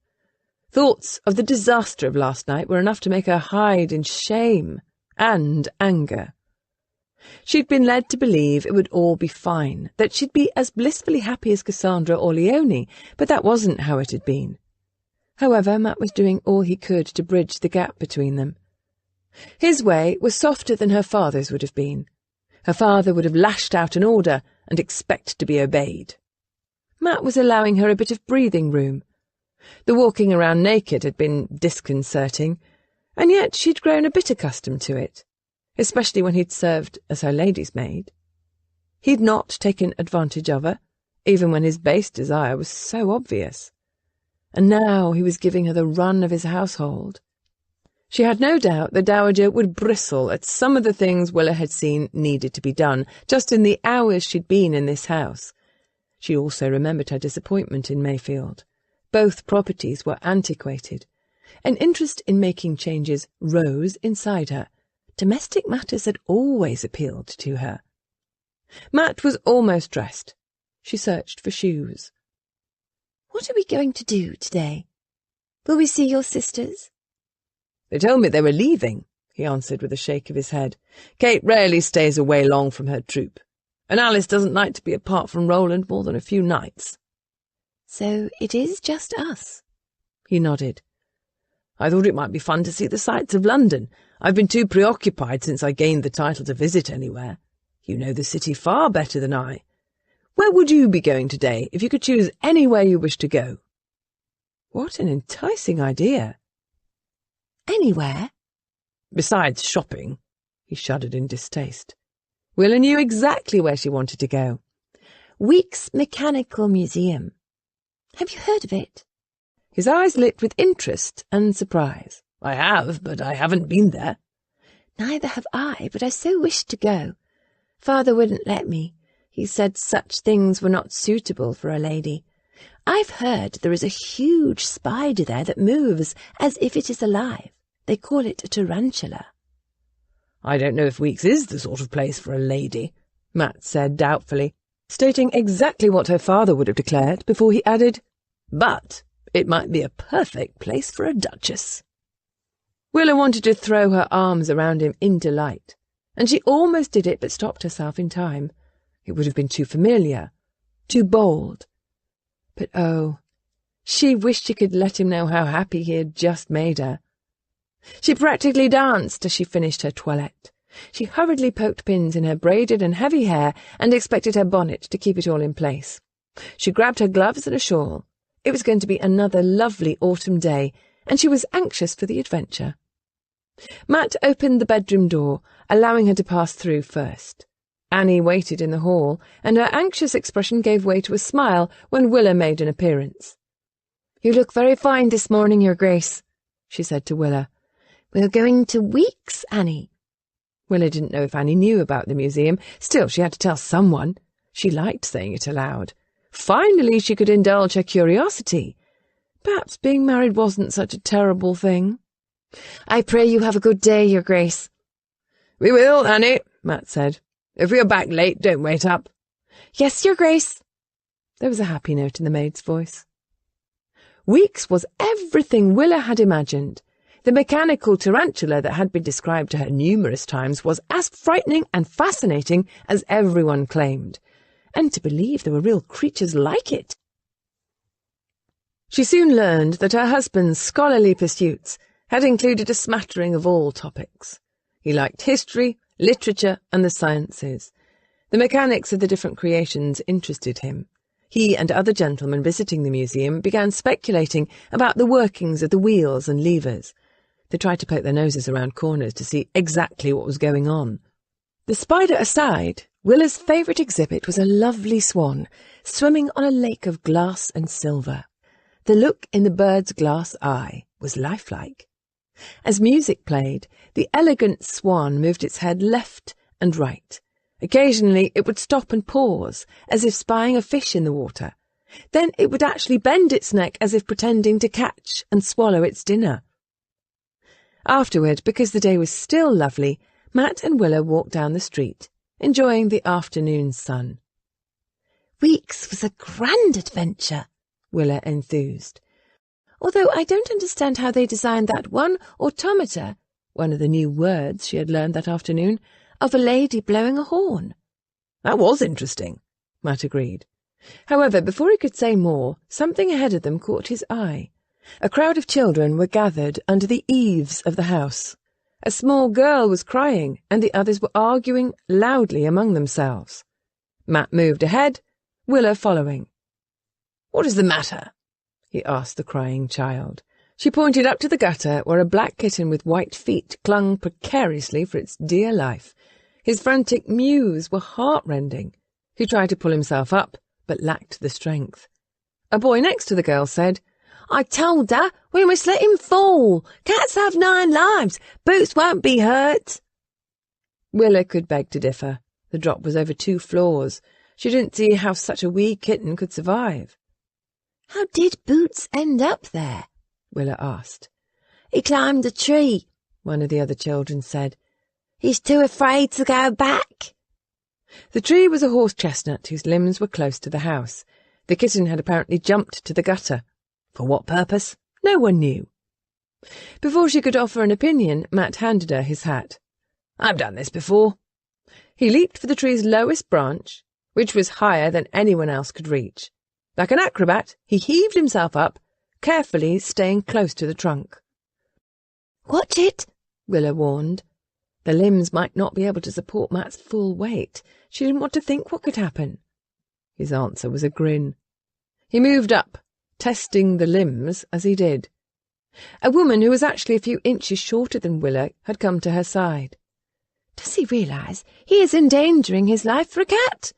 [SPEAKER 1] Thoughts of the disaster of last night were enough to make her hide in shame and anger. She'd been led to believe it would all be fine, that she'd be as blissfully happy as Cassandra or Leonie, but that wasn't how it had been. However, Matt was doing all he could to bridge the gap between them. His way was softer than her father's would have been. Her father would have lashed out an order and expect to be obeyed. Matt was allowing her a bit of breathing room. The walking around naked had been disconcerting, and yet she'd grown a bit accustomed to it, especially when he'd served as her lady's maid. He'd not taken advantage of her, even when his base desire was so obvious. And now he was giving her the run of his household. She had no doubt the Dowager would bristle at some of the things Willa had seen needed to be done, just in the hours she'd been in this house. She also remembered her disappointment in Mayfield. Both properties were antiquated. An interest in making changes rose inside her. Domestic matters had always appealed to her. Matt was almost dressed. She searched for shoes.
[SPEAKER 3] "What are we going to do today? Will we see your sisters?"
[SPEAKER 2] "They told me they were leaving," he answered with a shake of his head. "Kate rarely stays away long from her troupe. and Alice doesn't like to be apart from Roland more than a few nights."
[SPEAKER 3] "So it is just us?"
[SPEAKER 2] He nodded. "I thought it might be fun to see the sights of London. I've been too preoccupied since I gained the title to visit anywhere. You know the city far better than I. Where would you be going today if you could choose anywhere you wish to go?" What an enticing idea.
[SPEAKER 3] "Anywhere?"
[SPEAKER 2] "Besides shopping." He shuddered in distaste. Willa knew exactly where she wanted to go.
[SPEAKER 3] "Week's Mechanical Museum. Have you heard of it?"
[SPEAKER 2] His eyes lit with interest and surprise. "I have, but I haven't been there."
[SPEAKER 3] "Neither have I, but I so wished to go. Father wouldn't let me. He said such things were not suitable for a lady. I've heard there is a huge spider there that moves as if it is alive. They call it a tarantula."
[SPEAKER 2] "I don't know if Weeks is the sort of place for a lady," Matt said doubtfully, stating exactly what her father would have declared before he added, "But it might be a perfect place for a duchess." Willa wanted to throw her arms around him in delight, and she almost did it but stopped herself in time. It would have been too familiar, too bold. But oh, she wished she could let him know how happy he had just made her. She practically danced as she finished her toilette. She hurriedly poked pins in her braided and heavy hair and expected her bonnet to keep it all in place. She grabbed her gloves and a shawl. It was going to be another lovely autumn day, and she was anxious for the adventure. Matt opened the bedroom door, allowing her to pass through first. Annie waited in the hall, and her anxious expression gave way to a smile when Willa made an appearance.
[SPEAKER 3] "You look very fine this morning, Your Grace," she said to Willa. "We're going to Weeks, Annie."
[SPEAKER 2] Willa didn't know if Annie knew about the museum. Still, she had to tell someone. She liked saying it aloud. Finally, she could indulge her curiosity. Perhaps being married wasn't such a terrible thing.
[SPEAKER 3] "I pray you have a good day, Your Grace."
[SPEAKER 2] "We will, Annie," Matt said. "If we are back late, don't wait up."
[SPEAKER 3] "Yes, Your Grace."
[SPEAKER 2] There was a happy note in the maid's voice. Weeks was everything Willa had imagined. The mechanical tarantula that had been described to her numerous times was as frightening and fascinating as everyone claimed, and to believe there were real creatures like it. She soon learned that her husband's scholarly pursuits had included a smattering of all topics. He liked history, literature, and the sciences. The mechanics of the different creations interested him. He and other gentlemen visiting the museum began speculating about the workings of the wheels and levers. They tried to poke their noses around corners to see exactly what was going on. The spider aside, Willa's favourite exhibit was a lovely swan, swimming on a lake of glass and silver. The look in the bird's glass eye was lifelike. As music played, the elegant swan moved its head left and right. Occasionally it would stop and pause, as if spying a fish in the water. Then it would actually bend its neck as if pretending to catch and swallow its dinner. Afterward, because the day was still lovely, Matt and Willa walked down the street, enjoying the afternoon sun.
[SPEAKER 3] "Weeks was a grand adventure," Willa enthused. "Although I don't understand how they designed that one automata," one of the new words she had learned that afternoon, "of a lady blowing a horn."
[SPEAKER 2] "That was interesting," Matt agreed. However, before he could say more, something ahead of them caught his eye. A crowd of children were gathered under the eaves of the house. A small girl was crying, and the others were arguing loudly among themselves. Matt moved ahead, Willa following. "What is the matter?" he asked the crying child. She pointed up to the gutter where a black kitten with white feet clung precariously for its dear life. His frantic mews were heart-rending. He tried to pull himself up, but lacked the strength. A boy next to the girl said, "I told her we must let him fall. Cats have 9 lives. Boots won't be hurt." Willa could beg to differ. The drop was over 2 floors. She didn't see how such a wee kitten could survive.
[SPEAKER 3] "How did Boots end up there?"
[SPEAKER 2] Willa asked.
[SPEAKER 3] "He climbed a tree," one of the other children said. "He's too afraid to go back."
[SPEAKER 2] The tree was a horse chestnut whose limbs were close to the house. The kitten had apparently jumped to the gutter. For what purpose? No one knew. Before she could offer an opinion, Matt handed her his hat. "I've done this before."
[SPEAKER 1] He leaped for the tree's lowest branch, which was higher than anyone else could reach. Like an acrobat, he heaved himself up, carefully staying close to the trunk.
[SPEAKER 3] "Watch it,"
[SPEAKER 1] Willa warned. The limbs might not be able to support Matt's full weight. She didn't want to think what could happen. His answer was a grin. He moved up, testing the limbs as he did. A woman who was actually a few inches shorter than Willa had come to her side.
[SPEAKER 3] "Does he realise he is endangering his life for a cat?"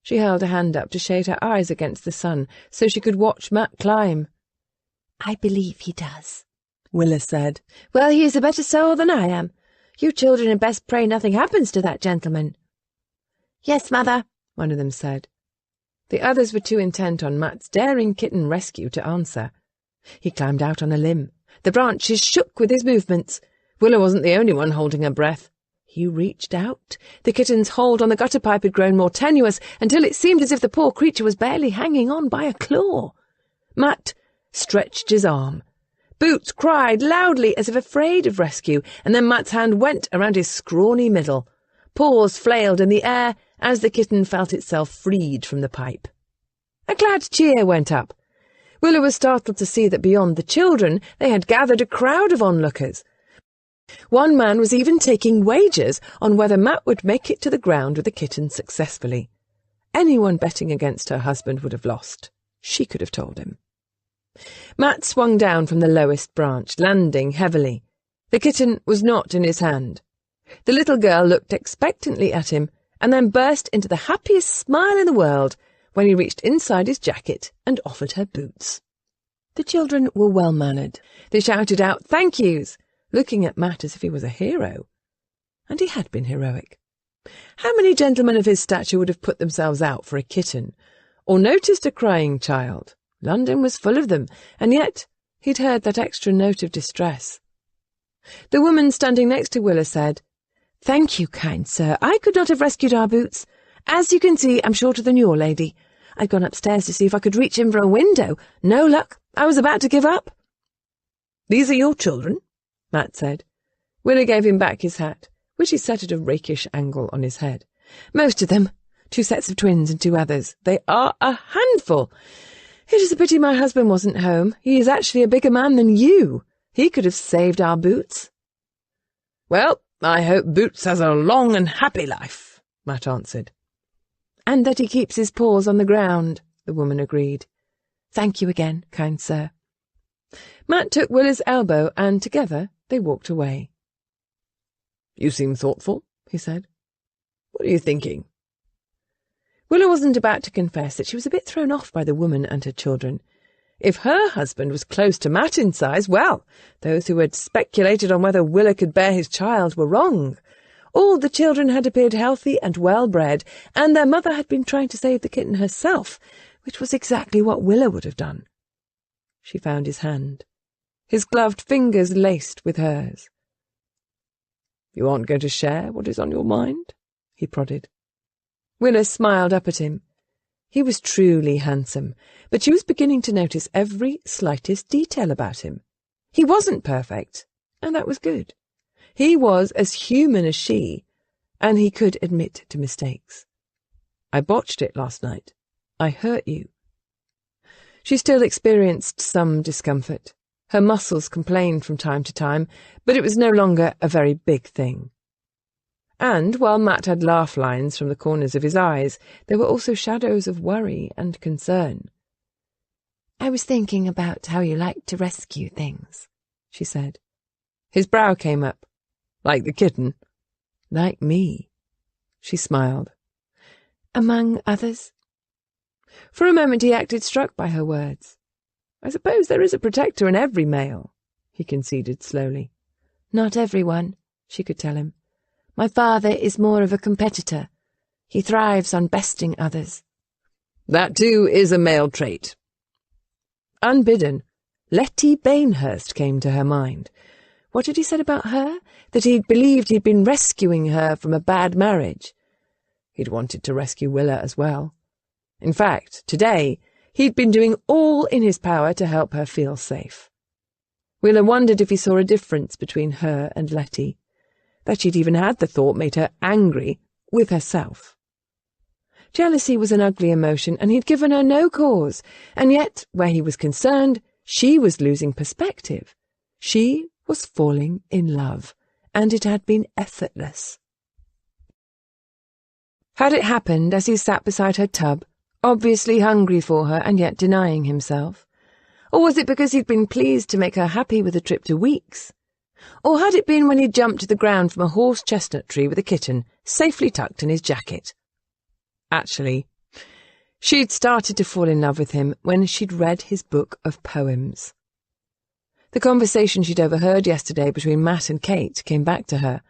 [SPEAKER 1] She held a hand up to shade her eyes against the sun so she could watch Matt climb.
[SPEAKER 3] "I believe he does,"
[SPEAKER 1] Willa said.
[SPEAKER 3] "Well, he is a better soul than I am. You children had best pray nothing happens to that gentleman." "Yes, Mother,"
[SPEAKER 1] one of them said. The others were too intent on Matt's daring kitten rescue to answer. He climbed out on a limb. The branches shook with his movements. Willa wasn't the only one holding her breath. He reached out. The kitten's hold on the gutter pipe had grown more tenuous until it seemed as if the poor creature was barely hanging on by a claw. Matt stretched his arm. Boots cried loudly as if afraid of rescue, and then Matt's hand went around his scrawny middle. Paws flailed in the air as the kitten felt itself freed from the pipe. A glad cheer went up. Willa was startled to see that beyond the children they had gathered a crowd of onlookers. One man was even taking wagers on whether Matt would make it to the ground with the kitten successfully. Anyone betting against her husband would have lost. She could have told him. Matt swung down from the lowest branch, landing heavily. The kitten was not in his hand. The little girl looked expectantly at him and then burst into the happiest smile in the world when he reached inside his jacket and offered her boots. The children were well-mannered. They shouted out thank yous, looking at Matt as if he was a hero. And he had been heroic. How many gentlemen of his stature would have put themselves out for a kitten, or noticed a crying child? London was full of them, and yet he'd heard that extra note of distress. The woman standing next to Willa said, "Thank you, kind sir. I could not have rescued our boots. As you can see, I'm shorter than your lady. I'd gone upstairs to see if I could reach in for a window. No luck. I was about to give up."
[SPEAKER 2] "These are your children?"
[SPEAKER 1] Matt said. Willa gave him back his hat, which he set at a rakish angle on his head. "Most of them. 2 sets of twins and 2 others. They are a handful. It is a pity my husband wasn't home. He is actually a bigger man than you. He could have saved our Boots."
[SPEAKER 2] "Well, I hope Boots has a long and happy life," Matt answered.
[SPEAKER 1] "And that he keeps his paws on the ground," the woman agreed. "Thank you again, kind sir." Matt took Willa's elbow, and together they walked away.
[SPEAKER 2] "You seem thoughtful," he said. "What are you thinking?"
[SPEAKER 1] Willa wasn't about to confess that she was a bit thrown off by the woman and her children. If her husband was close to Matt in size, well, those who had speculated on whether Willa could bear his child were wrong. All the children had appeared healthy and well-bred, and their mother had been trying to save the kitten herself, which was exactly what Willa would have done. She found his hand, his gloved fingers laced with hers.
[SPEAKER 2] "You aren't going to share what is on your mind?" he prodded.
[SPEAKER 1] Willa smiled up at him. He was truly handsome, but she was beginning to notice every slightest detail about him. He wasn't perfect, and that was good. He was as human as she, and he could admit to mistakes. "I botched it last night. I hurt you." She still experienced some discomfort. Her muscles complained from time to time, but it was no longer a very big thing. And while Matt had laugh lines from the corners of his eyes, there were also shadows of worry and concern.
[SPEAKER 3] "I was thinking about how you like to rescue things," she said.
[SPEAKER 1] His brow came up.
[SPEAKER 2] "Like the kitten?"
[SPEAKER 1] "Like me." She smiled.
[SPEAKER 3] "Among others?"
[SPEAKER 1] For a moment he acted struck by her words. "I suppose there is a protector in every male," he conceded slowly.
[SPEAKER 3] "Not everyone," she could tell him. "My father is more of a competitor. He thrives on besting others."
[SPEAKER 2] "That, too, is a male trait."
[SPEAKER 1] Unbidden, Letty Bainhurst came to her mind. What had he said about her? That he'd believed he'd been rescuing her from a bad marriage. He'd wanted to rescue Willa as well. In fact, today, he'd been doing all in his power to help her feel safe. Willa wondered if he saw a difference between her and Letty. That she'd even had the thought made her angry with herself. Jealousy was an ugly emotion, and he'd given her no cause, and yet, where he was concerned, she was losing perspective. She was falling in love, and it had been effortless. Had it happened as he sat beside her tub, obviously hungry for her and yet denying himself? Or was it because he'd been pleased to make her happy with a trip to Weeks? Or had it been when he jumped to the ground from a horse-chestnut tree with a kitten safely tucked in his jacket? Actually, she'd started to fall in love with him when she'd read his book of poems. The conversation she'd overheard yesterday between Matt and Kate came back to her.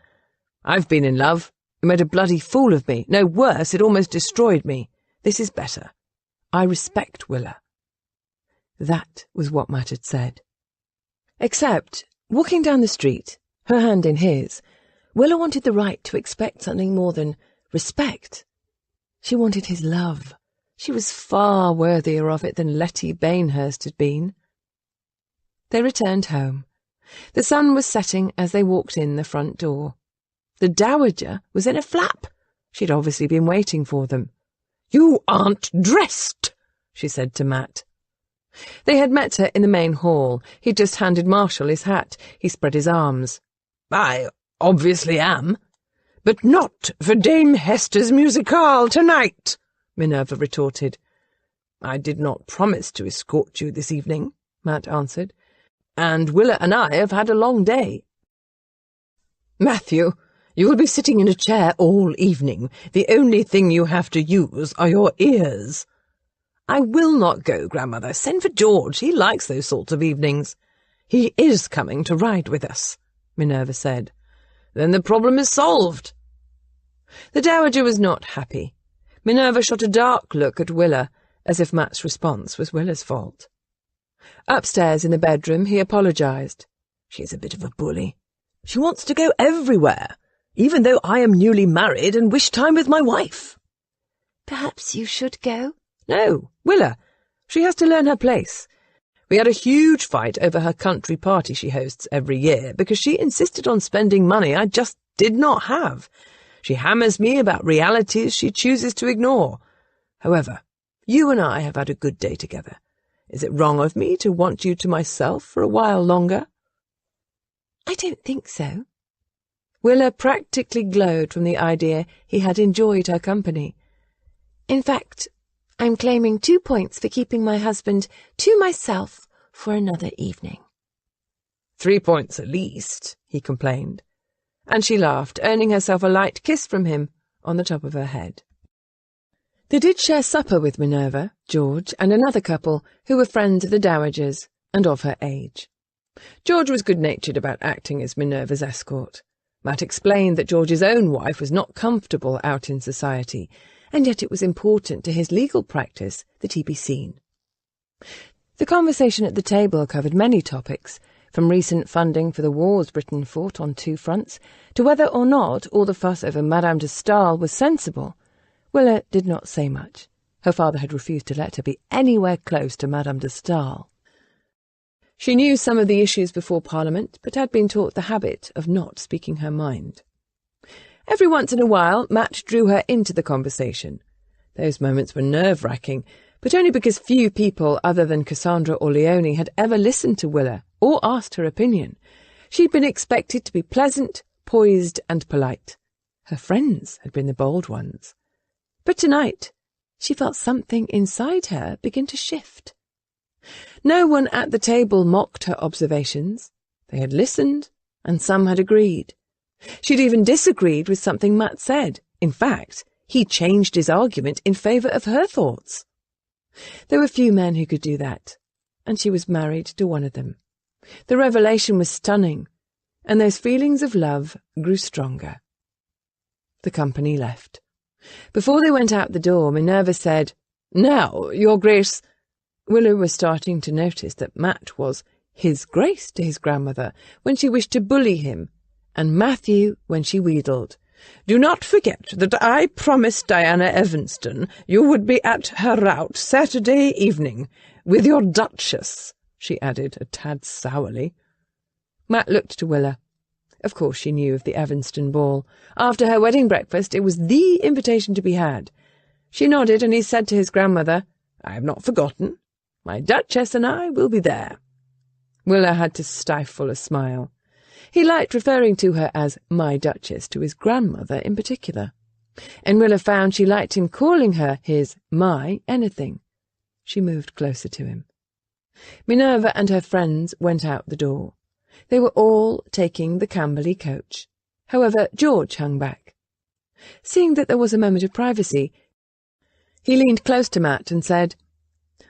[SPEAKER 1] "I've been in love. It made a bloody fool of me. No, worse, it almost destroyed me. This is better. I respect Willa." That was what Matt had said. Except, walking down the street, her hand in his, Willa wanted the right to expect something more than respect. She wanted his love. She was far worthier of it than Letty Bainhurst had been. They returned home. The sun was setting as they walked in the front door. The Dowager was in a flap. She'd obviously been waiting for them. "You aren't dressed," she said to Matt. They had met her in the main hall. He'd just handed Marshall his hat. He spread his arms. "I obviously am." "But not for Dame Hester's musicale tonight," Minerva retorted. "I did not promise to escort you this evening," Matt answered. "And Willa and I have had a long day." "Matthew, you will be sitting in a chair all evening. The only thing you have to use are your ears." "I will not go, Grandmother. Send for George. He likes those sorts of evenings." "He is coming to ride with us," Minerva said. "Then the problem is solved." The Dowager was not happy. Minerva shot a dark look at Willa, as if Matt's response was Willa's fault. Upstairs in the bedroom, he apologised. "She is a bit of a bully. She wants to go everywhere, even though I am newly married and wish time with my wife."
[SPEAKER 3] "Perhaps you should go?"
[SPEAKER 1] "No, Willa. She has to learn her place. We had a huge fight over her country party she hosts every year because she insisted on spending money I just did not have. She hammers me about realities she chooses to ignore. However, you and I have had a good day together. Is it wrong of me to want you to myself for a while longer?"
[SPEAKER 3] "I don't think so."
[SPEAKER 1] Willa practically glowed from the idea he had enjoyed her company.
[SPEAKER 3] "In fact, I'm claiming 2 points for keeping my husband to myself for another evening."
[SPEAKER 1] 3 points at least," he complained. And she laughed, earning herself a light kiss from him on the top of her head. They did share supper with Minerva, George, and another couple who were friends of the Dowager's and of her age. George was good-natured about acting as Minerva's escort. Matt explained that George's own wife was not comfortable out in society, and yet it was important to his legal practice that he be seen. The conversation at the table covered many topics, from recent funding for the wars Britain fought on 2 fronts, to whether or not all the fuss over Madame de Staël was sensible. Willa did not say much. Her father had refused to let her be anywhere close to Madame de Staël. She knew some of the issues before Parliament, but had been taught the habit of not speaking her mind. Every once in a while, Matt drew her into the conversation. Those moments were nerve-wracking, but only because few people other than Cassandra or Leonie had ever listened to Willa or asked her opinion. She'd been expected to be pleasant, poised and polite. Her friends had been the bold ones. But tonight, she felt something inside her begin to shift. No one at the table mocked her observations. They had listened, and some had agreed. She'd even disagreed with something Matt said. In fact, he changed his argument in favour of her thoughts. There were few men who could do that, and she was married to one of them. The revelation was stunning, and those feelings of love grew stronger. The company left. Before they went out the door, Minerva said, "Now, Your Grace—" Willa was starting to notice that Matt was His Grace to his grandmother when she wished to bully him, and Matthew when she wheedled. "Do not forget that I promised Diana Evanston you would be at her rout Saturday evening, with your Duchess," she added a tad sourly. Matt looked to Willa. Of course she knew of the Evanston ball. After her wedding breakfast, it was the invitation to be had. She nodded, and he said to his grandmother, "I have not forgotten. My Duchess and I will be there." Willa had to stifle a smile. He liked referring to her as my Duchess to his grandmother in particular, and Willa found she liked him calling her his my anything. She moved closer to him. Minerva and her friends went out the door. They were all taking the Camberley coach. However, George hung back. Seeing that there was a moment of privacy, he leaned close to Matt and said,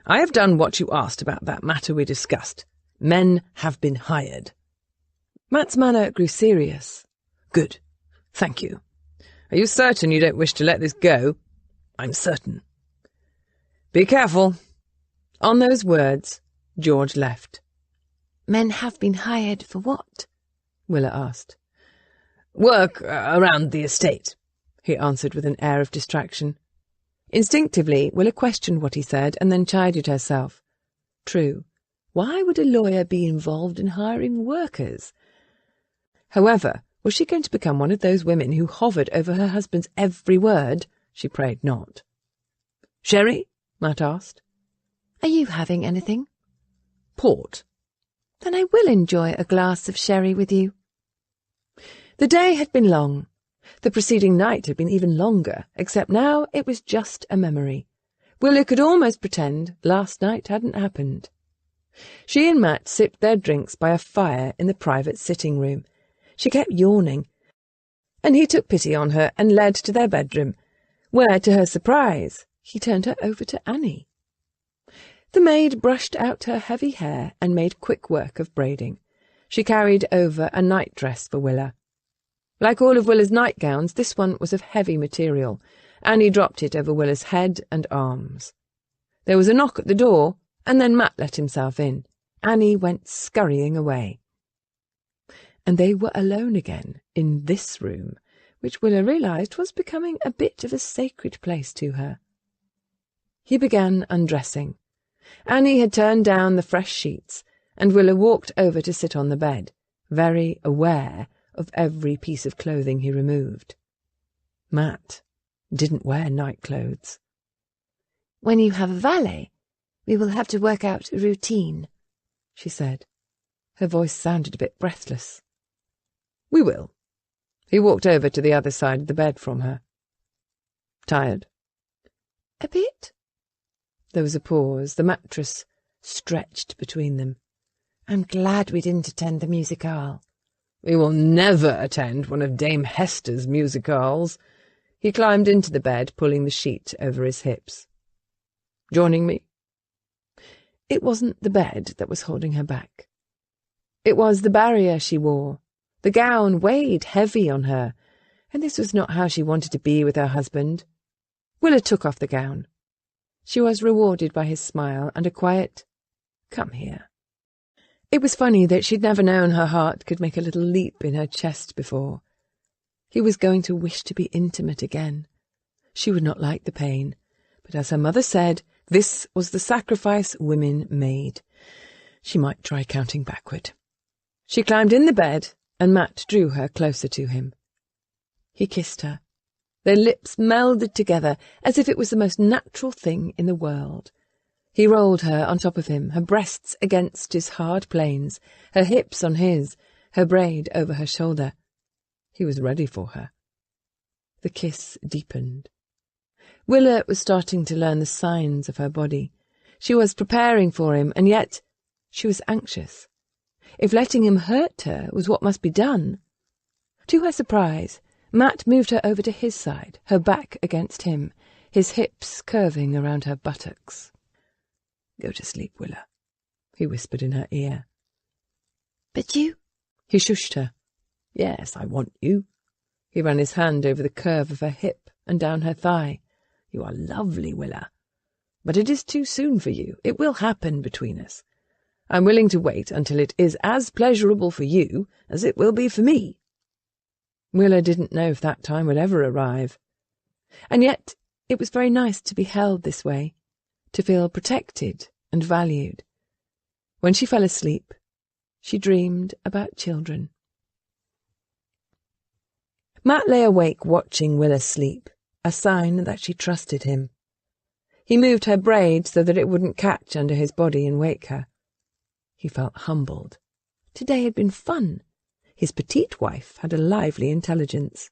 [SPEAKER 1] "I have done what you asked about that matter we discussed. Men have been hired." Matt's manner grew serious. "Good. Thank you. Are you certain you don't wish to let this go?" "I'm certain." "Be careful." On those words, George left.
[SPEAKER 3] Men have been hired for what?
[SPEAKER 1] Willa asked.
[SPEAKER 2] "Work around the estate,"
[SPEAKER 1] he answered with an air of distraction. Instinctively, Willa questioned what he said and then chided herself. True, why would a lawyer be involved in hiring workers? However, was she going to become one of those women who hovered over her husband's every word? She prayed not.
[SPEAKER 2] "Sherry?"
[SPEAKER 1] Matt asked.
[SPEAKER 3] Are you having anything?
[SPEAKER 2] "Port."
[SPEAKER 3] Then I will enjoy a glass of sherry with you.
[SPEAKER 1] The day had been long. The preceding night had been even longer, except now it was just a memory. Willa could almost pretend last night hadn't happened. She and Matt sipped their drinks by a fire in the private sitting room. She kept yawning, and he took pity on her and led to their bedroom, where, to her surprise, he turned her over to Annie. The maid brushed out her heavy hair and made quick work of braiding. She carried over a nightdress for Willa. Like all of Willa's nightgowns, this one was of heavy material. Annie dropped it over Willa's head and arms. There was a knock at the door, and then Matt let himself in. Annie went scurrying away. And they were alone again, in this room, which Willa realised was becoming a bit of a sacred place to her. He began undressing. Annie had turned down the fresh sheets, and Willa walked over to sit on the bed, very aware of every piece of clothing he removed. Matt didn't wear night clothes.
[SPEAKER 3] When you have a valet, we will have to work out a routine,
[SPEAKER 1] she said. Her voice sounded a bit breathless. We will. He walked over to the other side of the bed from her. Tired?
[SPEAKER 3] A bit.
[SPEAKER 1] There was a pause. The mattress stretched between them.
[SPEAKER 3] I'm glad we didn't attend the musicale.
[SPEAKER 2] We will never attend one of Dame Hester's musicales.
[SPEAKER 1] He climbed into the bed, pulling the sheet over his hips. Joining me? It wasn't the bed that was holding her back. It was the barrier she wore. The gown weighed heavy on her, and this was not how she wanted to be with her husband. Willa took off the gown. She was rewarded by his smile and a quiet, "Come here." It was funny that she'd never known her heart could make a little leap in her chest before. He was going to wish to be intimate again. She would not like the pain, but as her mother said, this was the sacrifice women made. She might try counting backward. She climbed in the bed, and Matt drew her closer to him. He kissed her. Their lips melded together as if it was the most natural thing in the world. He rolled her on top of him, her breasts against his hard plains, her hips on his, her braid over her shoulder. He was ready for her. The kiss deepened. Willa was starting to learn the signs of her body. She was preparing for him, and yet she was anxious. If letting him hurt her was what must be done. To her surprise, Matt moved her over to his side, her back against him, his hips curving around her buttocks. "Go to sleep, Willa," he whispered in her ear.
[SPEAKER 3] "But you—"
[SPEAKER 1] He shushed her. "Yes, I want you." He ran his hand over the curve of her hip and down her thigh. "You are lovely, Willa. But it is too soon for you. It will happen between us. I'm willing to wait until it is as pleasurable for you as it will be for me." Willa didn't know if that time would ever arrive. And yet it was very nice to be held this way, to feel protected and valued. When she fell asleep, she dreamed about children. Matt lay awake watching Willa sleep, a sign that she trusted him. He moved her braid so that it wouldn't catch under his body and wake her. He felt humbled. Today had been fun. His petite wife had a lively intelligence.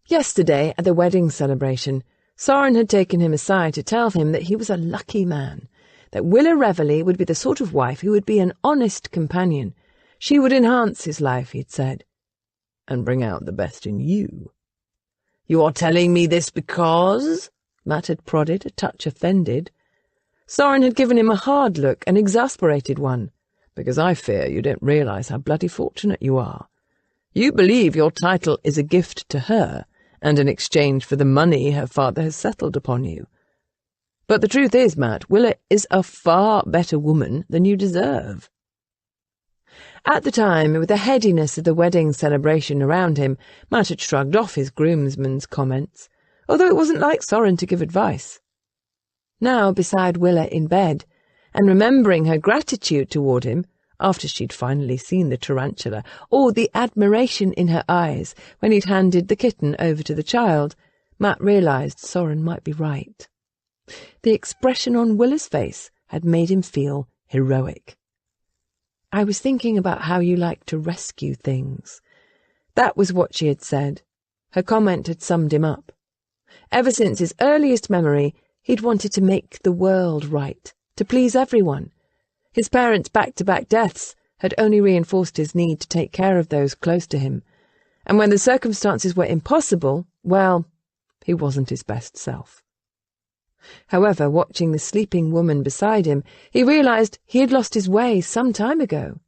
[SPEAKER 1] Yesterday, at the wedding celebration, Soren had taken him aside to tell him that he was a lucky man, that Willa Reveley would be the sort of wife who would be an honest companion. She would enhance his life, he'd said, and bring out the best in you. "You are telling me this because—" Matt had prodded, a touch offended. Soren had given him a hard look, an exasperated one. "Because I fear you don't realise how bloody fortunate you are. You believe your title is a gift to her, and in exchange for the money her father has settled upon you. But the truth is, Matt, Willa is a far better woman than you deserve." At the time, with the headiness of the wedding celebration around him, Matt had shrugged off his groomsman's comments, although it wasn't like Soren to give advice. Now, beside Willa in bed, and remembering her gratitude toward him, after she'd finally seen the tarantula, or the admiration in her eyes when he'd handed the kitten over to the child, Matt realised Soren might be right. The expression on Willa's face had made him feel heroic. "I was thinking about how you like to rescue things." That was what she had said. Her comment had summed him up. Ever since his earliest memory, he'd wanted to make the world right, to please everyone. His parents' back-to-back deaths had only reinforced his need to take care of those close to him, and when the circumstances were impossible, well, he wasn't his best self. However, watching the sleeping woman beside him, he realised he had lost his way some time ago,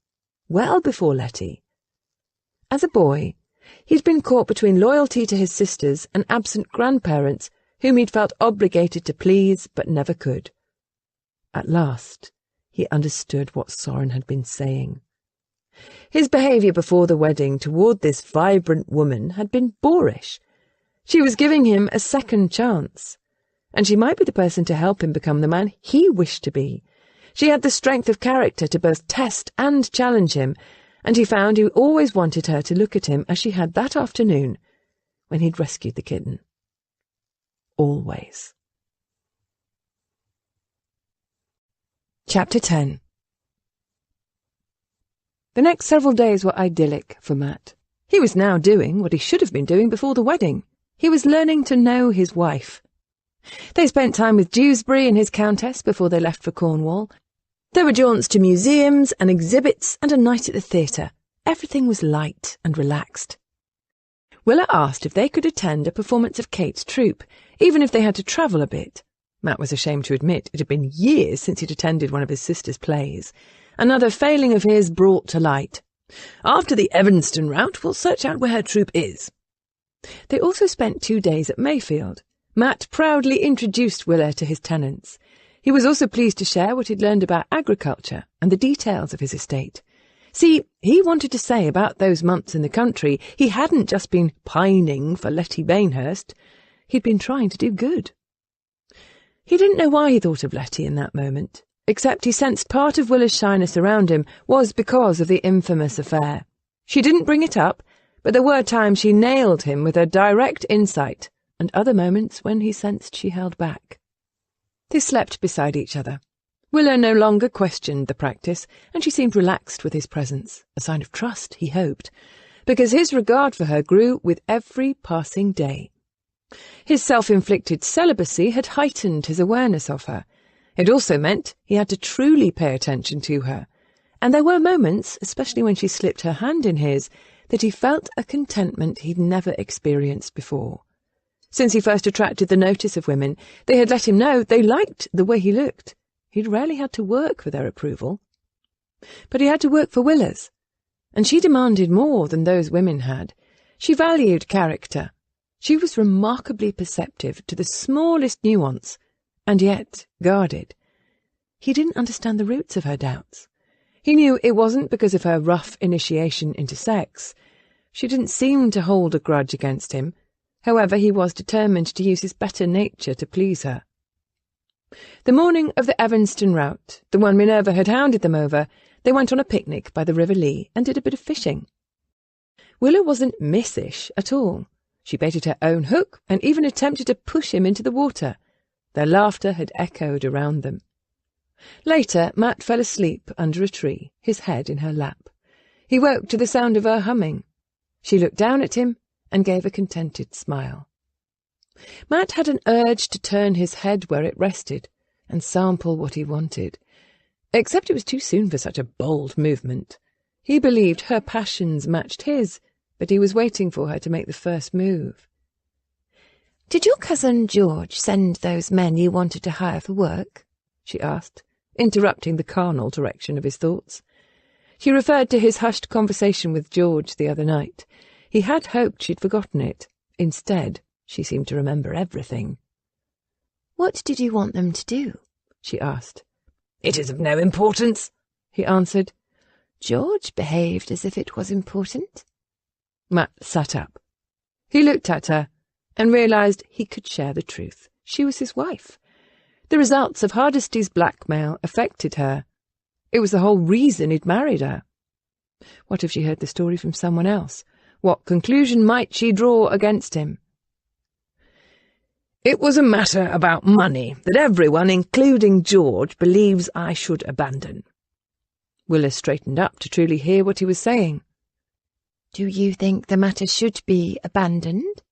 [SPEAKER 1] well before Letty. As a boy, he'd been caught between loyalty to his sisters and absent grandparents whom he'd felt obligated to please but never could. At last, he understood what Soren had been saying. His behaviour before the wedding toward this vibrant woman had been boorish. She was giving him a second chance, and she might be the person to help him become the man he wished to be. She had the strength of character to both test and challenge him, and he found he always wanted her to look at him as she had that afternoon when he'd rescued the kitten. Always. Chapter 10. The next several days were idyllic for Matt. He was now doing what he should have been doing before the wedding. He was learning to know his wife. They spent time with Dewsbury and his countess before they left for Cornwall. There were jaunts to museums and exhibits and a night at the theatre. Everything was light and relaxed. Willa asked if they could attend a performance of Kate's troupe, even if they had to travel a bit. Matt was ashamed to admit it had been years since he'd attended one of his sister's plays. Another failing of his brought to light. "After the Evanston rout, we'll search out where her troupe is." They also spent 2 days at Mayfield. Matt proudly introduced Willa to his tenants. He was also pleased to share what he'd learned about agriculture and the details of his estate. See, he wanted to say about those months in the country he hadn't just been pining for Letty Bainhurst. He'd been trying to do good. He didn't know why he thought of Letty in that moment, except he sensed part of Willa's shyness around him was because of the infamous affair. She didn't bring it up, but there were times she nailed him with her direct insight, and other moments when he sensed she held back. They slept beside each other. Willa no longer questioned the practice, and she seemed relaxed with his presence, a sign of trust, he hoped, because his regard for her grew with every passing day. His self-inflicted celibacy had heightened his awareness of her. It also meant he had to truly pay attention to her, and there were moments, especially when she slipped her hand in his, that he felt a contentment he'd never experienced before. Since he first attracted the notice of women, they had let him know they liked the way he looked. He'd rarely had to work for their approval. But he had to work for Willa's, and she demanded more than those women had. She valued character. She was remarkably perceptive to the smallest nuance, and yet guarded. He didn't understand the roots of her doubts. He knew it wasn't because of her rough initiation into sex. She didn't seem to hold a grudge against him. However, he was determined to use his better nature to please her. The morning of the Evanston rout, the one Minerva had hounded them over, they went on a picnic by the River Lee and did a bit of fishing. Willa wasn't missish at all. She baited her own hook and even attempted to push him into the water. Their laughter had echoed around them. Later, Matt fell asleep under a tree, his head in her lap. He woke to the sound of her humming. She looked down at him and gave a contented smile. Matt had an urge to turn his head where it rested and sample what he wanted, except it was too soon for such a bold movement. He believed her passions matched his, but he was waiting for her to make the first move.
[SPEAKER 3] "Did your cousin George send those men you wanted to hire for work?"
[SPEAKER 1] she asked, interrupting the carnal direction of his thoughts. She referred to his hushed conversation with George the other night. He had hoped she'd forgotten it. Instead, she seemed to remember everything.
[SPEAKER 3] "What did you want them to do?"
[SPEAKER 1] she asked.
[SPEAKER 2] "It is of no importance,"
[SPEAKER 1] he answered.
[SPEAKER 3] "George behaved as if it was important."
[SPEAKER 1] Matt sat up. He looked at her and realised he could share the truth. She was his wife. The results of Hardesty's blackmail affected her. It was the whole reason he'd married her. What if she heard the story from someone else? What conclusion might she draw against him?
[SPEAKER 2] "It was a matter about money that everyone, including George, believes I should abandon."
[SPEAKER 1] Willa straightened up to truly hear what he was saying.
[SPEAKER 3] "Do you think the matter should be abandoned?"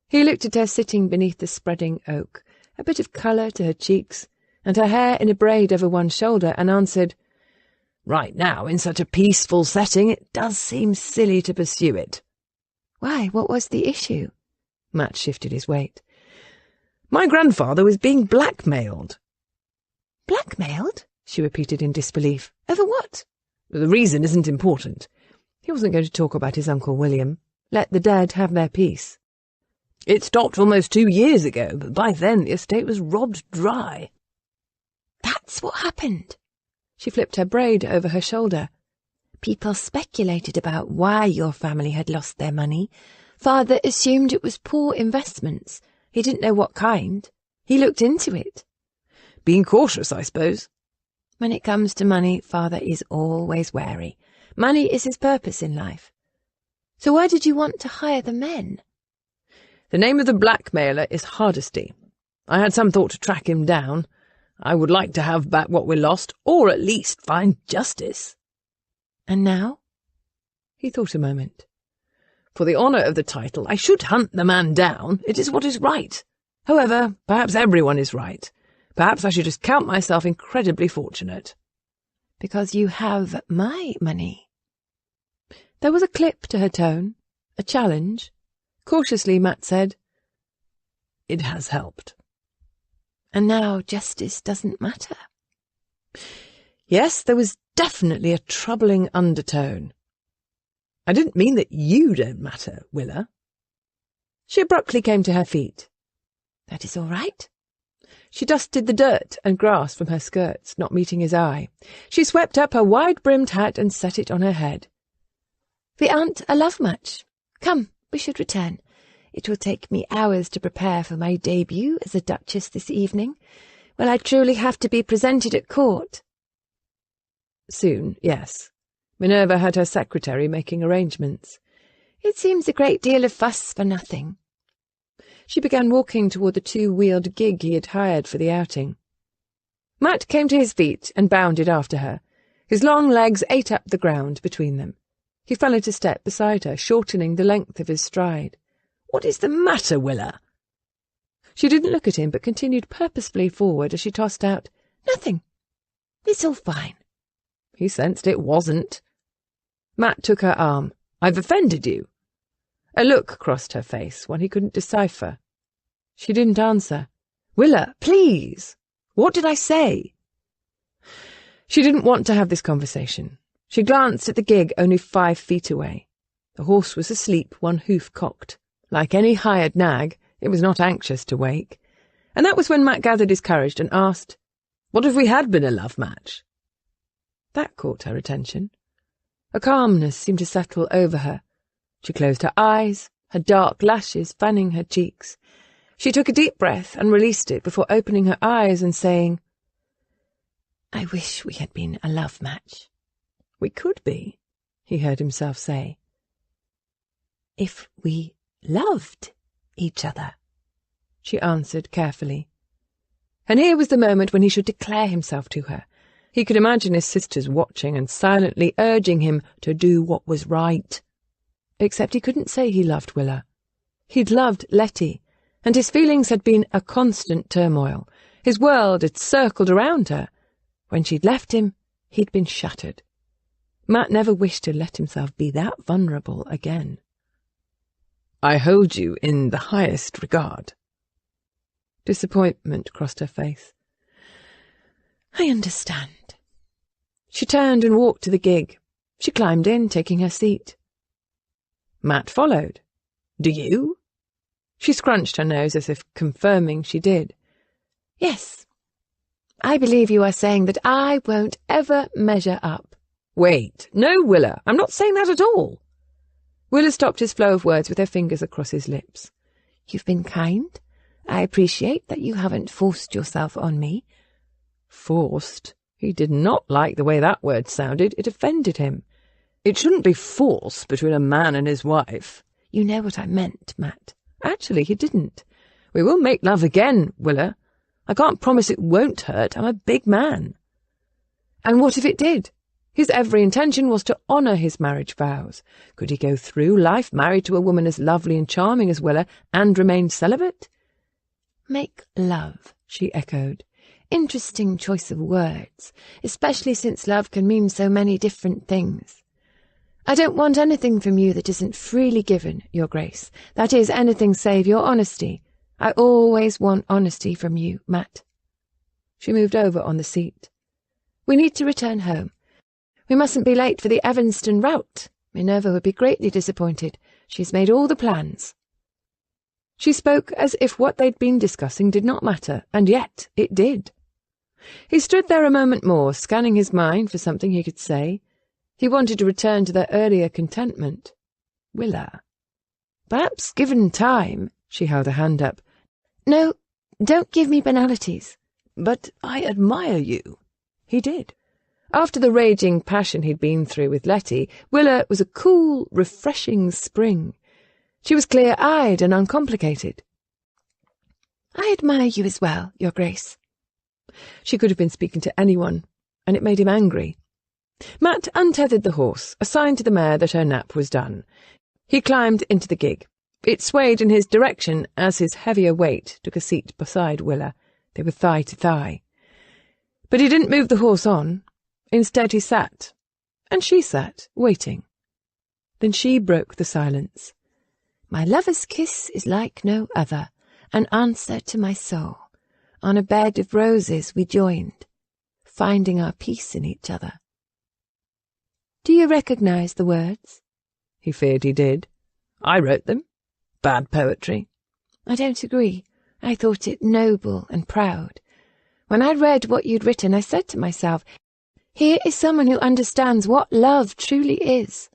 [SPEAKER 1] He looked at her sitting beneath the spreading oak, a bit of colour to her cheeks, and her hair in a braid over one shoulder, and answered,
[SPEAKER 2] "Right now, in such a peaceful setting, it does seem silly to pursue it."
[SPEAKER 3] "Why, what was the issue?"
[SPEAKER 1] Matt shifted his weight.
[SPEAKER 2] "My grandfather was being blackmailed."
[SPEAKER 3] "Blackmailed?"
[SPEAKER 1] she repeated in disbelief.
[SPEAKER 3] "Over what?"
[SPEAKER 2] "The reason isn't important."
[SPEAKER 1] He wasn't going to talk about his Uncle William. Let the dead have their peace.
[SPEAKER 2] "It stopped almost 2 years ago, but by then the estate was robbed dry."
[SPEAKER 3] "That's what happened."
[SPEAKER 1] She flipped her braid over her shoulder.
[SPEAKER 3] "People speculated about why your family had lost their money. Father assumed it was poor investments. He didn't know what kind. He looked into it."
[SPEAKER 2] "Being cautious, I suppose."
[SPEAKER 3] "When it comes to money, Father is always wary. Money is his purpose in life. So why did you want to hire the men?"
[SPEAKER 2] "The name of the blackmailer is Hardesty. I had some thought to track him down. I would like to have back what we lost, or at least find justice."
[SPEAKER 3] "And now?"
[SPEAKER 1] He thought a moment.
[SPEAKER 2] "For the honour of the title, I should hunt the man down. It is what is right. However, perhaps everyone is right. Perhaps I should just count myself incredibly fortunate."
[SPEAKER 3] "Because you have my money."
[SPEAKER 1] There was a clip to her tone, a challenge. Cautiously, Matt said,
[SPEAKER 2] "It has helped."
[SPEAKER 3] "And now justice doesn't matter."
[SPEAKER 1] Yes, there was definitely a troubling undertone.
[SPEAKER 2] "I didn't mean that you don't matter, Willa."
[SPEAKER 1] She abruptly came to her feet.
[SPEAKER 3] "That is all right."
[SPEAKER 1] She dusted the dirt and grass from her skirts, not meeting his eye. She swept up her wide-brimmed hat and set it on her head.
[SPEAKER 3] "We aren't a love match. Come, we should return. It will take me hours to prepare for my debut as a duchess this evening. Will I truly have to be presented at court?"
[SPEAKER 1] Soon, yes. Minerva had her secretary making arrangements.
[SPEAKER 3] "It seems a great deal of fuss for nothing."
[SPEAKER 1] She began walking toward the 2-wheeled gig he had hired for the outing. Matt came to his feet and bounded after her. His long legs ate up the ground between them. He fell into step beside her, shortening the length of his stride.
[SPEAKER 2] "What is the matter, Willa?"
[SPEAKER 1] She didn't look at him, but continued purposefully forward as she tossed out,
[SPEAKER 3] "Nothing. It's all fine."
[SPEAKER 1] He sensed it wasn't. Matt took her arm.
[SPEAKER 2] "I've offended you."
[SPEAKER 1] A look crossed her face, one he couldn't decipher. She didn't answer. "Willa, please! What did I say?" She didn't want to have this conversation. She glanced at the gig only 5 feet away. The horse was asleep, one hoof cocked. Like any hired nag, it was not anxious to wake. And that was when Matt gathered his courage and asked,
[SPEAKER 2] "What if we had been a love match?"
[SPEAKER 1] That caught her attention. A calmness seemed to settle over her. She closed her eyes, her dark lashes fanning her cheeks. She took a deep breath and released it before opening her eyes and saying,
[SPEAKER 3] "I wish we had been a love match."
[SPEAKER 1] "We could be," he heard himself say.
[SPEAKER 3] "If we loved each other,
[SPEAKER 1] she answered carefully. And here was the moment when he should declare himself to her. He could imagine his sisters watching and silently urging him to do what was right. Except he couldn't say he loved Willa. He'd loved Letty, and his feelings had been a constant turmoil. His world had circled around her. When she'd left him, he'd been shattered. Matt never wished to let himself be that vulnerable again. "I hold you in the highest regard." Disappointment crossed her face.
[SPEAKER 3] "I understand."
[SPEAKER 1] She turned and walked to the gig. She climbed in, taking her seat. Matt followed. "Do you?" She scrunched her nose as if confirming she did.
[SPEAKER 3] "Yes. I believe you are saying that I won't ever measure up."
[SPEAKER 1] "Wait, no, Willa, I'm not saying that at all." Willa stopped his flow of words with her fingers across his lips.
[SPEAKER 3] "You've been kind. I appreciate that you haven't forced yourself on me."
[SPEAKER 1] Forced? He did not like the way that word sounded. It offended him. It shouldn't be force between a man and his wife.
[SPEAKER 3] You know what I meant, Matt.
[SPEAKER 1] Actually, he didn't. "We will make love again, Willa. I can't promise it won't hurt. I'm a big man." And what if it did? His every intention was to honour his marriage vows. Could he go through life married to a woman as lovely and charming as Willa and remain celibate?
[SPEAKER 3] "Make love," she echoed. "Interesting choice of words, especially since love can mean so many different things. I don't want anything from you that isn't freely given, Your Grace. That is, anything save your honesty. I always want honesty from you, Matt." She moved over on the seat. "We need to return home. We mustn't be late for the Evanston route. Minerva would be greatly disappointed. She's made all the plans." She spoke as if what they'd been discussing did not matter, and yet it did. He stood there a moment more, scanning his mind for something he could say. He wanted to return to their earlier contentment. Willa. Perhaps given time, she held a hand up. "No, don't give me banalities."
[SPEAKER 1] "But I admire you." He did. After the raging passion he'd been through with Letty, Willa was a cool, refreshing spring. She was clear-eyed and uncomplicated.
[SPEAKER 3] "I admire you as well, Your Grace."
[SPEAKER 1] She could have been speaking to anyone, and it made him angry. Matt untethered the horse, a sign to the mare that her nap was done. He climbed into the gig. It swayed in his direction as his heavier weight took a seat beside Willa. They were thigh to thigh. But he didn't move the horse on. Instead he sat, and she sat, waiting. Then she broke the silence.
[SPEAKER 3] "My lover's kiss is like no other, an answer to my soul. On a bed of roses we joined, finding our peace in each other." Do you recognize the words?
[SPEAKER 1] He feared he did. I wrote them. Bad poetry.
[SPEAKER 3] I don't agree. I thought it noble and proud. When I read what you'd written, I said to myself, here is someone who understands what love truly is.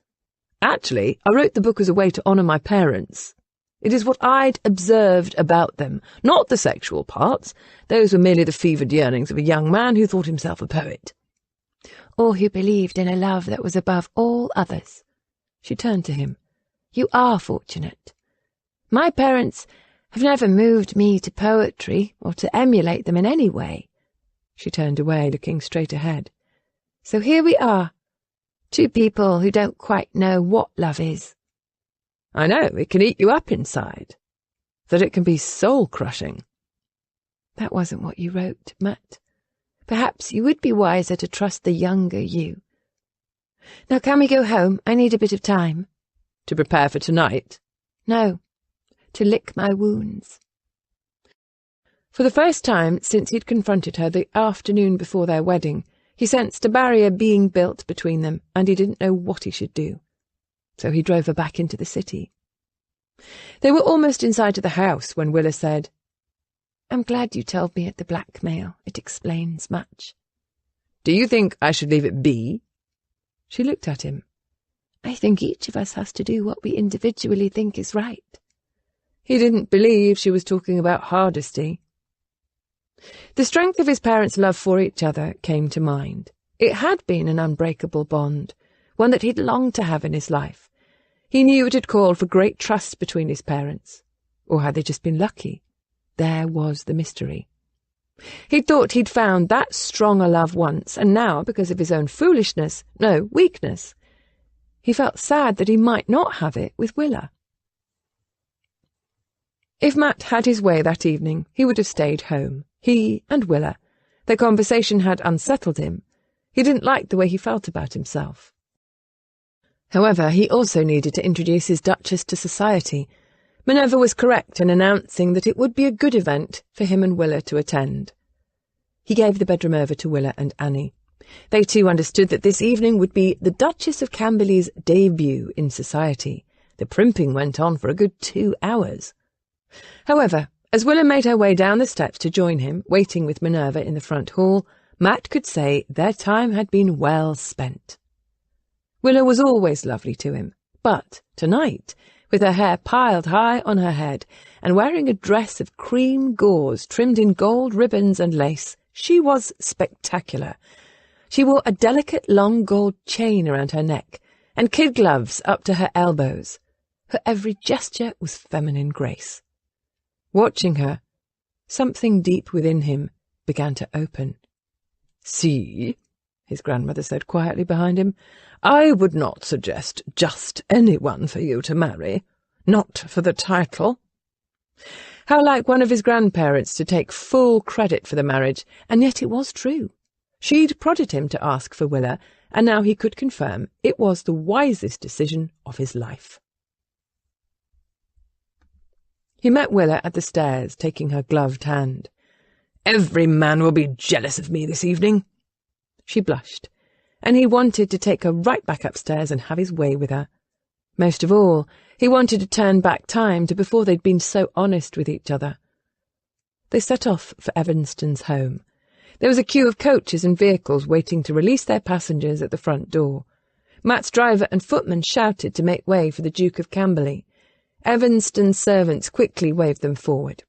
[SPEAKER 1] Actually, I wrote the book as a way to honour my parents. It is what I'd observed about them, not the sexual parts. Those were merely the fevered yearnings of a young man who thought himself a poet.
[SPEAKER 3] Or who believed in a love that was above all others. She turned to him. You are fortunate. My parents have never moved me to poetry or to emulate them in any way. She turned away, looking straight ahead. So here we are, two people who don't quite know what love is.
[SPEAKER 1] I know, it can eat you up inside. That it can be soul-crushing.
[SPEAKER 3] That wasn't what you wrote, Matt. Perhaps you would be wiser to trust the younger you. Now can we go home? I need a bit of time.
[SPEAKER 1] To prepare for tonight?
[SPEAKER 3] No, to lick my wounds.
[SPEAKER 1] For the first time since he'd confronted her the afternoon before their wedding, he sensed a barrier being built between them, and he didn't know what he should do. So he drove her back into the city. They were almost inside the house when Willa said, I'm glad you told me at the blackmail. It explains much. Do you think I should leave it be? She looked at him. I think each of us has to do what we individually think is right. He didn't believe she was talking about hardesty. The strength of his parents' love for each other came to mind. It had been an unbreakable bond, one that he'd longed to have in his life. He knew it had called for great trust between his parents. Or had they just been lucky? There was the mystery. He'd thought he'd found that strong a love once, and now, because of his own weakness, he felt sad that he might not have it with Willa. If Matt had his way that evening, he would have stayed home. He and Willa. Their conversation had unsettled him. He didn't like the way he felt about himself. However, he also needed to introduce his Duchess to society. Minerva was correct in announcing that it would be a good event for him and Willa to attend. He gave the bedroom over to Willa and Annie. They too understood that this evening would be the Duchess of Camberley's debut in society. The primping went on for a good 2 hours. However, as Willa made her way down the steps to join him, waiting with Minerva in the front hall, Matt could say their time had been well spent. Willa was always lovely to him, but tonight, with her hair piled high on her head and wearing a dress of cream gauze trimmed in gold ribbons and lace, she was spectacular. She wore a delicate long gold chain around her neck and kid gloves up to her elbows. Her every gesture was feminine grace. Watching her, something deep within him began to open. "See," his grandmother said quietly behind him, "I would not suggest just anyone for you to marry, not for the title." How like one of his grandparents to take full credit for the marriage, and yet it was true. She'd prodded him to ask for Willa, and now he could confirm it was the wisest decision of his life. He met Willa at the stairs, taking her gloved hand. "Every man will be jealous of me this evening." She blushed, and he wanted to take her right back upstairs and have his way with her. Most of all, he wanted to turn back time to before they'd been so honest with each other. They set off for Evanston's home. There was a queue of coaches and vehicles waiting to release their passengers at the front door. Matt's driver and footman shouted to make way for the Duke of Camberley. Evanston's servants quickly waved them forward.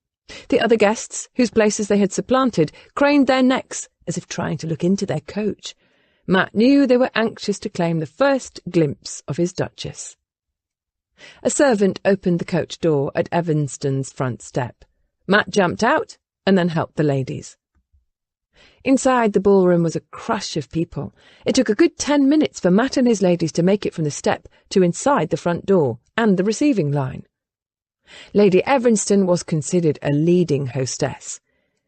[SPEAKER 1] The other guests, whose places they had supplanted, craned their necks as if trying to look into their coach. Matt knew they were anxious to claim the first glimpse of his Duchess. A servant opened the coach door at Evanston's front step. Matt jumped out and then helped the ladies. Inside the ballroom was a crush of people. It took a good 10 minutes for Matt and his ladies to make it from the step to inside the front door and the receiving line. Lady Evanston was considered a leading hostess.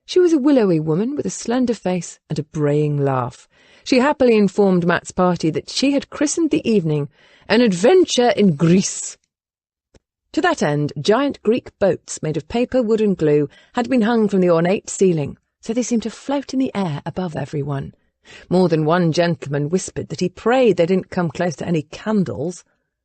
[SPEAKER 1] She was a willowy woman with a slender face and a braying laugh. She happily informed Matt's party that she had christened the evening An Adventure in Greece. To that end, giant Greek boats made of paper, wood and glue had been hung from the ornate ceiling, so they seemed to float in the air above everyone. More than one gentleman whispered that he prayed they didn't come close to any candles.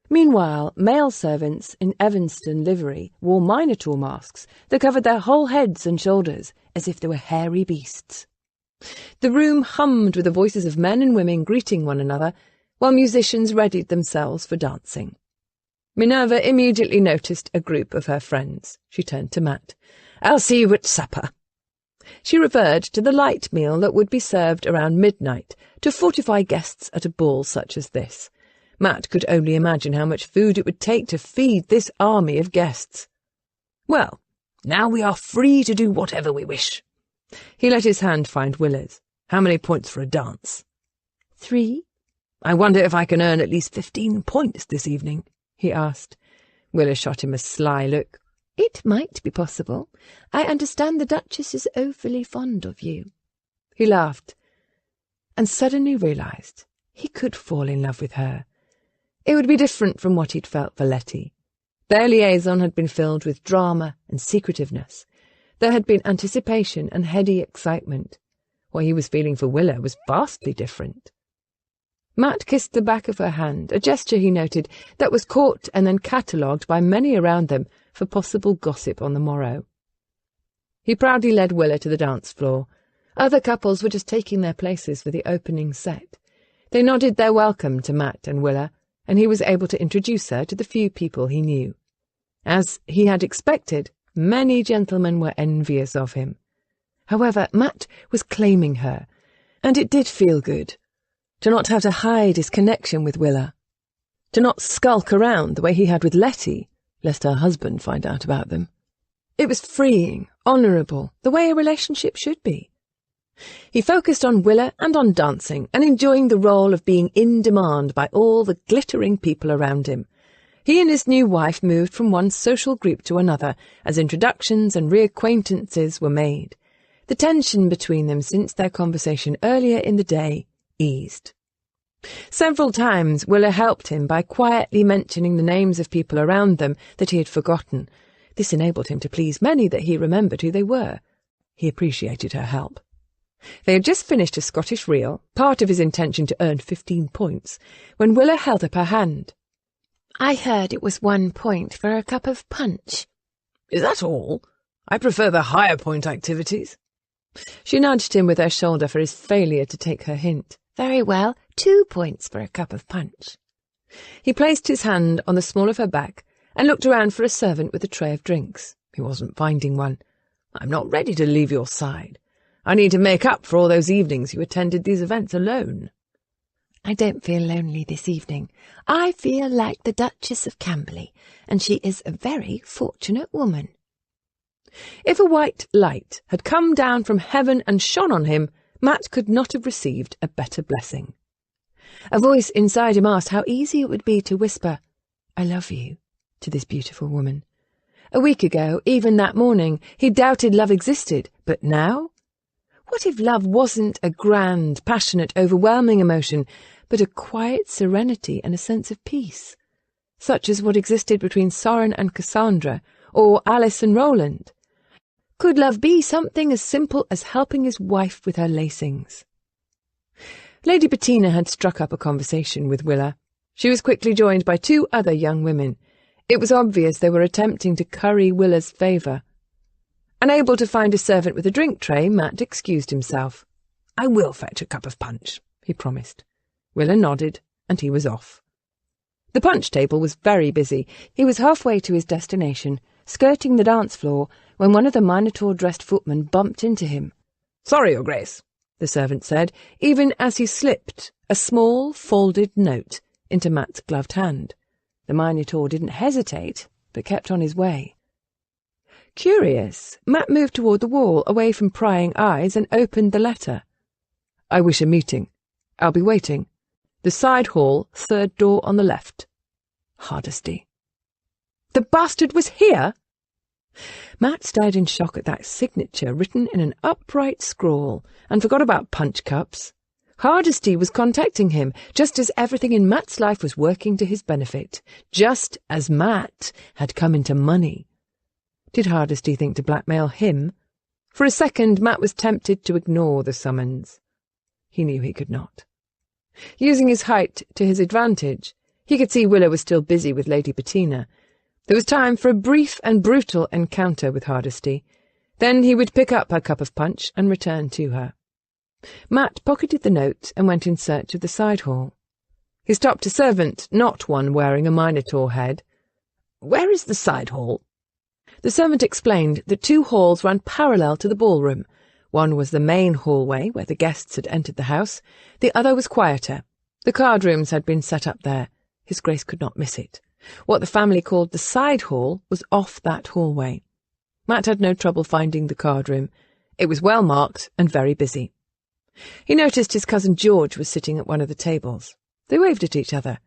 [SPEAKER 1] Meanwhile, male servants in Evanston livery wore minotaur masks that covered their whole heads and shoulders, as if they were hairy beasts. The room hummed with the voices of men and women greeting one another, while musicians readied themselves for dancing. Minerva immediately noticed a group of her friends. She turned to Matt. "I'll see you at supper." She referred to the light meal that would be served around midnight to fortify guests at a ball such as this. Matt could only imagine how much food it would take to feed this army of guests. "Well, now we are free to do whatever we wish." He let his hand find Willa's. "How many points for a dance?"
[SPEAKER 3] 3.
[SPEAKER 2] "I wonder if I can earn at least 15 points this evening," he asked. Willa shot him a sly look.
[SPEAKER 3] "It might be possible. I understand the Duchess is overly fond of you."
[SPEAKER 1] He laughed, and suddenly realised he could fall in love with her. It would be different from what he'd felt for Letty. Their liaison had been filled with drama and secretiveness. There had been anticipation and heady excitement. What he was feeling for Willa was vastly different. Matt kissed the back of her hand, a gesture he noted that was caught and then catalogued by many around them for possible gossip on the morrow. He proudly led Willa to the dance floor. Other couples were just taking their places for the opening set. They nodded their welcome to Matt and Willa, and he was able to introduce her to the few people he knew. As he had expected, many gentlemen were envious of him. However, Matt was claiming her, and it did feel good to not have to hide his connection with Willa. to not skulk around the way he had with Letty, lest her husband find out about them. It was freeing, honourable, the way a relationship should be. He focused on Willa and on dancing, and enjoying the role of being in demand by all the glittering people around him. He and his new wife moved from one social group to another as introductions and reacquaintances were made. The tension between them since their conversation earlier in the day eased. Several times Willa helped him by quietly mentioning the names of people around them that he had forgotten. This enabled him to please many that he remembered who they were. He appreciated her help. They had just finished a Scottish reel, part of his intention to earn 15 points, when Willa held up her hand.
[SPEAKER 3] I heard it was 1 point for a cup of punch.
[SPEAKER 2] Is that all? I prefer the higher point activities.
[SPEAKER 1] She nudged him with her shoulder for his failure to take her hint.
[SPEAKER 3] Very well, 2 points for a cup of punch.
[SPEAKER 1] He placed his hand on the small of her back and looked around for a servant with a tray of drinks. He wasn't finding one.
[SPEAKER 2] I'm not ready to leave your side. I need to make up for all those evenings you attended these events alone.
[SPEAKER 3] I don't feel lonely this evening. I feel like the Duchess of Camberley, and she is a very fortunate woman.
[SPEAKER 1] If a white light had come down from heaven and shone on him, Matt could not have received a better blessing. A voice inside him asked how easy it would be to whisper, "I love you," to this beautiful woman. A week ago, even that morning, he doubted love existed, but now? What if love wasn't a grand, passionate, overwhelming emotion, but a quiet serenity and a sense of peace, such as what existed between Soren and Cassandra, or Alice and Roland? Could love be something as simple as helping his wife with her lacings? Lady Bettina had struck up a conversation with Willa. She was quickly joined by 2 other young women. It was obvious they were attempting to curry Willa's favour. Unable to find a servant with a drink tray, Matt excused himself.
[SPEAKER 2] I will fetch a cup of punch, he promised.
[SPEAKER 1] Willa nodded, and he was off. The punch table was very busy. He was halfway to his destination, skirting the dance floor, when one of the Minotaur-dressed footmen bumped into him.
[SPEAKER 2] Sorry, Your Grace,
[SPEAKER 1] the servant said, even as he slipped a small, folded note into Matt's gloved hand. The Minotaur didn't hesitate, but kept on his way. Curious, Matt moved toward the wall, away from prying eyes, and opened the letter. I wish a meeting. I'll be waiting. The side hall, 3rd door on the left. Hardesty. The bastard was here? Matt stared in shock at that signature written in an upright scrawl, and forgot about punch cups. Hardesty was contacting him, just as everything in Matt's life was working to his benefit, just as Matt had come into money. Did Hardesty think to blackmail him? For a second, Matt was tempted to ignore the summons. He knew he could not. Using his height to his advantage, he could see Willa was still busy with Lady Bettina. There was time for a brief and brutal encounter with Hardesty. Then he would pick up her cup of punch and return to her. Matt pocketed the note and went in search of the side hall. He stopped a servant, not one wearing a Minotaur head.
[SPEAKER 2] Where is the side hall?
[SPEAKER 1] The servant explained that 2 halls ran parallel to the ballroom. One was the main hallway, where the guests had entered the house. The other was quieter. The card rooms had been set up there. His Grace could not miss it. What the family called the side hall was off that hallway. Matt had no trouble finding the card room. It was well marked and very busy. He noticed his cousin George was sitting at one of the tables. They waved at each other.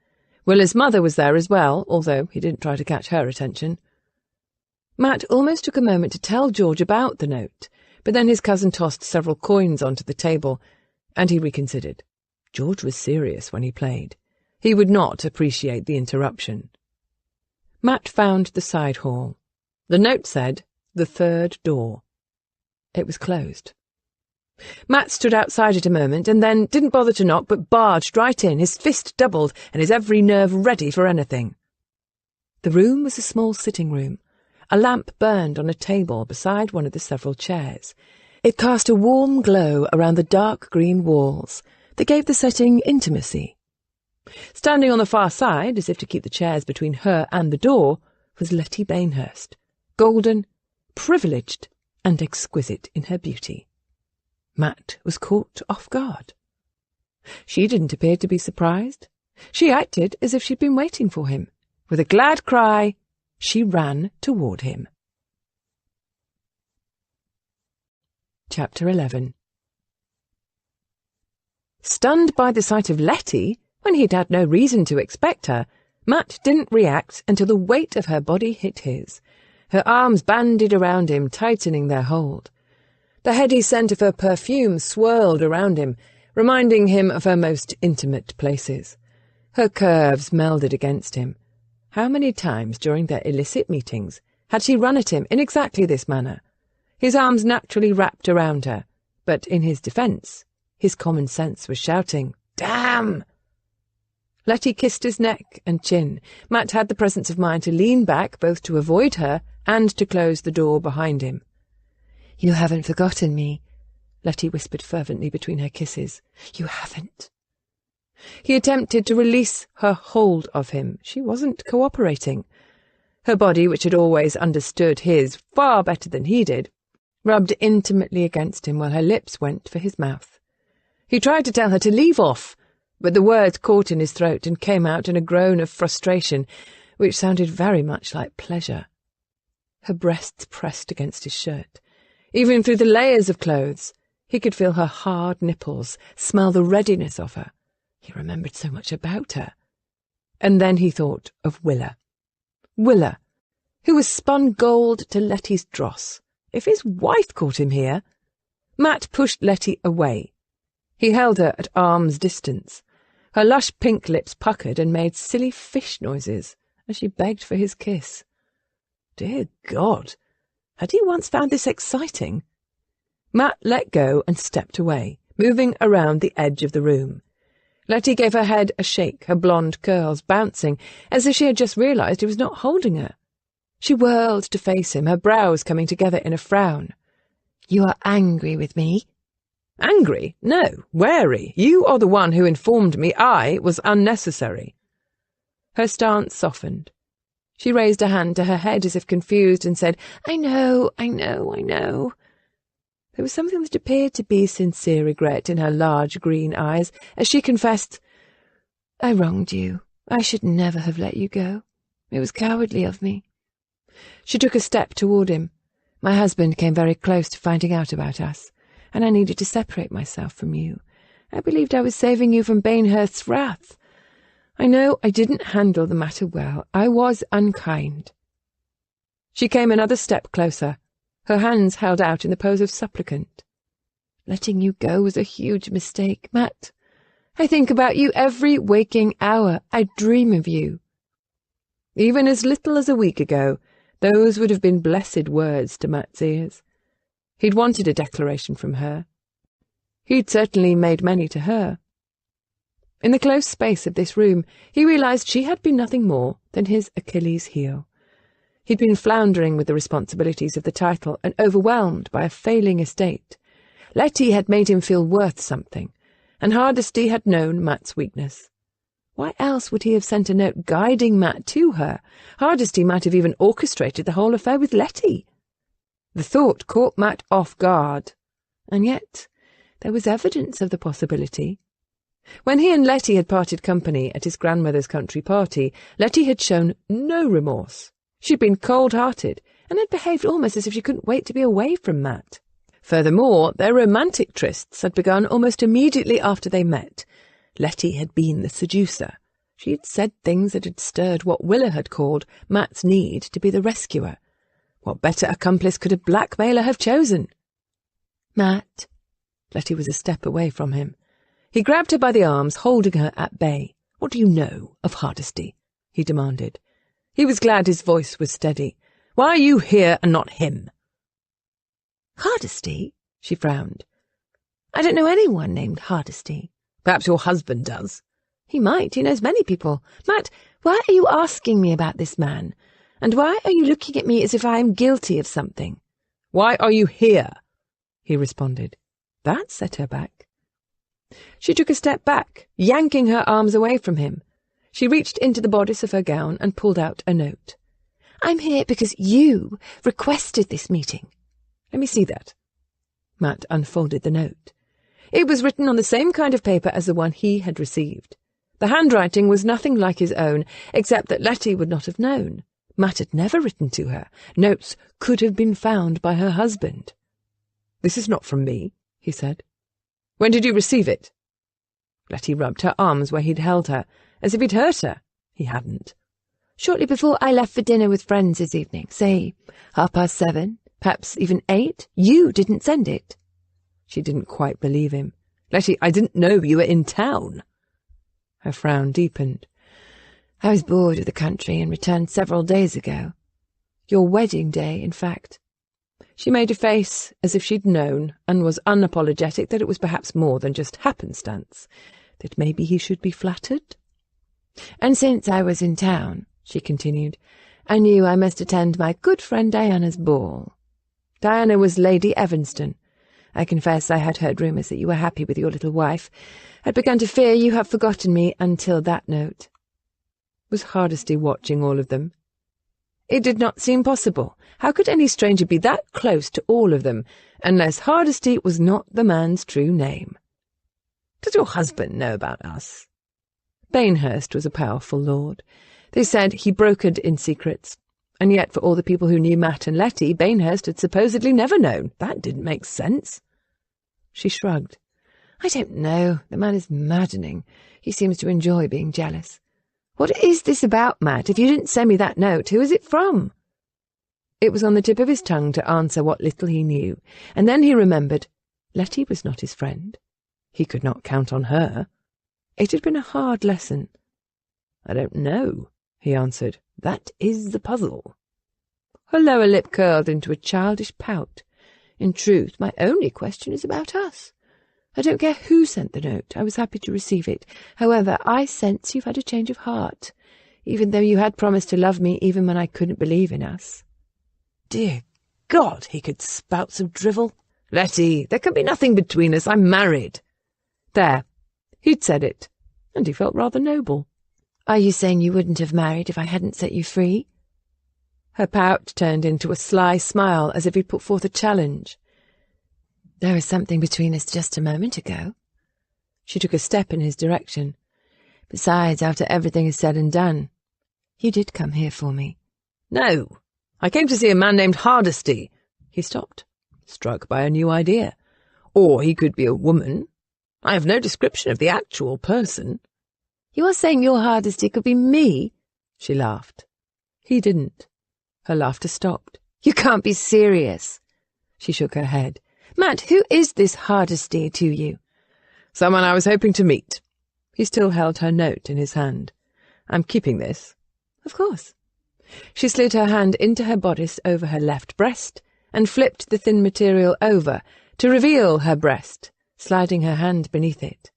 [SPEAKER 1] Willa's mother was there as well, although he didn't try to catch her attention. Matt almost took a moment to tell George about the note, but then his cousin tossed several coins onto the table, and he reconsidered. George was serious when he played. He would not appreciate the interruption. Matt found the side hall. The note said, the 3rd door. It was closed. Matt stood outside it a moment, and then didn't bother to knock, but barged right in, his fist doubled, and his every nerve ready for anything. The room was a small sitting room. A lamp burned on a table beside one of the several chairs. It cast a warm glow around the dark green walls that gave the setting intimacy. Standing on the far side, as if to keep the chairs between her and the door, was Letty Bainhurst, golden, privileged, and exquisite in her beauty. Matt was caught off guard. She didn't appear to be surprised. She acted as if she'd been waiting for him. With a glad cry, she ran toward him. Chapter 11. Stunned by the sight of Letty, when he'd had no reason to expect her, Matt didn't react until the weight of her body hit his. Her arms banded around him, tightening their hold. The heady scent of her perfume swirled around him, reminding him of her most intimate places. Her curves melded against him. How many times during their illicit meetings had she run at him in exactly this manner? His arms naturally wrapped around her, but in his defence, his common sense was shouting, "Damn!" Letty kissed his neck and chin. Matt had the presence of mind to lean back, both to avoid her and to close the door behind him.
[SPEAKER 3] "You haven't forgotten me,"
[SPEAKER 1] Letty whispered fervently between her kisses. "You haven't." He attempted to release her hold of him. She wasn't cooperating. Her body, which had always understood his far better than he did, rubbed intimately against him while her lips went for his mouth. He tried to tell her to leave off, but the words caught in his throat and came out in a groan of frustration, which sounded very much like pleasure. Her breasts pressed against his shirt. Even through the layers of clothes, he could feel her hard nipples, smell the readiness of her. He remembered so much about her. And then he thought of Willa. Willa, who was spun gold to Letty's dross. If his wife caught him here... Matt pushed Letty away. He held her at arm's distance. Her lush pink lips puckered and made silly fish noises as she begged for his kiss. Dear God, had he once found this exciting? Matt let go and stepped away, moving around the edge of the room. Letty gave her head a shake, her blonde curls bouncing, as if she had just realised he was not holding her. She whirled to face him, her brows coming together in a frown.
[SPEAKER 3] "You are angry with me?"
[SPEAKER 1] "Angry? No, wary. You are the one who informed me I was unnecessary." Her stance softened. She raised a hand to her head as if confused and said, I know. There was something that appeared to be sincere regret in her large green eyes as she confessed, "I wronged you. I should never have let you go. It was cowardly of me." She took a step toward him. "My husband came very close to finding out about us, and I needed to separate myself from you. I believed I was saving you from Bainhurst's wrath. I know I didn't handle the matter well. I was unkind." She came another step closer, her hands held out in the pose of supplicant. "Letting you go was a huge mistake, Matt. I think about you every waking hour. I dream of you." Even as little as a week ago, those would have been blessed words to Matt's ears. He'd wanted a declaration from her. He'd certainly made many to her. In the close space of this room, he realised she had been nothing more than his Achilles' heel. He'd been floundering with the responsibilities of the title and overwhelmed by a failing estate. Letty had made him feel worth something, and Hardesty had known Matt's weakness. Why else would he have sent a note guiding Matt to her? Hardesty might have even orchestrated the whole affair with Letty. The thought caught Matt off guard, and yet there was evidence of the possibility. When he and Letty had parted company at his grandmother's country party, Letty had shown no remorse. She'd been cold-hearted, and had behaved almost as if she couldn't wait to be away from Matt. Furthermore, their romantic trysts had begun almost immediately after they met. Letty had been the seducer. She had said things that had stirred what Willa had called Matt's need to be the rescuer. What better accomplice could a blackmailer have chosen?
[SPEAKER 3] "Matt."
[SPEAKER 1] Letty was a step away from him. He grabbed her by the arms, holding her at bay. "What do you know of Hardesty?" he demanded. He was glad his voice was steady. "Why are you here and not him?"
[SPEAKER 3] "Hardesty?" she frowned. "I don't know anyone named Hardesty."
[SPEAKER 1] "Perhaps your husband does."
[SPEAKER 3] "He might. He knows many people. Matt, why are you asking me about this man? And why are you looking at me as if I am guilty of something?"
[SPEAKER 1] "Why are you here?" he responded. That set her back. She took a step back, yanking her arms away from him. She reached into the bodice of her gown and pulled out a note.
[SPEAKER 3] "I'm here because you requested this meeting."
[SPEAKER 1] "Let me see that." Matt unfolded the note. It was written on the same kind of paper as the one he had received. The handwriting was nothing like his own, except that Letty would not have known. Matt had never written to her. Notes could have been found by her husband. "This is not from me," he said. "When did you receive it?" Letty rubbed her arms where he'd held her, as if he'd hurt her. He hadn't.
[SPEAKER 3] "Shortly before I left for dinner with friends this evening, say 7:30, perhaps even 8. You didn't send it."
[SPEAKER 1] She didn't quite believe him. "Letty, I didn't know you were in town." Her frown deepened.
[SPEAKER 3] "I was bored of the country and returned several days ago. Your wedding day, in fact."
[SPEAKER 1] She made a face as if she'd known, and was unapologetic that it was perhaps more than just happenstance, that maybe he should be flattered.
[SPEAKER 3] "And since I was in town," she continued, "I knew I must attend my good friend Diana's ball."
[SPEAKER 1] Diana was Lady Evanston.
[SPEAKER 3] "I confess I had heard rumours that you were happy with your little wife. I'd begun to fear you had forgotten me until that note."
[SPEAKER 1] Was Hardesty watching all of them? It did not seem possible. How could any stranger be that close to all of them, unless Hardesty was not the man's true name? "Does your husband know about us?" Bainhurst was a powerful lord. They said he brokered in secrets, and yet for all the people who knew Matt and Letty, Bainhurst had supposedly never known. That didn't make sense. She shrugged.
[SPEAKER 3] "I don't know. The man is maddening. He seems to enjoy being jealous. What is this about, Matt? If you didn't send me that note, who is it from?"
[SPEAKER 1] It was on the tip of his tongue to answer what little he knew, and then he remembered Letty was not his friend. He could not count on her. It had been a hard lesson. "I don't know," he answered. "That is the puzzle." Her lower lip curled into a childish pout. "In truth, my only question is about us. I don't care who sent the note. I was happy to receive it. However, I sense you've had a change of heart, even though you had promised to love me even when I couldn't believe in us." Dear God, he could spout some drivel. "Letty, there can be nothing between us. I'm married." There. He'd said it, and he felt rather noble.
[SPEAKER 3] "Are you saying you wouldn't have married if I hadn't set you free?"
[SPEAKER 1] Her pout turned into a sly smile, as if he'd put forth a challenge.
[SPEAKER 3] "There was something between us just a moment ago."
[SPEAKER 1] She took a step in his direction. "Besides, after everything is said and done."
[SPEAKER 3] "You did come here for me."
[SPEAKER 1] "No. I came to see a man named Hardesty." He stopped, struck by a new idea. "Or he could be a woman. I have no description of the actual person."
[SPEAKER 3] "You're saying your Hardesty could be me?"
[SPEAKER 1] She laughed. He didn't. Her laughter stopped.
[SPEAKER 3] "You can't be serious."
[SPEAKER 1] She shook her head.
[SPEAKER 3] "Matt, who is this Hardesty to you?"
[SPEAKER 1] "Someone I was hoping to meet." He still held her note in his hand. "I'm keeping this."
[SPEAKER 3] "Of course."
[SPEAKER 1] She slid her hand into her bodice over her left breast and flipped the thin material over to reveal her breast, sliding her hand beneath it.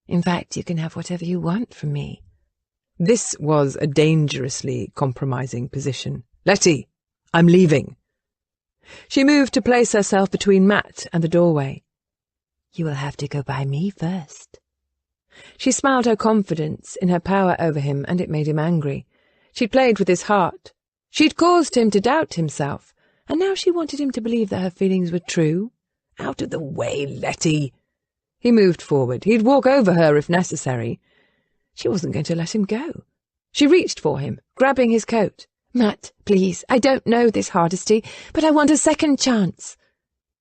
[SPEAKER 3] "In fact, you can have whatever you want from me."
[SPEAKER 1] This was a dangerously compromising position. "Letty, I'm leaving." She moved to place herself between Matt and the doorway.
[SPEAKER 3] "You will have to go by me first."
[SPEAKER 1] She smiled her confidence in her power over him, and it made him angry. She'd played with his heart. She'd caused him to doubt himself, and now she wanted him to believe that her feelings were true. "Out of the way, Letty." He moved forward. He'd walk over her if necessary. She wasn't going to let him go. She reached for him, grabbing his coat.
[SPEAKER 3] "Matt, please, I don't know this Hardesty, but I want a second chance."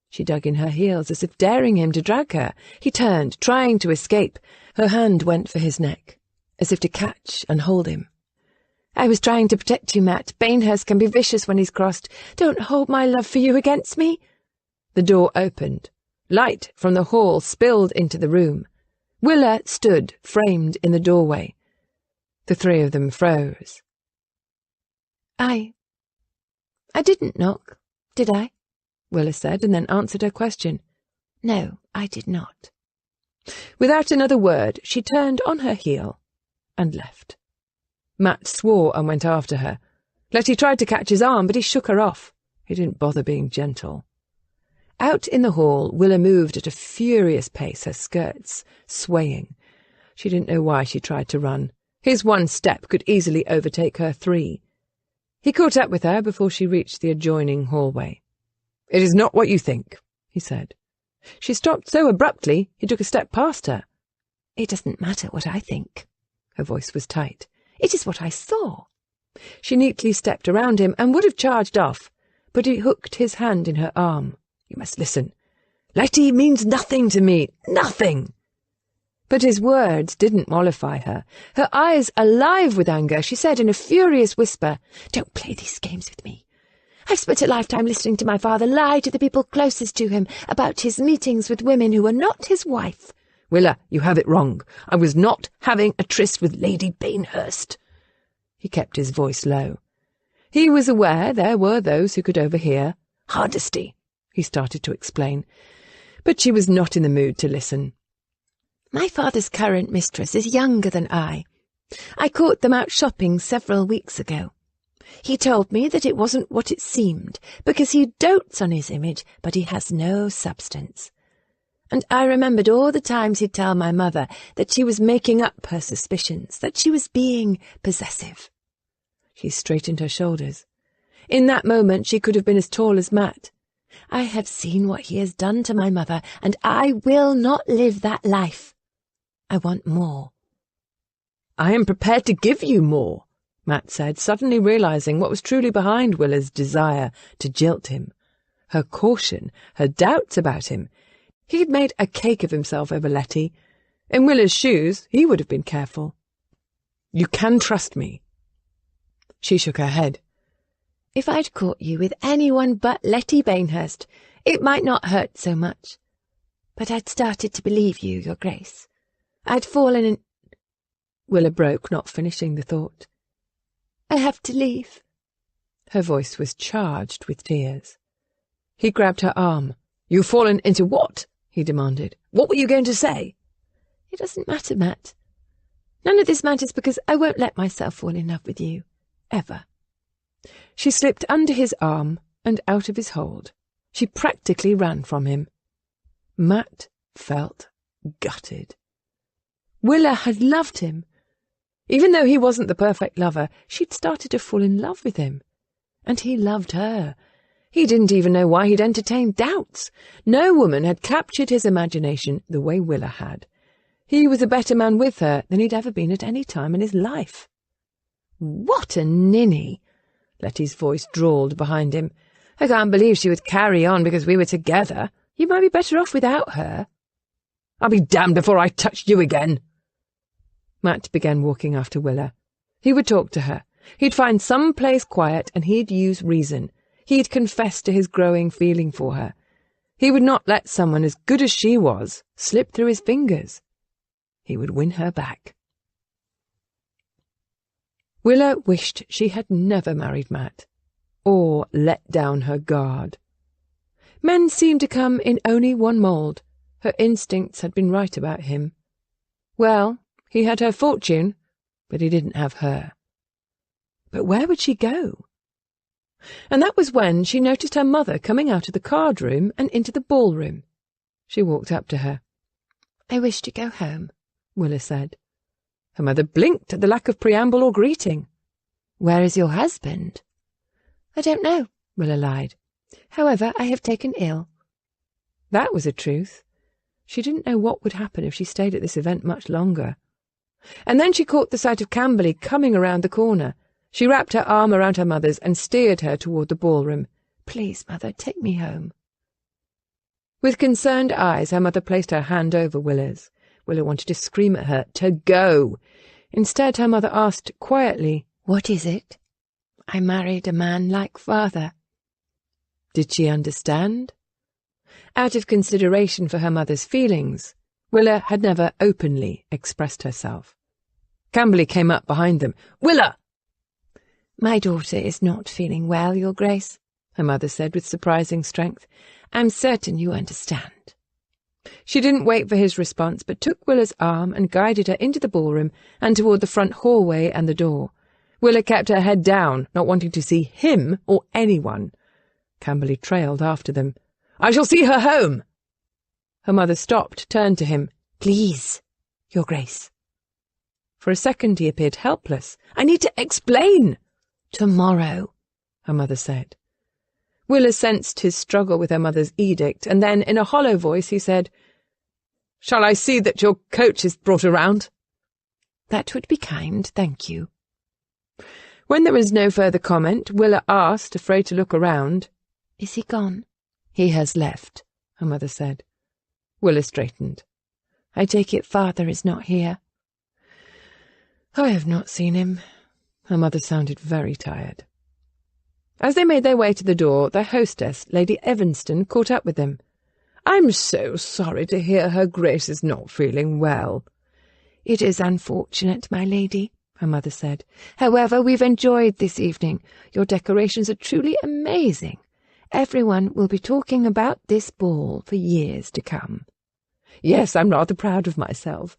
[SPEAKER 1] She dug in her heels as if daring him to drag her. He turned, trying to escape. Her hand went for his neck, as if to catch and hold him.
[SPEAKER 3] "I was trying to protect you, Matt. Bainhurst can be vicious when he's crossed. Don't hold my love for you against me."
[SPEAKER 1] The door opened. Light from the hall spilled into the room. Willa stood, framed in the doorway. The three of them froze.
[SPEAKER 3] I didn't knock, did I?"
[SPEAKER 1] Willa said, and then answered her question.
[SPEAKER 3] "No, I did not."
[SPEAKER 1] Without another word, she turned on her heel and left. Matt swore and went after her. Letty tried to catch his arm, but he shook her off. He didn't bother being gentle. Out in the hall, Willa moved at a furious pace, her skirts swaying. She didn't know why she tried to run. His one step could easily overtake her 3. He caught up with her before she reached the adjoining hallway. "It is not what you think," he said. She stopped so abruptly, he took a step past her.
[SPEAKER 3] "It doesn't matter what I think."
[SPEAKER 1] Her voice was tight.
[SPEAKER 3] "It is what I saw."
[SPEAKER 1] She neatly stepped around him and would have charged off, but he hooked his hand in her arm. "You must listen. Letty means nothing to me. Nothing." But his words didn't mollify her. Her eyes alive with anger, she said in a furious whisper,
[SPEAKER 3] "Don't play these games with me. I've spent a lifetime listening to my father lie to the people closest to him about his meetings with women who were not his wife."
[SPEAKER 1] "Willa, you have it wrong. I was not having a tryst with Lady Bainhurst." He kept his voice low. He was aware there were those who could overhear. "Hardesty," he started to explain, but she was not in the mood to listen.
[SPEAKER 3] "My father's current mistress is younger than I. I caught them out shopping several weeks ago. He told me that it wasn't what it seemed, because he dotes on his image, but he has no substance. And I remembered all the times he'd tell my mother that she was making up her suspicions, that she was being possessive."
[SPEAKER 1] She straightened her shoulders. In that moment she could have been as tall as Matt.
[SPEAKER 3] "I have seen what he has done to my mother, and I will not live that life. I want more."
[SPEAKER 1] "I am prepared to give you more," Matt said, suddenly realizing what was truly behind Willa's desire to jilt him. Her caution, her doubts about him. He had made a cake of himself over Letty. In Willa's shoes, he would have been careful. "You can trust me." She shook her head.
[SPEAKER 3] "If I'd caught you with anyone but Letty Bainhurst, it might not hurt so much. But I'd started to believe you, Your Grace. I'd fallen in—"
[SPEAKER 1] Willa broke, not finishing the thought.
[SPEAKER 3] "I have to leave."
[SPEAKER 1] Her voice was charged with tears. He grabbed her arm. "You've fallen into what?" he demanded. "What were you going to say?"
[SPEAKER 3] "It doesn't matter, Matt. None of this matters because I won't let myself fall in love with you. Ever."
[SPEAKER 1] She slipped under his arm and out of his hold. She practically ran from him. Matt felt gutted. Willa had loved him. Even though he wasn't the perfect lover, she'd started to fall in love with him. And he loved her. He didn't even know why he'd entertained doubts. No woman had captured his imagination the way Willa had. He was a better man with her than he'd ever been at any time in his life. "What a ninny!" Letty's voice drawled behind him. "I can't believe she would carry on because we were together. You might be better off without her." "I'll be damned before I touch you again." Matt began walking after Willa. He would talk to her. He'd find some place quiet and he'd use reason. He'd confess to his growing feeling for her. He would not let someone as good as she was slip through his fingers. He would win her back. Willa wished she had never married Matt, or let down her guard. Men seemed to come in only one mould. Her instincts had been right about him. Well, he had her fortune, but he didn't have her. But where would she go? And that was when she noticed her mother coming out of the card room and into the ballroom. She walked up to her.
[SPEAKER 3] "I wish to go home,"
[SPEAKER 1] Willa said. Her mother blinked at the lack of preamble or greeting.
[SPEAKER 3] "Where is your husband?" "I don't know,"
[SPEAKER 1] Willa lied.
[SPEAKER 3] "However, I have taken ill."
[SPEAKER 1] That was a truth. She didn't know what would happen if she stayed at this event much longer. And then she caught the sight of Camberley coming around the corner. She wrapped her arm around her mother's and steered her toward the ballroom.
[SPEAKER 3] "Please, Mother, take me home."
[SPEAKER 1] With concerned eyes, her mother placed her hand over Willa's. Willa wanted to scream at her to go. Instead, her mother asked quietly,
[SPEAKER 3] "What is it?" "I married a man like father."
[SPEAKER 1] Did she understand? Out of consideration for her mother's feelings, Willa had never openly expressed herself. Camberley came up behind them. "Willa!"
[SPEAKER 3] "My daughter is not feeling well, Your Grace," her mother said with surprising strength. "I'm certain you understand."
[SPEAKER 1] She didn't wait for his response, but took Willa's arm and guided her into the ballroom and toward the front hallway and the door. Willa kept her head down, not wanting to see him or anyone. Camberley trailed after them. "I shall see her home!" Her mother stopped, turned to him.
[SPEAKER 3] "Please, Your Grace."
[SPEAKER 1] For a second he appeared helpless. "I need to explain."
[SPEAKER 3] "Tomorrow,"
[SPEAKER 1] her mother said. Willa sensed his struggle with her mother's edict, and then, in a hollow voice, he said, "Shall I see that your coach is brought around?" That would be kind, thank you. When there was no further comment, Willa asked, afraid to look around.
[SPEAKER 3] Is he gone?
[SPEAKER 1] He has left, her mother said. Willa straightened. I take it father is not here. I have not seen him. Her mother sounded very tired. As they made their way to the door, their hostess, Lady Evanston, caught up with them. I'm so sorry to hear her Grace is not feeling well.
[SPEAKER 3] It is unfortunate, my lady, her mother said. However, we've enjoyed this evening. Your decorations are truly amazing. Everyone will be talking about this ball for years to come.
[SPEAKER 1] Yes, I'm rather proud of myself.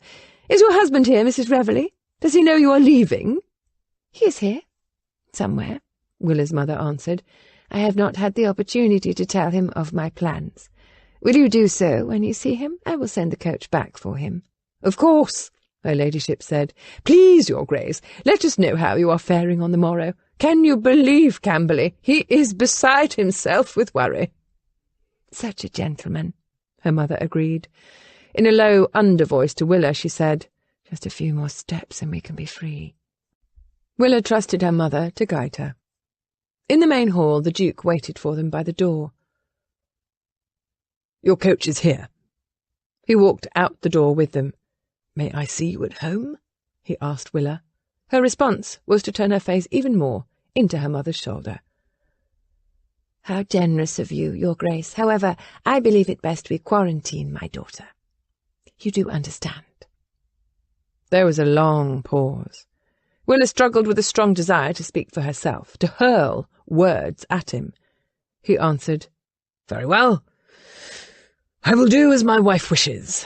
[SPEAKER 1] Is your husband here, Mrs. Reveley? Does he know you are leaving?
[SPEAKER 3] He is here. Somewhere, Willa's mother answered. I have not had the opportunity to tell him of my plans. Will you do so when you see him? I will send the coach back for him.
[SPEAKER 1] Of course, her ladyship said. Please, your Grace, let us know how you are faring on the morrow. Can you believe Camberley? He is beside himself with worry.
[SPEAKER 3] Such a gentleman,
[SPEAKER 1] her mother agreed. In a low undervoice to Willa, she said,
[SPEAKER 3] Just a few more steps and we can be free.
[SPEAKER 1] Willa trusted her mother to guide her. In the main hall, the Duke waited for them by the door. Your coach is here. He walked out the door with them. May I see you at home? He asked Willa. Her response was to turn her face even more into her mother's shoulder.
[SPEAKER 3] How generous of you, Your Grace. However, I believe it best we quarantine my daughter. You do understand.
[SPEAKER 1] There was a long pause. Willa struggled with a strong desire to speak for herself, to hurl words at him. He answered, Very well. I will do as my wife wishes.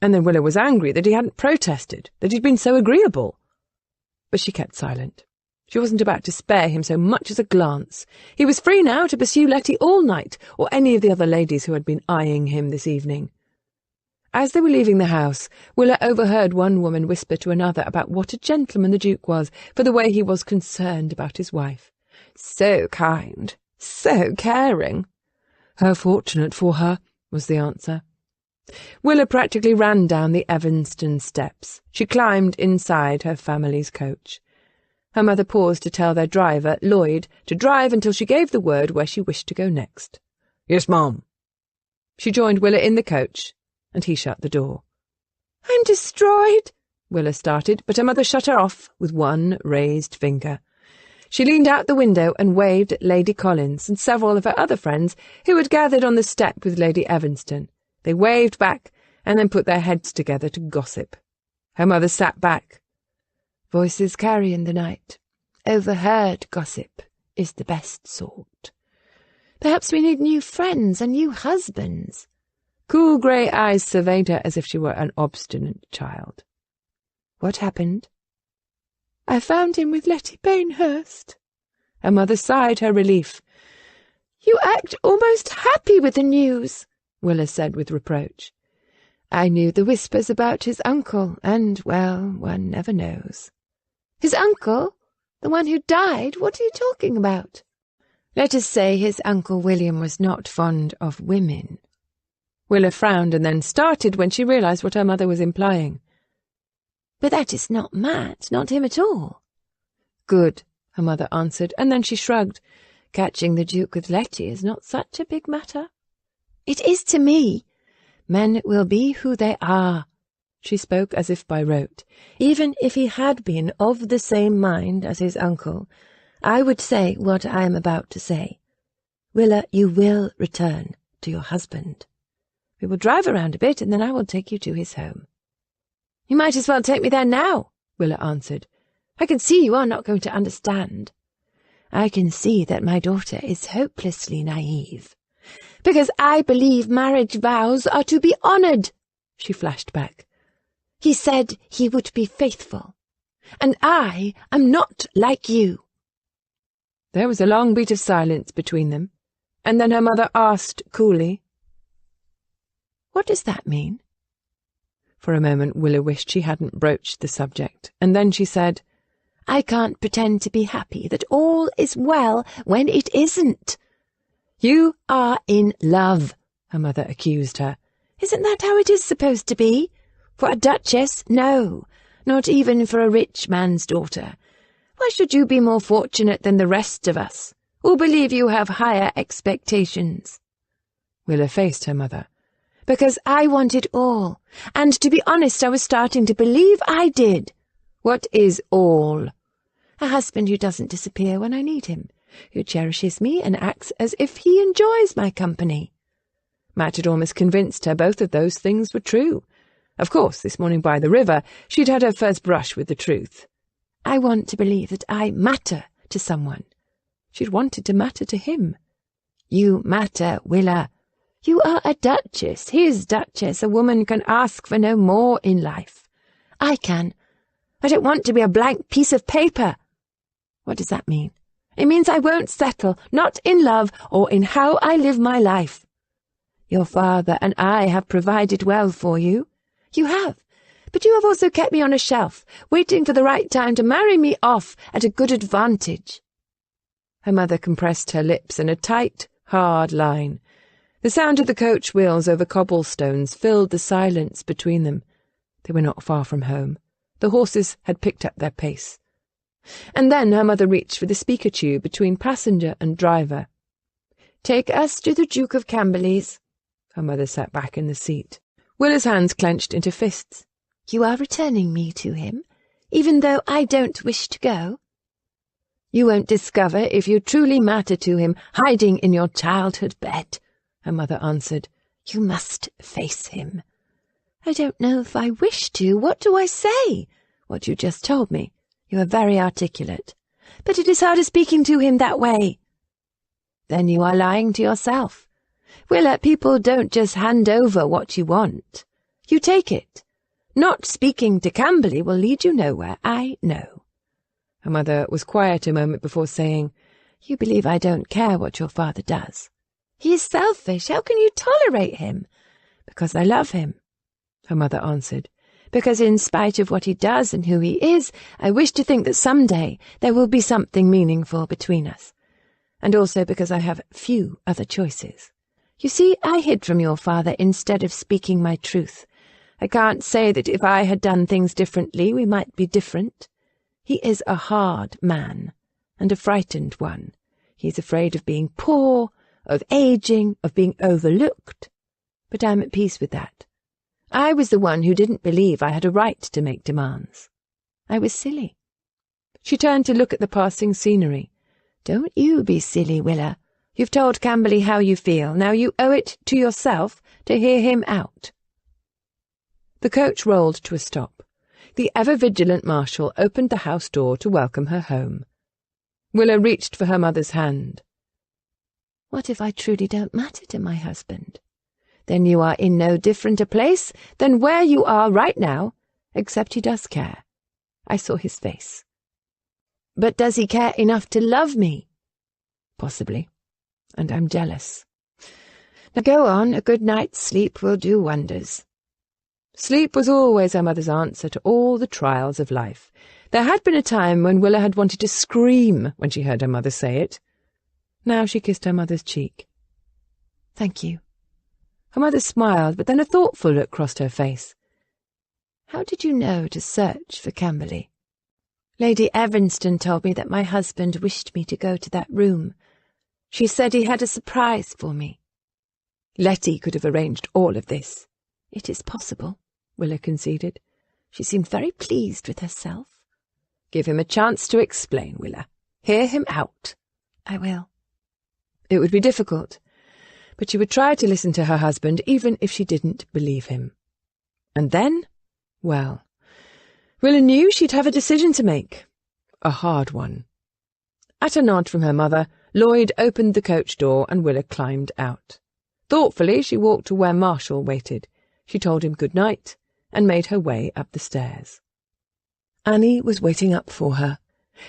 [SPEAKER 1] And then Willa was angry that he hadn't protested, that he'd been so agreeable. But she kept silent. She wasn't about to spare him so much as a glance. He was free now to pursue Letty all night, or any of the other ladies who had been eyeing him this evening. As they were leaving the house, Willa overheard one woman whisper to another about what a gentleman the Duke was, for the way he was concerned about his wife. So kind, so caring. How fortunate for her, was the answer. Willa practically ran down the Evanston steps. She climbed inside her family's coach. Her mother paused to tell their driver, Lloyd, to drive until she gave the word where she wished to go next. Yes, ma'am. She joined Willa in the coach, and he shut the door. I'm destroyed, Willa started, but her mother shut her off with one raised finger. She leaned out the window and waved at Lady Collins and several of her other friends who had gathered on the step with Lady Evanston. They waved back and then put their heads together to gossip. Her mother sat back. Voices carry in the night. Overheard gossip is the best sort.
[SPEAKER 3] Perhaps we need new friends and new husbands.
[SPEAKER 1] Cool grey eyes surveyed her as if she were an obstinate child. What happened? I found him with Letty Bainhurst. Her mother sighed her relief.
[SPEAKER 3] You act almost happy with the news, Willa said with reproach. I knew the whispers about his uncle, and, well, one never knows. His uncle? The one who died? What are you talking about? Let us say his Uncle William was not fond of women.
[SPEAKER 1] Willa frowned and then started when she realised what her mother was implying.
[SPEAKER 3] But that is not Matt, not him at all.
[SPEAKER 1] Good, her mother answered, and then she shrugged. Catching the Duke with Letty is not such a big matter.
[SPEAKER 3] It is to me. Men will be who they are.
[SPEAKER 1] She spoke as if by rote. Even if he had been of the same mind as his uncle, I would say what I am about to say. Willa, you will return to your husband. We will drive around a bit, and then I will take you to his home.
[SPEAKER 3] You might as well take me there now, Willa answered. I can see you are not going to understand. I can see that my daughter is hopelessly naive. Because I believe marriage vows are to be honoured, she flashed back. He said he would be faithful, and I am not like you.
[SPEAKER 1] There was a long beat of silence between them, and then her mother asked coolly, What does that mean? For a moment Willa wished she hadn't broached the subject, and then she said, I can't pretend to be happy that all is well when it isn't. You are in love, her mother accused her. Isn't that how it is supposed to be? For a duchess, no.
[SPEAKER 3] not even for a rich man's daughter. Why should you be more fortunate than the rest of us, who believe you have higher expectations?"
[SPEAKER 1] Willa faced her mother.
[SPEAKER 3] "Because I want it all, and to be honest, I was starting to believe I did."
[SPEAKER 1] "What is all?"
[SPEAKER 3] "A husband who doesn't disappear when I need him, who cherishes me and acts as if he enjoys my company."
[SPEAKER 1] Matt had almost convinced her both of those things were true. Of course, this morning by the river, she'd had her first brush with the truth.
[SPEAKER 3] "I want to believe that I matter to someone."
[SPEAKER 1] She'd wanted to matter to him.
[SPEAKER 3] "You matter, Willa. You are a duchess, his duchess. A woman can ask for no more in life. I can. I don't want to be a blank piece of paper."
[SPEAKER 1] "What does that mean?"
[SPEAKER 3] "It means I won't settle, not in love or in how I live my life. Your father and I have provided well for you. You have, but you have also kept me on a shelf, waiting for the right time to marry me off at a good advantage."
[SPEAKER 1] Her mother compressed her lips in a tight, hard line. The sound of the coach wheels over cobblestones filled the silence between them. They were not far from home. The horses had picked up their pace. And then her mother reached for the speaker tube between passenger and driver.
[SPEAKER 3] "Take us to the Duke of Camberley's."
[SPEAKER 1] Her mother sat back in the seat. Willa's hands clenched into fists.
[SPEAKER 3] "You are returning me to him, even though I don't wish to go?"
[SPEAKER 1] "You won't discover if you truly matter to him, hiding in your childhood bed," her mother answered.
[SPEAKER 3] "You must face him." "I don't know if I wish to. What do I say?"
[SPEAKER 1] "What you just told me.
[SPEAKER 3] You are very articulate. But it is harder speaking to him that way."
[SPEAKER 1] "Then you are lying to yourself. Willa, people don't just hand over what you want. You take it. Not speaking to Camberley will lead you nowhere, I know." Her mother was quiet a moment before saying,
[SPEAKER 3] "You believe I don't care what your father does. He is selfish. How can you tolerate him?"
[SPEAKER 1] "Because I love him," her mother answered.
[SPEAKER 3] "Because in spite of what he does and who he is, I wish to think that someday there will be something meaningful between us. And also because I have few other choices. You see, I hid from your father instead of speaking my truth. I can't say that if I had done things differently, we might be different. He is a hard man, and a frightened one. He is afraid of being poor, of aging, of being overlooked. But I'm at peace with that. I was the one who didn't believe I had a right to make demands. I was silly." She turned to look at the passing scenery. "Don't you be silly, Willa. You've told Camberley how you feel. Now you owe it to yourself to hear him out." The coach rolled to a stop. The ever-vigilant marshal opened the house door to welcome her home. Willa reached for her mother's hand. "What if I truly don't matter to my husband?" "Then you are in no different a place than where you are right now, except he does care. I saw his face." "But does he care enough to love me?"
[SPEAKER 1] "Possibly. And I'm jealous."
[SPEAKER 3] "Now go on, a good night's sleep will do wonders."
[SPEAKER 1] Sleep was always her mother's answer to all the trials of life. There had been a time when Willa had wanted to scream when she heard her mother say it. Now she kissed her mother's cheek.
[SPEAKER 3] "Thank you."
[SPEAKER 1] Her mother smiled, but then a thoughtful look crossed her face.
[SPEAKER 3] "How did you know to search for Camberley?" "Lady Evanston told me that my husband wished me to go to that room. She said he had a surprise for me."
[SPEAKER 1] "Letty could have arranged all of this."
[SPEAKER 3] "It is possible," Willa conceded. She seemed very pleased with herself.
[SPEAKER 1] "Give him a chance to explain, Willa. Hear him out."
[SPEAKER 3] "I will."
[SPEAKER 1] It would be difficult, but she would try to listen to her husband even if she didn't believe him. And then, well, Willa knew she'd have a decision to make. A hard one. At a nod from her mother, Lloyd opened the coach door and Willa climbed out. Thoughtfully, she walked to where Marshall waited. She told him good night and made her way up the stairs. Annie was waiting up for her.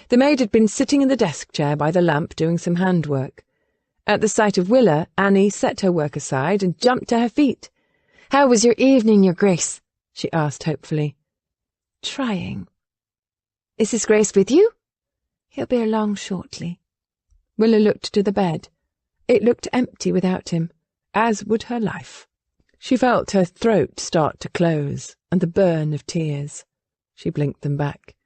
[SPEAKER 1] The maid had been sitting in the desk chair by the lamp doing some handwork. At the sight of Willa, Annie set her work aside and jumped to her feet.
[SPEAKER 3] "How was your evening, Your Grace?"
[SPEAKER 1] she asked hopefully.
[SPEAKER 3] "Trying."
[SPEAKER 1] "Is His Grace with you?"
[SPEAKER 3] "He'll be along shortly."
[SPEAKER 1] Willa looked to the bed. It looked empty without him, as would her life. She felt her throat start to close, and the burn of tears. She blinked them back.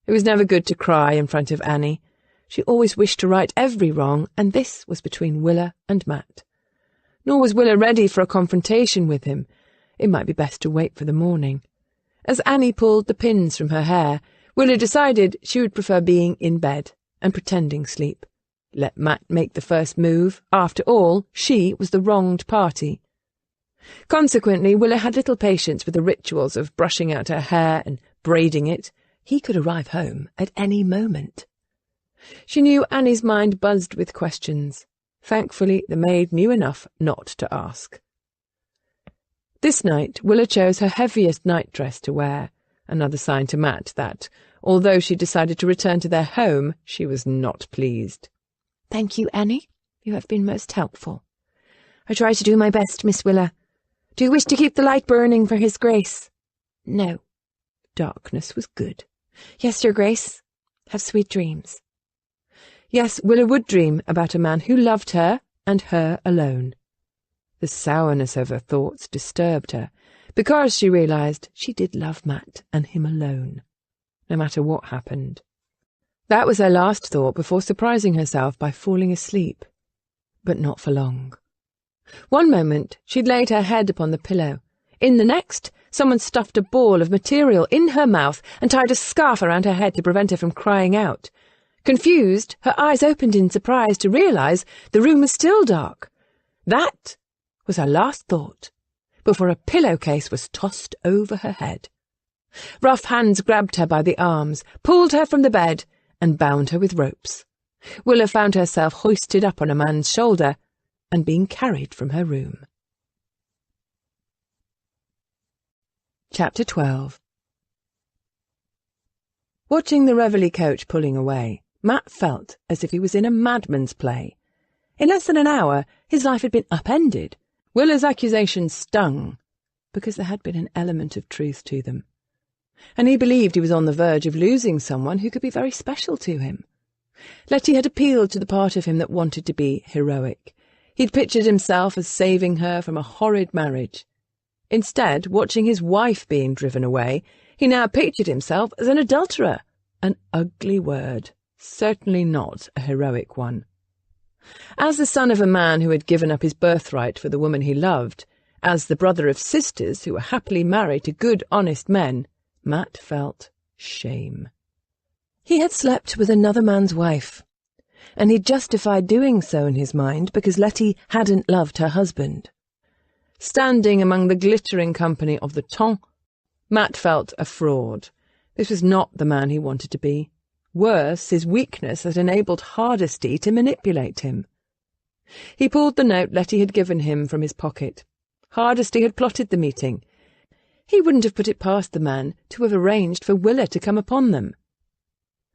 [SPEAKER 1] It was never good to cry in front of Annie. She always wished to right every wrong, and this was between Willa and Matt. Nor was Willa ready for a confrontation with him. It might be best to wait for the morning. As Annie pulled the pins from her hair, Willa decided she would prefer being in bed and pretending sleep. Let Matt make the first move. After all, she was the wronged party. Consequently, Willa had little patience with the rituals of brushing out her hair and braiding it. He could arrive home at any moment. She knew Annie's mind buzzed with questions. Thankfully, the maid knew enough not to ask. This night, Willa chose her heaviest nightdress to wear, another sign to Matt that, although she decided to return to their home, she was not pleased.
[SPEAKER 3] "Thank you, Annie. You have been most helpful. I try to do my best, Miss Willa. Do you wish to keep the light burning for His Grace?" "No."
[SPEAKER 1] Darkness was good.
[SPEAKER 3] "Yes, Your Grace. Have sweet dreams."
[SPEAKER 1] Yes, Willa would dream about a man who loved her and her alone. The sourness of her thoughts disturbed her, because she realized she did love Matt and him alone, no matter what happened. That was her last thought before surprising herself by falling asleep. But not for long. One moment she'd laid her head upon the pillow. In the next, someone stuffed a ball of material in her mouth and tied a scarf around her head to prevent her from crying out. Confused, her eyes opened in surprise to realize the room was still dark. That was her last thought, before a pillowcase was tossed over her head. Rough hands grabbed her by the arms, pulled her from the bed, and bound her with ropes. Willa found herself hoisted up on a man's shoulder and being carried from her room. Chapter 12. Watching the Reveille coach pulling away, Matt felt as if he was in a madman's play. In less than an hour, his life had been upended. Willa's accusations stung, because there had been an element of truth to them. And he believed he was on the verge of losing someone who could be very special to him. Letty had appealed to the part of him that wanted to be heroic. He'd pictured himself as saving her from a horrid marriage. Instead, watching his wife being driven away, he now pictured himself as an adulterer. An ugly word, certainly not a heroic one. As the son of a man who had given up his birthright for the woman he loved, as the brother of sisters who were happily married to good, honest men, Matt felt shame. He had slept with another man's wife, and he justified doing so in his mind because Letty hadn't loved her husband. Standing among the glittering company of the ton, Matt felt a fraud. This was not the man he wanted to be. Worse, his weakness had enabled Hardesty to manipulate him. He pulled the note Letty had given him from his pocket. Hardesty had plotted the meeting. He wouldn't have put it past the man to have arranged for Willa to come upon them.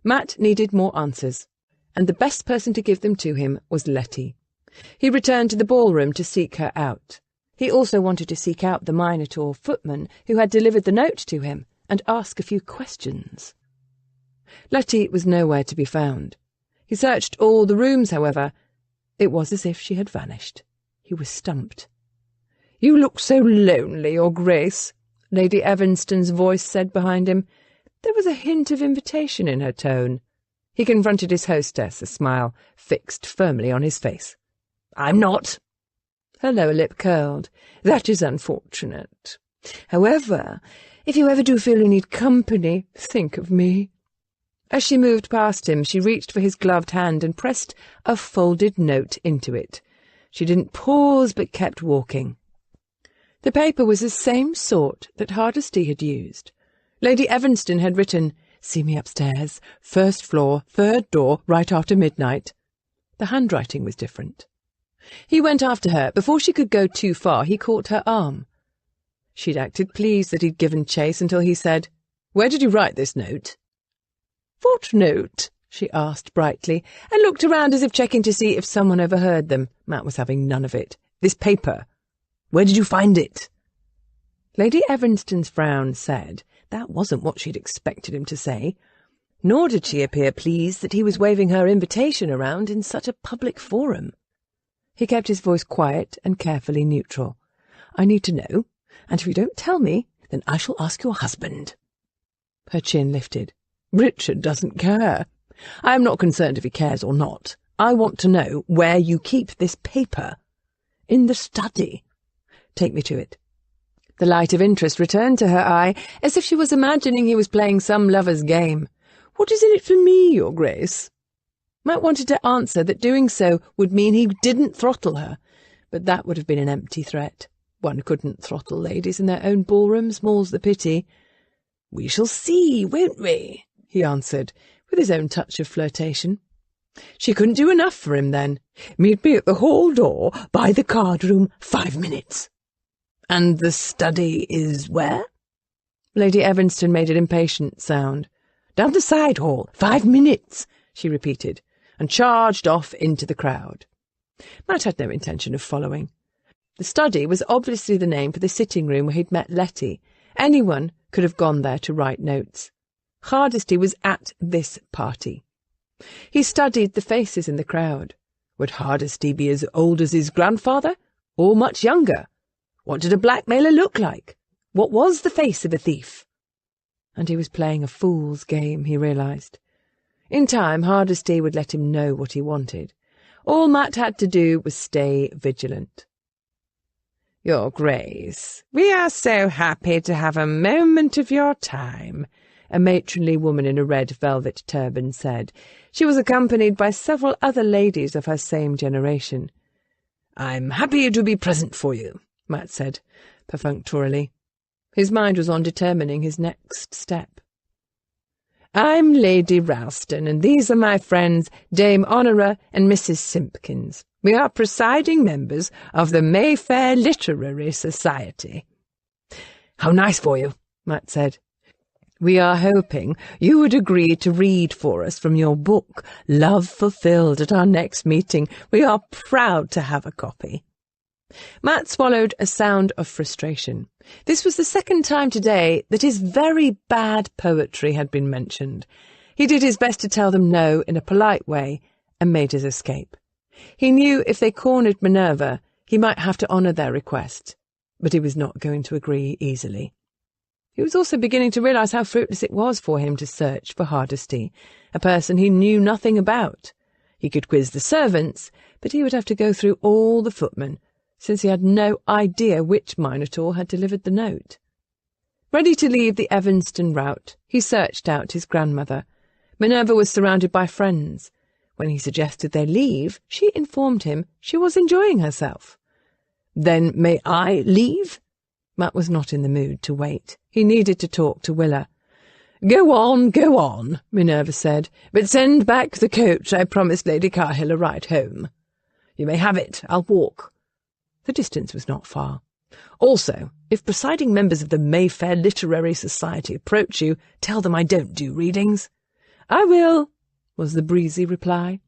[SPEAKER 1] Matt needed more answers, and the best person to give them to him was Letty. He returned to the ballroom to seek her out. He also wanted to seek out the Minotaur footman who had delivered the note to him and ask a few questions. Letty was nowhere to be found. He searched all the rooms, however. It was as if she had vanished. He was stumped. "You look so lonely, Your Grace," Lady Evanston's voice said behind him. There was a hint of invitation in her tone. He confronted his hostess, a smile fixed firmly on his face. "I'm not." Her lower lip curled. "That is unfortunate. However, if you ever do feel you need company, think of me." As she moved past him, she reached for his gloved hand and pressed a folded note into it. She didn't pause, but kept walking. The paper was the same sort that Hardesty had used. Lady Evanston had written, "See me upstairs, first floor, third door, right after midnight." The handwriting was different. He went after her. Before she could go too far, he caught her arm. She'd acted pleased that he'd given chase until he said, "Where did you write this note?" "What note?" she asked brightly, and looked around as if checking to see if someone overheard them. Matt was having none of it. "This paper. Where did you find it?" Lady Evanston's frown said that wasn't what she'd expected him to say, nor did she appear pleased that he was waving her invitation around in such a public forum. He kept his voice quiet and carefully neutral. "I need to know, and if you don't tell me, then I shall ask your husband." Her chin lifted. Richard doesn't care. I am not concerned if he cares or not. I want to know where you keep this paper. In the study. Take me to it. The light of interest returned to her eye, as if she was imagining he was playing some lover's game. What is in it for me, Your Grace? Matt wanted to answer that doing so would mean he didn't throttle her, but that would have been an empty threat. One couldn't throttle ladies in their own ballrooms, more's the pity. We shall see, won't we? He answered, with his own touch of flirtation. She couldn't do enough for him, then. Meet me at the hall door, by the card-room, 5 minutes. And the study is where? Lady Evanston made an impatient sound. Down the side hall, 5 minutes, she repeated, and charged off into the crowd. Matt had no intention of following. The study was obviously the name for the sitting-room where he'd met Letty. Anyone could have gone there to write notes. Hardesty was at this party. He studied the faces in the crowd. Would Hardesty be as old as his grandfather, or much younger? What did a blackmailer look like? What was the face of a thief? And he was playing a fool's game, he realised. In time, Hardesty would let him know what he wanted. All Matt had to do was stay vigilant. Your Grace, we are so happy to have a moment of your time, a matronly woman in a red velvet turban said. She was accompanied by several other ladies of her same generation. I'm happy to be present for you, Matt said, perfunctorily. His mind was on determining his next step. I'm Lady Ralston, and these are my friends Dame Honora and Mrs. Simpkins. We are presiding members of the Mayfair Literary Society. How nice for you, Matt said. We are hoping you would agree to read for us from your book, Love Fulfilled, at our next meeting. We are proud to have a copy. Matt swallowed a sound of frustration. This was the second time today that his very bad poetry had been mentioned. He did his best to tell them no in a polite way and made his escape. He knew if they cornered Minerva, he might have to honour their request, but he was not going to agree easily. He was also beginning to realise how fruitless it was for him to search for Hardesty, a person he knew nothing about. He could quiz the servants, but he would have to go through all the footmen, since he had no idea which Minotaur had delivered the note. Ready to leave the Evanston route, he searched out his grandmother. Minerva was surrounded by friends. When he suggested they leave, she informed him she was enjoying herself. Then may I leave? Matt was not in the mood to wait. He needed to talk to Willa. Go on, Minerva said, but send back the coach. I promised Lady Carhill a ride home. You may have it. I'll walk. The distance was not far. Also, if presiding members of the Mayfair Literary Society approach you, tell them I don't do readings. I will, was the breezy reply.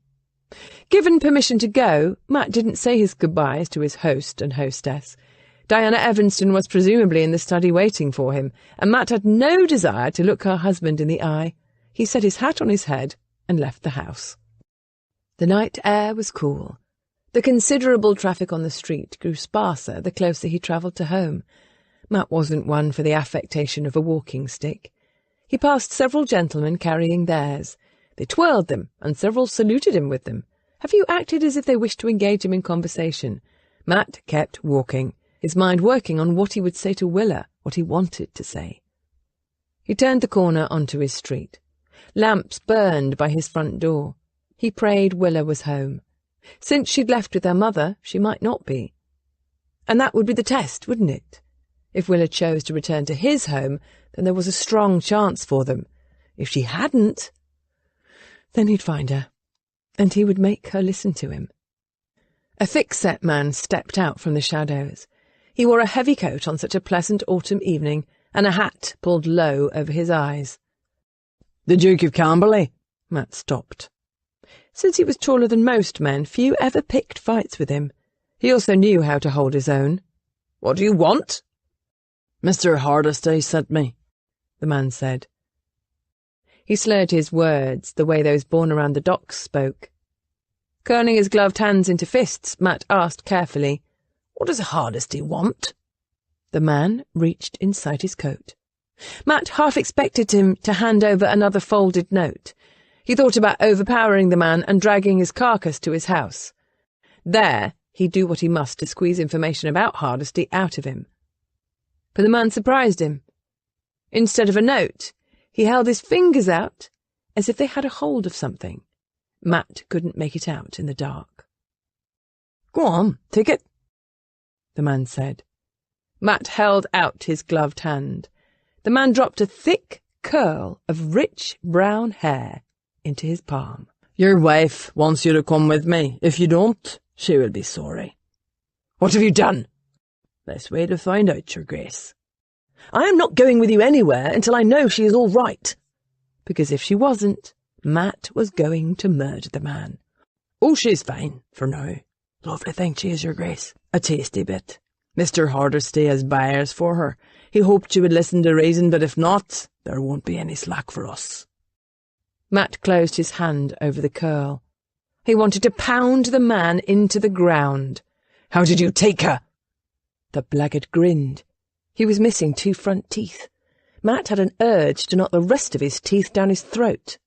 [SPEAKER 1] Given permission to go, Matt didn't say his goodbyes to his host and hostess. Diana Evanston was presumably in the study waiting for him, and Matt had no desire to look her husband in the eye. He set his hat on his head and left the house. The night air was cool. The considerable traffic on the street grew sparser the closer he travelled to home. Matt wasn't one for the affectation of a walking stick. He passed several gentlemen carrying theirs. They twirled them, and several saluted him with them. A few acted as if they wished to engage him in conversation. Matt kept walking, his mind working on what he would say to Willa, what he wanted to say. He turned the corner onto his street. Lamps burned by his front door. He prayed Willa was home. Since she'd left with her mother, she might not be. And that would be the test, wouldn't it? If Willa chose to return to his home, then there was a strong chance for them. If she hadn't, then he'd find her, and he would make her listen to him. A thick-set man stepped out from the shadows. He wore a heavy coat on such a pleasant autumn evening, and a hat pulled low over his eyes.
[SPEAKER 2] The Duke of Camberley?
[SPEAKER 1] Matt stopped. Since he was taller than most men, few ever picked fights with him. He also knew how to hold his own.
[SPEAKER 2] What do you want?
[SPEAKER 4] Mr. Hardesty sent me,
[SPEAKER 1] the man said. He slurred his words the way those born around the docks spoke. Curling his gloved hands into fists, Matt asked carefully, What does Hardesty want? The man reached inside his coat. Matt half expected him to hand over another folded note. He thought about overpowering the man and dragging his carcass to his house. There, he'd do what he must to squeeze information about Hardesty out of him. But the man surprised him. Instead of a note, he held his fingers out as if they had a hold of something. Matt couldn't make it out in the dark.
[SPEAKER 2] "Go on, take it,"
[SPEAKER 1] the man said. Matt held out his gloved hand. The man dropped a thick curl of rich brown hair into his palm.
[SPEAKER 2] "Your wife wants you to come with me. If you don't, she will be sorry."
[SPEAKER 1] "What have you done?"
[SPEAKER 2] "Let's wait to find out, Your Grace."
[SPEAKER 1] "I am not going with you anywhere until I know she is all right." Because if she wasn't, Matt was going to murder the man.
[SPEAKER 2] "Oh, she's fine, for now. Lovely thing she is, Your Grace. A tasty bit. Mr. Hardesty has buyers for her. He hoped you would listen to reason, but if not, there won't be any slack for us."
[SPEAKER 1] Matt closed his hand over the curl. He wanted to pound the man into the ground.
[SPEAKER 2] "How did you take her?"
[SPEAKER 1] The blackguard grinned. He was missing 2 front teeth. Matt had an urge to knock the rest of his teeth down his throat.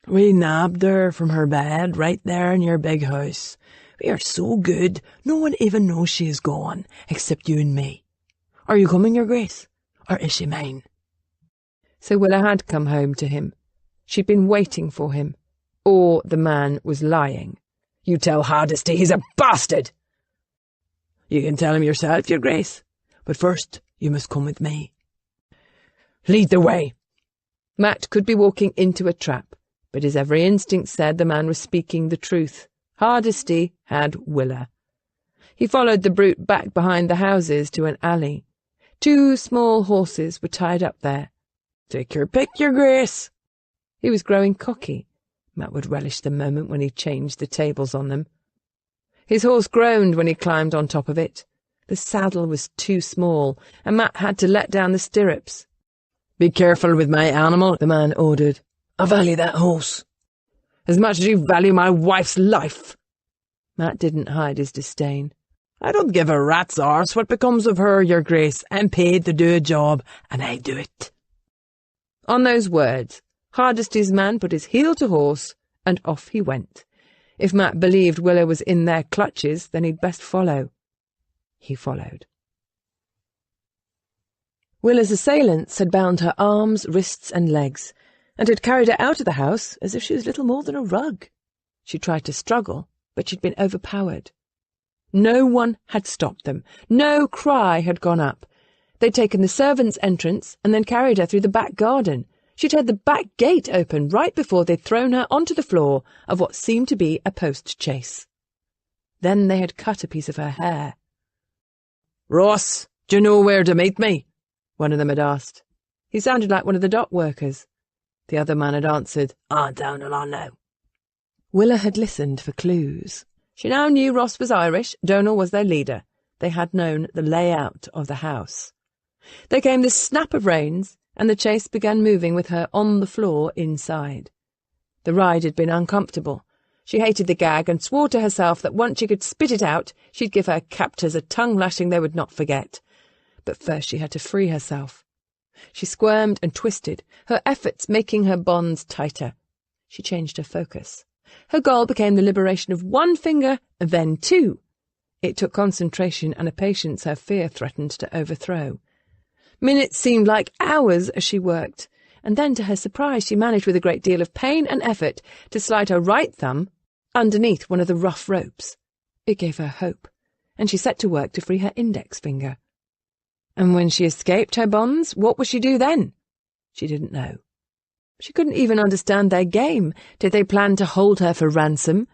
[SPEAKER 2] "We nabbed her from her bed right there in your big house. We are so good, no one even knows she is gone, except you and me. Are you coming, Your Grace, or is she mine?"
[SPEAKER 1] So Willa had come home to him. She'd been waiting for him. Or the man was lying.
[SPEAKER 2] "You tell Hardesty he's a bastard." "You can tell him yourself, Your Grace. But first, you must come with me."
[SPEAKER 1] "Lead the way." Matt could be walking into a trap, but his every instinct said the man was speaking the truth. Hardesty had Willa. He followed the brute back behind the houses to an alley. 2 small horses were tied up there.
[SPEAKER 2] "Take your pick, Your Grace."
[SPEAKER 1] He was growing cocky. Matt would relish the moment when he changed the tables on them. His horse groaned when he climbed on top of it. The saddle was too small, and Matt had to let down the stirrups.
[SPEAKER 2] "Be careful with my animal," the man ordered. "I value that horse."
[SPEAKER 1] "As much as you value my wife's life." Matt didn't hide his disdain.
[SPEAKER 2] "I don't give a rat's arse what becomes of her, Your Grace. I'm paid to do a job, and I do it."
[SPEAKER 1] On those words, Hardesty's man put his heel to horse, and off he went. If Matt believed Willa was in their clutches, then he'd best follow. He followed. Willa's assailants had bound her arms, wrists, and legs, and had carried her out of the house as if she was little more than a rug. She tried to struggle, but she'd been overpowered. No one had stopped them. No cry had gone up. They'd taken the servants' entrance and then carried her through the back garden. She'd had the back gate open right before they'd thrown her onto the floor of what seemed to be a post-chaise. Then they had cut a piece of her hair.
[SPEAKER 2] "Ross, do you know where to meet me?"
[SPEAKER 1] one of them had asked. He sounded like one of the dock workers. The other man had answered,
[SPEAKER 2] Down along now."
[SPEAKER 1] Willa had listened for clues. She now knew Ross was Irish, Donal was their leader. They had known the layout of the house. There came the snap of reins, and the chaise began moving with her on the floor inside. The ride had been uncomfortable. She hated the gag and swore to herself that once she could spit it out, she'd give her captors a tongue-lashing they would not forget. But first she had to free herself. She squirmed and twisted, her efforts making her bonds tighter. She changed her focus. Her goal became the liberation of 1 finger, then 2. It took concentration and a patience her fear threatened to overthrow. Minutes seemed like hours as she worked, and then to her surprise she managed with a great deal of pain and effort to slide her right thumb underneath one of the rough ropes. It gave her hope, and she set to work to free her index finger. And when she escaped her bonds, what would she do then? She didn't know. She couldn't even understand their game. Did they plan to hold her for ransom?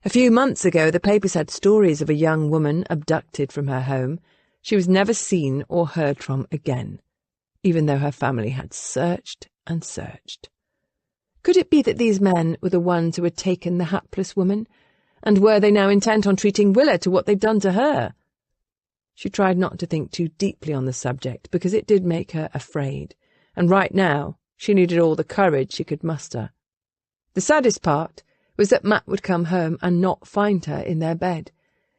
[SPEAKER 1] A few months ago the papers had stories of a young woman abducted from her home. She was never seen or heard from again, even though her family had searched and searched. Could it be that these men were the ones who had taken the hapless woman? And were they now intent on treating Willa to what they'd done to her? She tried not to think too deeply on the subject, because it did make her afraid, and right now she needed all the courage she could muster. The saddest part was that Matt would come home and not find her in their bed.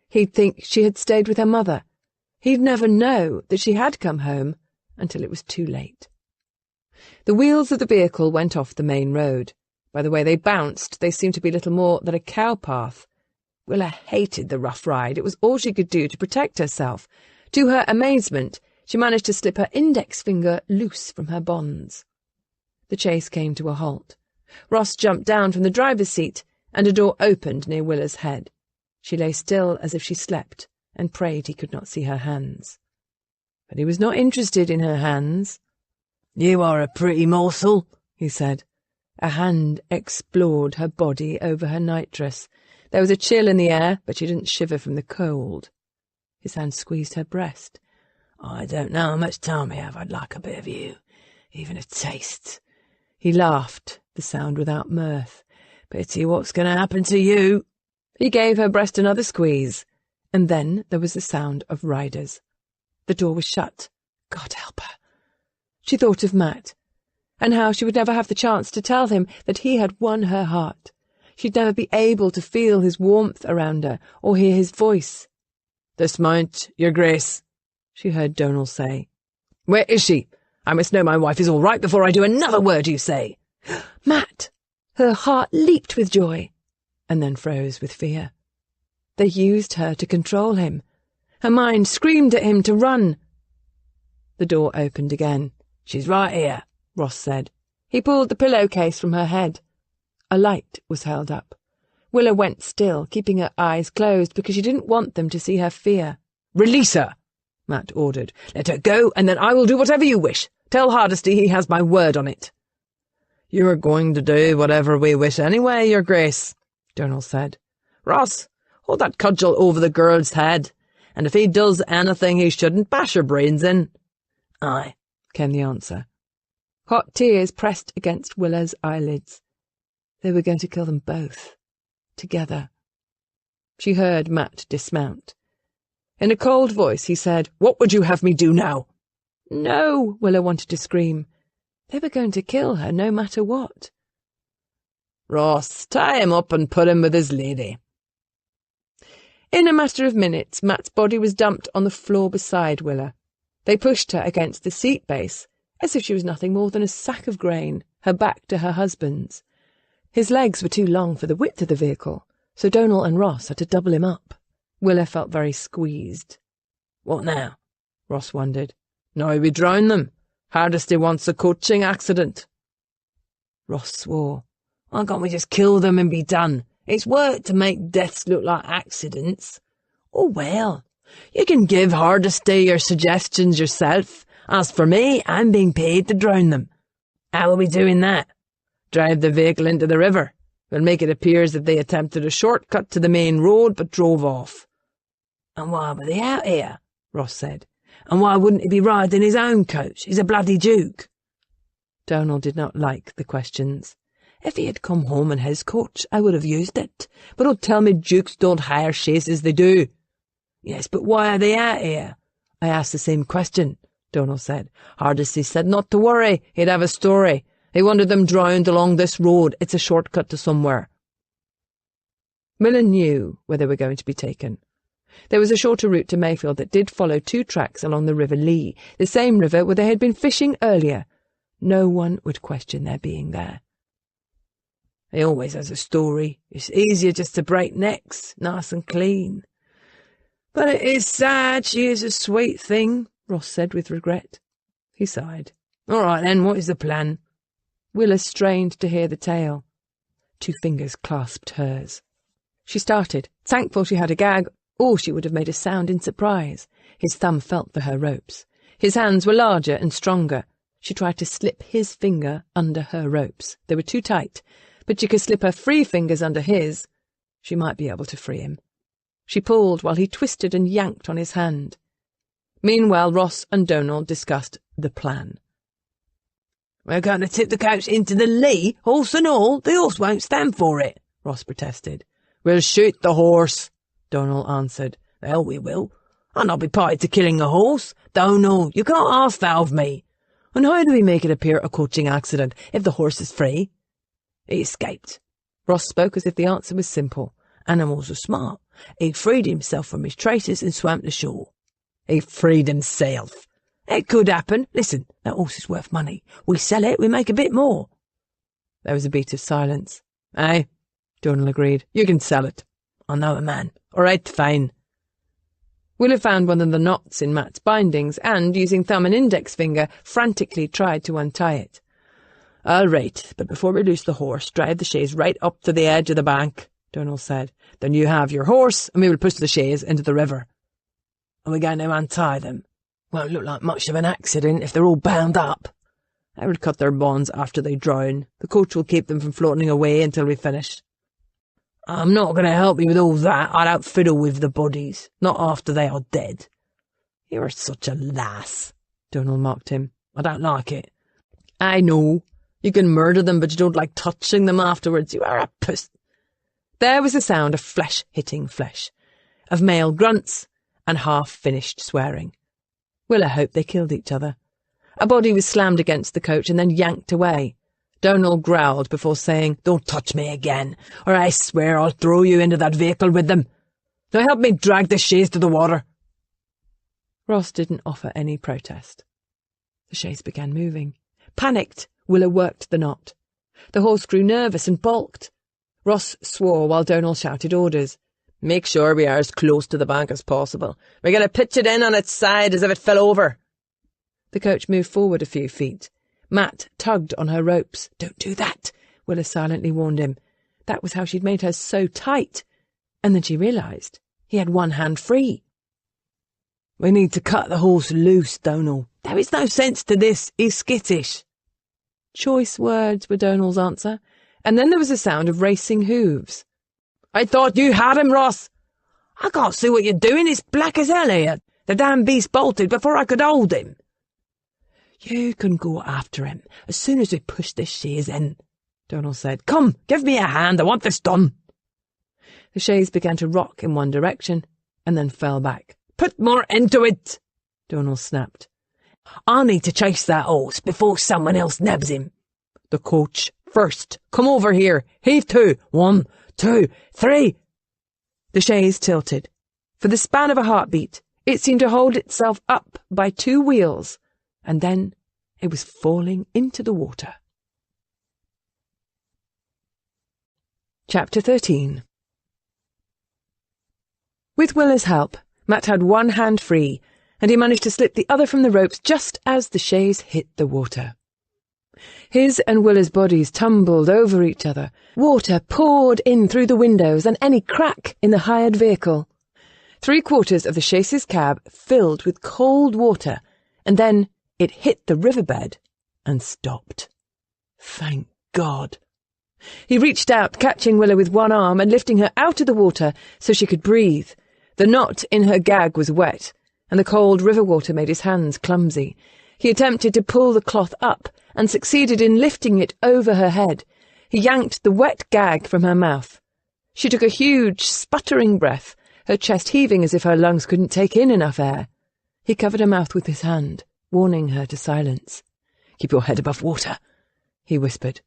[SPEAKER 1] He'd think she had stayed with her mother. He'd never know that she had come home until it was too late. The wheels of the vehicle went off the main road. By the way they bounced, they seemed to be little more than a cow path. Willa hated the rough ride. It was all she could do to protect herself. To her amazement, she managed to slip her index finger loose from her bonds. The chase came to a halt. Ross jumped down from the driver's seat, and a door opened near Willa's head. She lay still as if she slept, and prayed he could not see her hands. But he was not interested in her hands.
[SPEAKER 2] "You are a pretty morsel," he said.
[SPEAKER 1] A hand explored her body over her nightdress. There was a chill in the air, but she didn't shiver from the cold. His hand squeezed her breast.
[SPEAKER 2] "I don't know how much time I have. I'd like a bit of you, even a taste."
[SPEAKER 1] He laughed, the sound without mirth.
[SPEAKER 2] "Pity what's going to happen to you."
[SPEAKER 1] He gave her breast another squeeze, and then there was the sound of riders. The door was shut. God help her. She thought of Matt, and how she would never have the chance to tell him that he had won her heart. She'd never be able to feel his warmth around her, or hear his voice.
[SPEAKER 2] "Dismount, your grace," she heard Donal say.
[SPEAKER 1] "Where is she? I must know my wife is all right before I do another word you say."
[SPEAKER 3] Matt! Her heart leaped with joy,
[SPEAKER 1] and then froze with fear. They used her to control him. Her mind screamed at him to run. The door opened again.
[SPEAKER 2] "She's right here,"
[SPEAKER 1] Ross said. He pulled the pillowcase from her head. A light was held up. Willa went still, keeping her eyes closed because she didn't want them to see her fear.
[SPEAKER 2] "Release her," Matt ordered. "Let her go, and then I will do whatever you wish. Tell Hardesty he has my word on it."
[SPEAKER 4] "You are going to do whatever we wish anyway, your grace," Donal said.
[SPEAKER 2] "Ross, hold that cudgel over the girl's head, and if he does anything he shouldn't, bash her brains in."
[SPEAKER 1] "Aye," came the answer. Hot tears pressed against Willa's eyelids. They were going to kill them both, together. She heard Matt dismount. In a cold voice he said,
[SPEAKER 2] "What would you have me do now?"
[SPEAKER 1] "No," Willa wanted to scream. They were going to kill her no matter what.
[SPEAKER 2] "Ross, tie him up and put him with his lady."
[SPEAKER 1] In a matter of minutes, Matt's body was dumped on the floor beside Willa. They pushed her against the seat base, as if she was nothing more than a sack of grain, her back to her husband's. His legs were too long for the width of the vehicle, so Donal and Ross had to double him up. Willa felt very squeezed.
[SPEAKER 2] "What now?"
[SPEAKER 1] Ross wondered.
[SPEAKER 2] "Now we drown them. Hardesty wants a coaching accident."
[SPEAKER 1] Ross swore.
[SPEAKER 2] "Why can't we just kill them and be done? It's work to make deaths look like accidents."
[SPEAKER 1] "Oh, well,
[SPEAKER 2] you can give Hardesty your suggestions yourself. As for me, I'm being paid to drown them." "How are we doing that?" "Drive the vehicle into the river. We'll make it appear as if they attempted a shortcut to the main road but drove off."
[SPEAKER 1] "And why were they out here?" Ross said.
[SPEAKER 2] "And why wouldn't he be riding his own coach? He's a bloody duke."
[SPEAKER 1] Donal did not like the questions. "If he had come home in his coach, I would have used it. But don't tell me dukes don't hire chaises, they do."
[SPEAKER 2] "Yes, but why are they out here?"
[SPEAKER 1] "I asked the same question," Donal said.
[SPEAKER 2] "Hardesty said not to worry, he'd have a story. He wanted them drowned along this road. It's a shortcut to somewhere."
[SPEAKER 1] Miller knew where they were going to be taken. There was a shorter route to Mayfield that did follow 2 tracks along the River Lee, the same river where they had been fishing earlier. No one would question their being there.
[SPEAKER 2] "He always has a story. It's easier just to break necks, nice and clean." "But it is sad. She is a sweet thing," Ross said with regret.
[SPEAKER 1] He sighed.
[SPEAKER 2] "All right, then, what is the plan?"
[SPEAKER 1] Willa strained to hear the tale. 2 fingers clasped hers. She started, thankful she had a gag, or she would have made a sound in surprise. His thumb felt for her ropes. His hands were larger and stronger. She tried to slip his finger under her ropes. They were too tight, but she could slip her free fingers under his. She might be able to free him. She pulled while he twisted and yanked on his hand. Meanwhile, Ross and Donal discussed the plan.
[SPEAKER 2] "We're going to tip the coach into the Lee, horse and all. The horse won't stand for it," Ross protested.
[SPEAKER 4] "We'll shoot the horse," Donal answered.
[SPEAKER 2] "Well, we will. I'll not be party to killing a horse. Donal, you can't ask that of me."
[SPEAKER 1] "And how do we make it appear a coaching accident if the horse is free?"
[SPEAKER 2] "He escaped."
[SPEAKER 1] Ross spoke as if the answer was simple.
[SPEAKER 2] "Animals are smart. He freed himself from his traces and swam to shore."
[SPEAKER 4] "He freed himself,"
[SPEAKER 2] It could happen. Listen, that horse is worth money. We sell it, we make a bit more.
[SPEAKER 1] There was a beat of silence. Aye, Donal agreed. You can sell it.
[SPEAKER 2] I know a man. All right, fine.
[SPEAKER 1] Willa found one of the knots in Matt's bindings and, using thumb and index finger, frantically tried to untie it.
[SPEAKER 2] All right, but before we loose the horse, drive the chaise right up to the edge of the bank, Donal said. Then you have your horse, and we will push the chaise into the river. Are we going to untie them? Won't look like much of an accident if they're all bound up. I will cut their bonds after they drown. The coach will keep them from floating away until we finish. I'm not going to help you with all that. I don't fiddle with the bodies, not after they are dead. You're such a lass, Donal mocked him. I don't like it. I know. You can murder them, but you don't like touching them afterwards. You are a puss.
[SPEAKER 1] There was the sound of flesh hitting flesh, of male grunts and half-finished swearing. Willa hoped they killed each other. A body was slammed against the coach and then yanked away. Donal growled before saying, "Don't touch me again, or I swear I'll throw you into that vehicle with them. Now help me drag the chaise to the water." Ross didn't offer any protest. The chaise began moving. Panicked, Willa worked the knot. The horse grew nervous and balked. Ross swore while Donal shouted orders. "Make sure we are as close to the bank as possible. We're going to pitch it in on its side as if it fell over." The coach moved forward a few feet. Matt tugged on her ropes. "Don't do that," Willa silently warned him. That was how she'd made her so tight. And then she realised he had one hand free. "We need to cut the horse loose, Donal. There is no sense to this. He's skittish." Choice words were Donal's answer, and then there was a sound of racing hooves. "I thought you had him, Ross." "I can't see what you're doing. It's black as hell here. The damn beast bolted before I could hold him." "You can go after him as soon as we push this chaise in," Donal said. "Come, give me a hand. I want this done." The chaise began to rock in one direction and then fell back. "Put more into it," Donal snapped. "I need to chase that horse before someone else nabs him." "The coach first. Come over here. Heave to. 1, 2, 3. The chaise tilted. For the span of a heartbeat, it seemed to hold itself up by 2 wheels, and then it was falling into the water. Chapter 13. With Willa's help, Matt had one hand free, and he managed to slip the other from the ropes just as the chaise hit the water. His and Willa's bodies tumbled over each other. Water poured in through the windows and any crack in the hired vehicle. 3/4 of the chaise's cab filled with cold water, and then it hit the riverbed and stopped. Thank God. He reached out, catching Willa with one arm and lifting her out of the water so she could breathe. The knot in her gag was wet, and the cold river water made his hands clumsy. He attempted to pull the cloth up and succeeded in lifting it over her head. He yanked the wet gag from her mouth. She took a huge, sputtering breath, her chest heaving as if her lungs couldn't take in enough air. He covered her mouth with his hand, warning her to silence. "Keep your head above water," he whispered.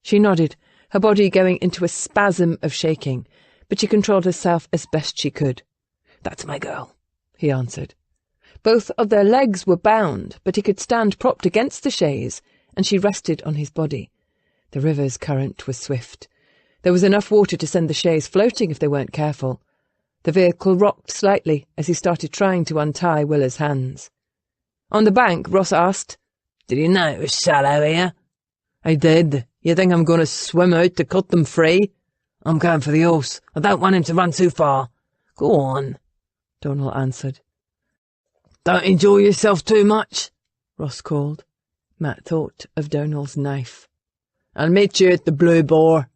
[SPEAKER 1] She nodded, her body going into a spasm of shaking, but she controlled herself as best she could. "That's my girl," he answered. Both of their legs were bound, but he could stand propped against the chaise, and she rested on his body. The river's current was swift. There was enough water to send the chaise floating if they weren't careful. The vehicle rocked slightly as he started trying to untie Willa's hands. On the bank, Ross asked, "Did you know it was shallow here?" "I did. You think I'm going to swim out to cut them free?" "I'm going for the horse. I don't want him to run too far." "Go on," Donal answered. "Don't enjoy yourself too much," Ross called. Matt thought of Donal's knife. "I'll meet you at the Blue Boar,"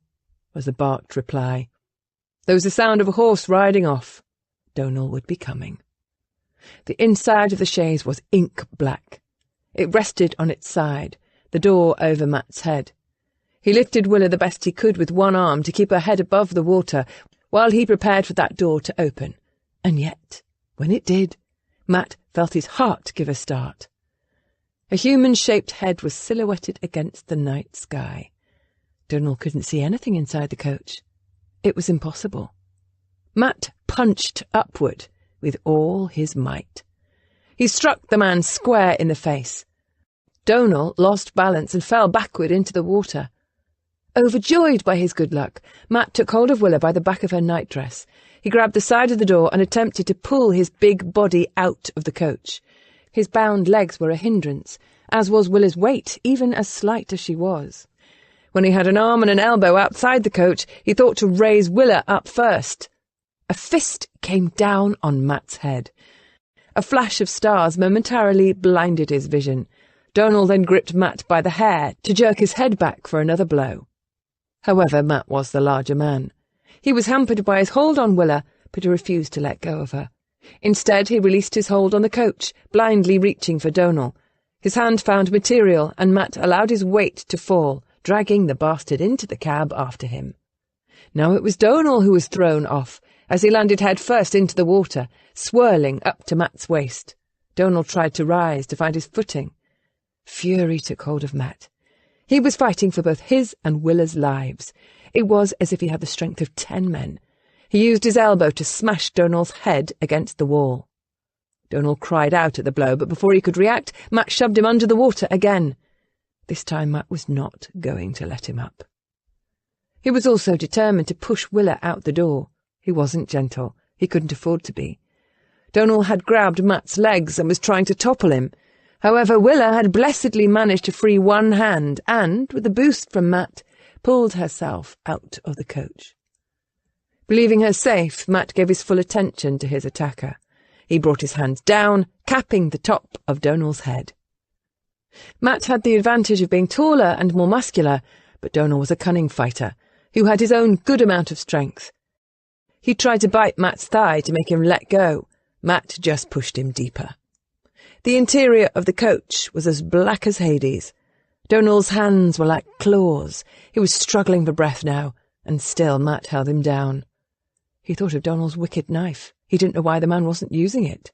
[SPEAKER 1] was the barked reply. There was the sound of a horse riding off. Donal would be coming. The inside of the chaise was ink black. It rested on its side, the door over Matt's head. He lifted Willa the best he could with one arm to keep her head above the water, while he prepared for that door to open. And yet, when it did, Matt felt his heart give a start. A human-shaped head was silhouetted against the night sky. Donal couldn't see anything inside the coach. It was impossible. Matt punched upward with all his might. He struck the man square in the face. Donal lost balance and fell backward into the water. Overjoyed by his good luck, Matt took hold of Willa by the back of her nightdress. He grabbed the side of the door and attempted to pull his big body out of the coach. His bound legs were a hindrance, as was Willa's weight, even as slight as she was. When he had an arm and an elbow outside the coach, he thought to raise Willa up first. A fist came down on Matt's head. A flash of stars momentarily blinded his vision. Donal then gripped Matt by the hair to jerk his head back for another blow. However, Matt was the larger man. He was hampered by his hold on Willa, but he refused to let go of her. Instead, he released his hold on the coach, blindly reaching for Donal. His hand found material, and Matt allowed his weight to fall, dragging the bastard into the cab after him. Now it was Donal who was thrown off, as he landed head first into the water, swirling up to Matt's waist. Donal tried to rise to find his footing. Fury took hold of Matt. He was fighting for both his and Willa's lives. It was as if he had the strength of 10 men. He used his elbow to smash Donal's head against the wall. Donal cried out at the blow, but before he could react, Matt shoved him under the water again. This time Matt was not going to let him up. He was also determined to push Willa out the door. He wasn't gentle. He couldn't afford to be. Donal had grabbed Matt's legs and was trying to topple him. However, Willa had blessedly managed to free one hand and, with a boost from Matt, pulled herself out of the coach. Believing her safe, Matt gave his full attention to his attacker. He brought his hands down, capping the top of Donal's head. Matt had the advantage of being taller and more muscular, but Donal was a cunning fighter, who had his own good amount of strength. He tried to bite Matt's thigh to make him let go. Matt just pushed him deeper. The interior of the coach was as black as Hades. Donal's hands were like claws. He was struggling for breath now, and still Matt held him down. He thought of Donal's wicked knife. He didn't know why the man wasn't using it.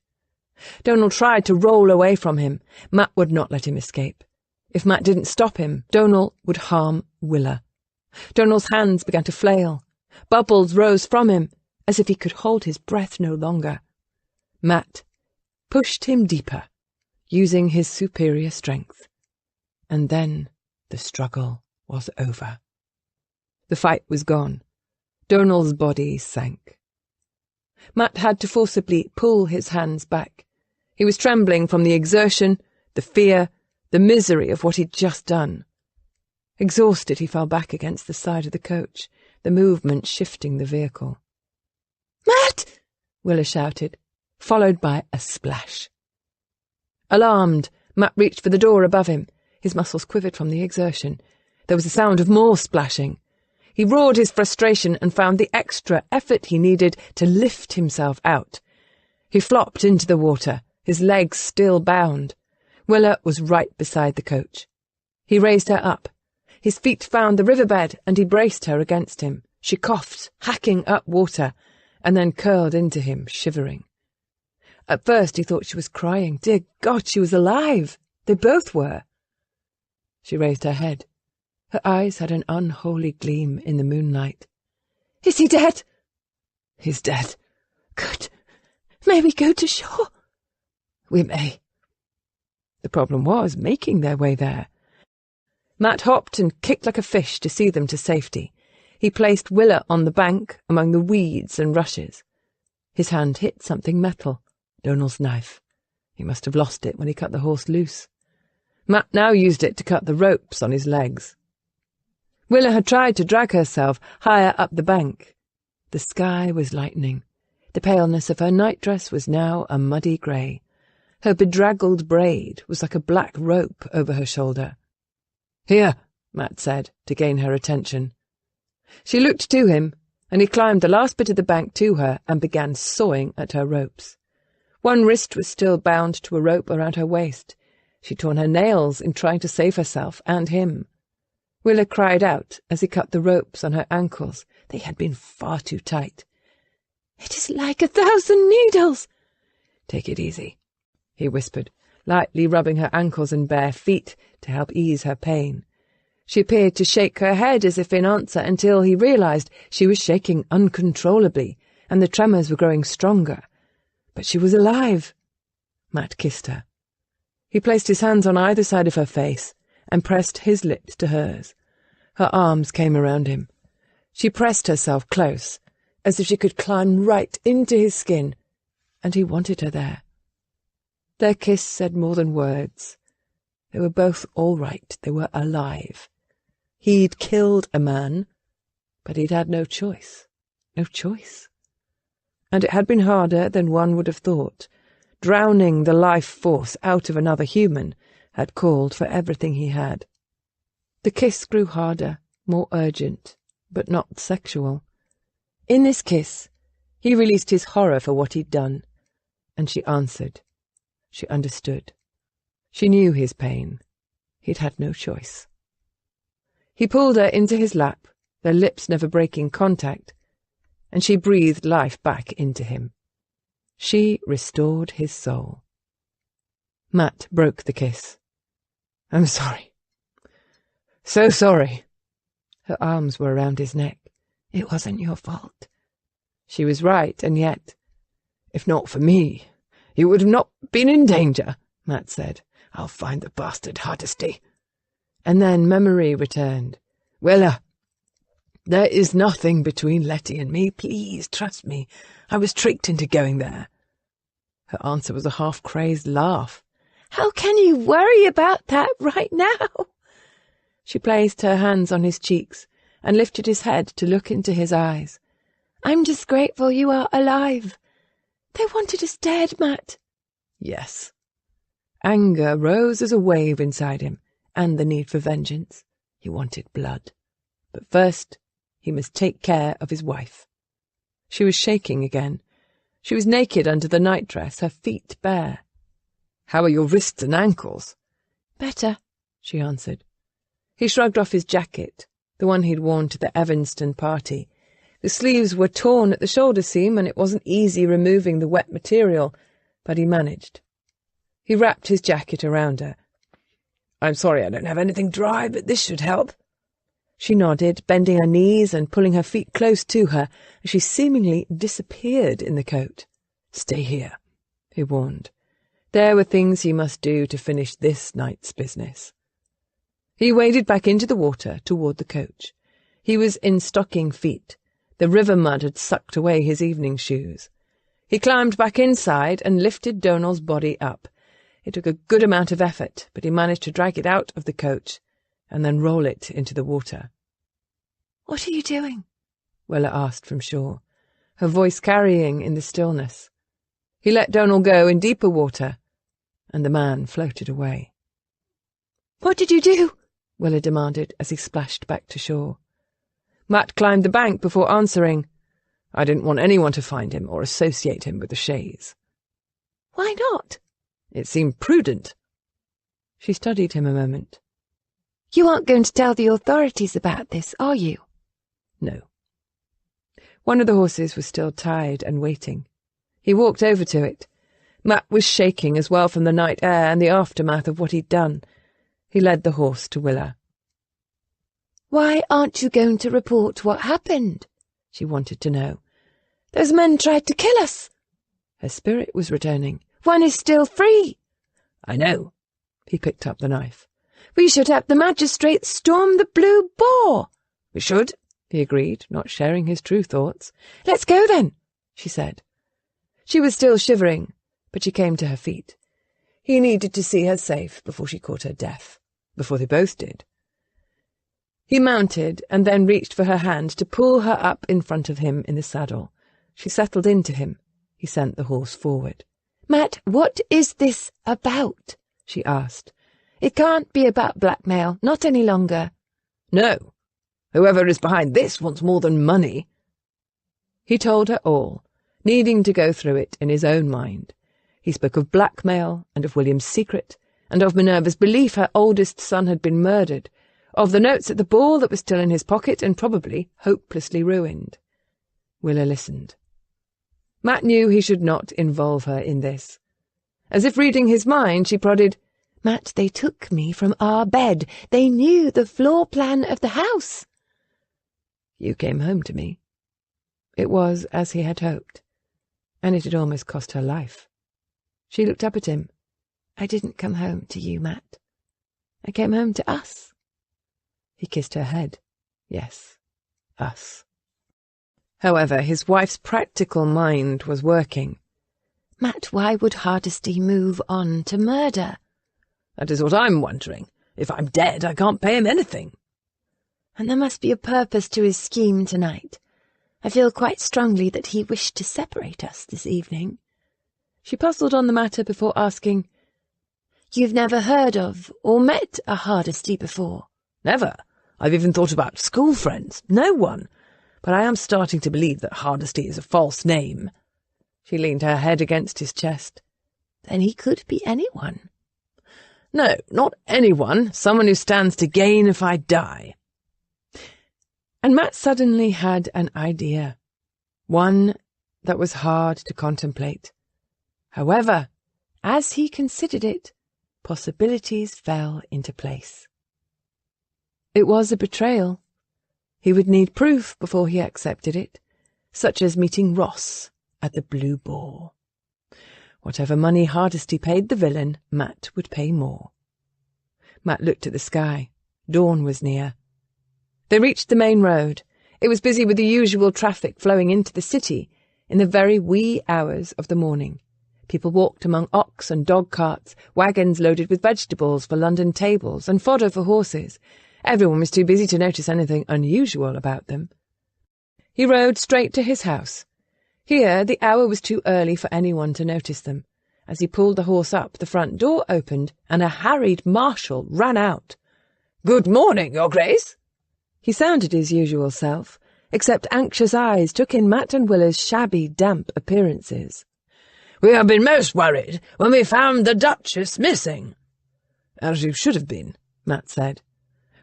[SPEAKER 1] Donal tried to roll away from him. Matt would not let him escape. If Matt didn't stop him, Donal would harm Willa. Donal's hands began to flail. Bubbles rose from him, as if he could hold his breath no longer. Matt pushed him deeper, using his superior strength. And then the struggle was over. The fight was gone. Donal's body sank. Matt had to forcibly pull his hands back. He was trembling from the exertion, the fear, the misery of what he'd just done. Exhausted, he fell back against the side of the coach, the movement shifting the vehicle. "Matt!" Willa shouted, followed by a splash. Alarmed, Matt reached for the door above him. His muscles quivered from the exertion. There was the sound of more splashing. He roared his frustration and found the extra effort he needed to lift himself out. He flopped into the water, his legs still bound. Willa was right beside the coach. He raised her up. His feet found the riverbed, and he braced her against him. She coughed, hacking up water, and then curled into him, shivering. At first he thought she was crying. Dear God, she was alive! They both were. She raised her head. Her eyes had an unholy gleam in the moonlight. "Is he dead?" "He's dead." "Good. May we go to shore?" "We may." The problem was making their way there. Matt hopped and kicked like a fish to see them to safety. He placed Willa on the bank among the weeds and rushes. His hand hit something metal, Donal's knife. He must have lost it when he cut the horse loose. Matt now used it to cut the ropes on his legs. Willa had tried to drag herself higher up the bank. The sky was lightening. The paleness of her nightdress was now a muddy grey. Her bedraggled braid was like a black rope over her shoulder. "Here," Matt said, to gain her attention. She looked to him, and he climbed the last bit of the bank to her and began sawing at her ropes. One wrist was still bound to a rope around her waist. She'd torn her nails in trying to save herself and him. Willa cried out as he cut the ropes on her ankles. They had been far too tight. "It is like 1,000 needles." "Take it easy," he whispered, lightly rubbing her ankles and bare feet to help ease her pain. She appeared to shake her head as if in answer until he realized she was shaking uncontrollably, and the tremors were growing stronger. But she was alive. Matt kissed her. He placed his hands on either side of her face and pressed his lips to hers. Her arms came around him. She pressed herself close, as if she could climb right into his skin, and he wanted her there. Their kiss said more than words. They were both all right. They were alive. He'd killed a man, but he'd had no choice. No choice. And it had been harder than one would have thought. Drowning the life force out of another human had called for everything he had. The kiss grew harder, more urgent, but not sexual. In this kiss, he released his horror for what he'd done, and she answered. She understood. She knew his pain. He'd had no choice. He pulled her into his lap, their lips never breaking contact, and she breathed life back into him. She restored his soul. Matt broke the kiss. "I'm sorry. So sorry." Her arms were around his neck. "It wasn't your fault." She was right, and yet, "If not for me, you would have not been in danger," Matt said. "I'll find the bastard Hardesty." And then memory returned. "Willa, there is nothing between Letty and me. Please trust me. I was tricked into going there." Her answer was a half-crazed laugh.
[SPEAKER 3] "How can you worry about that right now?"
[SPEAKER 1] She placed her hands on his cheeks and lifted his head to look into his eyes.
[SPEAKER 3] "I'm just grateful you are alive. They wanted us dead, Matt."
[SPEAKER 1] Yes. Anger rose as a wave inside him, and the need for vengeance. He wanted blood. But first, he must take care of his wife. She was shaking again. She was naked under the nightdress, her feet bare. "How are your wrists and ankles?"
[SPEAKER 3] "Better,"
[SPEAKER 1] she answered. He shrugged off his jacket, the one he'd worn to the Evanston party. The sleeves were torn at the shoulder seam, and it wasn't easy removing the wet material, but he managed. He wrapped his jacket around her. "I'm sorry I don't have anything dry, but this should help." She nodded, bending her knees and pulling her feet close to her as she seemingly disappeared in the coat. "Stay here," he warned. There were things he must do to finish this night's business. He waded back into the water toward the coach. He was in stocking feet. The river mud had sucked away his evening shoes. He climbed back inside and lifted Donal's body up. It took a good amount of effort, but he managed to drag it out of the coach and then roll it into the water.
[SPEAKER 3] "What are you doing?"
[SPEAKER 1] Willa asked from shore, her voice carrying in the stillness. He let Donal go in deeper water, and the man floated away.
[SPEAKER 3] "What did you do?"
[SPEAKER 1] Willa demanded as he splashed back to shore. Matt climbed the bank before answering. "I didn't want anyone to find him or associate him with the Shays."
[SPEAKER 3] "Why not?"
[SPEAKER 1] "It seemed prudent." She studied him a moment.
[SPEAKER 3] "You aren't going to tell the authorities about this, are you?"
[SPEAKER 1] No. One of the horses was still tied and waiting. He walked over to it. Matt was shaking as well from the night air and the aftermath of what he'd done. He led the horse to Willa.
[SPEAKER 3] "Why aren't you going to report what happened?" she wanted to know. "Those men tried to kill us."
[SPEAKER 1] Her spirit was returning.
[SPEAKER 3] "One is still free."
[SPEAKER 1] "I know." He picked up the knife.
[SPEAKER 3] "We should have the magistrates storm the Blue Boar."
[SPEAKER 1] "We should," he agreed, not sharing his true thoughts.
[SPEAKER 3] "Let's go then,"
[SPEAKER 1] she said. She was still shivering, but she came to her feet. He needed to see her safe before she caught her death, before they both did. He mounted and then reached for her hand to pull her up in front of him in the saddle. She settled into him. He sent the horse forward.
[SPEAKER 3] "Matt, what is this about?" she asked. "It can't be about blackmail, not any longer."
[SPEAKER 1] "No. Whoever is behind this wants more than money." He told her all, needing to go through it in his own mind. He spoke of blackmail and of William's secret, and of Minerva's belief her oldest son had been murdered, of the notes at the ball that were still in his pocket and probably hopelessly ruined. Willa listened. Matt knew he should not involve her in this. As if reading his mind, she prodded,
[SPEAKER 3] "Matt, they took me from our bed. They knew the floor plan of the house."
[SPEAKER 1] "You came home to me." It was as he had hoped, and it had almost cost her life. She looked up at him.
[SPEAKER 3] I didn't come home to you, Matt. I came home to us.
[SPEAKER 1] He kissed her head. Yes, us. However, his wife's practical mind was working.
[SPEAKER 3] Matt, why would Hardesty move on to murder?
[SPEAKER 2] That is what I'm wondering. If I'm dead, I can't pay him anything.
[SPEAKER 3] And there must be a purpose to his scheme tonight. I feel quite strongly that he wished to separate us this evening.
[SPEAKER 1] She puzzled on the matter before asking,
[SPEAKER 3] You've never heard of or met a Hardesty before?
[SPEAKER 2] Never. I've even thought about school friends. No one. But I am starting to believe that Hardesty is a false name.
[SPEAKER 1] She leaned her head against his chest.
[SPEAKER 3] Then he could be anyone.
[SPEAKER 2] No, not anyone. Someone who stands to gain if I die.
[SPEAKER 1] And Matt suddenly had an idea. One that was hard to contemplate. However, as he considered it, possibilities fell into place. It was a betrayal. He would need proof before he accepted it, such as meeting Ross at the Blue Boar. Whatever money Hardesty paid the villain, Matt would pay more. Matt looked at the sky. Dawn was near. They reached the main road. It was busy with the usual traffic flowing into the city in the very wee hours of the morning. People walked among ox and dog carts, wagons loaded with vegetables for London tables and fodder for horses. Everyone was too busy to notice anything unusual about them. He rode straight to his house. Here the hour was too early for anyone to notice them. As he pulled the horse up, the front door opened, and a harried marshal ran out.
[SPEAKER 2] "Good morning, Your Grace."
[SPEAKER 1] He sounded his usual self, except anxious eyes took in Matt and Willa's shabby, damp appearances.
[SPEAKER 2] "We have been most worried when we found the Duchess missing." "As you should have been," Matt said.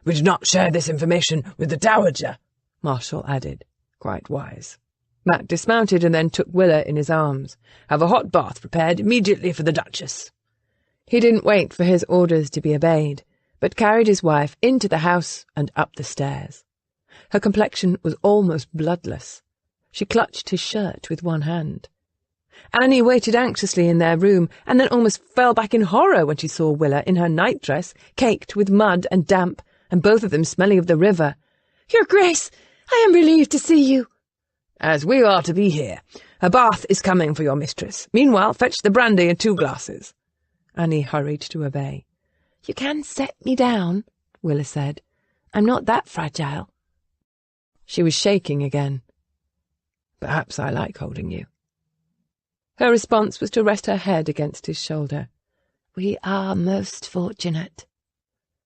[SPEAKER 2] "We did not share this information with the Dowager," Marshall added. Quite wise. Matt dismounted and then took Willa in his arms. "Have a hot bath prepared immediately for the Duchess." He didn't wait for his orders to be obeyed, but carried his wife into the house and up the stairs. Her complexion was almost bloodless. She clutched his shirt with one hand. Annie waited anxiously in their room, and then almost fell back in horror when she saw Willa in her nightdress, caked with mud and damp, and both of them smelling of the river.
[SPEAKER 3] "Your Grace, I am relieved to see you."
[SPEAKER 2] "As we are to be here. A bath is coming for your mistress. Meanwhile, fetch the brandy and 2 glasses.
[SPEAKER 1] Annie hurried to obey.
[SPEAKER 3] "You can set me down," Willa said. "I'm not that fragile."
[SPEAKER 1] She was shaking again. "Perhaps I like holding you." Her response was to rest her head against his shoulder.
[SPEAKER 3] "We are most fortunate."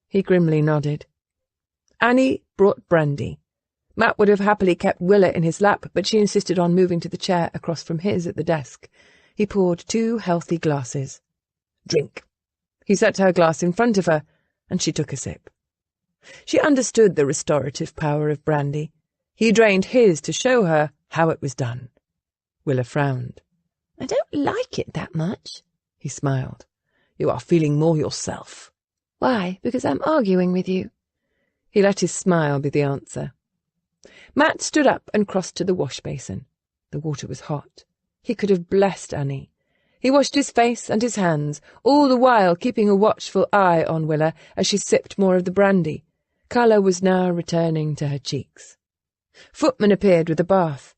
[SPEAKER 1] He grimly nodded. Annie brought brandy. Matt would have happily kept Willa in his lap, but she insisted on moving to the chair across from his at the desk. He poured 2 healthy glasses. "Drink." He set her glass in front of her, and she took a sip. She understood the restorative power of brandy. He drained his to show her how it was done. Willa frowned.
[SPEAKER 3] "I don't like it that much."
[SPEAKER 1] He smiled. "You are feeling more yourself."
[SPEAKER 3] "Why? Because I'm arguing with you."
[SPEAKER 1] He let his smile be the answer. Matt stood up and crossed to the wash basin. The water was hot. He could have blessed Annie. He washed his face and his hands, all the while keeping a watchful eye on Willa as she sipped more of the brandy. Colour was now returning to her cheeks. Footman appeared with a bath.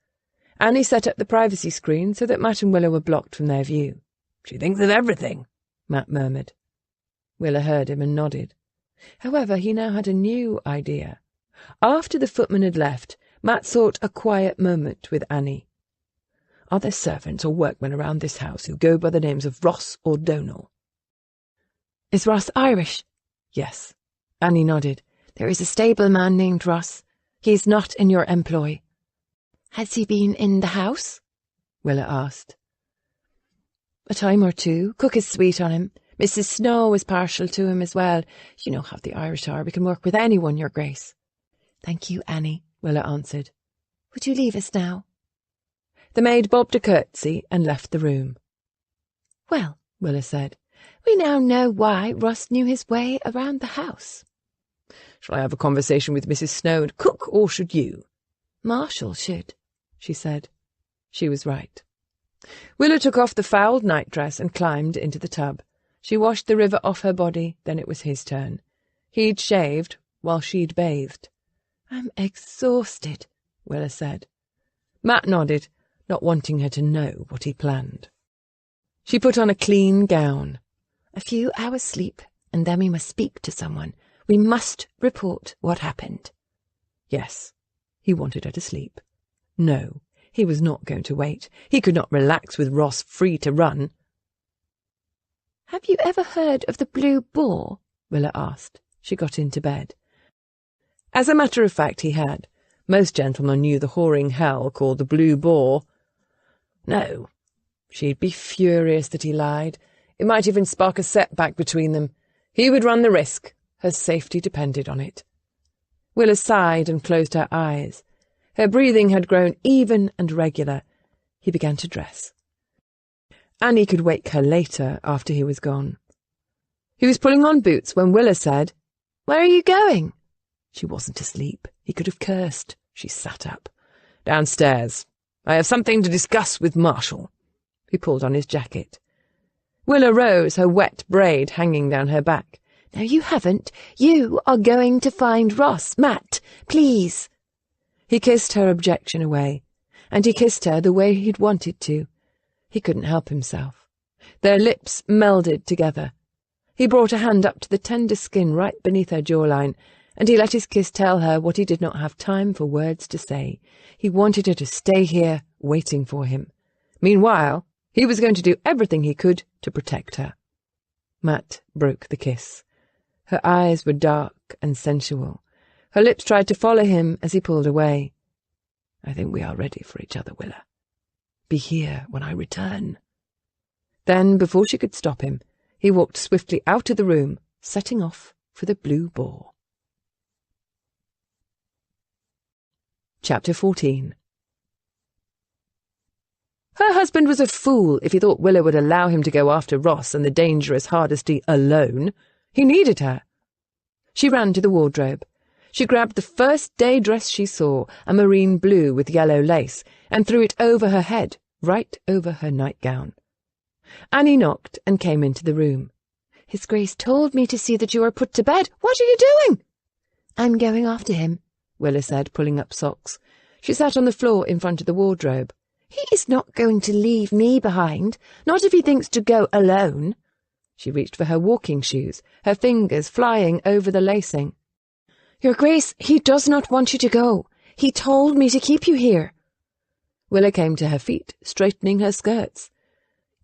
[SPEAKER 1] Annie set up the privacy screen so that Matt and Willa were blocked from their view.
[SPEAKER 2] "She thinks of everything,"
[SPEAKER 1] Matt murmured. Willa heard him and nodded. However, he now had a new idea. After the footman had left, Matt sought a quiet moment with Annie. "Are there servants or workmen around this house who go by the names of Ross or Donal?"
[SPEAKER 3] "Is Ross Irish?"
[SPEAKER 1] "Yes." Annie nodded.
[SPEAKER 3] "There is a stableman named Ross. He is not in your employ." "Has he been in the house?"
[SPEAKER 1] Willa asked.
[SPEAKER 3] "A time or 2. Cook is sweet on him. Mrs. Snow is partial to him as well. You know how the Irish are. We can work with anyone, Your Grace."
[SPEAKER 1] "Thank you, Annie," Willa answered.
[SPEAKER 3] "Would you leave us now?"
[SPEAKER 1] The maid bobbed a curtsy and left the room.
[SPEAKER 3] "Well,"
[SPEAKER 1] Willa said,
[SPEAKER 3] "we now know why Ross knew his way around the house."
[SPEAKER 1] "Shall I have a conversation with Mrs. Snow and cook, or should you?"
[SPEAKER 3] "Marshall should,"
[SPEAKER 1] she said. She was right. Willa took off the fouled nightdress and climbed into the tub. She washed the river off her body, then it was his turn. He'd shaved while she'd bathed.
[SPEAKER 3] "I'm exhausted,"
[SPEAKER 1] Willa said. Matt nodded, not wanting her to know what he planned. She put on a clean gown.
[SPEAKER 3] "A few hours' sleep, and then we must speak to someone. We must report what happened."
[SPEAKER 1] Yes, he wanted her to sleep. No, he was not going to wait. He could not relax with Ross free to run.
[SPEAKER 3] "Have you ever heard of the Blue Boar?"
[SPEAKER 1] Willa asked. She got into bed. As a matter of fact, he had. Most gentlemen knew the whoring hell called the Blue Boar. No. She'd be furious that he lied. It might even spark a setback between them. He would run the risk. Her safety depended on it. Willa sighed and closed her eyes. Her breathing had grown even and regular. He began to dress. Annie could wake her later after he was gone. He was pulling on boots when Willa said, "Where are you going?" She wasn't asleep. He could have cursed. She sat up. "Downstairs. I have something to discuss with Marshall." He pulled on his jacket. Willa rose, her wet braid hanging down her back.
[SPEAKER 3] "No, you haven't. You are going to find Ross. Matt, please."
[SPEAKER 1] He kissed her objection away, and he kissed her the way he'd wanted to. He couldn't help himself. Their lips melded together. He brought a hand up to the tender skin right beneath her jawline, and he let his kiss tell her what he did not have time for words to say. He wanted her to stay here, waiting for him. Meanwhile, he was going to do everything he could to protect her. Matt broke the kiss. Her eyes were dark and sensual. Her lips tried to follow him as he pulled away. "I think we are ready for each other, Willa. Be here when I return." Then, before she could stop him, he walked swiftly out of the room, setting off for the Blue Boar. Chapter 14. Her husband was a fool if he thought Willa would allow him to go after Ross and the dangerous Hardesty alone. He needed her. She ran to the wardrobe. She grabbed the first day dress she saw, a marine blue with yellow lace, and threw it over her head, right over her nightgown. Annie knocked and came into the room.
[SPEAKER 3] "His Grace told me to see that you are put to bed. What are you doing?" "I'm going after him,"
[SPEAKER 1] Willa said, pulling up socks. She sat on the floor in front of the wardrobe.
[SPEAKER 3] "He is not going to leave me behind, not if he thinks to go alone."
[SPEAKER 1] She reached for her walking shoes, her fingers flying over the lacing.
[SPEAKER 3] "Your Grace, he does not want you to go. He told me to keep you here."
[SPEAKER 1] Willa came to her feet, straightening her skirts.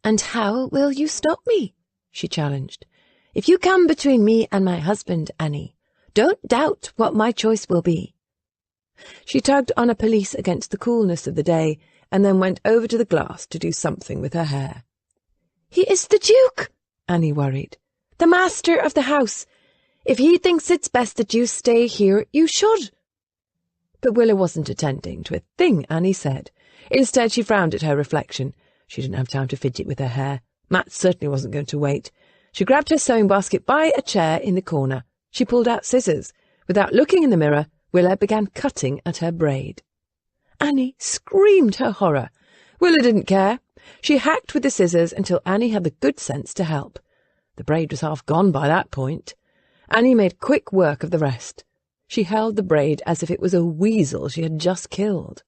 [SPEAKER 3] "And how will you stop me?" she challenged. "If you come between me and my husband, Annie, don't doubt what my choice will be."
[SPEAKER 1] She tugged on a pelisse against the coolness of the day, and then went over to the glass to do something with her hair.
[SPEAKER 3] "He is the Duke,"
[SPEAKER 1] Annie worried.
[SPEAKER 3] "The master of the house. If he thinks it's best that you stay here, you should."
[SPEAKER 1] But Willa wasn't attending to a thing Annie said. Instead, she frowned at her reflection. She didn't have time to fidget with her hair. Matt certainly wasn't going to wait. She grabbed her sewing basket by a chair in the corner. She pulled out scissors. Without looking in the mirror, Willa began cutting at her braid. Annie screamed her horror. Willa didn't care. She hacked with the scissors until Annie had the good sense to help. The braid was half gone by that point. Annie made quick work of the rest. She held the braid as if it was a weasel she had just killed.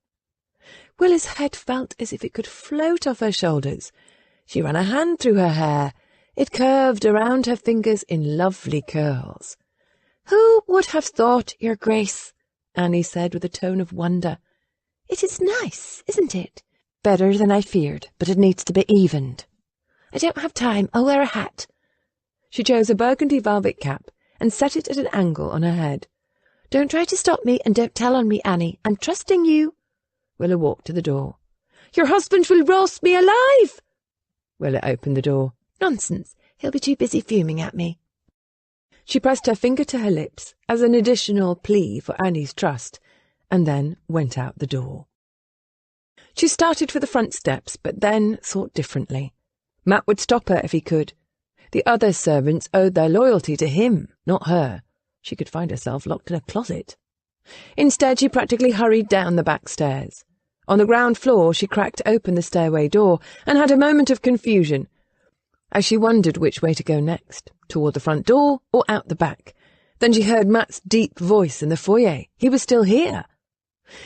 [SPEAKER 1] Willa's head felt as if it could float off her shoulders. She ran a hand through her hair. It curved around her fingers in lovely curls.
[SPEAKER 3] "Who would have thought, Your Grace?"
[SPEAKER 1] Annie said with a tone of wonder.
[SPEAKER 3] "It is nice, isn't it? Better than I feared, but it needs to be evened. I don't have time. I'll wear a hat."
[SPEAKER 1] She chose a burgundy velvet cap and set it at an angle on her head.
[SPEAKER 3] "Don't try to stop me, and don't tell on me, Annie. I'm trusting you."
[SPEAKER 1] Willa walked to the door.
[SPEAKER 3] "Your husband will roast me alive."
[SPEAKER 1] Willa opened the door.
[SPEAKER 3] "Nonsense. He'll be too busy fuming at me."
[SPEAKER 1] She pressed her finger to her lips as an additional plea for Annie's trust, and then went out the door. She started for the front steps, but then thought differently. Matt would stop her if he could. The other servants owed their loyalty to him, not her. She could find herself locked in a closet. Instead, she practically hurried down the back stairs. On the ground floor, she cracked open the stairway door and had a moment of confusion as she wondered which way to go next, toward the front door or out the back. Then she heard Matt's deep voice in the foyer. He was still here.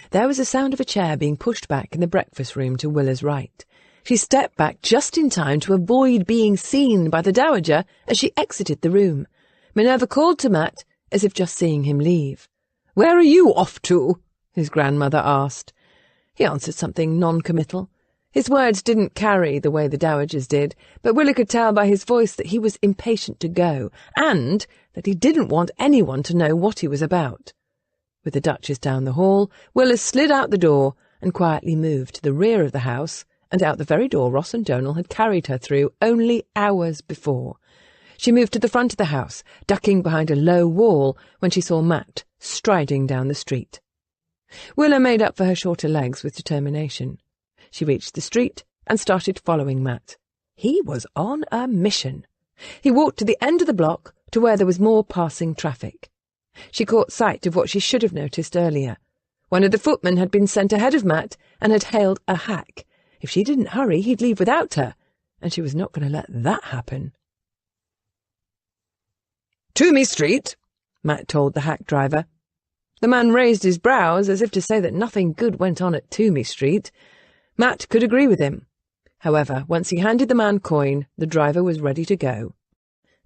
[SPEAKER 1] There was the sound of a chair being pushed back in the breakfast room to Willa's right. She stepped back just in time to avoid being seen by the dowager as she exited the room. Minerva called to Matt, as if just seeing him leave. "Where are you off to?" his grandmother asked. He answered something non-committal. His words didn't carry the way the dowager's did, but Willa could tell by his voice that he was impatient to go, and that he didn't want anyone to know what he was about. With the Duchess down the hall, Willa slid out the door and quietly moved to the rear of the house and out the very door Ross and Donal had carried her through only hours before. She moved to the front of the house, ducking behind a low wall when she saw Matt striding down the street. Willa made up for her shorter legs with determination. She reached the street and started following Matt. He was on a mission. He walked to the end of the block to where there was more passing traffic. She caught sight of what she should have noticed earlier. One of the footmen had been sent ahead of Matt and had hailed a hack. If she didn't hurry, he'd leave without her, and she was not going to let that happen. "Toomey Street," Matt told the hack driver. The man raised his brows as if to say that nothing good went on at Toomey Street. Matt could agree with him. However, once he handed the man coin, the driver was ready to go.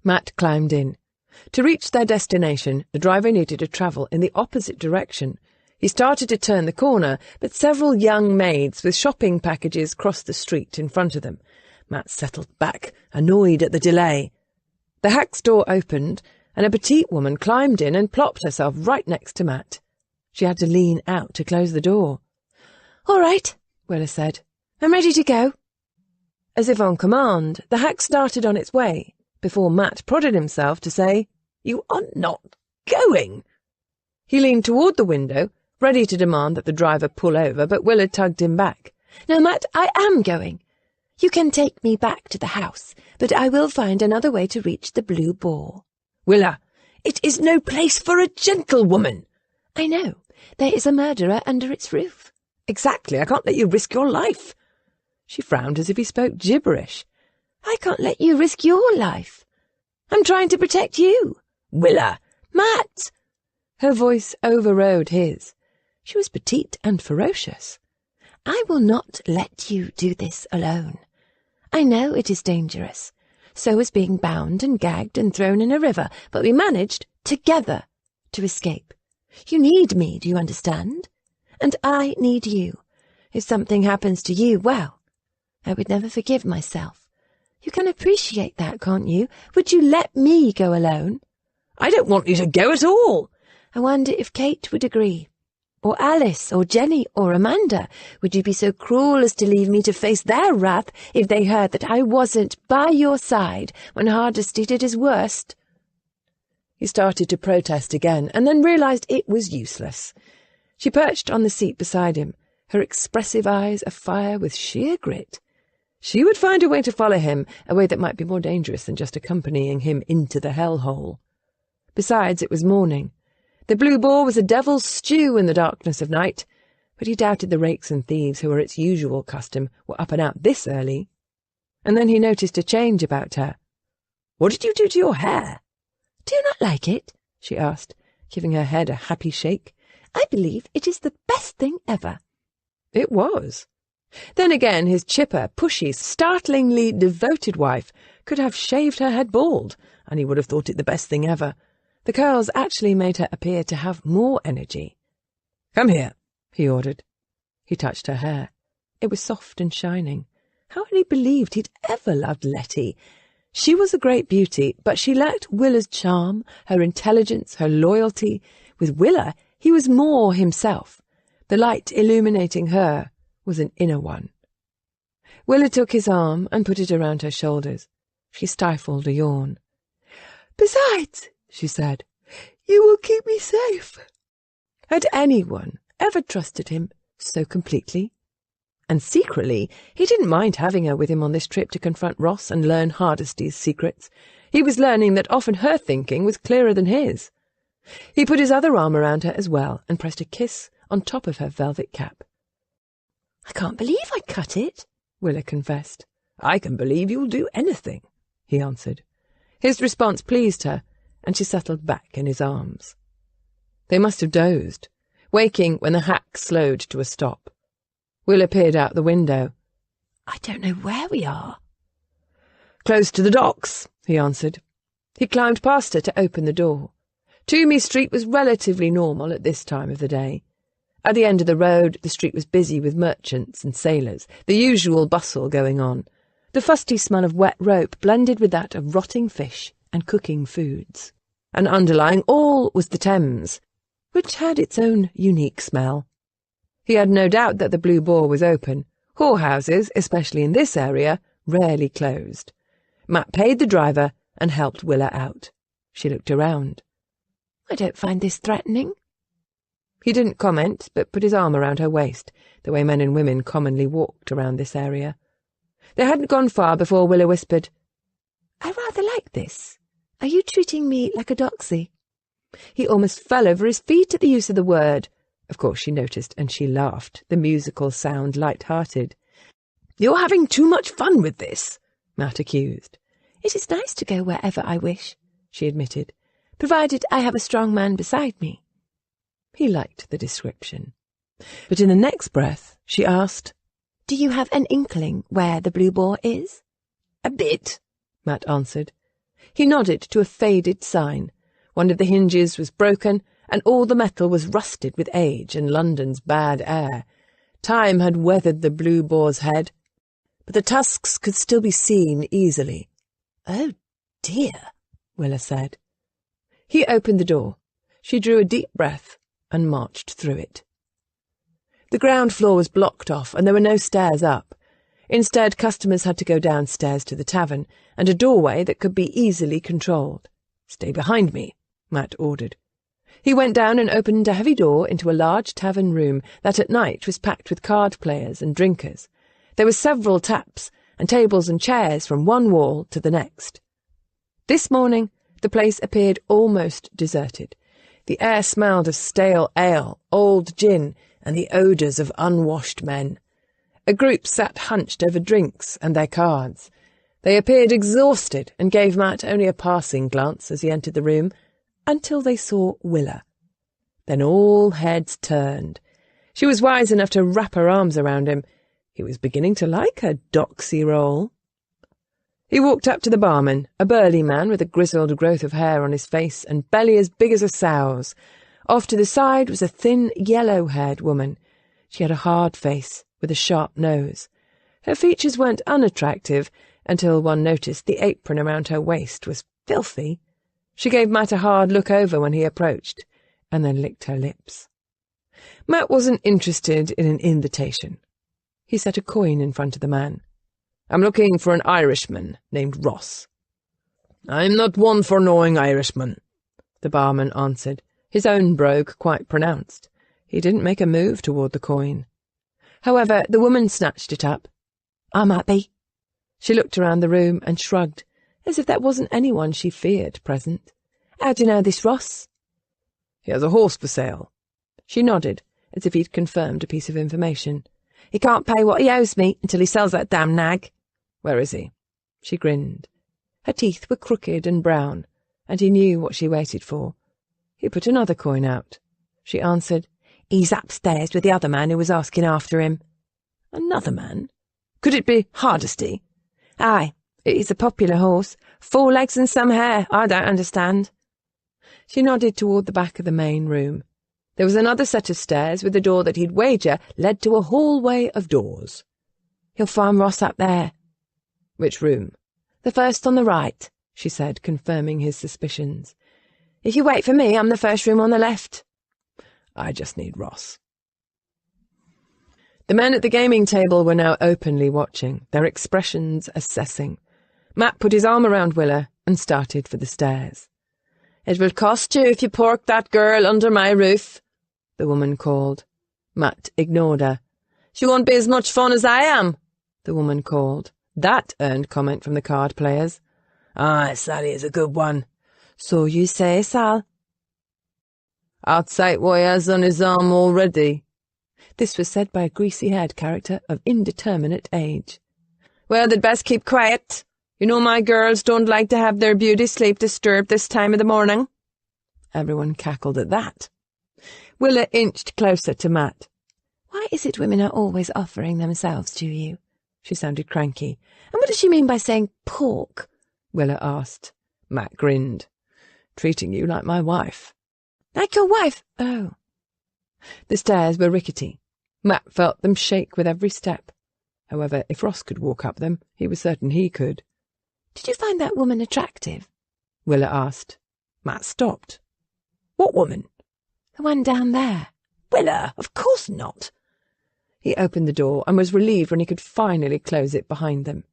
[SPEAKER 1] Matt climbed in. To reach their destination, the driver needed to travel in the opposite direction. He started to turn the corner, but several young maids with shopping packages crossed the street in front of them. Matt settled back, annoyed at the delay. The hack's door opened, and a petite woman climbed in and plopped herself right next to Matt. She had to lean out to close the door.
[SPEAKER 3] "All right," Willa said. "I'm ready to go."
[SPEAKER 1] As if on command, the hack started on its way, before Matt prodded himself to say, "You are not going." He leaned toward the window, ready to demand that the driver pull over, but Willa tugged him back.
[SPEAKER 3] "No, Matt, I am going. You can take me back to the house, but I will find another way to reach the Blue Boar."
[SPEAKER 1] "Willa, it is no place for a gentlewoman."
[SPEAKER 3] "I know. There is a murderer under its roof."
[SPEAKER 1] "Exactly. I can't let you risk your life." She frowned as if he spoke gibberish.
[SPEAKER 3] "I can't let you risk your life. I'm trying to protect you."
[SPEAKER 1] "Willa!"
[SPEAKER 3] "Matt!"
[SPEAKER 1] Her voice overrode his. She was petite and ferocious.
[SPEAKER 3] "I will not let you do this alone. I know it is dangerous. So is being bound and gagged and thrown in a river, but we managed, together, to escape. You need me, do you understand? And I need you. If something happens to you, well, I would never forgive myself. You can appreciate that, can't you? Would you let me go alone?"
[SPEAKER 1] "I don't want you to go at all."
[SPEAKER 3] "I wonder if Kate would agree. Or Alice, or Jenny, or Amanda. Would you be so cruel as to leave me to face their wrath if they heard that I wasn't by your side when Hardesty did his worst?"
[SPEAKER 1] He started to protest again, and then realized it was useless. She perched on the seat beside him, her expressive eyes afire with sheer grit. She would find a way to follow him, a way that might be more dangerous than just accompanying him into the hellhole. Besides, it was morning. The Blue Boar was a devil's stew in the darkness of night, but he doubted the rakes and thieves who were its usual custom were up and out this early. And then he noticed a change about her. "What did you do to your hair?"
[SPEAKER 3] "Do you not like it?"
[SPEAKER 1] she asked, giving her head a happy shake.
[SPEAKER 3] "I believe it is the best thing ever."
[SPEAKER 1] It was. Then again, his chipper, pushy, startlingly devoted wife could have shaved her head bald, and he would have thought it the best thing ever. The curls actually made her appear to have more energy. "Come here," he ordered. He touched her hair. It was soft and shining. How had he believed he'd ever loved Letty? She was a great beauty, but she lacked Willa's charm, her intelligence, her loyalty. With Willa, he was more himself. The light illuminating her was an inner one. Willa took his arm and put it around her shoulders. She stifled a yawn. "Besides," she said, "you will keep me safe." Had anyone ever trusted him so completely? And secretly, he didn't mind having her with him on this trip to confront Ross and learn Hardesty's secrets. He was learning that often her thinking was clearer than his. He put his other arm around her as well and pressed a kiss on top of her velvet cap.
[SPEAKER 3] I can't believe I cut it,
[SPEAKER 1] Willa confessed. I can believe you'll do anything, he answered. His response pleased her, and she settled back in his arms. They must have dozed, waking when the hack slowed to a stop. Willa peered out the window.
[SPEAKER 3] I don't know where we are.
[SPEAKER 1] Close to the docks, he answered. He climbed past her to open the door. Toomey Street was relatively normal at this time of the day. At the end of the road, the street was busy with merchants and sailors, the usual bustle going on. The fusty smell of wet rope blended with that of rotting fish and cooking foods. And underlying all was the Thames, which had its own unique smell. He had no doubt that the Blue Boar was open. Whorehouses, especially in this area, rarely closed. Matt paid the driver and helped Willa out. She looked around.
[SPEAKER 3] I don't find this threatening.
[SPEAKER 1] He didn't comment, but put his arm around her waist, the way men and women commonly walked around this area. They hadn't gone far before Willa whispered,
[SPEAKER 3] I rather like this. Are you treating me like a doxy?
[SPEAKER 1] He almost fell over his feet at the use of the word. Of course she noticed, and she laughed, the musical sound light-hearted. You're having too much fun with this, Matt accused.
[SPEAKER 3] It is nice to go wherever I wish, she admitted, provided I have a strong man beside me.
[SPEAKER 1] He liked the description. But in the next breath, she asked,
[SPEAKER 3] Do you have an inkling where the Blue Boar is?
[SPEAKER 1] A bit, Matt answered. He nodded to a faded sign. One of the hinges was broken, and all the metal was rusted with age and London's bad air. Time had weathered the Blue Boar's head, but the tusks could still be seen easily.
[SPEAKER 3] Oh, dear,
[SPEAKER 1] Willa said. He opened the door. She drew a deep breath and marched through it. The ground floor was blocked off, and there were no stairs up. Instead, customers had to go downstairs to the tavern, and a doorway that could be easily controlled. Stay behind me, Matt ordered. He went down and opened a heavy door into a large tavern room that at night was packed with card players and drinkers. There were several taps, and tables and chairs from one wall to the next. This morning, the place appeared almost deserted. The air smelled of stale ale, old gin, and the odours of unwashed men. A group sat hunched over drinks and their cards. They appeared exhausted and gave Matt only a passing glance as he entered the room, until they saw Willa. Then all heads turned. She was wise enough to wrap her arms around him. He was beginning to like her doxy role. He walked up to the barman, a burly man with a grizzled growth of hair on his face and belly as big as a sow's. Off to the side was a thin, yellow-haired woman. She had a hard face with a sharp nose. Her features weren't unattractive until one noticed the apron around her waist was filthy. She gave Matt a hard look over when he approached, and then licked her lips. Matt wasn't interested in an invitation. He set a coin in front of the man. I'm looking for an Irishman named Ross. I'm not one for knowing Irishmen, the barman answered, his own brogue quite pronounced. He didn't make a move toward the coin. However, the woman snatched it up.
[SPEAKER 3] I might be.
[SPEAKER 1] She looked around the room and shrugged, as if there wasn't anyone she feared present.
[SPEAKER 3] How do you know this Ross?
[SPEAKER 1] He has a horse for sale. She nodded, as if he'd confirmed a piece of information.
[SPEAKER 3] He can't pay what he owes me until he sells that damn nag.
[SPEAKER 1] Where is he? She grinned. Her teeth were crooked and brown, and he knew what she waited for. He put another coin out. She answered,
[SPEAKER 3] He's upstairs with the other man who was asking after him.
[SPEAKER 1] Another man? Could it be Hardesty?
[SPEAKER 3] Aye, he's a popular horse. 4 legs and some hair, I don't understand.
[SPEAKER 1] She nodded toward the back of the main room. There was another set of stairs with a door that he'd wager led to a hallway of doors.
[SPEAKER 3] You'll find Ross up there.
[SPEAKER 1] Which room?
[SPEAKER 3] The first on the right, she said, confirming his suspicions. If you wait for me, I'm the first room on the left.
[SPEAKER 1] I just need Ross. The men at the gaming table were now openly watching, their expressions assessing. Matt put his arm around Willa and started for the stairs. It will cost you if you pork that girl under my roof, the woman called. Matt ignored her. She won't be as much fun as I am, the woman called. That earned comment from the card players. Ah, Sally is a good one.
[SPEAKER 3] So you say, Sal.
[SPEAKER 1] Outside what he has on his arm already. This was said by a greasy-haired character of indeterminate age. "Well, they'd best keep quiet. You know my girls don't like to have their beauty sleep disturbed this time of the morning." Everyone cackled at that. Willa inched closer to Matt.
[SPEAKER 3] "Why is it women are always offering themselves to you?" She sounded cranky. "And what does she mean by saying pork?"
[SPEAKER 1] Willa asked. Matt grinned. "Treating you like my wife."
[SPEAKER 3] "Like your wife? Oh."
[SPEAKER 1] The stairs were rickety. Matt felt them shake with every step. However, if Ross could walk up them, he was certain he could.
[SPEAKER 3] "Did you find that woman attractive?"
[SPEAKER 1] Willa asked. Matt stopped. "What woman?"
[SPEAKER 3] "The one down there."
[SPEAKER 1] "Willa, of course not." He opened the door and was relieved when he could finally close it behind them.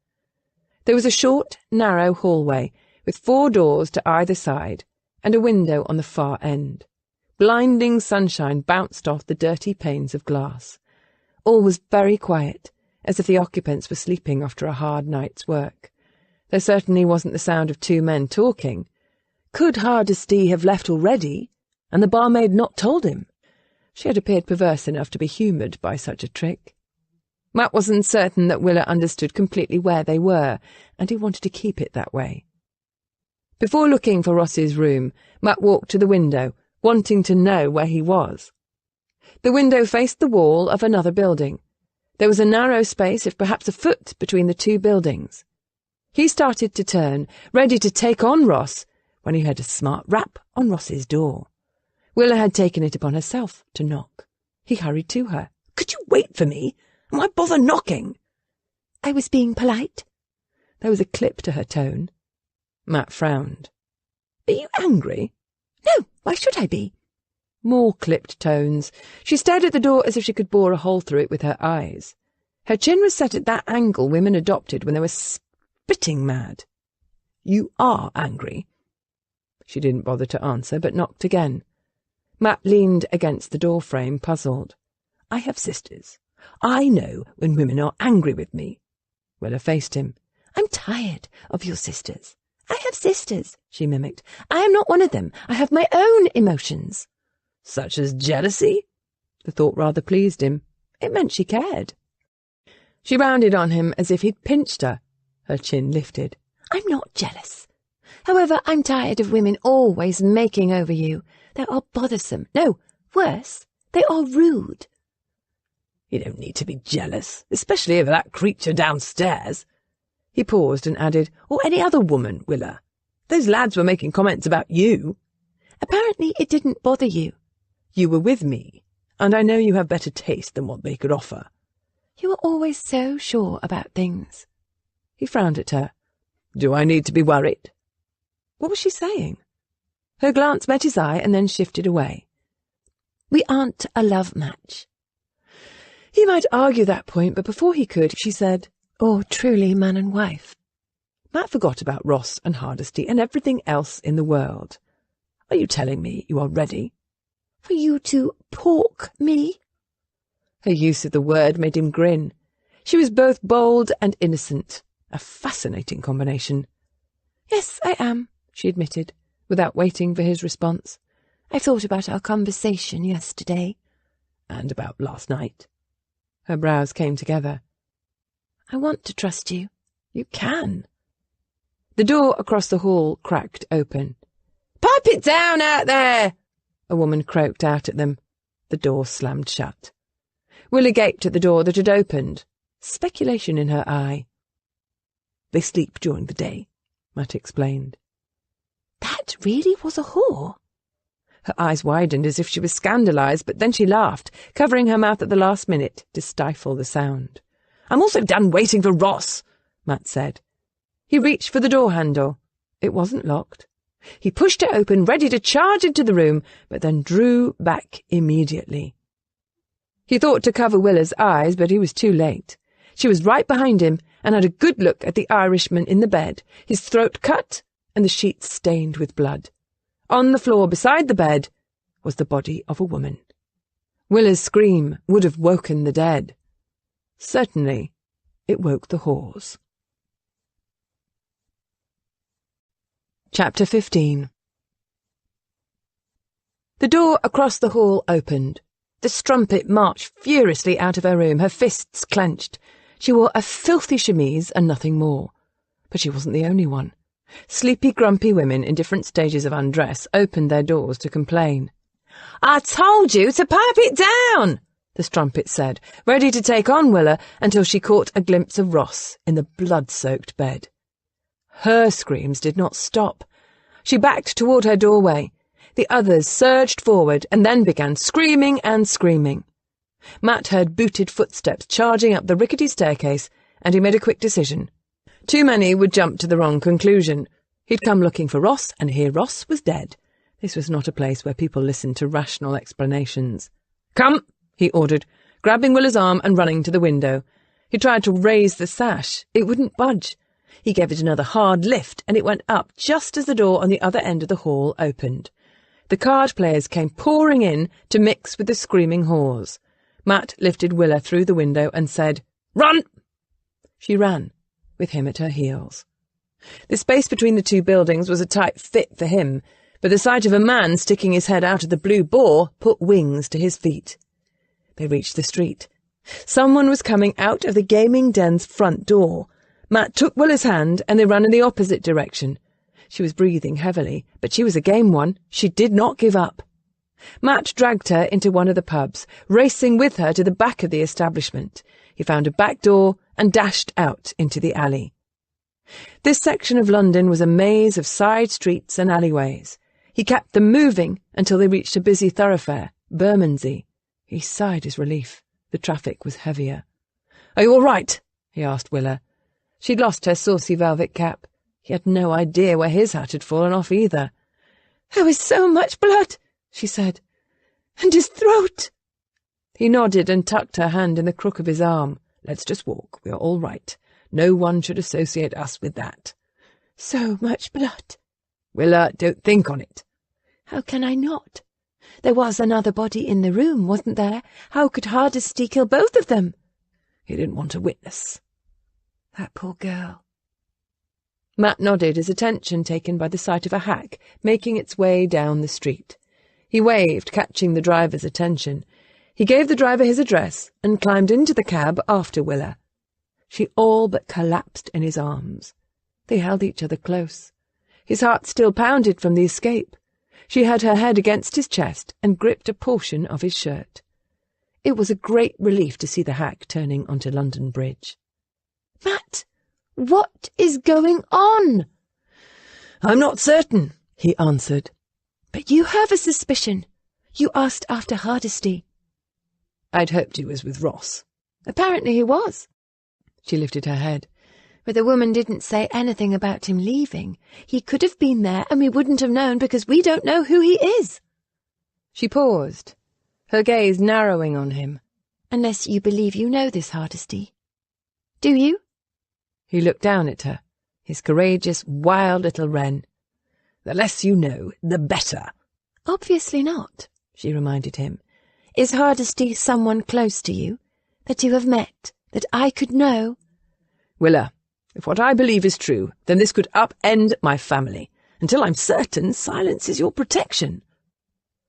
[SPEAKER 1] There was a short, narrow hallway with 4 doors to either side and a window on the far end. Blinding sunshine bounced off the dirty panes of glass. All was very quiet, as if the occupants were sleeping after a hard night's work. There certainly wasn't the sound of 2 men talking. Could Hardesty have left already, and the barmaid not told him? She had appeared perverse enough to be humoured by such a trick. Matt wasn't certain that Willa understood completely where they were, and he wanted to keep it that way. Before looking for Ross's room, Matt walked to the window, wanting to know where he was. The window faced the wall of another building. There was a narrow space of perhaps a foot between the 2 buildings. He started to turn, ready to take on Ross, when he heard a smart rap on Ross's door. Willa had taken it upon herself to knock. He hurried to her. "Could you wait for me? And why bother knocking?"
[SPEAKER 3] "I was being polite."
[SPEAKER 1] There was a clip to her tone. Matt frowned. "Are you angry?"
[SPEAKER 3] "No, why should I be?"
[SPEAKER 1] More clipped tones. She stared at the door as if she could bore a hole through it with her eyes. Her chin was set at that angle women adopted when they were spitting mad. "You are angry." She didn't bother to answer, but knocked again. Matt leaned against the doorframe, puzzled. "I have sisters. I know when women are angry with me." Willa faced him.
[SPEAKER 3] "I'm tired of your sisters." "I have sisters," she mimicked. "I am not one of them. I have my own emotions."
[SPEAKER 1] "Such as jealousy?" The thought rather pleased him. It meant she cared. She rounded on him as if he'd pinched her. Her chin lifted.
[SPEAKER 3] "I'm not jealous. However, I'm tired of women always making over you. They are bothersome. No, worse, they are rude."
[SPEAKER 1] "You don't need to be jealous, especially over that creature downstairs." He paused and added, "Or any other woman, Willa. Those lads were making comments about you."
[SPEAKER 3] "Apparently it didn't bother you."
[SPEAKER 1] "You were with me, and I know you have better taste than what they could offer."
[SPEAKER 3] "You are always so sure about things."
[SPEAKER 1] He frowned at her. "Do I need to be worried?" What was she saying? Her glance met his eye and then shifted away.
[SPEAKER 3] "We aren't a love match."
[SPEAKER 1] He might argue that point, but before he could, she said,
[SPEAKER 3] "Or truly man and wife."
[SPEAKER 1] Matt forgot about Ross and Hardesty and everything else in the world. "Are you telling me you are ready?"
[SPEAKER 3] "For you to pork me?"
[SPEAKER 1] Her use of the word made him grin. She was both bold and innocent, a fascinating combination.
[SPEAKER 3] "Yes, I am," she admitted, without waiting for his response. "I've thought about our conversation yesterday."
[SPEAKER 1] "And about last night?" Her brows came together.
[SPEAKER 3] "I want to trust you."
[SPEAKER 1] "You can." The door across the hall cracked open. "Pipe it down out there!" a woman croaked out at them. The door slammed shut. Willa gaped at the door that had opened, speculation in her eye. "They sleep during the day," Matt explained.
[SPEAKER 3] "That really was a whore?"
[SPEAKER 1] Her eyes widened as if she was scandalised, but then she laughed, covering her mouth at the last minute to stifle the sound. "I'm also done waiting for Ross," Matt said. He reached for the door handle. It wasn't locked. He pushed it open, ready to charge into the room, but then drew back immediately. He thought to cover Willa's eyes, but he was too late. She was right behind him and had a good look at the Irishman in the bed, his throat cut and the sheets stained with blood. On the floor beside the bed was the body of a woman. Willa's scream would have woken the dead. Certainly, it woke the whores. Chapter 15. The door across the hall opened. The strumpet marched furiously out of her room, her fists clenched. She wore a filthy chemise and nothing more. But she wasn't the only one. Sleepy, grumpy women in different stages of undress opened their doors to complain. "I told you to pipe it down," the strumpet said, ready to take on Willa until she caught a glimpse of Ross in the blood-soaked bed. Her screams did not stop. She backed toward her doorway. The others surged forward and then began screaming and screaming. Matt heard booted footsteps charging up the rickety staircase, and he made a quick decision. Too many would jump to the wrong conclusion. He'd come looking for Ross, and here Ross was dead. This was not a place where people listened to rational explanations. "Come," he ordered, grabbing Willa's arm and running to the window. He tried to raise the sash. It wouldn't budge. He gave it another hard lift, and it went up just as the door on the other end of the hall opened. The card players came pouring in to mix with the screaming whores. Matt lifted Willa through the window and said, "Run!" She ran, with him at her heels. The space between the two buildings was a tight fit for him, but the sight of a man sticking his head out of the blue bore put wings to his feet. They reached the street. Someone was coming out of the gaming den's front door. Matt took Willa's hand and they ran in the opposite direction. She was breathing heavily, but she was a game one. She did not give up. Matt dragged her into one of the pubs, racing with her to the back of the establishment. He found a back door and dashed out into the alley. This section of London was a maze of side streets and alleyways. He kept them moving until they reached a busy thoroughfare, Bermondsey. He sighed his relief. The traffic was heavier. "Are you all right?" he asked Willa. She'd lost her saucy velvet cap. He had no idea where his hat had fallen off either. "There was so much blood," she said. "And his throat." He nodded and tucked her hand in the crook of his arm. "Let's just walk. We are all right. No one should associate us with that." "So much blood." "Willa, don't think on it."
[SPEAKER 3] "How can I not? There was another body in the room, wasn't there? How could Hardesty kill both of them?"
[SPEAKER 1] "He didn't want a witness."
[SPEAKER 3] "That poor girl."
[SPEAKER 1] Matt nodded, his attention taken by the sight of a hack making its way down the street. He waved, catching the driver's attention. He gave the driver his address and climbed into the cab after Willa. She all but collapsed in his arms. They held each other close. His heart still pounded from the escape. She had her head against his chest and gripped a portion of his shirt. It was a great relief to see the hack turning onto London Bridge.
[SPEAKER 3] "Matt, what is going on?"
[SPEAKER 1] "I'm not certain," he answered.
[SPEAKER 3] "But you have a suspicion. You asked after Hardesty."
[SPEAKER 1] "I'd hoped he was with Ross."
[SPEAKER 3] "Apparently he was."
[SPEAKER 1] She lifted her head.
[SPEAKER 3] "But the woman didn't say anything about him leaving. He could have been there and we wouldn't have known because we don't know who he is."
[SPEAKER 1] She paused, her gaze narrowing on him.
[SPEAKER 3] "Unless you believe you know this Hardesty. Do you?"
[SPEAKER 1] He looked down at her, his courageous, wild little wren. "The less you know, the better."
[SPEAKER 3] "Obviously not," she reminded him. "Is Hardesty someone close to you, that you have met, that I could know?"
[SPEAKER 1] "Willa, if what I believe is true, then this could upend my family. Until I'm certain, silence is your protection."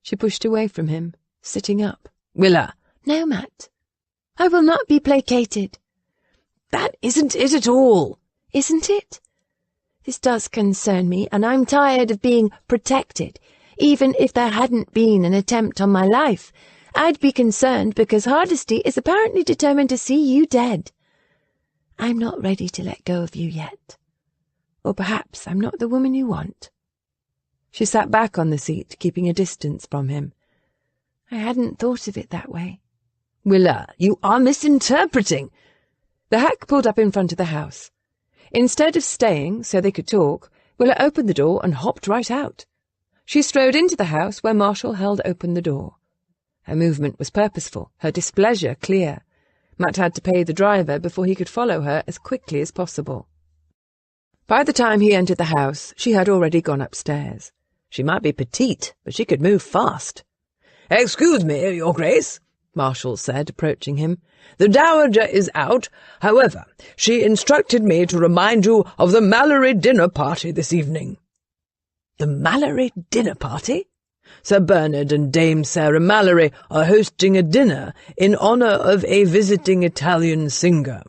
[SPEAKER 1] She pushed away from him, sitting up. "Willa."
[SPEAKER 3] "No, Matt. I will not be placated."
[SPEAKER 1] "That isn't it at all."
[SPEAKER 3] "Isn't it? This does concern me, and I'm tired of being protected. Even if there hadn't been an attempt on my life, I'd be concerned because Hardesty is apparently determined to see you dead. I'm not ready to let go of you yet. Or perhaps I'm not the woman you want."
[SPEAKER 1] She sat back on the seat, keeping a distance from him.
[SPEAKER 3] "I hadn't thought of it that way."
[SPEAKER 1] "Willa, you are misinterpreting." The hack pulled up in front of the house. Instead of staying so they could talk, Willa opened the door and hopped right out. She strode into the house where Marshall held open the door. Her movement was purposeful, her displeasure clear. Matt had to pay the driver before he could follow her as quickly as possible. By the time he entered the house, she had already gone upstairs. She might be petite, but she could move fast. "Excuse me, Your Grace," Marshall said, approaching him. "The Dowager is out. However, she instructed me to remind you of the Mallory dinner party this evening." "The Mallory dinner party?"
[SPEAKER 2] Sir Bernard and Dame Sarah Mallory are hosting a dinner in honour of a visiting Italian singer."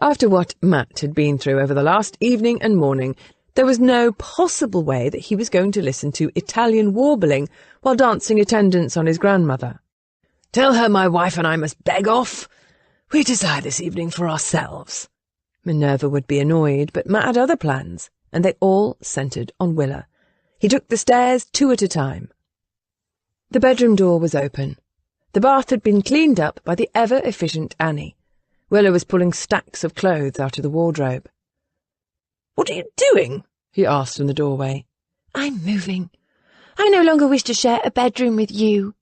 [SPEAKER 1] After what Matt had been through over the last evening and morning, there was no possible way that he was going to listen to Italian warbling while dancing attendance on his grandmother.
[SPEAKER 2] "Tell her my wife and I must beg off. We desire this evening for ourselves."
[SPEAKER 1] Minerva would be annoyed, but Matt had other plans, and they all centred on Willa. He took the stairs 2 at a time. The bedroom door was open. The bath had been cleaned up by the ever-efficient Annie. Willa was pulling stacks of clothes out of the wardrobe.
[SPEAKER 2] "What are you doing?"
[SPEAKER 1] he asked from the doorway.
[SPEAKER 3] "I'm moving. I no longer wish to share a bedroom with you."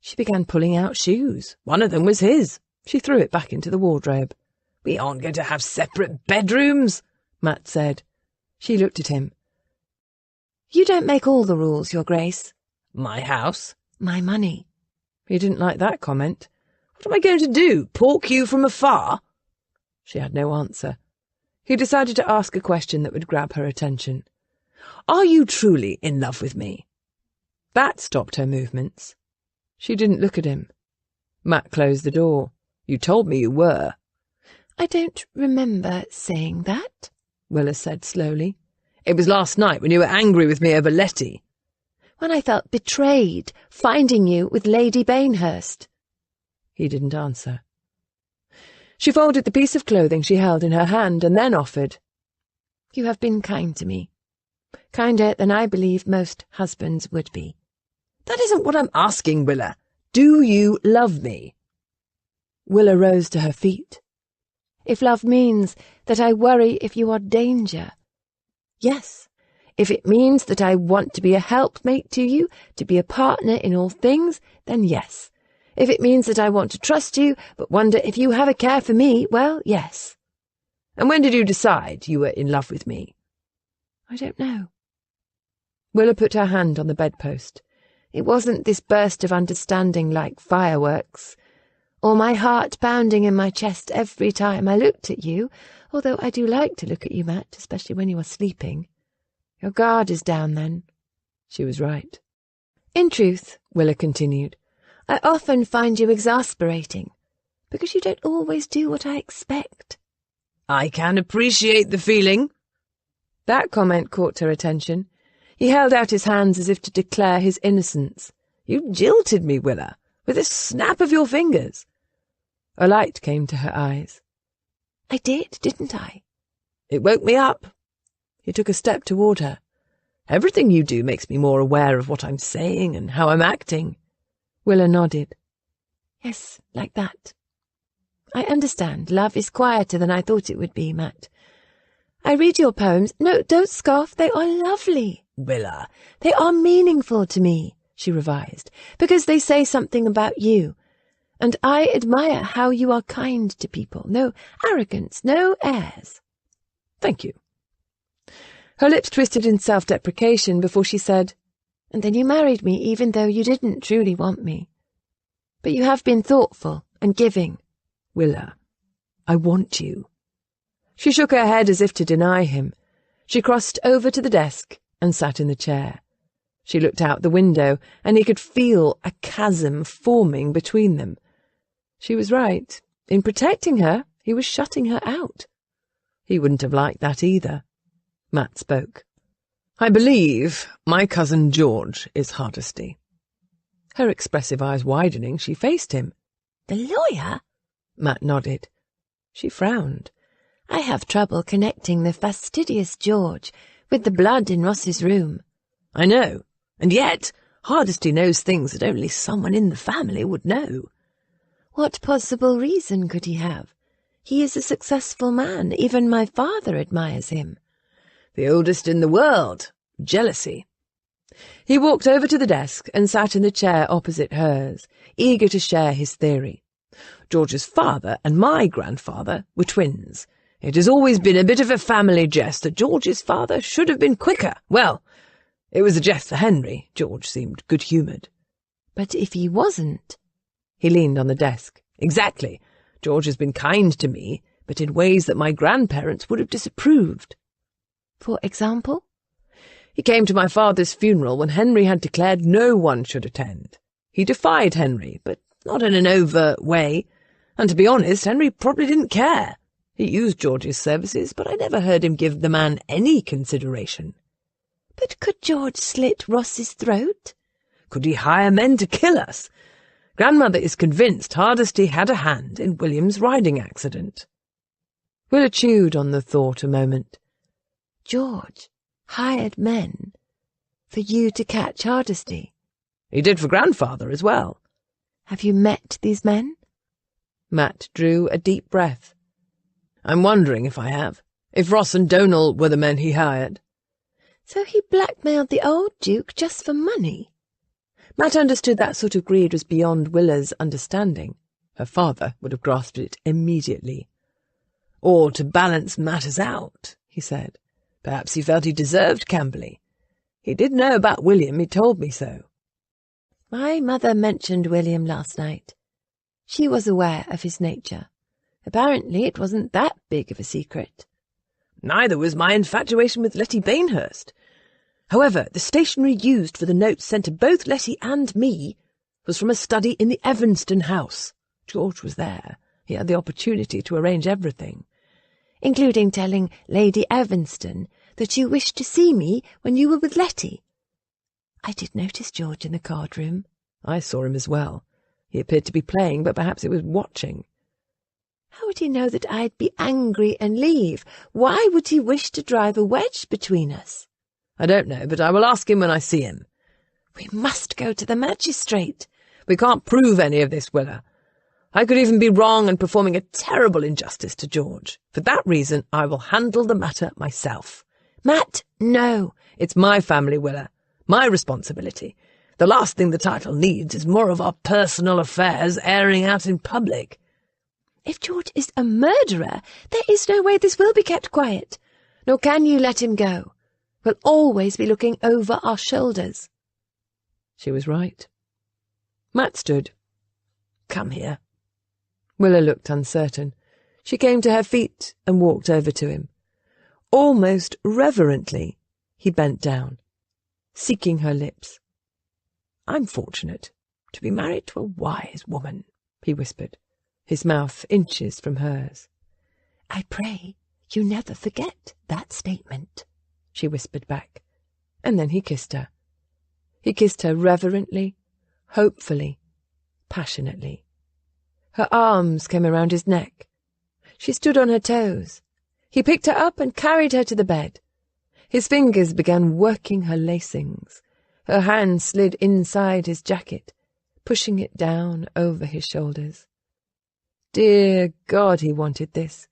[SPEAKER 1] She began pulling out shoes. One of them was his. She threw it back into the wardrobe.
[SPEAKER 2] "We aren't going to have separate bedrooms,"
[SPEAKER 1] Matt said. She looked at him.
[SPEAKER 3] "You don't make all the rules, Your Grace."
[SPEAKER 2] "My house."
[SPEAKER 3] "My money."
[SPEAKER 1] He didn't like that comment.
[SPEAKER 2] "What am I going to do, pork you from afar?"
[SPEAKER 1] She had no answer. He decided to ask a question that would grab her attention.
[SPEAKER 2] "Are you truly in love with me?"
[SPEAKER 1] That stopped her movements. She didn't look at him. Matt closed the door.
[SPEAKER 2] "You told me you were."
[SPEAKER 3] "I don't remember saying that,"
[SPEAKER 1] Willa said slowly.
[SPEAKER 2] "It was last night when you were angry with me over Letty."
[SPEAKER 3] "When I felt betrayed, finding you with Lady Bainhurst."
[SPEAKER 1] He didn't answer. She folded the piece of clothing she held in her hand and then offered,
[SPEAKER 3] "You have been kind to me. Kinder than I believe most husbands would be."
[SPEAKER 2] "That isn't what I'm asking, Willa. Do you love me?"
[SPEAKER 1] Willa rose to her feet.
[SPEAKER 3] "If love means that I worry if you are danger, yes. If it means that I want to be a helpmate to you, to be a partner in all things, then yes. If it means that I want to trust you, but wonder if you have a care for me, well, yes."
[SPEAKER 2] "And when did you decide you were in love with me?"
[SPEAKER 3] "I don't know."
[SPEAKER 1] Willa put her hand on the bedpost.
[SPEAKER 3] "It wasn't this burst of understanding like fireworks, or my heart pounding in my chest every time I looked at you, although I do like to look at you, Matt, especially when you are sleeping. Your guard is down then."
[SPEAKER 1] She was right.
[SPEAKER 3] "In truth,"
[SPEAKER 1] Willa continued,
[SPEAKER 3] "I often find you exasperating, because you don't always do what I expect."
[SPEAKER 2] "I can appreciate the feeling."
[SPEAKER 1] That comment caught her attention. He held out his hands as if to declare his innocence.
[SPEAKER 2] "You jilted me, Willa, with a snap of your fingers."
[SPEAKER 1] A light came to her eyes.
[SPEAKER 3] "I did, didn't I?"
[SPEAKER 2] "It woke me up."
[SPEAKER 1] He took a step toward her.
[SPEAKER 2] "Everything you do makes me more aware of what I'm saying and how I'm acting."
[SPEAKER 1] Willa nodded.
[SPEAKER 3] "Yes, like that. I understand. Love is quieter than I thought it would be, Matt. I read your poems. No, don't scoff. They are lovely."
[SPEAKER 2] "Willa."
[SPEAKER 3] "They are meaningful to me," she revised, "because they say something about you. And I admire how you are kind to people. No arrogance, no airs."
[SPEAKER 1] "Thank you." Her lips twisted in self-deprecation before she said,
[SPEAKER 3] "And then you married me even though you didn't truly want me. But you have been thoughtful and giving."
[SPEAKER 1] "Willa, I want you." She shook her head as if to deny him. She crossed over to the desk and sat in the chair. She looked out the window, and he could feel a chasm forming between them. She was right. In protecting her, he was shutting her out. He wouldn't have liked that either. Matt spoke.
[SPEAKER 2] "I believe my cousin George is Hardesty."
[SPEAKER 1] Her expressive eyes widening, she faced him.
[SPEAKER 3] "The lawyer?"
[SPEAKER 1] Matt nodded. She frowned.
[SPEAKER 3] "I have trouble connecting the fastidious George with the blood in Ross's room."
[SPEAKER 2] "I know, and yet Hardesty knows things that only someone in the family would know."
[SPEAKER 3] "What possible reason could he have? He is a successful man. Even my father admires him."
[SPEAKER 2] "The oldest in the world. Jealousy."
[SPEAKER 1] He walked over to the desk and sat in the chair opposite hers, eager to share his theory.
[SPEAKER 2] "George's father and my grandfather were twins. It has always been a bit of a family jest that George's father should have been quicker. Well, it was a jest for Henry. George seemed good-humoured."
[SPEAKER 3] "But if he wasn't?"
[SPEAKER 1] He leaned on the desk.
[SPEAKER 2] "Exactly. George has been kind to me, but in ways that my grandparents would have disapproved."
[SPEAKER 3] "For example?"
[SPEAKER 2] He came to my father's funeral when Henry had declared no one should attend. He defied Henry, but not in an overt way, and to be honest, Henry probably didn't care. He used George's services, but I never heard him give the man any consideration.
[SPEAKER 3] But could George slit Ross's throat?
[SPEAKER 2] Could he hire men to kill us? Grandmother is convinced Hardesty had a hand in William's riding accident.
[SPEAKER 1] Willa chewed on the thought a moment.
[SPEAKER 3] George hired men for you to catch Hardesty?
[SPEAKER 2] He did for grandfather as well.
[SPEAKER 3] Have you met these men?
[SPEAKER 1] Matt drew a deep breath.
[SPEAKER 2] I'm wondering if I have. If Ross and Donal were the men he hired.
[SPEAKER 3] So he blackmailed the old Duke just for money?
[SPEAKER 1] Matt understood that sort of greed was beyond Willa's understanding. Her father would have grasped it immediately.
[SPEAKER 2] Or to balance matters out, he said. Perhaps he felt he deserved Camberley. He did know about William, he told me so.
[SPEAKER 3] My mother mentioned William last night. She was aware of his nature. Apparently it wasn't that big of a secret.
[SPEAKER 2] Neither was my infatuation with Letty Bainhurst. However, the stationery used for the notes sent to both Letty and me was from a study in the Evanston house. George was there. He had the opportunity to arrange everything.
[SPEAKER 3] Including telling Lady Evanston that you wished to see me when you were with Letty. I did notice George in the card room.
[SPEAKER 1] I saw him as well. He appeared to be playing, but perhaps it was watching.
[SPEAKER 3] How would he know that I'd be angry and leave? Why would he wish to drive a wedge between us?
[SPEAKER 2] I don't know, but I will ask him when I see him.
[SPEAKER 3] We must go to the magistrate.
[SPEAKER 2] We can't prove any of this, Willa. I could even be wrong and performing a terrible injustice to George. For that reason, I will handle the matter myself.
[SPEAKER 3] Matt, no.
[SPEAKER 2] It's my family, Willa. My responsibility. The last thing the title needs is more of our personal affairs airing out in public.
[SPEAKER 3] If George is a murderer, there is no way this will be kept quiet. Nor can you let him go. We'll always be looking over our shoulders.
[SPEAKER 1] She was right. Matt stood.
[SPEAKER 2] Come here.
[SPEAKER 1] Willa looked uncertain. She came to her feet and walked over to him. Almost reverently, he bent down, seeking her lips.
[SPEAKER 2] I'm fortunate to be married to a wise woman,
[SPEAKER 1] he whispered, his mouth inches from hers.
[SPEAKER 3] I pray you never forget that statement,
[SPEAKER 1] she whispered back, and then he kissed her. He kissed her reverently, hopefully, passionately. Her arms came around his neck. She stood on her toes. He picked her up and carried her to the bed. His fingers began working her lacings. Her hand slid inside his jacket, pushing it down over his shoulders. Dear God, he wanted this.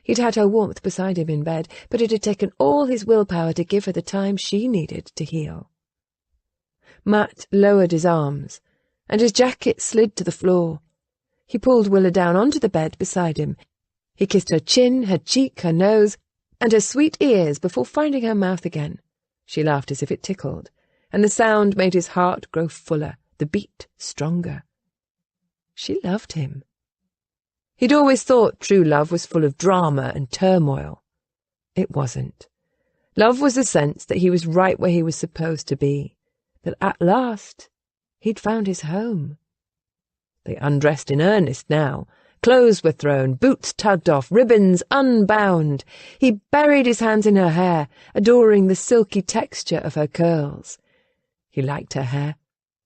[SPEAKER 1] He'd had her warmth beside him in bed, but it had taken all his willpower to give her the time she needed to heal. Matt lowered his arms, and his jacket slid to the floor. He pulled Willa down onto the bed beside him. He kissed her chin, her cheek, her nose, and her sweet ears before finding her mouth again. She laughed as if it tickled, and the sound made his heart grow fuller, the beat stronger. She loved him. He'd always thought true love was full of drama and turmoil. It wasn't. Love was the sense that he was right where he was supposed to be, that at last he'd found his home. They undressed in earnest now. Clothes were thrown, boots tugged off, ribbons unbound. He buried his hands in her hair, adoring the silky texture of her curls. He liked her hair.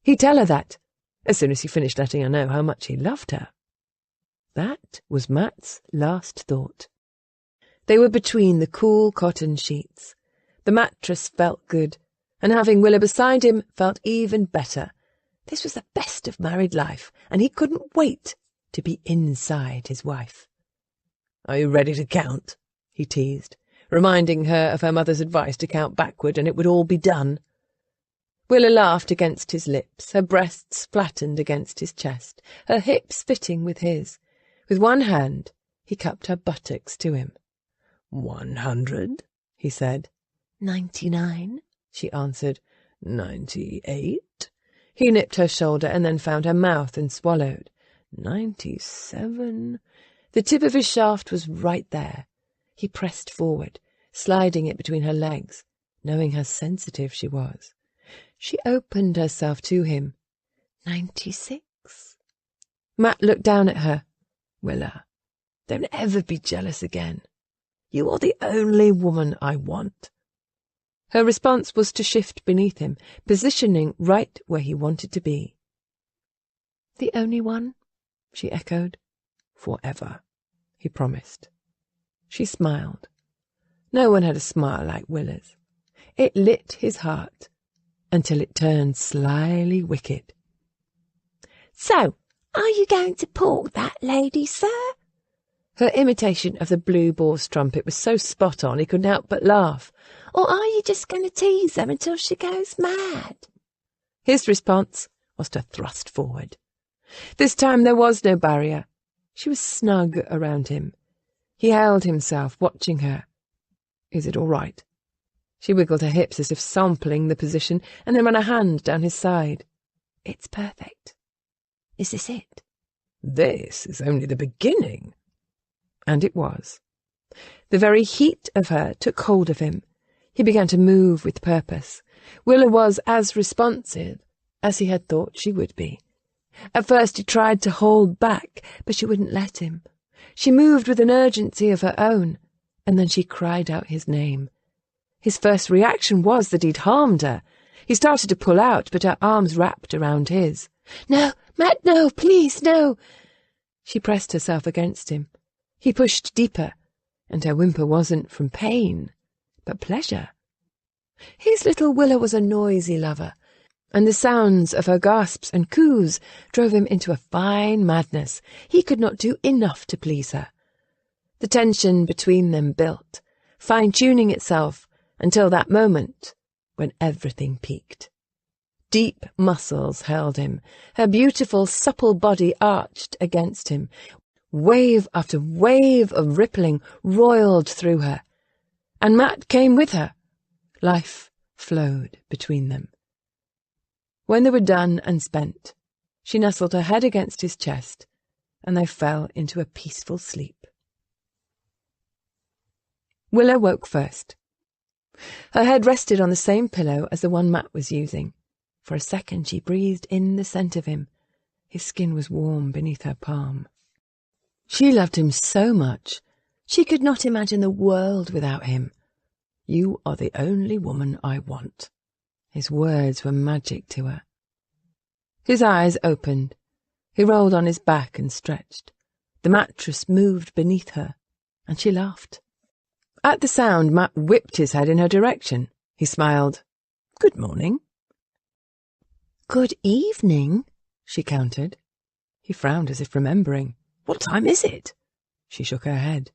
[SPEAKER 1] He'd tell her that, as soon as he finished letting her know how much he loved her. That was Matt's last thought. They were between the cool cotton sheets. The mattress felt good, and having Willa beside him felt even better. This was the best of married life, and he couldn't wait to be inside his wife.
[SPEAKER 2] Are you ready to count? He teased, reminding her of her mother's advice to count backward and it would all be done.
[SPEAKER 1] Willa laughed against his lips, her breasts flattened against his chest, her hips fitting with his. With one hand, he cupped her buttocks to him.
[SPEAKER 2] 100, he said.
[SPEAKER 3] 99,
[SPEAKER 1] she answered.
[SPEAKER 2] 98.
[SPEAKER 1] He nipped her shoulder and then found her mouth and swallowed.
[SPEAKER 2] 97.
[SPEAKER 1] The tip of his shaft was right there. He pressed forward, sliding it between her legs. knowing how sensitive she was. She opened herself to him. 96. Matt looked down at her. Willa, don't ever be jealous again. You are the only woman I want. Her response was to shift beneath him, positioning right where he wanted to be. The only one? She echoed. Forever, he promised. She smiled. No one had a smile like Willa's. It lit his heart until it turned slyly wicked.
[SPEAKER 3] So, are you going to pork that lady, sir?
[SPEAKER 1] Her imitation of the blue boar's trumpet was so spot on he couldn't help but laugh.
[SPEAKER 3] Or are you just going to tease her until she goes mad?
[SPEAKER 1] His response was to thrust forward. This time there was no barrier. She was snug around him. He held himself, watching her. Is it all right? She wiggled her hips as if sampling the position, and then ran a hand down his side. It's perfect. Is this it? This is only the beginning. And it was. The very heat of her took hold of him. He began to move with purpose. Willa was as responsive as he had thought she would be. At first he tried to hold back, but she wouldn't let him. She moved with an urgency of her own, and then she cried out his name. His first reaction was that he'd harmed her. He started to pull out, but her arms wrapped around his. No, Matt, no, please, no. She pressed herself against him. He pushed deeper, and her whimper wasn't from pain, but pleasure. His little Willa was a noisy lover, and the sounds of her gasps and coos drove him into a fine madness. He could not do enough to please her. The tension between them built, fine-tuning itself until that moment when everything peaked. Deep muscles held him, her beautiful, supple body arched against him. Wave after wave of rippling roiled through her, and Matt came with her. Life flowed between them. When they were done and spent, she nestled her head against his chest, and they fell into a peaceful sleep. Willa woke first. Her head rested on the same pillow as the one Matt was using. For a second she breathed in the scent of him. His skin was warm beneath her palm. She loved him so much, she could not imagine the world without him. You are the only woman I want. His words were magic to her. His eyes opened. He rolled on his back and stretched. The mattress moved beneath her, and she laughed. At the sound, Matt whipped his head in her direction. He smiled. Good morning. Good evening, she countered. He frowned as if remembering. What time is it? She shook her head.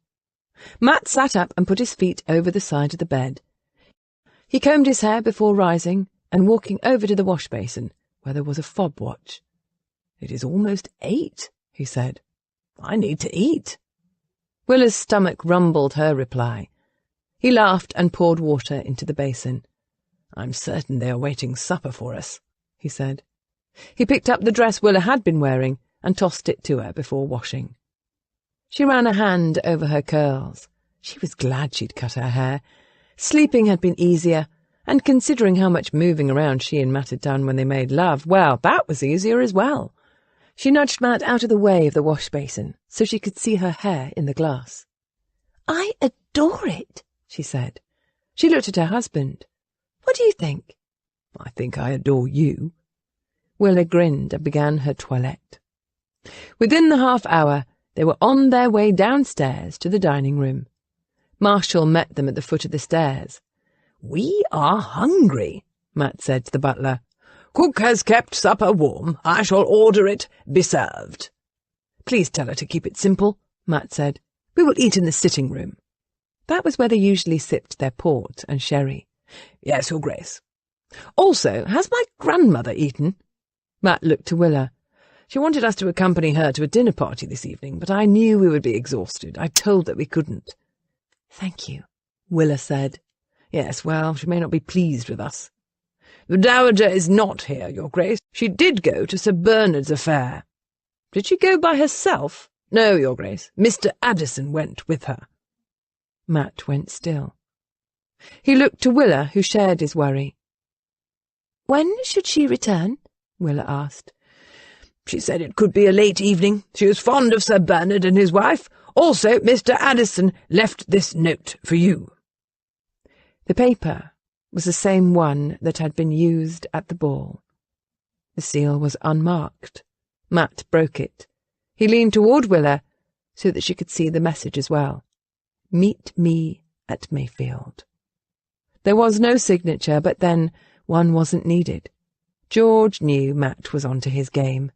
[SPEAKER 1] Matt sat up and put his feet over the side of the bed. He combed his hair before rising and walking over to the wash basin, where there was a fob watch. It is almost 8, he said. I need to eat. Willa's stomach rumbled her reply. He laughed and poured water into the basin. I'm certain they are waiting supper for us, he said. He picked up the dress Willa had been wearing and tossed it to her before washing. She ran a hand over her curls. She was glad she'd cut her hair. Sleeping had been easier, and considering how much moving around she and Matt had done when they made love, well, that was easier as well. She nudged Matt out of the way of the wash basin so she could see her hair in the glass. I adore it, she said. She looked at her husband. What do you think? I think I adore you. Willa grinned and began her toilette. Within the half-hour, they were on their way downstairs to the dining room. Marshall met them at the foot of the stairs. We are hungry, Matt said to the butler. Cook has kept supper warm. I shall order it be served. Please tell her to keep it simple, Matt said. We will eat in the sitting room. That was where they usually sipped their port and sherry. Yes, Your Grace. Also, has my grandmother eaten? Matt looked to Willa. She wanted us to accompany her to a dinner party this evening, but I knew we would be exhausted. I told that we couldn't. Thank you, Willa said. Yes, well, she may not be pleased with us. The Dowager is not here, Your Grace. She did go to Sir Bernard's affair. Did she go by herself? No, Your Grace. Mr. Addison went with her. Matt went still. He looked to Willa, who shared his worry.
[SPEAKER 3] "When should she return?"
[SPEAKER 1] Willa asked.
[SPEAKER 2] "She said it could be a late evening. She was fond of Sir Bernard and his wife. Also, Mr. Addison left this note for you."
[SPEAKER 1] The paper was the same one that had been used at the ball. The seal was unmarked. Matt broke it. He leaned toward Willa so that she could see the message as well. "Meet me at Mayfield." There was no signature, but then one wasn't needed. George knew Matt was onto his game.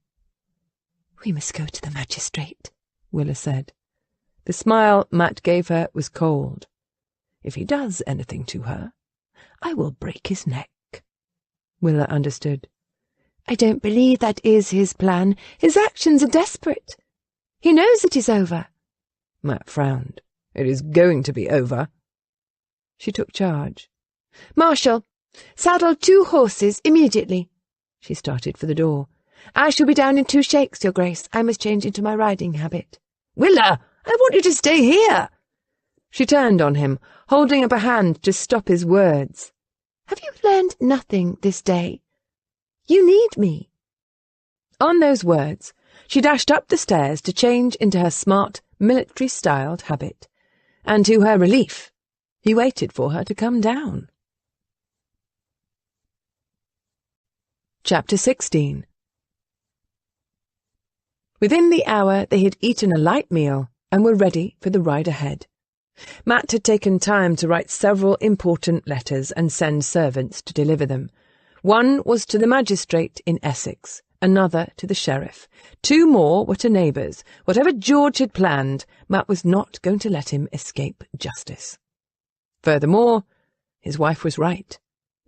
[SPEAKER 3] "We must go to the magistrate,"
[SPEAKER 1] Willa said. The smile Matt gave her was cold. "If he does anything to her, I will break his neck." Willa understood.
[SPEAKER 3] "I don't believe that is his plan. His actions are desperate. He knows it is over."
[SPEAKER 1] Matt frowned. "It is going to be over." She took charge.
[SPEAKER 3] "Marshal, saddle 2 horses immediately." She started for the door. "I shall be down in 2 shakes, Your Grace. I must change into my riding habit."
[SPEAKER 2] "Willa, I want you to stay here."
[SPEAKER 1] She turned on him, holding up a hand to stop his words.
[SPEAKER 3] "Have you learned nothing this day? You need me."
[SPEAKER 1] On those words, she dashed up the stairs to change into her smart, military-styled habit, and to her relief, he waited for her to come down. Chapter 16. Within the hour they had eaten a light meal and were ready for the ride ahead. Matt had taken time to write several important letters and send servants to deliver them. One was to the magistrate in Essex, another to the sheriff. 2 more were to neighbours. Whatever George had planned, Matt was not going to let him escape justice. Furthermore, his wife was right.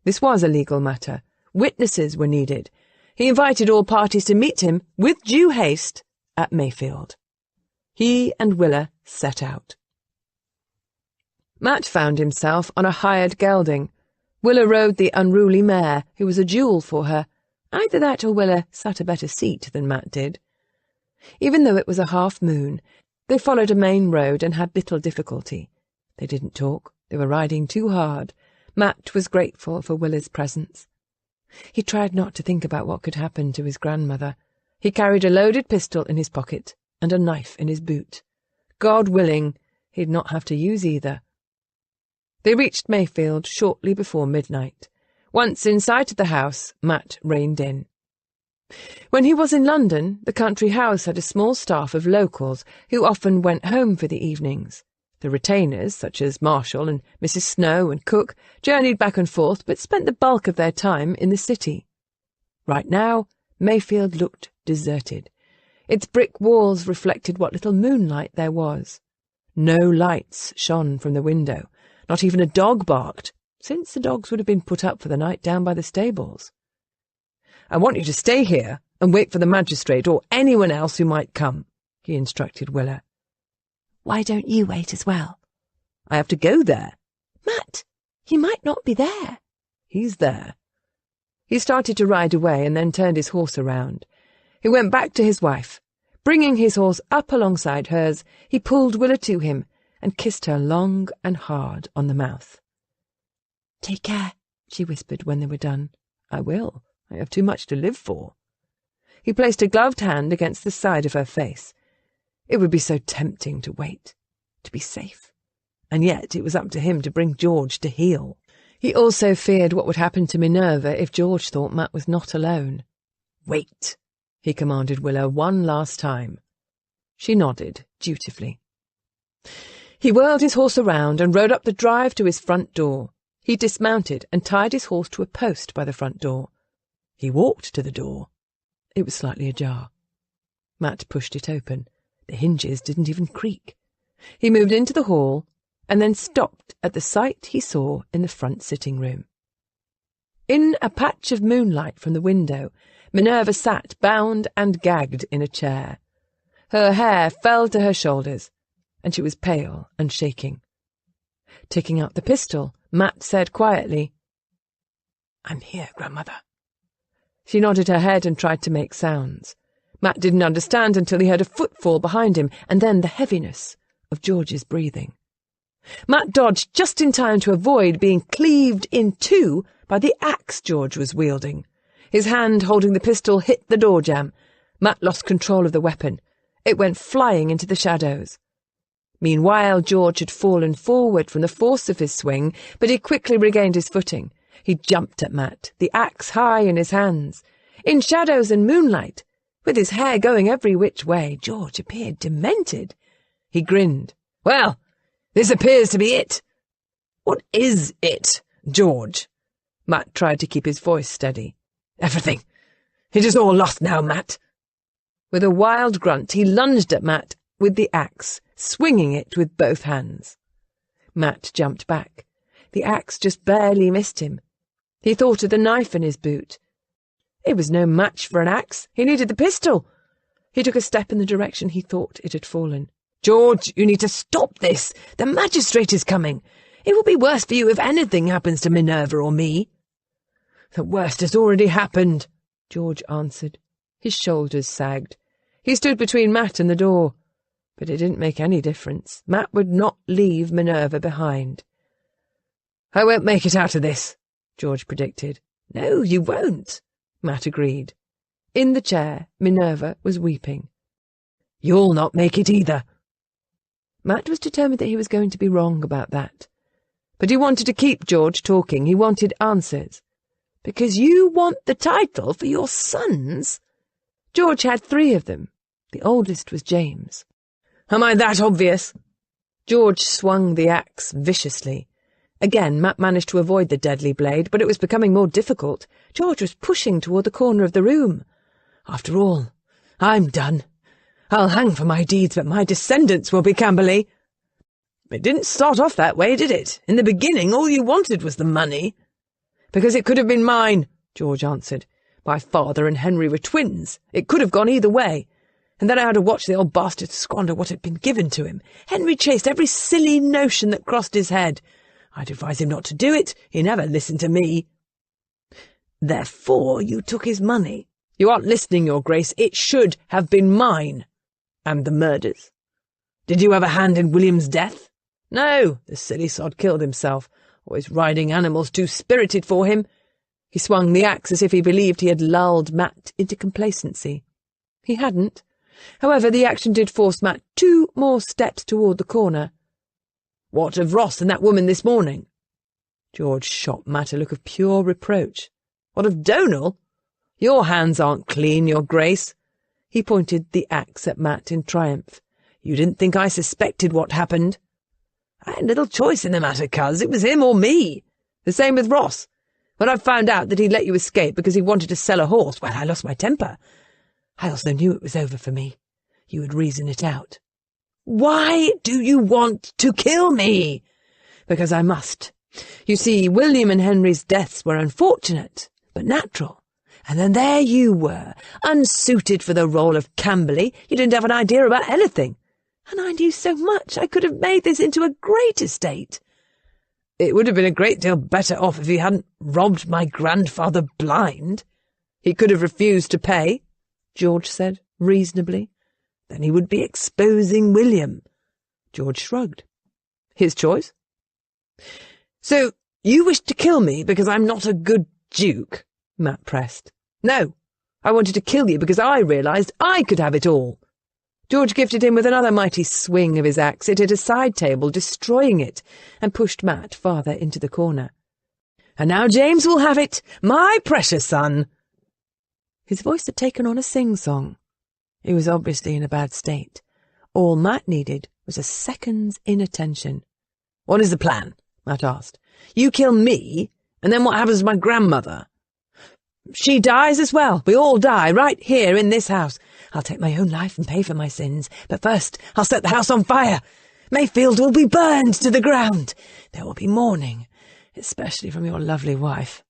[SPEAKER 1] This was a legal matter. Witnesses were needed. He invited all parties to meet him, with due haste, at Mayfield. He and Willa set out. Matt found himself on a hired gelding. Willa rode the unruly mare, who was a jewel for her. Either that or Willa sat a better seat than Matt did. Even though it was a half-moon, they followed a main road and had little difficulty. They didn't talk. They were riding too hard. Matt was grateful for Willa's presence. He tried not to think about what could happen to his grandmother. He carried a loaded pistol in his pocket and a knife in his boot. God willing, he'd not have to use either. They reached Mayfield shortly before midnight. Once in sight of the house, Matt reined in. When he was in London, the country house had a small staff of locals who often went home for the evenings. The retainers, such as Marshall and Mrs. Snow and Cook, journeyed back and forth but spent the bulk of their time in the city. Right now, Mayfield looked deserted. Its brick walls reflected what little moonlight there was. No lights shone from the window. Not even a dog barked, since the dogs would have been put up for the night down by the stables. "I want you to stay here and wait for the magistrate or anyone else who might come," he instructed Willa.
[SPEAKER 3] "Why don't you wait as well?"
[SPEAKER 1] "I have to go there."
[SPEAKER 3] "Matt, he might not be there."
[SPEAKER 1] "He's there." He started to ride away and then turned his horse around. He went back to his wife. Bringing his horse up alongside hers, he pulled Willa to him and kissed her long and hard on the mouth.
[SPEAKER 3] "Take care,"
[SPEAKER 1] she whispered when they were done. "I will. I have too much to live for." He placed a gloved hand against the side of her face. It would be so tempting to wait, to be safe. And yet it was up to him to bring George to heel. He also feared what would happen to Minerva if George thought Matt was not alone. "Wait," he commanded Willa one last time. She nodded, dutifully. He whirled his horse around and rode up the drive to his front door. He dismounted and tied his horse to a post by the front door. He walked to the door. It was slightly ajar. Matt pushed it open. The hinges didn't even creak. He moved into the hall and then stopped at the sight he saw in the front sitting room. In a patch of moonlight from the window, Minerva sat bound and gagged in a chair. Her hair fell to her shoulders, and she was pale and shaking. Taking out the pistol, Matt said quietly, "I'm here, Grandmother." She nodded her head and tried to make sounds. Matt didn't understand until he heard a footfall behind him, and then the heaviness of George's breathing. Matt dodged just in time to avoid being cleaved in two by the axe George was wielding. His hand holding the pistol hit the door jamb. Matt lost control of the weapon. It went flying into the shadows. Meanwhile, George had fallen forward from the force of his swing, but he quickly regained his footing. He jumped at Matt, the axe high in his hands. In shadows and moonlight, with his hair going every which way, George appeared demented. He grinned. "Well, this appears to be it." "What is it, George?" Matt tried to keep his voice steady. "Everything. It is all lost now, Matt." With a wild grunt, he lunged at Matt with the axe, swinging it with both hands. Matt jumped back. The axe just barely missed him. He thought of the knife in his boot. It was no match for an axe. He needed the pistol. He took a step in the direction he thought it had fallen. "George, you need to stop this. The magistrate is coming. It will be worse for you if anything happens to Minerva or me." "The worst has already happened," George answered. His shoulders sagged. He stood between Matt and the door. But it didn't make any difference. Matt would not leave Minerva behind. "I won't make it out of this," George predicted. "No, you won't," Matt agreed. In the chair, Minerva was weeping. "You'll not make it either." Matt was determined that he was going to be wrong about that. But he wanted to keep George talking. He wanted answers. "Because you want the title for your sons?" George had 3 of them. The oldest was James. "Am I that obvious?" George swung the axe viciously. Again, Matt managed to avoid the deadly blade, but it was becoming more difficult. George was pushing toward the corner of the room. "After all, I'm done. I'll hang for my deeds, but my descendants will be Camberley." "It didn't start off that way, did it? In the beginning, all you wanted was the money." "Because it could have been mine," George answered. "My father and Henry were twins. It could have gone either way. And then I had to watch the old bastard squander what had been given to him. Henry chased every silly notion that crossed his head. I'd advise him not to do it. He never listened to me." "Therefore you took his money." "You aren't listening, Your Grace. It should have been mine." "And the murders? Did you have a hand in William's death?" "No, the silly sod killed himself. Always riding animals too spirited for him." He swung the axe as if he believed he had lulled Matt into complacency. He hadn't. However, the action did force Matt 2 more steps toward the corner. "What of Ross and that woman this morning?" George shot Matt a look of pure reproach. "What of Donal? Your hands aren't clean, Your Grace." He pointed the axe at Matt in triumph. "You didn't think I suspected what happened?" "I had little choice in the matter, cuz. It was him or me. The same with Ross. When I found out that he'd let you escape because he wanted to sell a horse, well, I lost my temper. I also knew it was over for me. You would reason it out." "Why do you want to kill me?" "Because I must. You see, William and Henry's deaths were unfortunate, but natural. And then there you were, unsuited for the role of Camberley. You didn't have an idea about anything. And I knew so much. I could have made this into a great estate." "It would have been a great deal better off if he hadn't robbed my grandfather blind." "He could have refused to pay," George said, reasonably. "Then he would be exposing William." George shrugged. "His choice." "So you wish to kill me because I'm not a good duke?" Matt pressed. "No, I wanted to kill you because I realised I could have it all." George gifted him with another mighty swing of his axe. It hit a side table, destroying it, and pushed Matt farther into the corner. "And now James will have it, my precious son." His voice had taken on a sing-song. He was obviously in a bad state. All Matt needed was a second's inattention. "What is the plan?" Matt asked. "You kill me, and then what happens to my grandmother?" "She dies as well. We all die, right here in this house. I'll take my own life and pay for my sins, but first I'll set the house on fire. Mayfield will be burned to the ground. There will be mourning, especially from your lovely wife."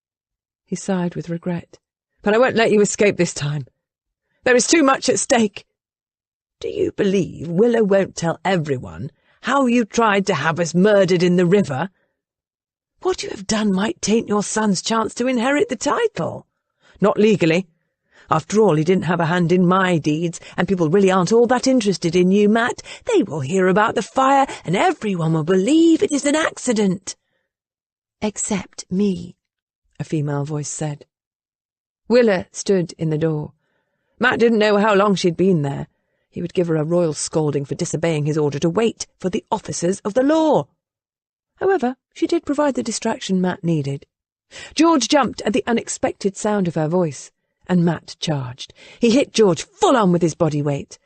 [SPEAKER 1] He sighed with regret. "But I won't let you escape this time. There is too much at stake." "Do you believe Willow won't tell everyone how you tried to have us murdered in the river? What you have done might taint your son's chance to inherit the title." "Not legally.
[SPEAKER 2] After all, he didn't have a hand in my deeds, and people really aren't all that interested in you, Matt. They will hear about the fire, and everyone will believe it is an accident."
[SPEAKER 3] "Except me," a female voice said.
[SPEAKER 1] Willa stood in the door. Matt didn't know how long she'd been there. He would give her a royal scolding for disobeying his order to wait for the officers of the law. However, she did provide the distraction Matt needed. George jumped at the unexpected sound of her voice, and Matt charged. He hit George full on with his body weight.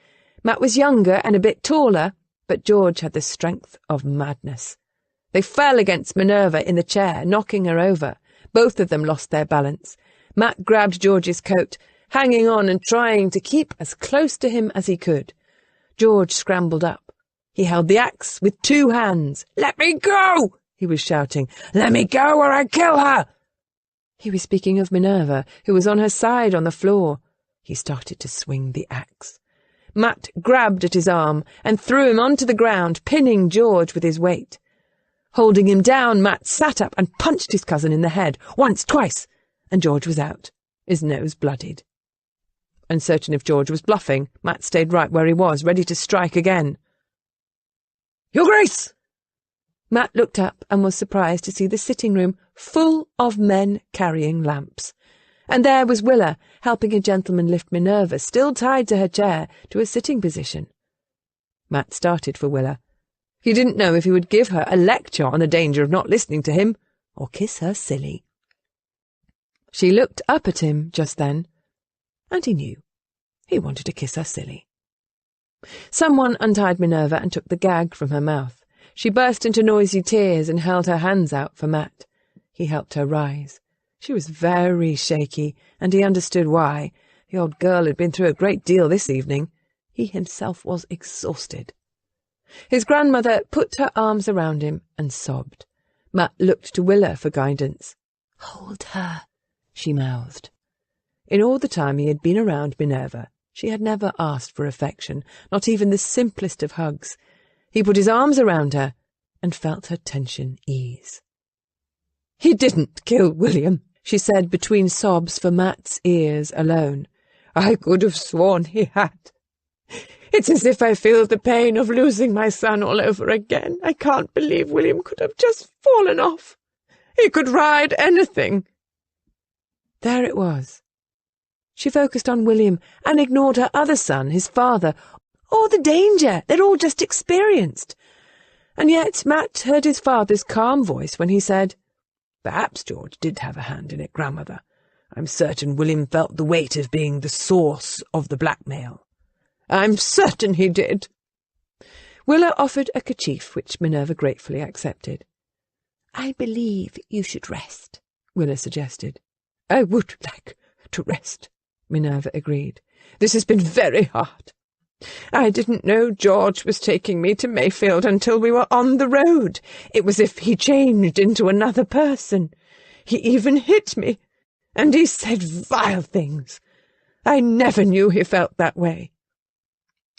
[SPEAKER 1] Matt was younger and a bit taller, but George had the strength of madness. They fell against Minerva in the chair, knocking her over. Both of them lost their balance. Matt grabbed George's coat, hanging on and trying to keep as close to him as he could. George scrambled up. He held the axe with 2 hands. "Let me go!" he was shouting. "Let me go or I kill her!" He was speaking of Minerva, who was on her side on the floor. He started to swing the axe. Matt grabbed at his arm and threw him onto the ground, pinning George with his weight. Holding him down, Matt sat up and punched his cousin in the head, once, twice, and George was out, his nose bloodied. Uncertain if George was bluffing, Matt stayed right where he was, ready to strike again. "Your Grace!" Matt looked up and was surprised to see the sitting room full of men carrying lamps. And there was Willa, helping a gentleman lift Minerva, still tied to her chair, to a sitting position. Matt started for Willa. He didn't know if he would give her a lecture on the danger of not listening to him, or kiss her silly. She looked up at him just then, and he knew. He wanted to kiss her silly. Someone untied Minerva and took the gag from her mouth. She burst into noisy tears and held her hands out for Matt. He helped her rise. She was very shaky, and he understood why. The old girl had been through a great deal this evening. He himself was exhausted. His grandmother put her arms around him and sobbed. Matt looked to Willa for guidance.
[SPEAKER 3] "Hold her,"
[SPEAKER 1] she mouthed. In all the time he had been around Minerva, she had never asked for affection, not even the simplest of hugs. He put his arms around her and felt her tension ease. "He didn't kill William," she said between sobs for Matt's ears alone. "I could have sworn he had. It's as if I feel the pain of losing my son all over again. I can't believe William could have just fallen off. He could ride anything." There it was. She focused on William and ignored her other son, his father, or the danger they'd all just experienced. And yet Matt heard his father's calm voice when he said, "Perhaps George did have a hand in it, grandmother. I'm certain William felt the weight of being the source of the blackmail." "I'm certain he did." Willa offered a kerchief, which Minerva gratefully accepted.
[SPEAKER 3] "I believe you should rest,"
[SPEAKER 1] Willa suggested. "I would like to rest," Minerva agreed. "This has been very hard. I didn't know George was taking me to Mayfield until we were on the road. It was as if he changed into another person. He even hit me, and he said vile things. I never knew he felt that way."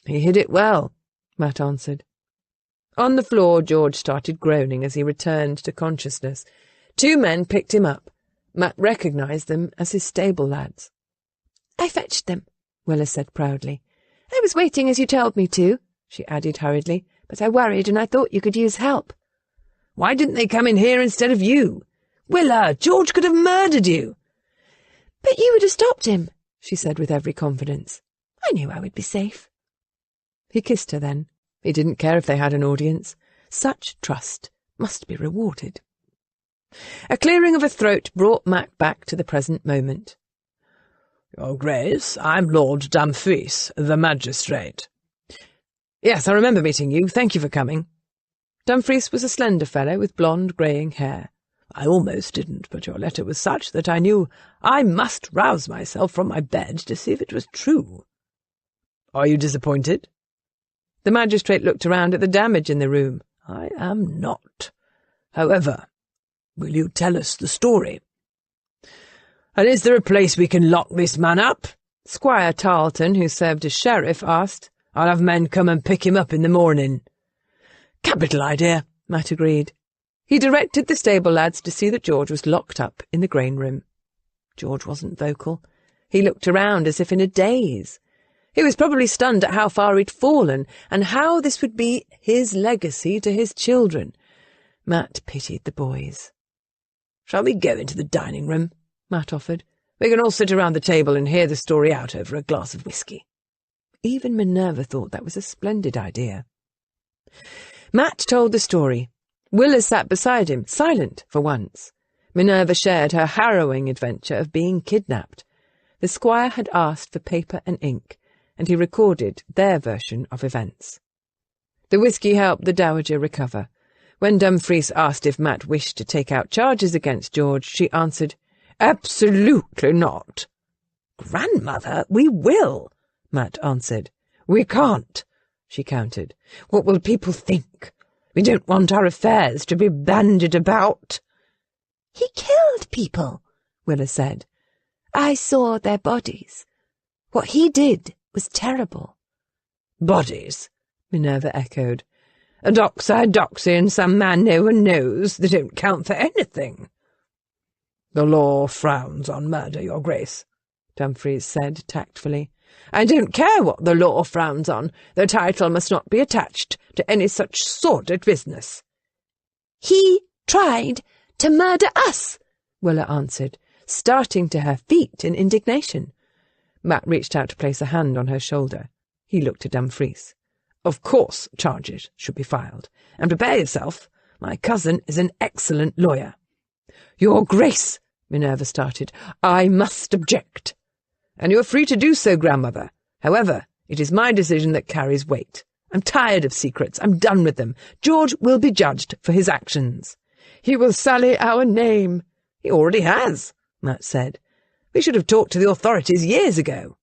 [SPEAKER 1] "He hid it well," Matt answered. On the floor, George started groaning as he returned to consciousness. 2 men picked him up. Matt recognised them as his stable lads.
[SPEAKER 3] "I fetched them,"
[SPEAKER 1] Willa said proudly.
[SPEAKER 3] "I was waiting as you told me to," she added hurriedly, "but I worried and I thought you could use help."
[SPEAKER 2] "Why didn't they come in here instead of you? Willa, George could have murdered you."
[SPEAKER 3] "But you would have stopped him,"
[SPEAKER 1] she said with every confidence.
[SPEAKER 3] "I knew I would be safe."
[SPEAKER 1] He kissed her then. He didn't care if they had an audience. Such trust must be rewarded. A clearing of a throat brought Matt back to the present moment.
[SPEAKER 2] "Your Grace, I'm Lord Dumfries, the magistrate."
[SPEAKER 1] "Yes, I remember meeting you. Thank you for coming." Dumfries was a slender fellow with blonde, greying hair.
[SPEAKER 2] "I almost didn't, but your letter was such that I knew I must rouse myself from my bed to see if it was true." "Are you disappointed?"
[SPEAKER 1] The magistrate looked around at the damage in the room.
[SPEAKER 2] "I am not. However, will you tell us the story?" "And is there a place we can lock this man up?" Squire Tarleton, who served as sheriff, asked. "I'll have men come and pick him up in the morning."
[SPEAKER 1] "Capital idea," Matt agreed. He directed the stable lads to see that George was locked up in the grain room. George wasn't vocal. He looked around as if in a daze. He was probably stunned at how far he'd fallen and how this would be his legacy to his children. Matt pitied the boys. "Shall we go into the dining room?" Matt offered. "We can all sit around the table and hear the story out over a glass of whiskey." Even Minerva thought that was a splendid idea. Matt told the story. Willa sat beside him, silent for once. Minerva shared her harrowing adventure of being kidnapped. The squire had asked for paper and ink, and he recorded their version of events. The whiskey helped the dowager recover. When Dumfries asked if Matt wished to take out charges against George, she answered, "Absolutely not." "Grandmother, we will," Matt answered. "We can't," she countered. "What will people think? We don't want our affairs to be bandied about."
[SPEAKER 3] "He killed people," Willa said. "I saw their bodies. What he did was terrible."
[SPEAKER 1] "Bodies," Minerva echoed. "A doxy and some man no one knows. They don't count for anything." "The law frowns on murder, Your Grace," Dumfries said tactfully. "I don't care what the law frowns on. The title must not be attached to any such sordid business."
[SPEAKER 3] "He tried to murder us,"
[SPEAKER 1] Willa answered, starting to her feet in indignation. Matt reached out to place a hand on her shoulder. He looked at Dumfries. "Of course charges should be filed. And prepare yourself. My cousin is an excellent lawyer." "Your Grace," Minerva started, "I must object." "And you are free to do so, grandmother. However, it is my decision that carries weight. I'm tired of secrets. I'm done with them. George will be judged for his actions." "He will sully our name." "He already has," Matt said. "We should have talked to the authorities years ago."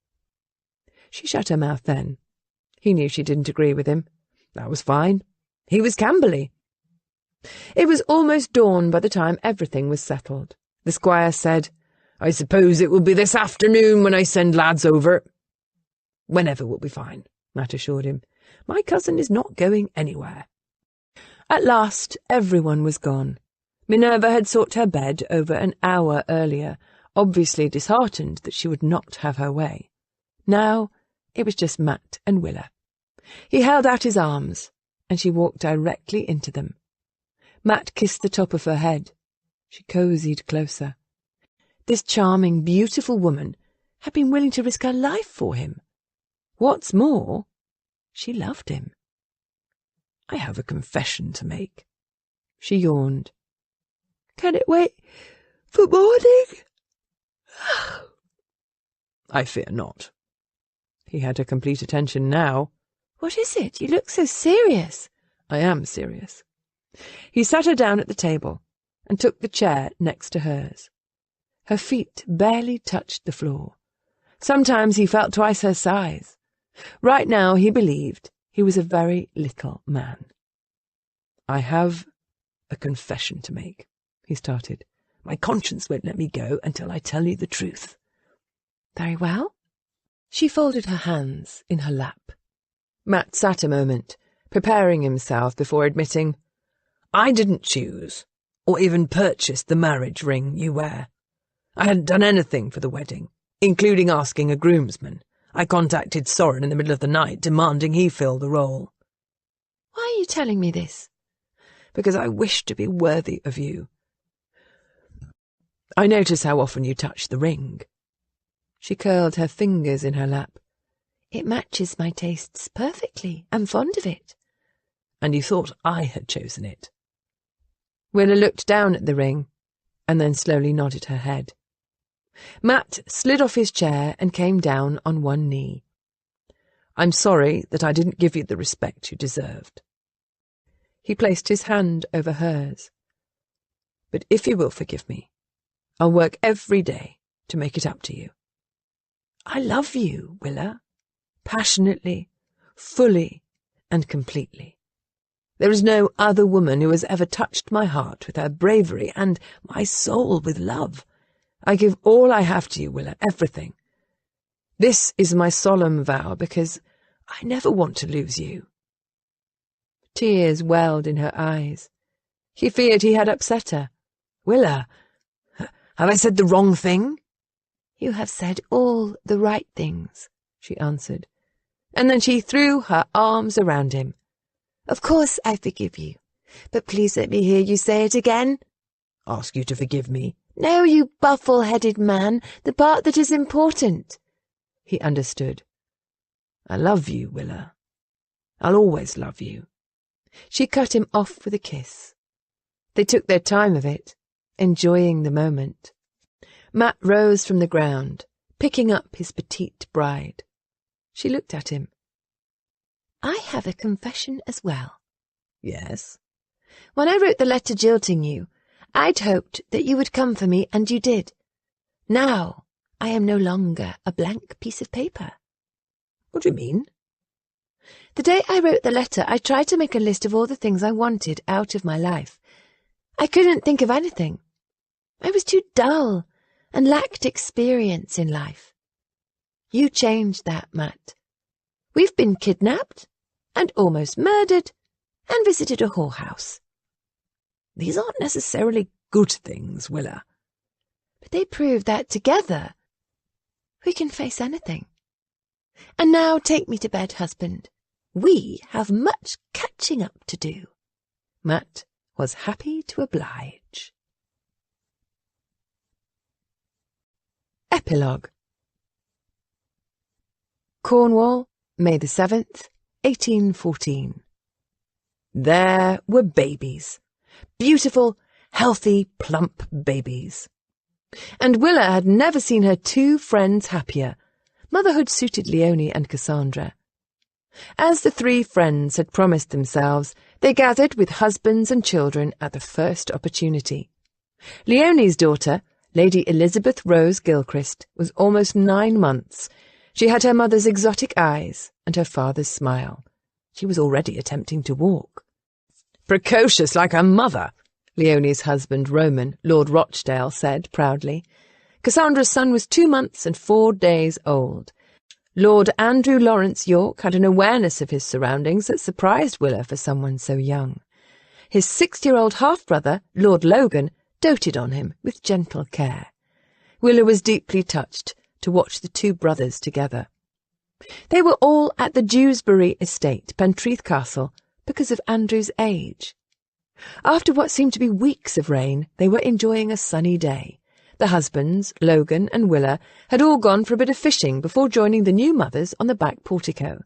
[SPEAKER 1] She shut her mouth then. He knew she didn't agree with him. That was fine. He was Camberley. It was almost dawn by the time everything was settled. The squire said, "I suppose it will be this afternoon when I send lads over." "Whenever will be fine," Matt assured him. "My cousin is not going anywhere." At last everyone was gone. Minerva had sought her bed over an hour earlier, obviously disheartened that she would not have her way. Now it was just Matt and Willa. He held out his arms, and she walked directly into them. Matt kissed the top of her head. She cozied closer. This charming, beautiful woman had been willing to risk her life for him. What's more, she loved him. "I have a confession to make." She yawned. "Can it wait for morning?" "I fear not." He had her complete attention now.
[SPEAKER 3] "What is it? You look so serious."
[SPEAKER 1] "I am serious." He sat her down at the table and took the chair next to hers. Her feet barely touched the floor. Sometimes he felt twice her size. Right now he believed he was a very little man. "I have a confession to make," he started. "My conscience won't let me go until I tell you the truth."
[SPEAKER 3] "Very well."
[SPEAKER 1] She folded her hands in her lap. Matt sat a moment, preparing himself before admitting, "I didn't choose, or even purchase the marriage ring you wear. I hadn't done anything for the wedding, including asking a groomsman. I contacted Soren in the middle of the night, demanding he fill the role."
[SPEAKER 3] "Why are you telling me this?"
[SPEAKER 1] "Because I wish to be worthy of you. I notice how often you touch the ring." She curled her fingers in her lap.
[SPEAKER 3] "It matches my tastes perfectly. I'm fond of it."
[SPEAKER 1] "And you thought I had chosen it?" Willa looked down at the ring, and then slowly nodded her head. Matt slid off his chair and came down on one knee. "I'm sorry that I didn't give you the respect you deserved." He placed his hand over hers. "But if you will forgive me, I'll work every day to make it up to you. I love you, Willa, passionately, fully, and completely. There is no other woman who has ever touched my heart with her bravery and my soul with love. I give all I have to you, Willa, everything. This is my solemn vow because I never want to lose you." Tears welled in her eyes. He feared he had upset her. "Willa, have I said the wrong thing?"
[SPEAKER 3] You have said all the right things, she answered, and then she threw her arms around him. Of course I forgive you, but please let me hear you say it again.
[SPEAKER 2] Ask you to forgive me?
[SPEAKER 3] No, you buffle-headed man, the part that is important.
[SPEAKER 2] He understood. I love you, Willa. I'll always love you.
[SPEAKER 1] She cut him off with a kiss. They took their time of it, enjoying the moment. Matt rose from the ground, picking up his petite bride. She looked at him.
[SPEAKER 3] I have a confession as well.
[SPEAKER 2] Yes?
[SPEAKER 3] When I wrote the letter jilting you, I'd hoped that you would come for me, and you did. Now I am no longer a blank piece of paper.
[SPEAKER 2] What do you mean?
[SPEAKER 3] The day I wrote the letter, I tried to make a list of all the things I wanted out of my life. I couldn't think of anything. I was too dull and lacked experience in life. You changed that, Matt. We've been kidnapped and almost murdered and visited a whorehouse.
[SPEAKER 2] These aren't necessarily good things, Willa.
[SPEAKER 3] But they prove that together we can face anything. And now take me to bed, husband. We have much catching up to do.
[SPEAKER 1] Matt was happy to oblige. Epilogue. Cornwall, May the 7th, 1814. There were babies. Beautiful, healthy, plump babies. And Willa had never seen her two friends happier. Motherhood suited Leonie and Cassandra. As the three friends had promised themselves, they gathered with husbands and children at the first opportunity. Leonie's daughter, Lady Elizabeth Rose Gilchrist, was almost 9 months. She had her mother's exotic eyes and her father's smile. She was already attempting to walk.
[SPEAKER 2] Precocious like her mother,
[SPEAKER 1] Leonie's husband, Roman, Lord Rochdale, said proudly. Cassandra's son was 2 months and 4 days old. Lord Andrew Lawrence York had an awareness of his surroundings that surprised Willa for someone so young. His 6-year-old half-brother, Lord Logan, doted on him with gentle care. Willa was deeply touched to watch the two brothers together. They were all at the Dewsbury estate, Pentreath Castle, because of Andrew's age. After what seemed to be weeks of rain, they were enjoying a sunny day. The husbands, Logan and Willa, had all gone for a bit of fishing before joining the new mothers on the back portico.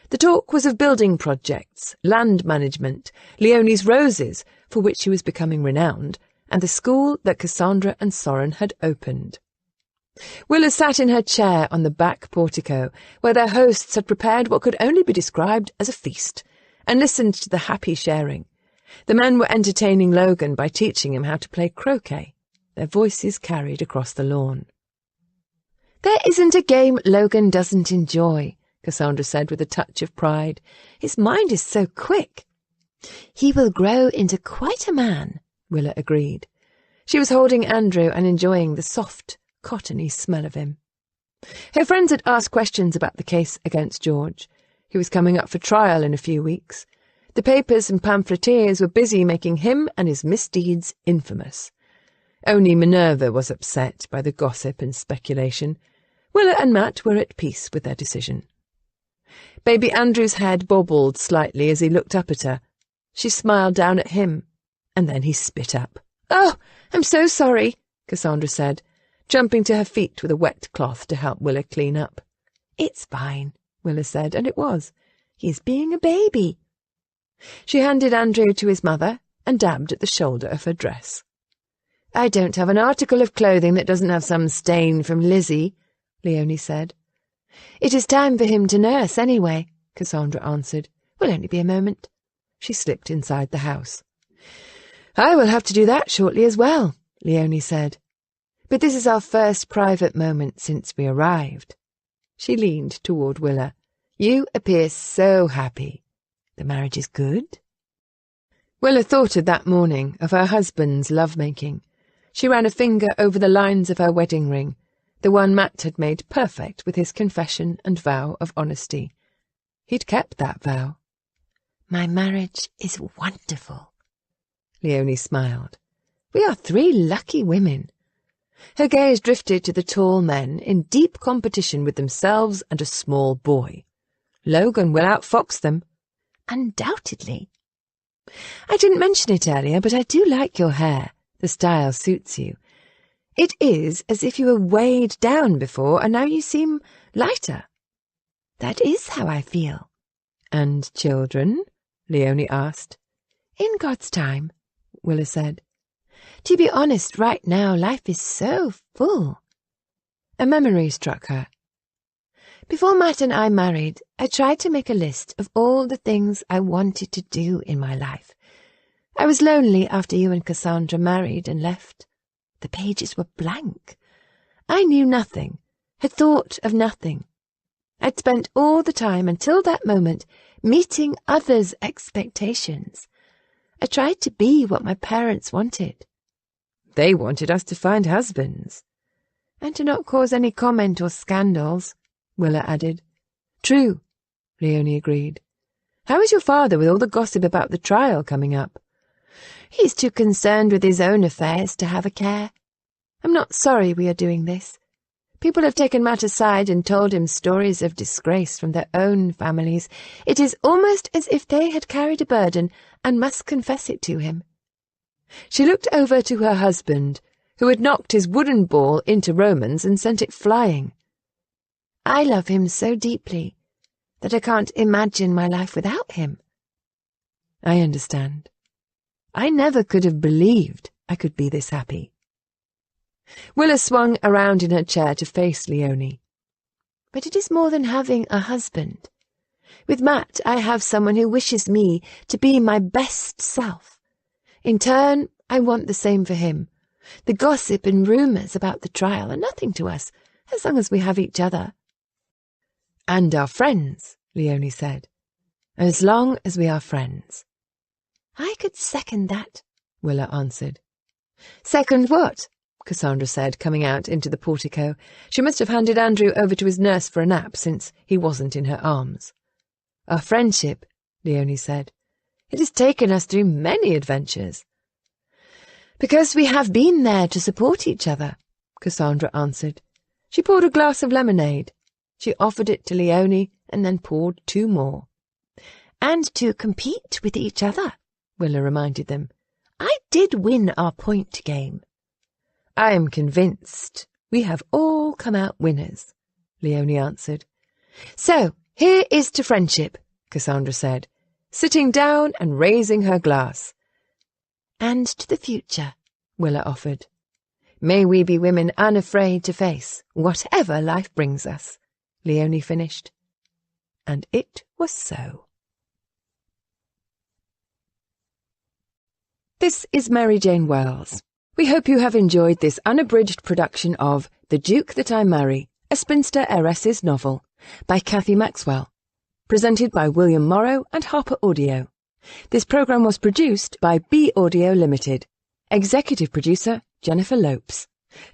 [SPEAKER 1] The talk was of building projects, land management, Leonie's roses, for which she was becoming renowned, and the school that Cassandra and Soren had opened. Willa sat in her chair on the back portico, where their hosts had prepared what could only be described as a feast, and listened to the happy sharing. The men were entertaining Logan by teaching him how to play croquet. Their voices carried across the lawn.
[SPEAKER 3] There isn't a game Logan doesn't enjoy, Cassandra said with a touch of pride. His mind is so quick. He will grow into quite a man, Willa agreed. She was holding Andrew and enjoying the soft, cottony smell of him. Her friends had asked questions about the case against George. He was coming up for trial in a few weeks. The papers and pamphleteers were busy making him and his misdeeds infamous. Only Minerva was upset by the gossip and speculation. Willa and Matt were at peace with their decision. Baby Andrew's head bobbled slightly as he looked up at her. She smiled down at him, and then he spit up. "Oh, I'm so sorry,"
[SPEAKER 1] Cassandra said, jumping to her feet with a wet cloth to help Willa clean up.
[SPEAKER 3] "It's fine,"
[SPEAKER 1] Willa said, and it was.
[SPEAKER 3] "He's being a baby."
[SPEAKER 1] She handed Andrew to his mother and dabbed at the shoulder of her dress.
[SPEAKER 3] "I don't have an article of clothing that doesn't have some stain from Lizzie," Leonie said. "It is time for him to nurse anyway," Cassandra answered. "Will only be a moment."
[SPEAKER 1] She slipped inside the house. "I will have to do that shortly as well," Leonie said. "But this is our first private moment since we arrived." She leaned toward Willa. "You appear so happy. The marriage is good?" Willa thought of that morning, of her husband's love-making. She ran a finger over the lines of her wedding ring, the one Matt had made perfect with his confession and vow of honesty. He'd kept that vow.
[SPEAKER 3] "My marriage is wonderful."
[SPEAKER 1] Leonie smiled. "We are 3 lucky women." Her gaze drifted to the tall men in deep competition with themselves and a small boy. Logan will outfox them.
[SPEAKER 3] Undoubtedly.
[SPEAKER 1] I didn't mention it earlier, but I do like your hair. The style suits you. It is as if you were weighed down before, and now you seem lighter.
[SPEAKER 3] That is how I feel.
[SPEAKER 1] And children? Leonie asked.
[SPEAKER 3] In God's time, Willa said. To be honest, right now life is so full.
[SPEAKER 1] A memory struck her.
[SPEAKER 3] Before Matt and I married, I tried to make a list of all the things I wanted to do in my life. I was lonely after you and Cassandra married and left. The pages were blank. I knew nothing, had thought of nothing. I'd spent all the time until that moment meeting others' expectations. I tried to be what my parents wanted.
[SPEAKER 1] They wanted us to find husbands.
[SPEAKER 3] And to not cause any comment or scandals, Willa added.
[SPEAKER 1] True, Leonie agreed. How is your father with all the gossip about the trial coming up?
[SPEAKER 3] He's too concerned with his own affairs to have a care. I'm not sorry we are doing this. People have taken Matt aside and told him stories of disgrace from their own families. It is almost as if they had carried a burden and must confess it to him.
[SPEAKER 1] She looked over to her husband, who had knocked his wooden ball into Roman's and sent it flying.
[SPEAKER 3] I love him so deeply that I can't imagine my life without him.
[SPEAKER 1] I understand. I never could have believed I could be this happy. Willa swung around in her chair to face Leonie.
[SPEAKER 3] But it is more than having a husband. With Matt, I have someone who wishes me to be my best self. In turn, I want the same for him. The gossip and rumours about the trial are nothing to us, as long as we have each other.
[SPEAKER 1] And our friends, Leonie said. As long as we are friends.
[SPEAKER 3] I could second that,
[SPEAKER 1] Willa answered.
[SPEAKER 3] Second what?
[SPEAKER 1] Cassandra said, coming out into the portico. She must have handed Andrew over to his nurse for a nap, since he wasn't in her arms. Our friendship, Leonie said. It has taken us through many adventures.
[SPEAKER 3] Because we have been there to support each other,
[SPEAKER 1] Cassandra answered. She poured a glass of lemonade. She offered it to Leonie and then poured 2 more.
[SPEAKER 3] And to compete with each other,
[SPEAKER 1] Willa reminded them.
[SPEAKER 3] I did win our point game.
[SPEAKER 1] I am convinced we have all come out winners, Leonie answered. So, here is to friendship, Cassandra said, sitting down and raising her glass.
[SPEAKER 3] And to the future, Willa offered.
[SPEAKER 1] May we be women unafraid to face whatever life brings us, Leonie finished. And it was so. This is Mary Jane Wells. We hope you have enjoyed this unabridged production of The Duke That I Marry, a Spinster Heiress's novel, by Cathy Maxwell, presented by William Morrow and Harper Audio. This programme was produced by B Audio Limited. Executive producer, Jennifer Lopes.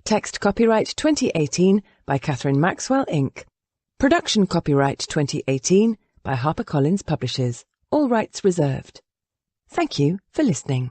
[SPEAKER 1] Text copyright 2018 by Catherine Maxwell, Inc. Production copyright 2018 by HarperCollins Publishers. All rights reserved. Thank you for listening.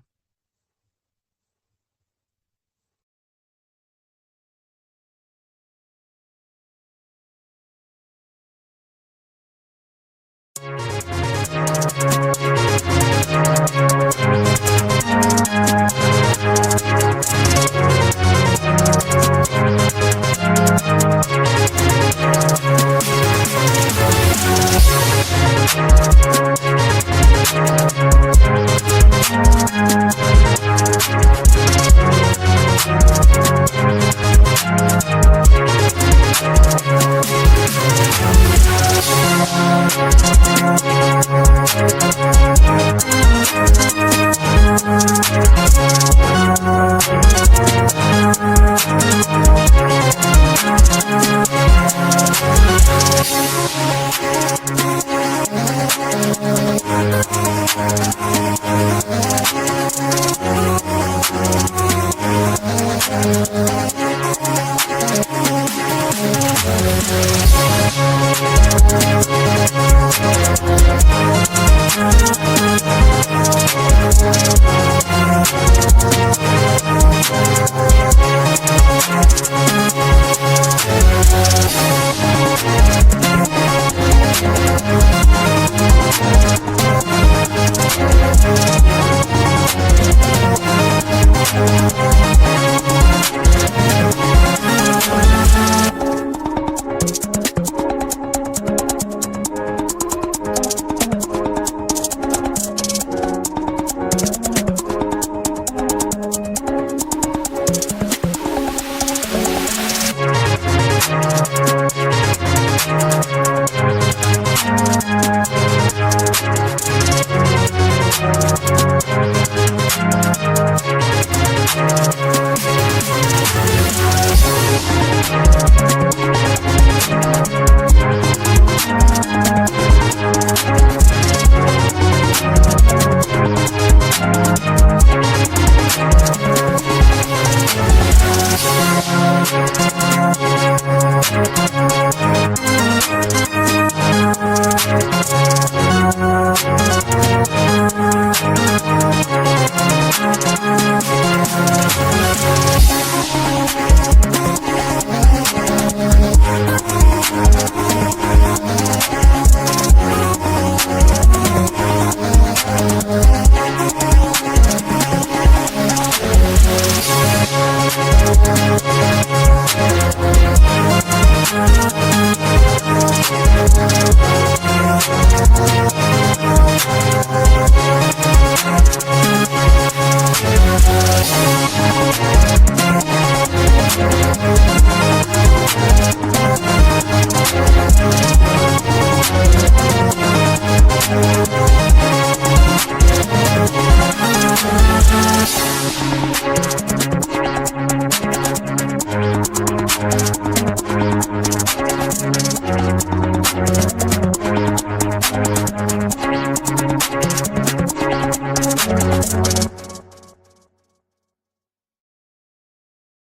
[SPEAKER 5] Thank you.